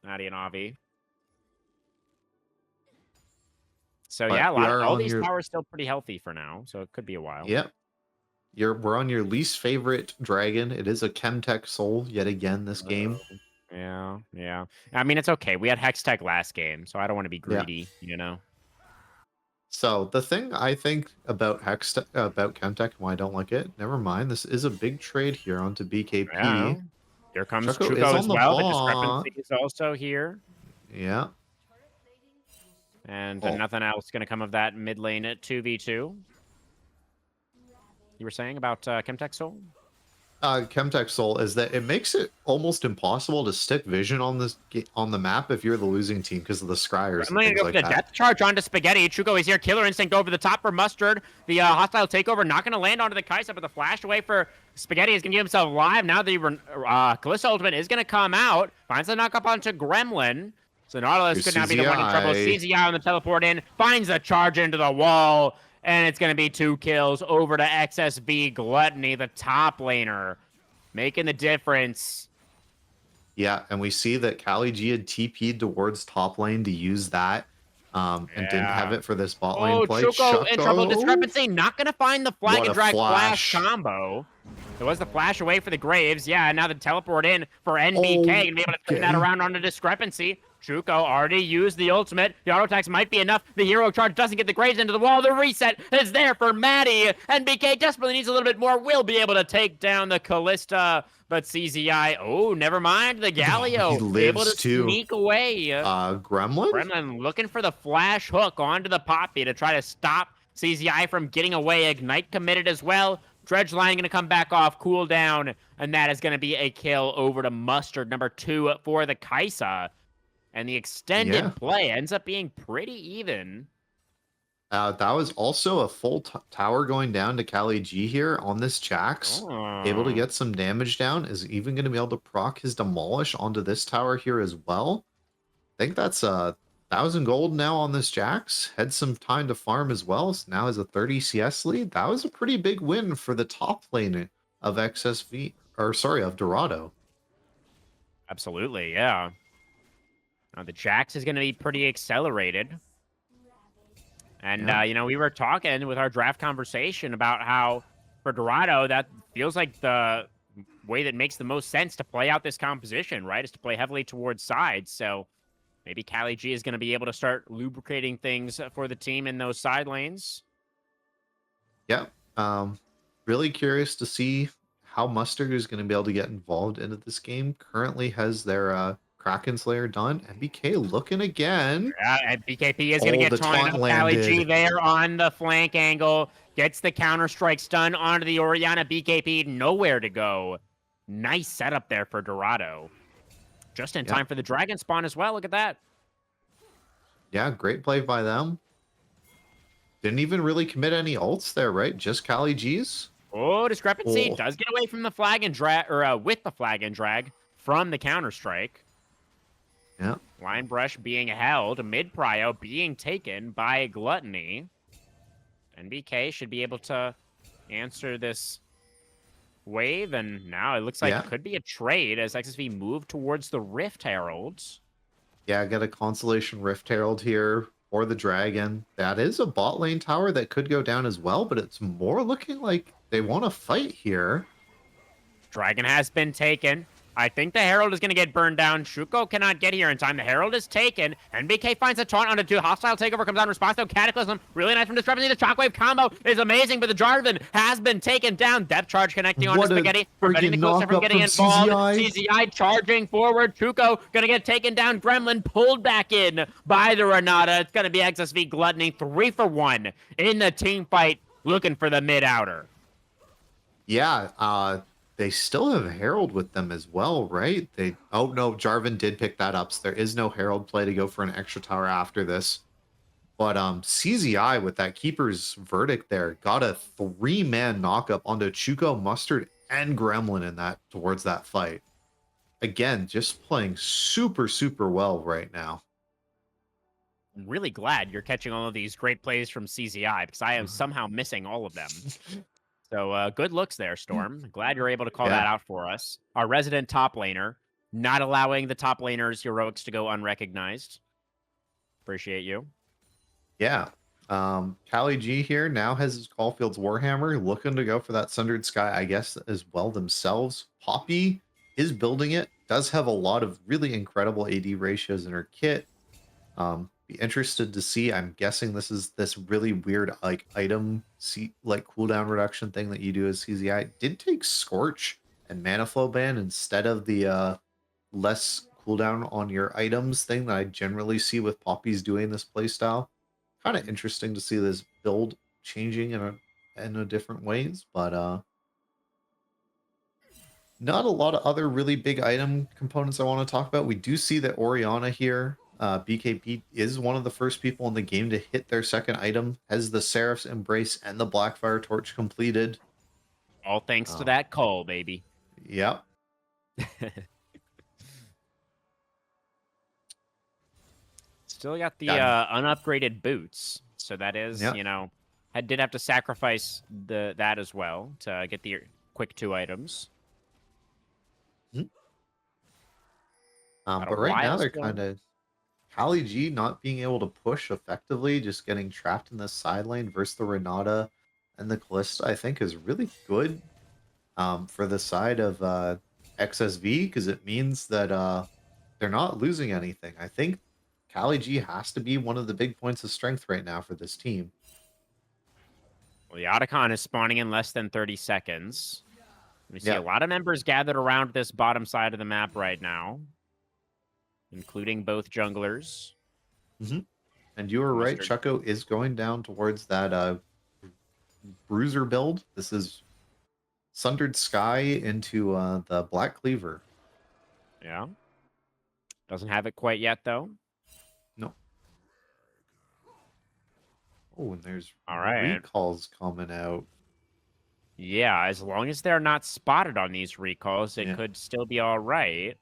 Natty and Avi. So But yeah, we are all on these your- towers still pretty healthy for now, so it could be a while. Yep. We're on your least favorite dragon. It is a Chemtech soul yet again this game. Yeah. I mean, it's okay. We had Hextech last game, so I don't want to be greedy, you know? So the thing I think about about Chemtech and why I don't like it, never mind. This is a big trade here onto BKP. Yeah. Here comes Chucko is Chuko on as the well. The block. Discrepancy is also here. Yeah. And Oh. nothing else going to come of that mid lane at 2v2. You were saying about Chemtech Soul? Chemtech Soul is that it makes it almost impossible to stick vision on the map if you're the losing team because of the scryers I'm and going to things go for like the that. depth charge onto Spaghetti. Chuko is here. Killer Instinct over the top for Mustard. The hostile takeover not going to land onto the Kaisa, but the flash away for Spaghetti is going to get himself live. Now the Callisto ultimate is going to come out. Finds the knock up onto Gremlin. So Nautilus Here's could now be the one in trouble. CZI. CZI on the teleport in. Finds the charge into the wall. And it's going to be 2 kills over to XSV Gluttony, the top laner. Making the difference. Yeah, and we see that Callie G had TP'd towards top lane to use that, and didn't have it for this bot lane play. Chuko in trouble. Discrepancy not going to find the flag What and a drag flash flash. combo. There was the flash away for the Graves. Yeah, and now the teleport in for NBK. Going to be able to turn that Okay. around onto Discrepancy. Chuko already used the ultimate. The auto attacks might be enough. The hero charge doesn't get the Graves into the wall. The reset is there for Maddie. NBK desperately needs a little bit more. Will be able to take down the Callista. But CZI, oh, never mind. The Galio He able to lives too. sneak away. Gremlin? Gremlin looking for the flash hook onto the Poppy to try to stop CZI from getting away. Ignite committed as well. Dredge line going to come back off, cool down, and that is going to be a kill over to Mustard, number 2 for the Kaisa. And the extended Yeah. play ends up being pretty even. That was also a full tower going down to Callie G here on this Jax. Able to get some damage down. Is even going to be able to proc his Demolish onto this tower here as well. I think that's 1,000 gold now on this Jax. Had some time to farm as well. So now has a 30 CS lead. That was a pretty big win for the top lane of XSV. of Dorado. Absolutely, yeah. The Jax is going to be pretty accelerated. And, Yeah. we were talking with our draft conversation about how for Dorado, that feels like the way that makes the most sense to play out this composition, right? Is to play heavily towards sides. So maybe Cali G is going to be able to start lubricating things for the team in those side lanes. Yeah. Really curious to see how Mustard is going to be able to get involved into this game. Currently has their Kraken Slayer done. MBK looking again. And BKP is going to Oh, get the taunted taunt up. Cali G landed. there on the flank angle. Gets the counter-strike stun onto the Orianna. BKP nowhere to go. Nice setup there for Dorado. Just in Yeah. time for the Dragon spawn as well. Look at that. Yeah, great play by them. Didn't even really commit any ults there, right? Just Cali G's. Oh, discrepancy. Oh. Does get away from the flag and drag, or with the flag and drag from the counter-strike. Yeah. Line brush being held. Mid-prio being taken by Gluttony. NBK should be able to answer this wave, and now it looks like it could be a trade as XSV move towards the Rift Heralds. Yeah, I got a Constellation Rift Herald here for the Dragon. That is a bot lane tower that could go down as well, but it's more looking like they want to fight here. Dragon has been taken. I think the Herald is going to get burned down. Shuko cannot get here in time. The Herald is taken. NBK finds a taunt onto two. Hostile takeover comes out in response to Cataclysm. Really nice from Discrepancy. The Shockwave combo is amazing, but the Jarvan has been taken down. Depth charge connecting onto Spaghetti, preventing the Quicksilver from getting involved. CZI charging forward. Shuko going to get taken down. Gremlin pulled back in by the Renata. It's going to be XSV Gluttony 3 for 1 in the team fight, looking for the mid-outer. Yeah, they still have Herald with them as well, right? Oh no, Jarvan did pick that up, so there is no Herald play to go for an extra tower after this. But CZI with that Keeper's Verdict there got a 3-man knockup onto Chuko, Mustard, and Gremlin in that towards that fight. Again, just playing super, super well right now. I'm really glad you're catching all of these great plays from CZI because I am somehow missing all of them. So good looks there, Storm. Glad you're able to call that out for us. Our resident top laner, not allowing the top laner's heroics to go unrecognized. Appreciate you. Yeah. Cali G here now has his Caulfield's Warhammer, looking to go for that Sundered Sky, I guess, as well themselves. Poppy is building it, does have a lot of really incredible AD ratios in her kit. Be interested to see. I'm guessing this is this really weird item cooldown reduction thing that you do as CZI. Did take Scorch and Mana Flow Ban instead of the less cooldown on your items thing that I generally see with Poppies doing this playstyle. Kind of interesting to see this build changing in a different ways, but not a lot of other really big item components I want to talk about. We do see that Orianna here, BKP is one of the first people in the game to hit their second item, has the Seraph's Embrace and the Blackfire Torch completed. All thanks to that call, baby. Yep. Still got the unupgraded boots. So that is, did have to sacrifice that as well to get the quick 2 items. But right now they're kind of Cali G not being able to push effectively, just getting trapped in the side lane versus the Renata and the Callista, I think is really good for the side of XSV, because it means that they're not losing anything. I think Cali G has to be one of the big points of strength right now for this team. Well, the Otacon is spawning in less than 30 seconds. We see a lot of members gathered around this bottom side of the map right now, including both junglers. And you were right, Chucko is going down towards that Bruiser build. This is Sundered Sky into the Black Cleaver. Yeah. Doesn't have it quite yet, though. No. Oh, and there's right. recalls coming out. Yeah, as long as they're not spotted on these recalls, it could still be all right.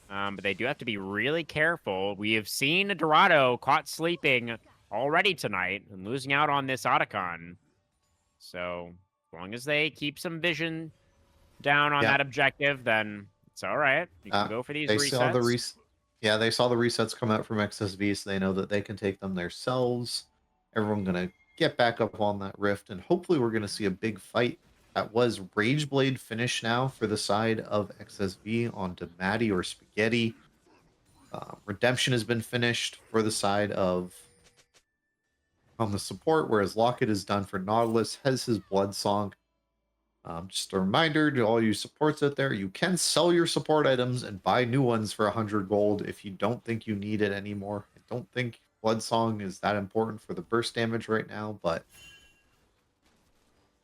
But they do have to be really careful. We have seen Dorado caught sleeping already tonight and losing out on this Otacon. So, as long as they keep some vision down on Yeah. that objective, then it's all right. You can go for these They resets. saw the Yeah, they saw the resets come out from XSV, so they know that they can take them themselves. Everyone gonna get back up on that rift, and hopefully we're gonna see a big fight. That was Rageblade finish now for the side of XSV onto Maddie or Spaghetti. Redemption has been finished for the side of on the support, whereas Locket is done for Nautilus, has his Blood Song. Just a reminder to all you supports out there, you can sell your support items and buy new ones for 100 gold if you don't think you need it anymore. I don't think Blood Song is that important for the burst damage right now, but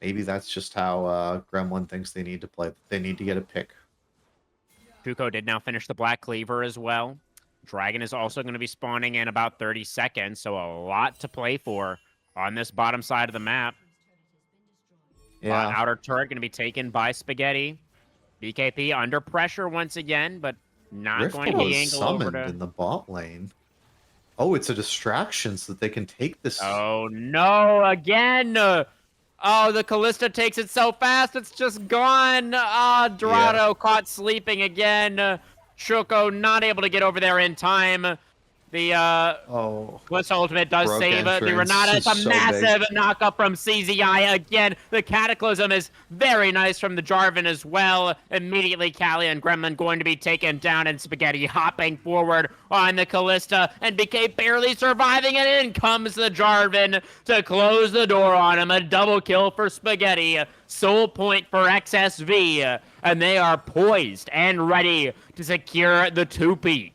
maybe that's just how Gremlin thinks they need to play. They need to get a pick. Tuco did now finish the Black Cleaver as well. Dragon is also going to be spawning in about 30 seconds, so a lot to play for on this bottom side of the map. Yeah, Outer turret going to be taken by Spaghetti. BKP under pressure once again, but not going to Riftball be is angled over summoned to... in the bot lane. Oh, it's a distraction so that they can take this. Oh, no, again! Oh, the Callista takes it so fast, it's just gone! Dorado caught sleeping again. Choco not able to get over there in time. The Blitz ultimate does Broke save it. The entrance Renata, is it's a so massive knockup from CZI again. The Cataclysm is very nice from the Jarvan as well. Immediately, Callie and Gremlin going to be taken down, and Spaghetti hopping forward on the Callista, and BK barely surviving, and in comes the Jarvan to close the door on him. A double kill for Spaghetti. Soul point for XSV, and they are poised and ready to secure the 2P.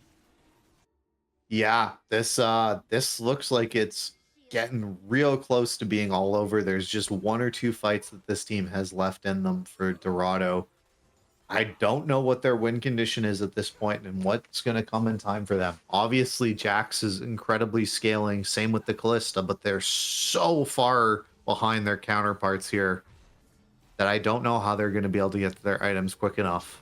Yeah, this looks like it's getting real close to being all over. There's just one or two fights that this team has left in them for Dorado. I don't know what their win condition is at this point and what's going to come in time for them. Obviously, Jax is incredibly scaling, same with the Callista, but they're so far behind their counterparts here that I don't know how they're going to be able to get to their items quick enough.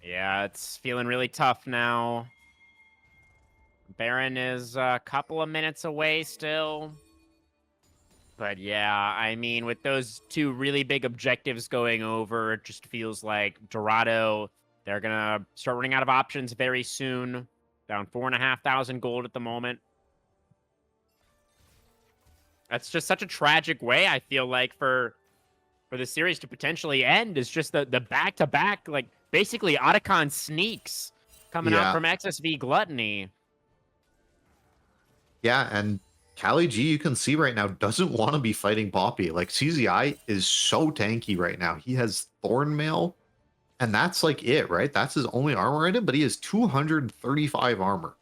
Yeah, it's feeling really tough now. Baron is a couple of minutes away still. But yeah, I mean, with those two really big objectives going over, it just feels like Dorado, they're going to start running out of options very soon. Down 4,500 gold at the moment. That's just such a tragic way, I feel like, for the series to potentially end, is just the back-to-back, like, basically Otacon sneaks coming out from XSV Gluttony. Yeah, and Callie G, you can see right now, doesn't want to be fighting Poppy. Like, CZI is so tanky right now. He has Thornmail, and that's like it, right? That's his only armor item, but he has 235 armor.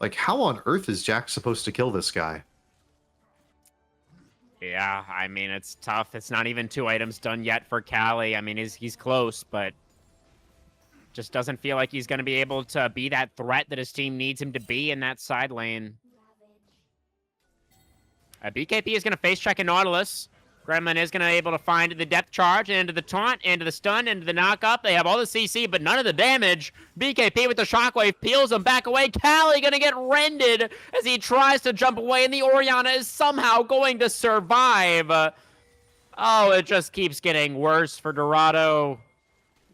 Like, how on earth is Jack supposed to kill this guy? Yeah, I mean, it's tough. It's not even 2 items done yet for Callie. I mean, he's close, but just doesn't feel like he's going to be able to be that threat that his team needs him to be in that side lane. BKP is going to face check a Nautilus. Gremlin is going to be able to find the depth charge into the taunt, into the stun, into the knockup. They have all the CC, but none of the damage. BKP with the shockwave peels him back away. Callie going to get rended as he tries to jump away, and the Orianna is somehow going to survive. Oh, it just keeps getting worse for Dorado.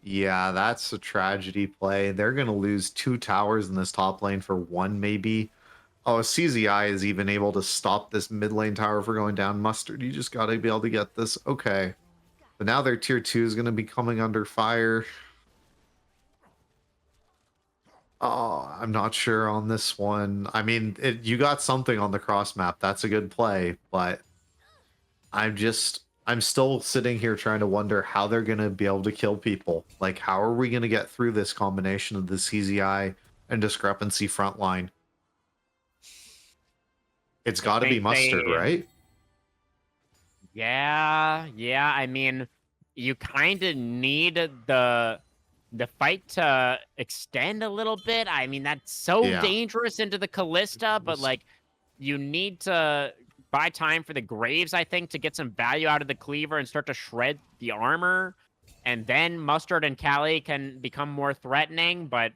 Yeah, that's a tragedy play. They're going to lose 2 towers in this top lane for 1, maybe. Oh, CZI is even able to stop this mid lane tower for going down. Mustard, you just got to be able to get this. Okay. But now their tier 2 is going to be coming under fire. Oh, I'm not sure on this one. I mean, you got something on the cross map. That's a good play, but I'm still sitting here trying to wonder how they're going to be able to kill people. Like, how are we going to get through this combination of the CZI and discrepancy front line? It's got to be Mustard, right? Yeah. I mean, you kind of need the fight to extend a little bit. I mean, that's so dangerous into the Callista, but like, you need to buy time for the Graves, I think, to get some value out of the Cleaver and start to shred the armor. And then Mustard and Callie can become more threatening, but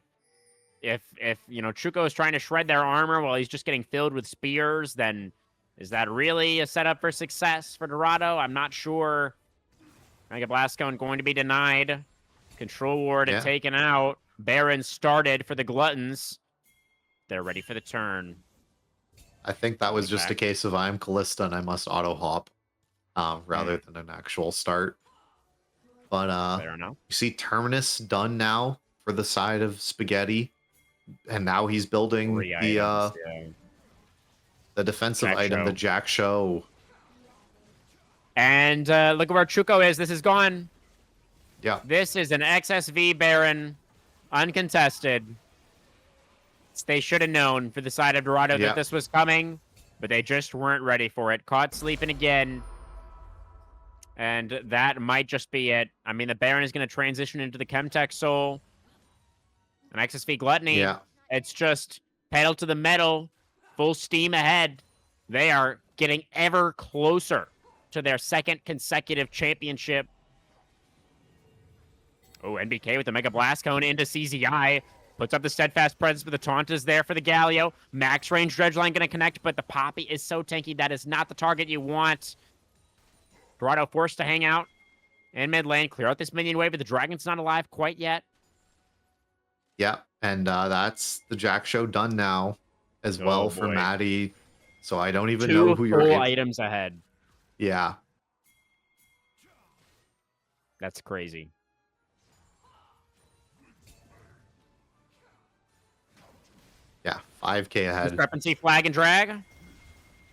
if you know, Chuko is trying to shred their armor while he's just getting filled with spears, then is that really a setup for success for Dorado? I'm not sure. Mega Blast Cone going to be denied. Control Ward Yeah. taken out. Baron started for the Gluttons. They're ready for the turn. I think that was Going just a back. case of I'm Callista and I must auto hop rather than an actual start. But Fair enough. you see Terminus done now for the side of Spaghetti, and now he's building 3 the items. Yeah. the defensive Jack item, the Show. Jack Show. And look where Chuko is. This is gone. Yeah. This is an XSV Baron, uncontested. They should have known for the side of Dorado Yeah. that this was coming, but they just weren't ready for it. Caught sleeping again. And that might just be it. I mean, the Baron is going to transition into the Chemtech Soul. An XSV Gluttony. Yeah. It's just pedal to the metal, full steam ahead. They are getting ever closer to their second consecutive championship. Oh, NBK with the Mega Blast Cone into CZI. Puts up the Steadfast Presence, but the taunt is there for the Galio. Max range Dredgeline going to connect, but the Poppy is so tanky. That is not the target you want. Dorado forced to hang out in mid lane. Clear out this minion wave, but the Dragon's not alive quite yet. Yeah. And that's the Jack Show done now as well Oh, for boy. Maddie. So I don't even 2 know who you're full able- items ahead. Yeah. That's crazy. Yeah. 5K ahead. Discrepancy flag and drag.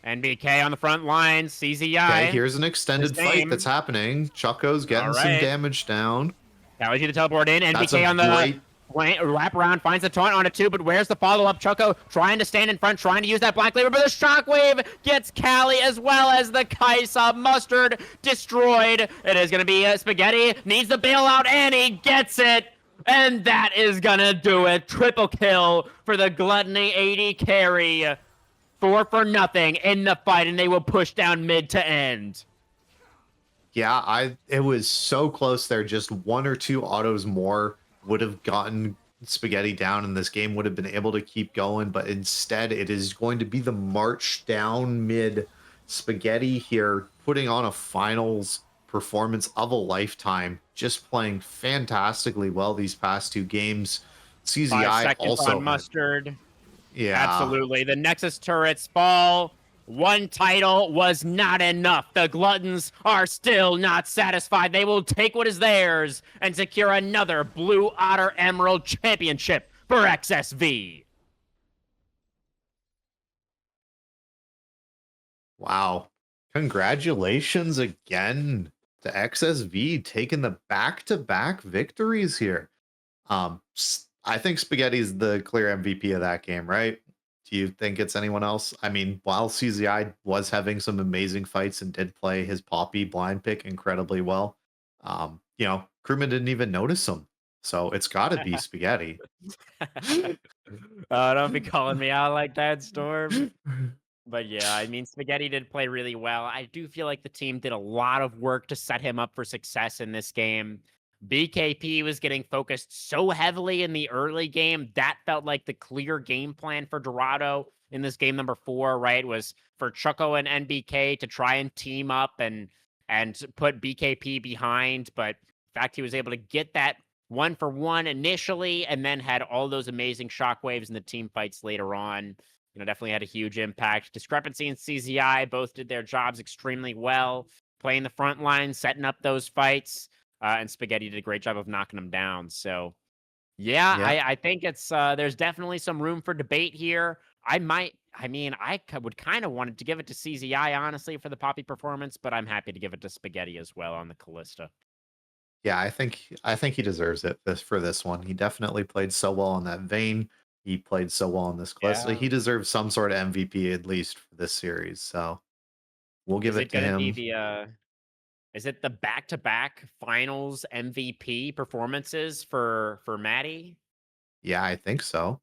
NBK on the front line. CZI. Okay, here's an extended His fight name. that's happening. Choco's getting All some right. damage down. That you the teleport in. That's NBK a on the great- wrap around. Finds the taunt on it too, but where's the follow-up? Choco trying to stand in front, trying to use that Black Labor, but the Shockwave gets Callie as well as the Kaisa. Mustard destroyed. It is going to be Spaghetti. Needs the bailout, and he gets it. And that is going to do it. Triple kill for the Gluttony 80 carry. 4-0 in the fight, and they will push down mid to end. Yeah, it was so close there. Just 1 or 2 autos more would have gotten Spaghetti down, and this game would have been able to keep going. But instead, it is going to be the march down mid. Spaghetti here putting on a finals performance of a lifetime, just playing fantastically well these past 2 games. 5 CZI seconds also on Mustard. yeah, Absolutely. The Nexus turrets fall. 1 title was not enough. The Gluttons are still not satisfied. They will take what is theirs and secure another Blue Otter Emerald Championship for XSV. Wow. Congratulations again to XSV taking the back-to-back victories here. I think Spaghetti's the clear MVP of that game, right? Do you think it's anyone else? I mean, while CZI was having some amazing fights and did play his Poppy blind pick incredibly well, crewman didn't even notice him. So it's got to be Spaghetti. Don't be calling me out like that, Storm. But yeah, I mean, Spaghetti did play really well. I do feel like the team did a lot of work to set him up for success in this game. BKP was getting focused so heavily in the early game. That felt like the clear game plan for Dorado in this game number 4, right? Was for Choco and NBK to try and team up and put BKP behind. But in fact, he was able to get that 1-for-1 initially and then had all those amazing shockwaves in the team fights later on. Definitely had a huge impact. Discrepancy and CZI both did their jobs extremely well, playing the front line, setting up those fights. And Spaghetti did a great job of knocking them down. So, yeah. I think it's there's definitely some room for debate here. I would kind of wanted to give it to CZI, honestly, for the Poppy performance, but I'm happy to give it to Spaghetti as well on the Callista. Yeah, I think he deserves it for this one. He definitely played so well in that vein. He played so well in this class. Yeah. He deserves some sort of MVP at least for this series. So we'll give it to him. Is it the back-to-back finals MVP performances for Maddie? Yeah, I think so.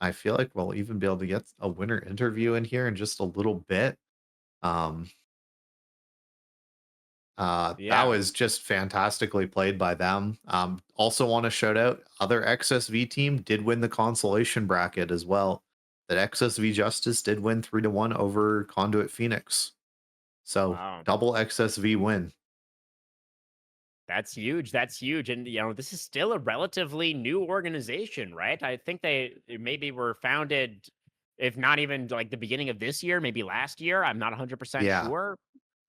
I feel like we'll even be able to get a winner interview in here in just a little bit. That was just fantastically played by them. Also want to shout out other XSV team did win the consolation bracket as well. That XSV Justice did win 3-1 over Conduit Phoenix. So Wow. double XSV win. That's huge. That's huge. And, this is still a relatively new organization, right? I think they maybe were founded, if not even like the beginning of this year, maybe last year. I'm not 100% Yeah. sure.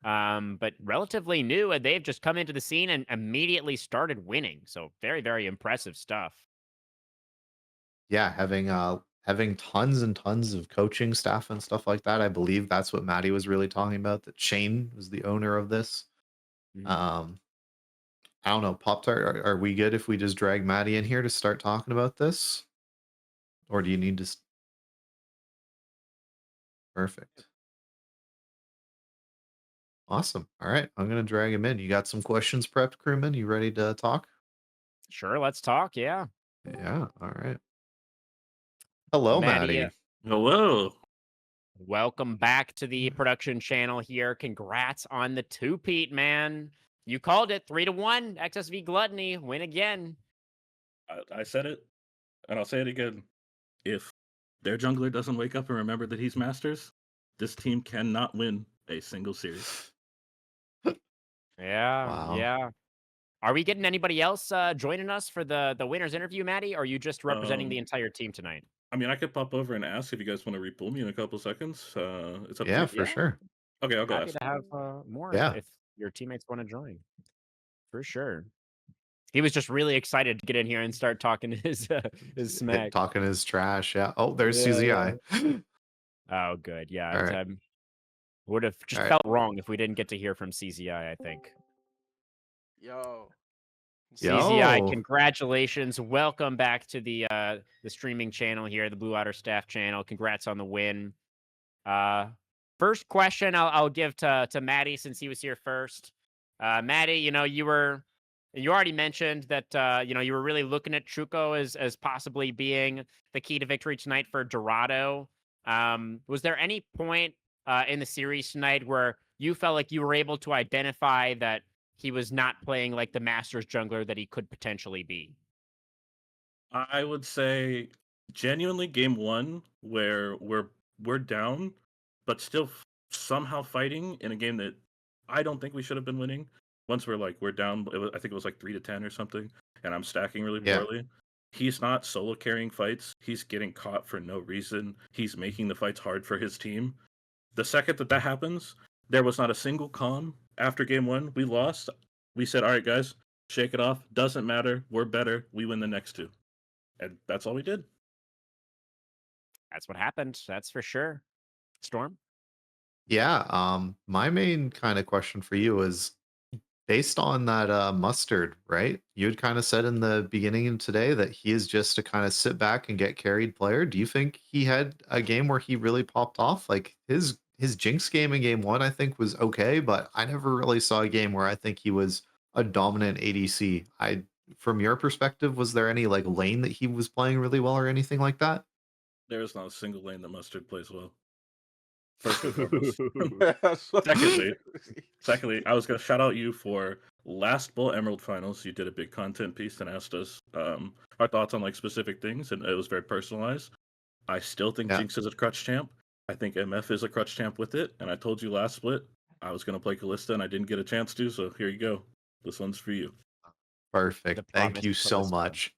But relatively new, and they've just come into the scene and immediately started winning. So very, very impressive stuff. Yeah, having tons and tons of coaching staff and stuff like that. I believe that's what Maddie was really talking about, that Shane was the owner of this. Mhm. Um, I don't know, Pop Tart, are we good if we just drag Maddie in here to start talking about this? Or do you need to Perfect. Awesome. All right, I'm gonna drag him in. You got some questions prepped, crewman? You ready to talk? Sure, let's talk. Yeah. Yeah, all right. Hello, Maddie, Maddie. Hello. welcome back to the production channel here. Congrats on the two-peat, man. You called it 3-1. XSV Gluttony win again. I said it, and I'll say it again. If their jungler doesn't wake up and remember that he's Masters, this team cannot win a single series. Yeah, Wow. yeah. Are we getting anybody else joining us for the winner's interview, Maddie? Or are you just representing the Um, entire team tonight? I mean, I could pop over and ask if you guys want to repull me in a couple seconds. It's up to Yeah, you. for Yeah, sure. Okay, I'll go happy ask. to have more Yeah. if your teammates want to join. For sure. He was just really excited to get in here and start talking his smack. Talking his trash. Yeah. Oh, there's Yeah, yeah. CZI. Oh, good. Yeah, All right. would have All just right. felt wrong if we didn't get to hear from CZI, I think. Yo. CZI, Yo. congratulations. Welcome back to the streaming channel here, the Blue Otter staff channel. Congrats on the win. First question I'll give to Maddie since he was here first. Maddie, you already mentioned that you were really looking at Chuko as possibly being the key to victory tonight for Dorado. Was there any point in the series tonight where you felt like you were able to identify that he was not playing like the Masters jungler that he could potentially be? I would say genuinely game one where we're down, but still somehow fighting in a game that I don't think we should have been winning. Once we're down, I think it was like 3-10 or something, and I'm stacking really Yeah. poorly. He's not solo carrying fights. He's getting caught for no reason. He's making the fights hard for his team. The second that happens, there was not a single calm after game one. We lost. We said, "All right, guys, shake it off. Doesn't matter. We're better. We win the next two." And that's all we did. That's what happened. That's for sure. Storm? Yeah. My main kind of question for you is based on that mustard, right? You had kind of said in the beginning of today that he is just to kind of sit back and get carried player. Do you think he had a game where he really popped off? Like his Jinx game in game one, I think was okay, but I never really saw a game where I think he was a dominant ADC. From your perspective, was there any like lane that he was playing really well or anything like that? There is not a single lane that Mustard plays well. First and foremost. Secondly, I was going to shout out you for last BOL Emerald Finals. You did a big content piece and asked us our thoughts on like specific things, and it was very personalized. I still think Yeah. Jinx is a crutch champ. I think MF is a crutch champ with it, and I told you last split I was going to play Callista, and I didn't get a chance to, so here you go. This one's for you. Perfect. Thank promised you so Callisto. much.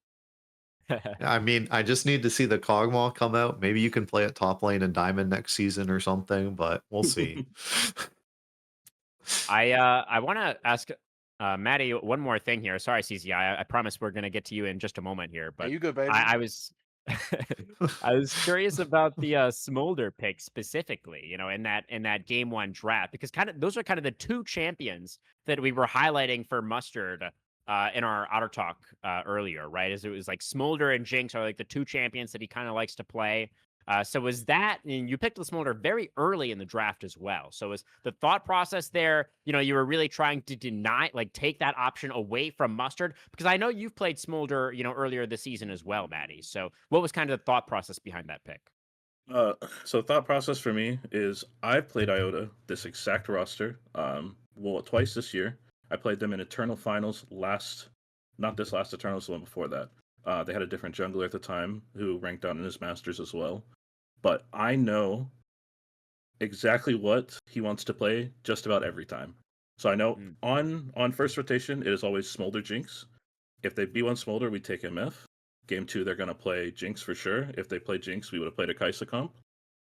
I mean, I just need to see the Cogmaw come out. Maybe you can play at top lane in Diamond next season or something, but we'll see. I want to ask Maddie one more thing here. Sorry, CCI. I promise we're gonna get to you in just a moment here. Are But you good, baby? I was I was curious about the Smolder pick specifically. In that game one draft, because kind of those are kind of the two champions that we were highlighting for Mustard in our Otter Talk earlier, right? As it was like Smolder and Jinx are like the two champions that he kind of likes to play. So was that, and you picked the Smolder very early in the draft as well. So was the thought process there, you were really trying to take that option away from Mustard? Because I know you've played Smolder, earlier this season as well, Maddie. So what was kind of the thought process behind that pick? So thought process for me is I've played Iota, this exact roster, twice this year. I played them in Eternal Finals not this last Eternals, the one before that. They had a different jungler at the time who ranked out in his Masters as well. But I know exactly what he wants to play just about every time. So I know Mm. on first rotation, it is always Smolder Jinx. If they B1 Smolder, we take MF. Game 2, they're going to play Jinx for sure. If they play Jinx, we would have played a Kaisa comp.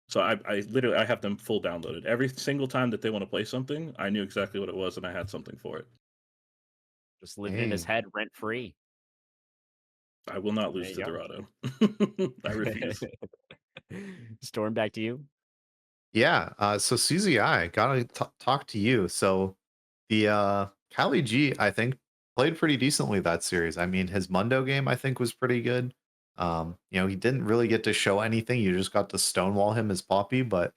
So I literally I have them full downloaded. Every single time that they want to play something, I knew exactly what it was and I had something for it. Just living in his Dang. head rent free. I will not There lose you to go. Dorado. I refuse. Storm, back to you. Yeah. So CZI, gotta talk to you. So the Cali G, I think, played pretty decently that series. I mean, his Mundo game, I think, was pretty good. He didn't really get to show anything. You just got to stonewall him as Poppy. But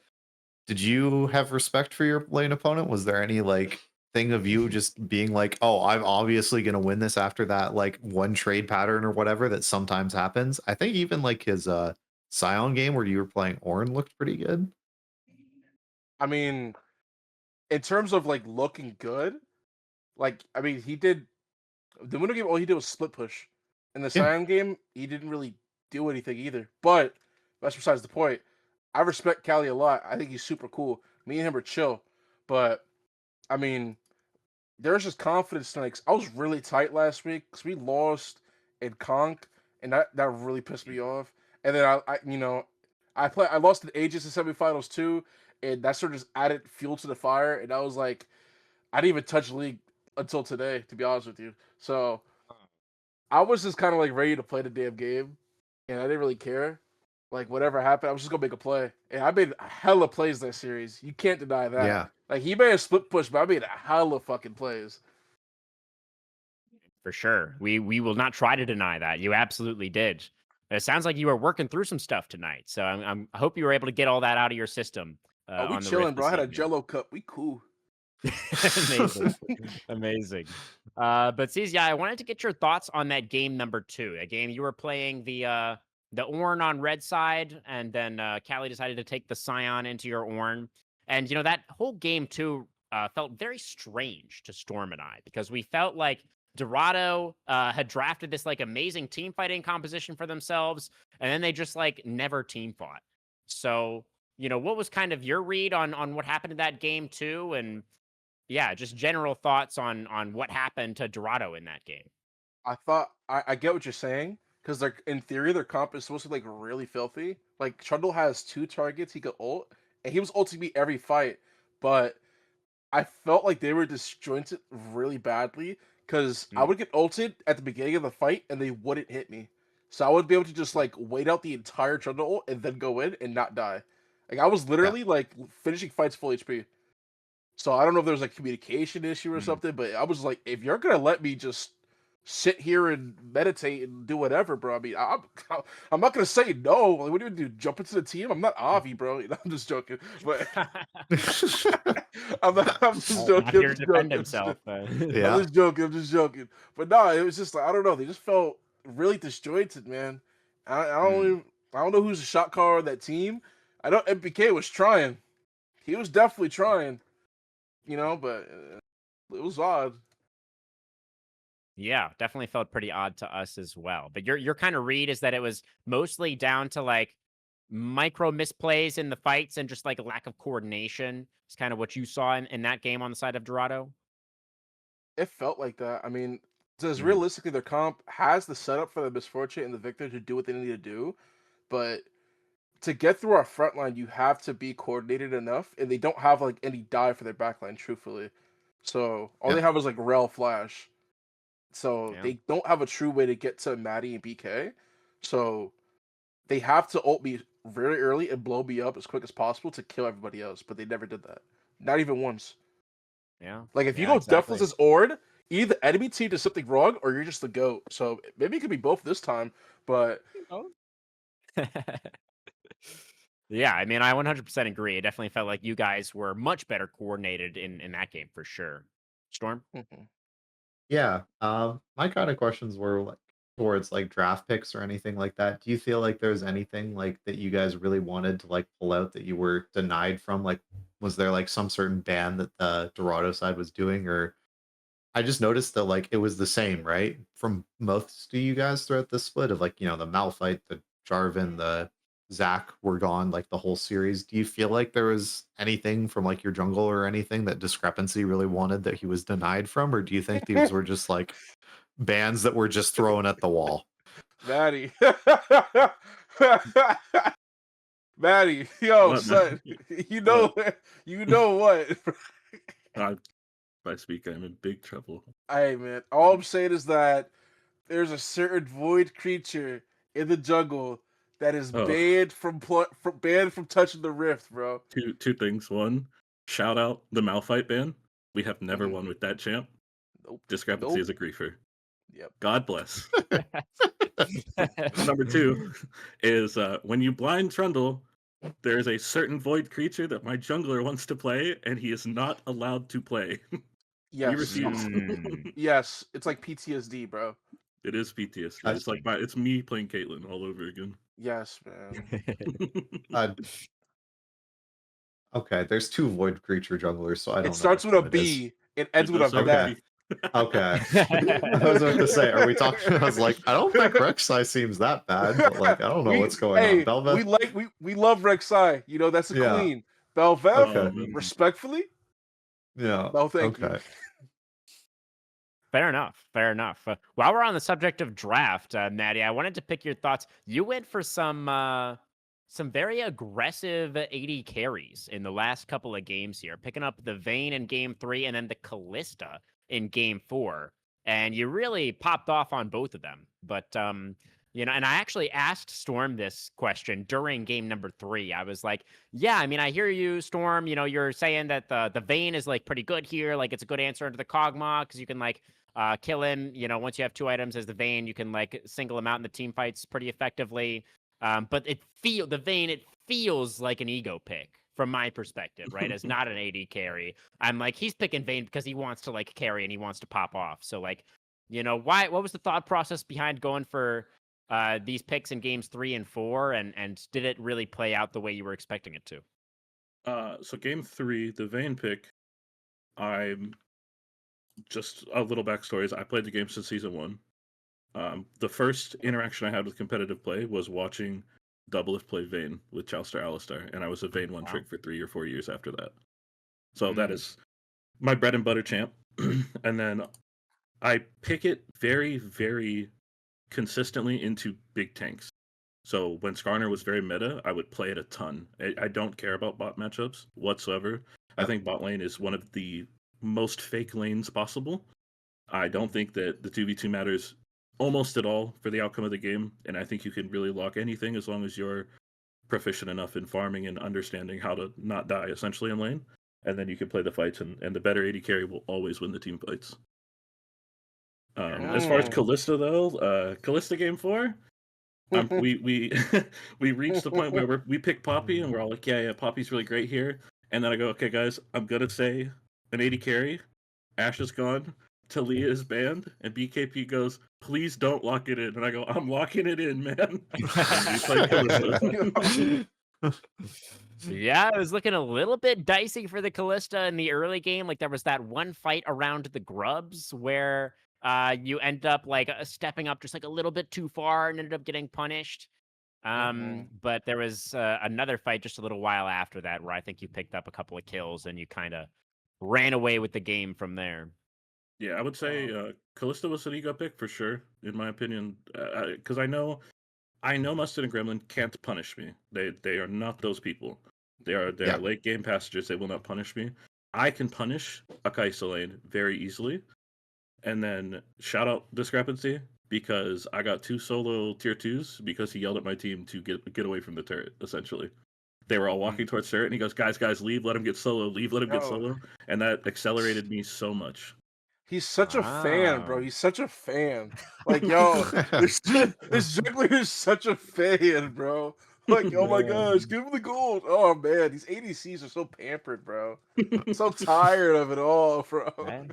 did you have respect for your lane opponent? Was there any like thing of you just being like, oh, I'm obviously gonna win this after that like one trade pattern or whatever that sometimes happens? I think even like his Scion game where you were playing Ornn looked pretty good. I mean, in terms of like looking good, like I mean, he did the winter game. All he did was split push. In the Yeah. Cyan game, he didn't really do anything either. But that's besides the point. I respect Callie a lot. I think he's super cool. Me and him are chill. But I mean, there's just confidence tonight. 'Cause I was really tight last week because we lost in Conk, and that really pissed me off. And then I lost in Aegis in semifinals too, and that sort of just added fuel to the fire. And I was like, I didn't even touch League until today, to be honest with you. So I was just kind of like ready to play the damn game, and I didn't really care. Like whatever happened, I was just gonna make a play, and I made hella plays that series. You can't deny that. Yeah. Like he made a split push, but I made a hella fucking plays. For sure. We will not try to deny that. You absolutely did. It sounds like you were working through some stuff tonight. So I hope you were able to get all that out of your system Oh, we on the chilling, Rift bro. I this had a evening. Jello cup. We cool. Amazing. Amazing. But C's, I wanted to get your thoughts on that game number 2. A game you were playing the Ornn on red side, and then Callie decided to take the Scion into your Ornn. And that whole game too felt very strange to Storm and I, because we felt like Dorado had drafted this like amazing team fighting composition for themselves, and then they just like never team fought. So, what was kind of your read on what happened in that game too? And yeah, just general thoughts on what happened to Dorado in that game. I get what you're saying because they're in theory their comp is supposed to be like really filthy. Like Trundle has 2 targets he could ult, and he was ulting me every fight, but I felt like they were disjointed really badly because I Mm. would get ulted at the beginning of the fight and they wouldn't hit me. So I would be able to just like wait out the entire Trundle ult and then go in and not die. Like I was Yeah. literally like finishing fights full HP. So I don't know if there's a communication issue or Mm. something, but I was like, if you're gonna let me just sit here and meditate and do whatever, bro. I mean, I'm not gonna say no. Like, what do you do? Jump into the team? I'm not Avi, bro. I'm just joking, but I'm just Not joking. here to defend himself. I'm Yeah. just joking. I'm just joking. But no, it was just like I don't know. They just felt really disjointed, man. Mm. I don't know who's the shot caller on that team. I know MPK was trying. He was definitely trying, but it was odd. Yeah, definitely felt pretty odd to us as well. But your kind of read is that it was mostly down to like micro misplays in the fights and just like a lack of coordination. It's kind of what you saw in that game on the side of Dorado. It felt like that. I mean, because Mm. realistically, their comp has the setup for the Misfortune and the Victor to do what they need to do, but to get through our front line, you have to be coordinated enough, and they don't have like any dive for their back line, truthfully. So all Yeah. they have is like Rel Flash. So Yeah. they don't have a true way to get to Maddie and BK. So they have to ult me very early and blow me up as quick as possible to kill everybody else, but they never did that. Not even once. Yeah. Like if you Yeah, go exactly. Deathless as Ord, either the enemy team does something wrong or you're just the GOAT. So maybe it could be both this time, but Yeah, I mean, I 100% agree. It definitely felt like you guys were much better coordinated in that game for sure. Storm? mhm. Yeah. My kind of questions were like towards like draft picks or anything like that. Do you feel like there's anything like that you guys really wanted to like pull out that you were denied from? Like, was there like some certain ban that the Dorado side was doing? Or I just noticed that like it was the same, right? From most of you guys throughout the split of like, the Malphite, the Jarvan, the Zach were gone like the whole series, do you feel like there was anything from like your jungle or anything that discrepancy really wanted that he was denied from, or do you think these were just like bans that were just thrown at the wall? Maddie. Maddie, yo, What, man? son, you know, you know what? If I speak, I'm in big trouble. Hey, man, all I'm saying is that there's a certain void creature in the jungle that is Oh. banned from touching the rift, bro. Two things. One, shout out the Malphite ban. We have never Mhm. won with that champ. Nope. Discrepancy Nope. is a griefer. Yep. God bless. Number two is when you blind Trundle, there is a certain void creature that my jungler wants to play, and he is not allowed to play. Yes. He refused. Yes, it's like PTSD, bro. It is PTSD. I It's like it's me playing Caitlyn all over again. Yes, man. Uh, okay, there's 2 void creature junglers, so I don't know. It starts which with a one it is. B. It ends with does a start with Z. Okay. I was about to say, are we talking? I was like, I don't think Rek'Sai seems that bad, but like, I don't know what's going on. Bel'Veth? we love Rek'Sai. You know, that's a Yeah. queen. Bel'Veth, Okay. respectfully, Yeah. no thank you. Okay. Fair enough. Fair enough. While we're on the subject of draft, Maddie, I wanted to pick your thoughts. You went for some very aggressive AD carries in the last couple of games here, picking up the Vayne in game 3 and then the Callista in game 4, and you really popped off on both of them. But you know, and I actually asked Storm this question during game number 3. I was like, yeah, I mean, I hear you, Storm. You know, you're saying that the Vayne is like pretty good here. Like, it's a good answer into the Kog'Maw because you can like kill him. You know, once you have 2 items as the Vayne, you can like single him out in the team fights pretty effectively. But the Vayne, it feels like an ego pick from my perspective, right? As not an AD carry. I'm like, he's picking Vayne because he wants to like carry and he wants to pop off. So like, you know, what was the thought process behind going for these picks in games 3 and 4, and did it really play out the way you were expecting it to? So game 3, the Vayne pick, I'm just a little backstory is I played the game since season 1. The first interaction I had with competitive play was watching Doublelift play Vayne with Chowster Alistar, and I was a Vayne one trick for 3 or 4 years after that. So that is my bread and butter champ. And then I pick it very, very consistently into big tanks. So when Skarner was very meta, I would play it a ton. I don't care about bot matchups whatsoever. I think bot lane is one of the most fake lanes possible. I don't think that the 2v2 matters almost at all for the outcome of the game, and I think you can really lock anything as long as you're proficient enough in farming and understanding how to not die essentially in lane, and then you can play the fights, and the better AD carry will always win the team fights. As far as Callista though, Callista game 4, we we reached the point where we pick Poppy and we're all like, yeah, Poppy's really great here, and then I go, okay guys, I'm gonna say an AD carry, Ashe is gone, Talia is banned, and BKP goes, please don't lock it in. And I go, I'm locking it in, man. We play Callista. Yeah, it was looking a little bit dicey for the Callista in the early game. Like, there was that one fight around the Grubs where you end up like stepping up just like a little bit too far and ended up getting punished. But there was another fight just a little while after that where I think you picked up a couple of kills and you kind of ran away with the game from there. Yeah, I would say Callista was an ego pick for sure, in my opinion, because I know Mustard and Gremlin can't punish me. They are not those people. They are late game passengers. They will not punish me. I can punish a Kai'Sa lane very easily, and then shout out Discrepancy because I got 2 solo tier 2s because he yelled at my team to get away from the turret. Essentially, they were all walking towards turret, and he goes, guys, leave, let him get solo, leave, let him get solo, and that accelerated me so much. He's such a fan, bro. He's such a fan. Like, yo, this jungler is such a fan, bro. Like, oh my gosh, give him the gold. Oh man, these ADCs are so pampered, bro. I'm so tired of it all, bro. Right.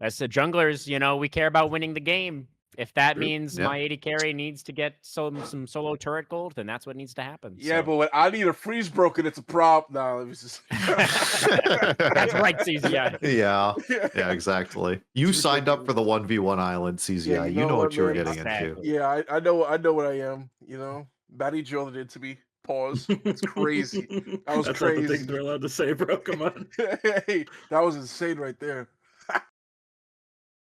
That's the junglers, you know, we care about winning the game. If that True. means my AD carry needs to get some solo turret gold, then that's what needs to happen. Yeah, so. but when I need a freeze broken, it's a prop. Nah, let me just. That's right, CZI. Yeah, exactly. You signed up for the 1v1 island, CZI. Yeah, you know what you were getting man? into. Yeah, I know what I am. You know. Matty drilled it into me. Pause. It's crazy. That was That's not the crazy. things we're allowed to say, bro. Come on. Hey, that was insane right there.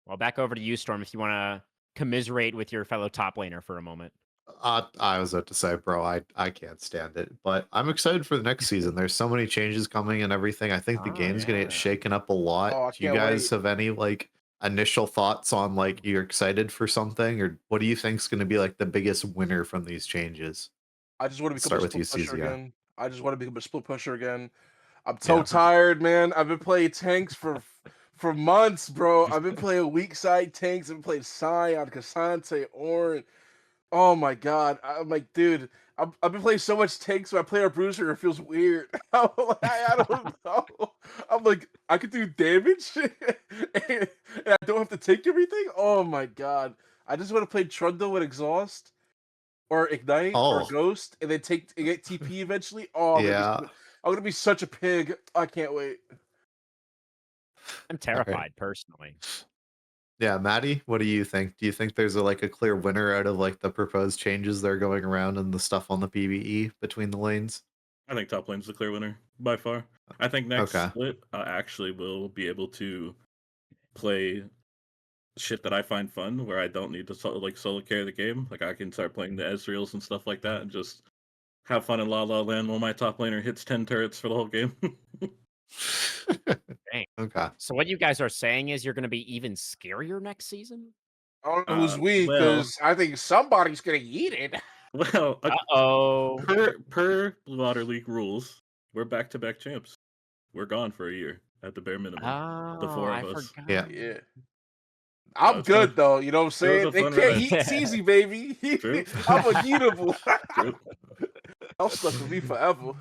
Well, back over to you, Storm, if you want to commiserate with your fellow top laner for a moment. I was about to say, bro, I can't stand it, but I'm excited for the next season. There's so many changes coming and everything. I think the game's gonna get shaken up a lot. Oh, I Do you can't guys wait. have any like initial thoughts on like you're excited for something, or what do you think's gonna be like the biggest winner from these changes? I just want to Let's become start a with you, split pusher CZI. again. I just want to become a split pusher again. I'm so Yeah. tired, man. I've been playing tanks for months, bro. I've been playing weak side tanks. I've been playing Scion, Cassante, Ornn. Oh my god. I'm like, dude, I've been playing so much tanks when I play a bruiser, it feels weird. I don't know. I'm like, I could do damage and I don't have to take everything. Oh my god. I just want to play Trundle with Exhaust or Ignite or Oh, Ghost and then get TP eventually. Oh, yeah. I'm gonna be such a pig. I can't wait. I'm All right. terrified personally. Yeah, Maddie, what do you think? Do you think there's like a clear winner out of like the proposed changes that are going around and the stuff on the PvE between the lanes? I think top lane's the clear winner by far. I think next Okay. split, I actually will be able to play shit that I find fun, where I don't need to solo carry the game. Like I can start playing the Ezreals and stuff like that, and just have fun in La La Land while my top laner hits 10 turrets for the whole game. Dang. Okay. So what you guys are saying is you're going to be even scarier next season? I don't know who's we, well, because I think somebody's gonna eat it. well, Uh-oh. per Blue Water League rules, we're back-to-back champs. We're gone for a year at the bare minimum. The Oh, four I of us. forgot. Yeah. Yeah. I'm it's gonna- good though, you know what I'm was saying? a They fun can't ride. eat Teasy, baby. True. I'm unbeatable. True. I'm stuck with me forever.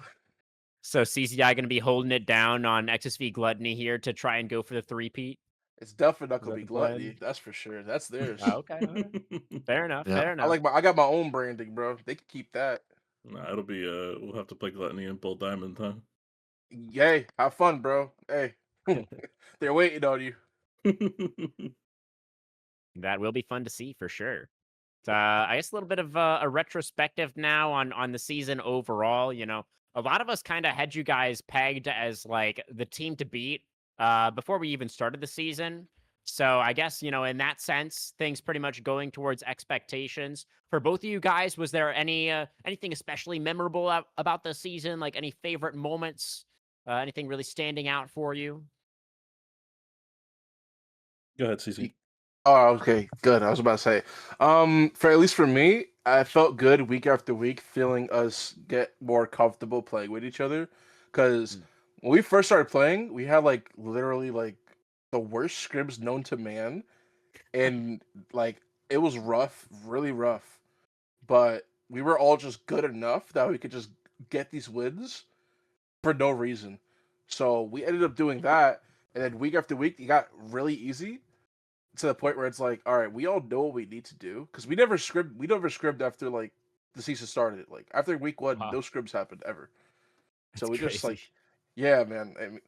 So CZI going to be holding it down on XSV Gluttony here to try and go for the three-peat? It's definitely not gonna that be the plan? Gluttony, that's for sure. That's theirs. Okay, all right. Fair enough, Yeah. fair enough. I got my own branding, bro. They can keep that. Nah, it'll be we'll have to play Gluttony and Bull Diamond, huh? Yay, have fun, bro. Hey. They're waiting on you. That will be fun to see for sure. I guess a little bit of a retrospective now on the season overall. You know, a lot of us kind of had you guys pegged as like the team to beat before we even started the season. So I guess, you know, in that sense, things pretty much going towards expectations. For both of you guys, was there anything especially memorable about the season? Like any favorite moments? Anything really standing out for you? Go ahead, CC. Oh, okay, good. I was about to say, for at least for me, I felt good week after week, feeling us get more comfortable playing with each other. Because when we first started playing, we had like literally like the worst scrims known to man, and like it was rough, really rough. But we were all just good enough that we could just get these wins for no reason. So we ended up doing that, and then week after week, it got really easy to the point where it's like, all right, we all know what we need to do because we never scribbed after like the season started. Like after week one, Wow. no scrims happened ever. So That's we just crazy. like, yeah, man. I mean,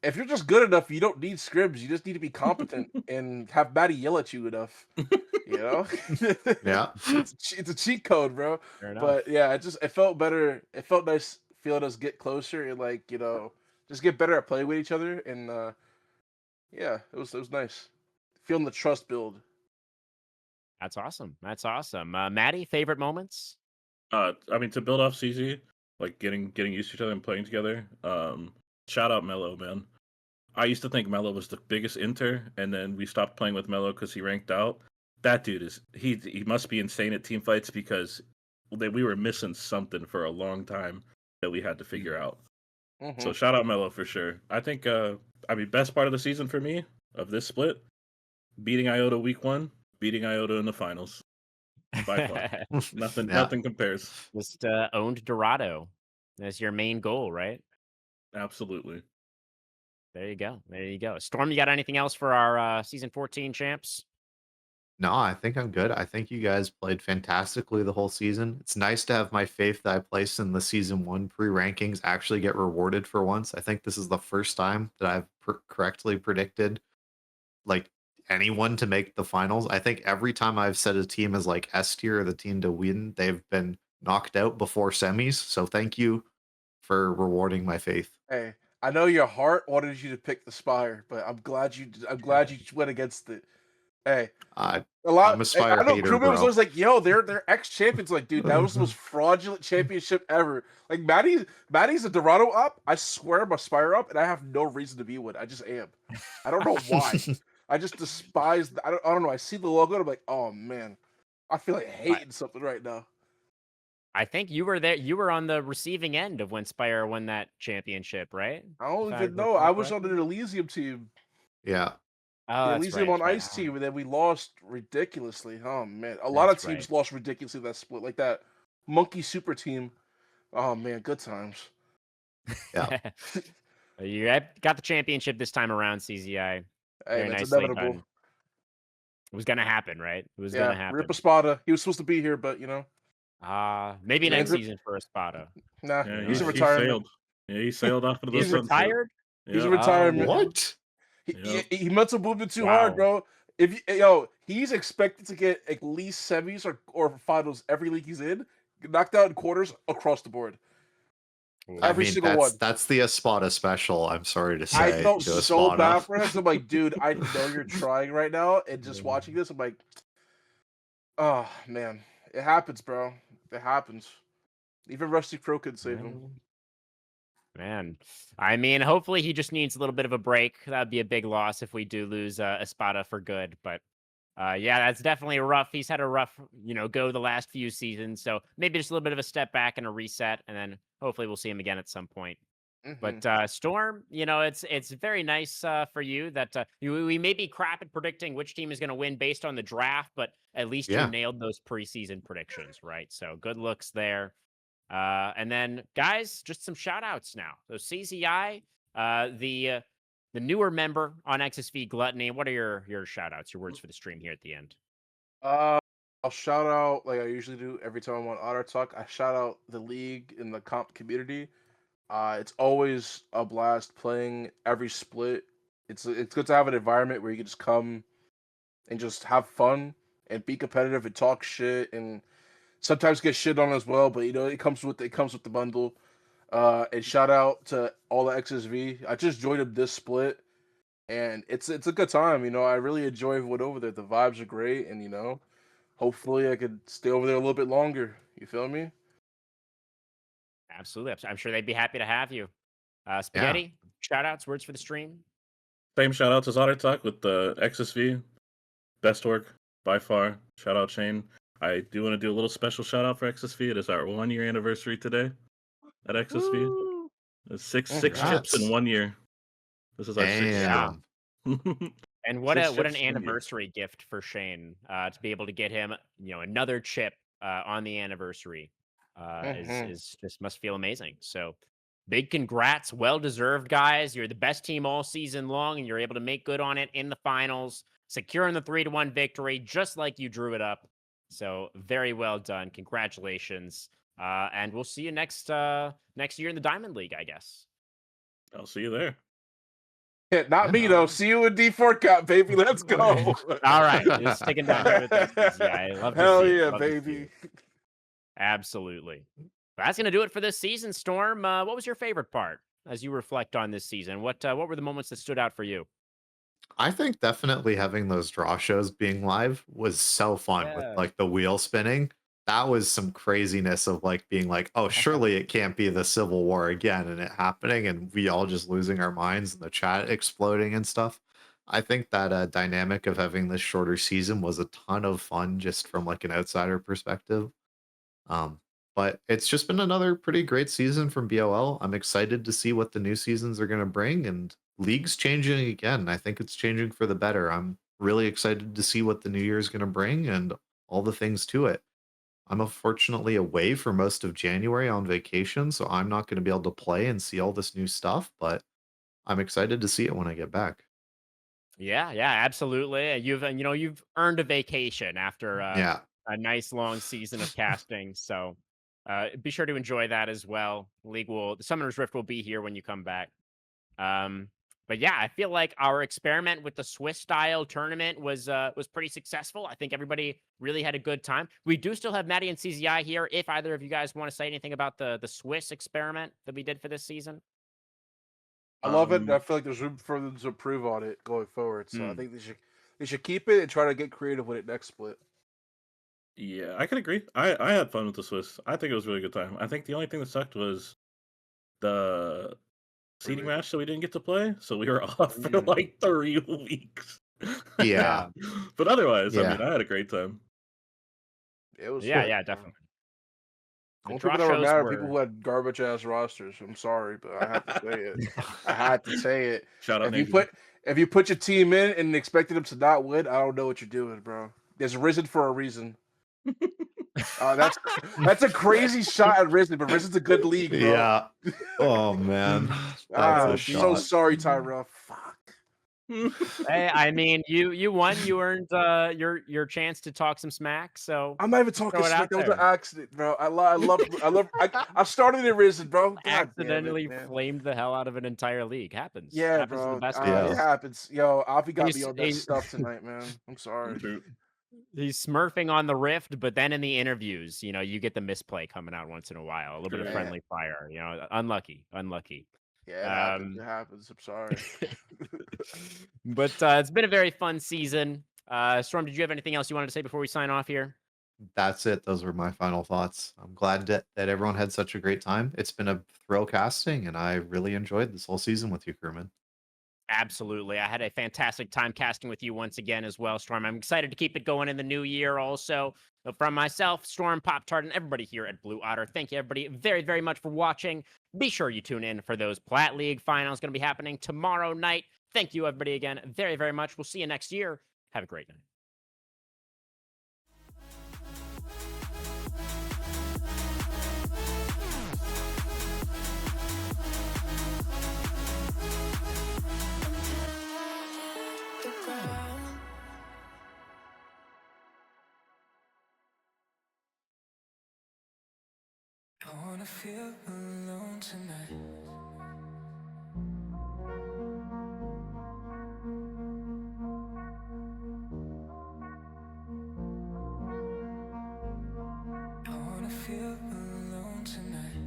if you're just good enough, you don't need scrims. You just need to be competent and have Maddie yell at you enough. You know, Yeah. it's a cheat code, bro. Fair enough. But yeah, it felt better. It felt nice feeling us get closer and like just get better at playing with each other. And yeah, it was nice feeling the trust build. That's awesome. That's awesome. Maddie, favorite moments? I mean, to build off CZ, like getting used to each other and playing together. Shout out Mello, man. I used to think Mello was the biggest inter, and then we stopped playing with Mello because he ranked out. That dude is he must be insane at team fights because we were missing something for a long time that we had to figure out. Mhm. So shout out Mello for sure. I think best part of the season for me of this split, beating Iota week 1, beating Iota in the finals. By far. Nothing Yeah. nothing compares. Just owned Dorado as your main goal, right? Absolutely. There you go. There you go. Storm, you got anything else for our season 14 champs? No, I think I'm good. I think you guys played fantastically the whole season. It's nice to have my faith that I placed in the season 1 pre-rankings actually get rewarded for once. I think this is the first time that I've correctly predicted like anyone to make the finals. I think every time I've said a team is like S tier or the team to win, they've been knocked out before semis. So thank you for rewarding my faith. Hey, I know your heart wanted you to pick the Spire, but I'm glad you went against it. Hey, I a lot. I'm a Spire I know hater, Krubin was bro. always like, "Yo, they're ex champions." Like, dude, that was the most fraudulent championship ever. Like, Maddie's a Dorado up. I swear, I'm a Spire up, and I have no reason to be one. I just am. I don't know why. I just despise. I don't know. I see the logo, and I'm like, oh man, I feel like hating something right now. I think you were there. You were on the receiving end of when Spire won that championship, right? I don't If I even know. recall I was on correctly? the Elysium team, Yeah. Oh, the that's Elysium right. on That's right. Ice team, and then we lost ridiculously. Oh man, a lot of That's teams right. lost ridiculously that split, like that Monkey Super team. Oh man, good times. Yeah. You got the championship this time around, CZI. Hey, Very man, it's nicely inevitable. done. It was gonna happen, right? It was gonna Yeah, Rip happen. Espada. He was supposed to be here, but Maybe next Landry, season for Espada. nah, Yeah, he's in Nice. he retirement. sailed. Yeah, he sailed off into the He's sunset. retired. He's in Yep. Oh retirement. man. What? Yep. He mental movement too hard, Wow. bro. He's expected to get at least semis or finals every league he's in. Knocked out in quarters across the board. I Every mean, single one. that's the Espada special. I'm sorry to I say felt to so bad Espada. for him. So I'm like, dude, I know you're trying right now, and just watching this, I'm like, oh man, it happens, bro. It happens. Even Rusty Crow could save him. Man, I mean, hopefully he just needs a little bit of a break. That'd be a big loss if we do lose Espada for good. But yeah, that's definitely rough. He's had a rough, go the last few seasons. So maybe just a little bit of a step back and a reset, and then hopefully we'll see him again at some point. Hmm. But Storm, it's very nice for you that we may be crap at predicting which team is going to win based on the draft, but at least you Yeah. nailed those preseason predictions, right? So good looks there. And then, guys, just some shout outs now. So CZI, the newer member on XSV Gluttony. What are your shout outs, your words for the stream here at the end? I'll shout out like I usually do every time I'm on Otter Talk. I shout out the league and the comp community. It's always a blast playing every split. It's good to have an environment where you can just come and just have fun and be competitive and talk shit and sometimes get shit on as well. But it comes with the bundle. And shout out to all the XSV. I just joined them this split, and it's a good time. I really enjoy everyone over there. The vibes are great, and hopefully I could stay over there a little bit longer. You feel me? Absolutely. I'm sure they'd be happy to have you. Yeah. Spaghetti, shout outs, words for the stream. Same shout out to Otter Talk with the XSV. Best work by far. Shout out Shane. I do want to do a little special shout out for XSV. It is our 1 year anniversary today at XSV. Woo! It's six Congrats. chips in 1 year. This is our sixth Damn. chip. And what Six an chips in a year. anniversary gift for Shane to be able to get him, another chip on the anniversary is just must feel amazing. So big congrats, well deserved, guys. You're the best team all season long, and you're able to make good on it in the finals, securing the 3-1 victory, just like you drew it up. So very well done. Congratulations. And we'll see you next year in the Diamond League, I guess. I'll see you there. Yeah, not me though. See you in D4 Cup, baby. Let's go. All right, just sticking down there with us. Yeah, I love to Hell see it. yeah, Love to see baby. it. Absolutely. That's gonna do it for this season. Storm, what was your favorite part as you reflect on this season? What were the moments that stood out for you? I think definitely having those draw shows being live was so fun with Yeah. like the wheel spinning. That was some craziness of like being like, oh, surely it can't be the Civil War again and it happening and we all just losing our minds and the chat exploding and stuff. I think that dynamic of having this shorter season was a ton of fun just from like an outsider perspective. Um, but it's just been another pretty great season from BOL. I'm excited to see what the new seasons are going to bring, and league's changing again. I think it's changing for the better. I'm really excited to see what the new year is going to bring and all the things to it. I'm unfortunately away for most of January on vacation, so I'm not going to be able to play and see all this new stuff, but I'm excited to see it when I get back. Yeah, absolutely. You've earned a vacation after Yeah. a nice long season of casting. So be sure to enjoy that as well. The Summoner's Rift will be here when you come back. But yeah, I feel like our experiment with the Swiss style tournament was pretty successful. I think everybody really had a good time. We do still have Maddie and CZI here. If either of you guys want to say anything about the Swiss experiment that we did for this season. I love it, and I Um, feel like there's room for them to improve on it going forward. So I Hmm. think they should keep it and try to get creative with it next split. Yeah, I can agree. I had fun with the Swiss. I think it was a really good time. I think the only thing that sucked was the seeding Really. match that we didn't get to play, so we were off for Mm. like 3 weeks. Yeah. But otherwise, I Yeah. mean, I had a great time. It was Yeah, fun, yeah, bro. definitely. The Only draw people that were shows mad are people were who had garbage ass rosters. I'm sorry, but I had to say it. I had to say it. Shout out If you Nathan. put your team in and expected them to not win, I don't know what you're doing, bro. There's Risen for a reason. That's a crazy shot at Risen, but Risen's a good league, bro. Yeah. Oh man. That's a I'm so shot. sorry, Tyrell. Fuck. Hey, I mean, you won. You earned your chance to talk some smack. So I'm not even talking throw it smack. out That was an there. accident, bro. I started in Risen, bro. God damn Accidentally it, man. flamed the hell out of an entire league. Happens. Yeah, Happens to the bro. best of Yeah. It us. happens. Yo, Avi got me He's- on that he's- stuff tonight, man. I'm sorry. True. He's smurfing on the rift, but then in the interviews, you get the misplay coming out once in a while. A little bit of True. friendly fire. Unlucky. Yeah, it happens. Um, It happens. I'm sorry. But it's been a very fun season. Storm, did you have anything else you wanted to say before we sign off here? That's it. Those were my final thoughts. I'm glad that everyone had such a great time. It's been a thrill casting, and I really enjoyed this whole season with you, crewman. Absolutely. I had a fantastic time casting with you once again as well, Storm. I'm excited to keep it going in the new year also. So from myself, Storm, Pop Tart, and everybody here at Blue Otter, thank you everybody very, very much for watching. Be sure you tune in for those Plat League finals going to be happening tomorrow night. Thank you everybody again very, very much. We'll see you next year. Have a great night. I wanna feel alone tonight. I wanna feel alone tonight.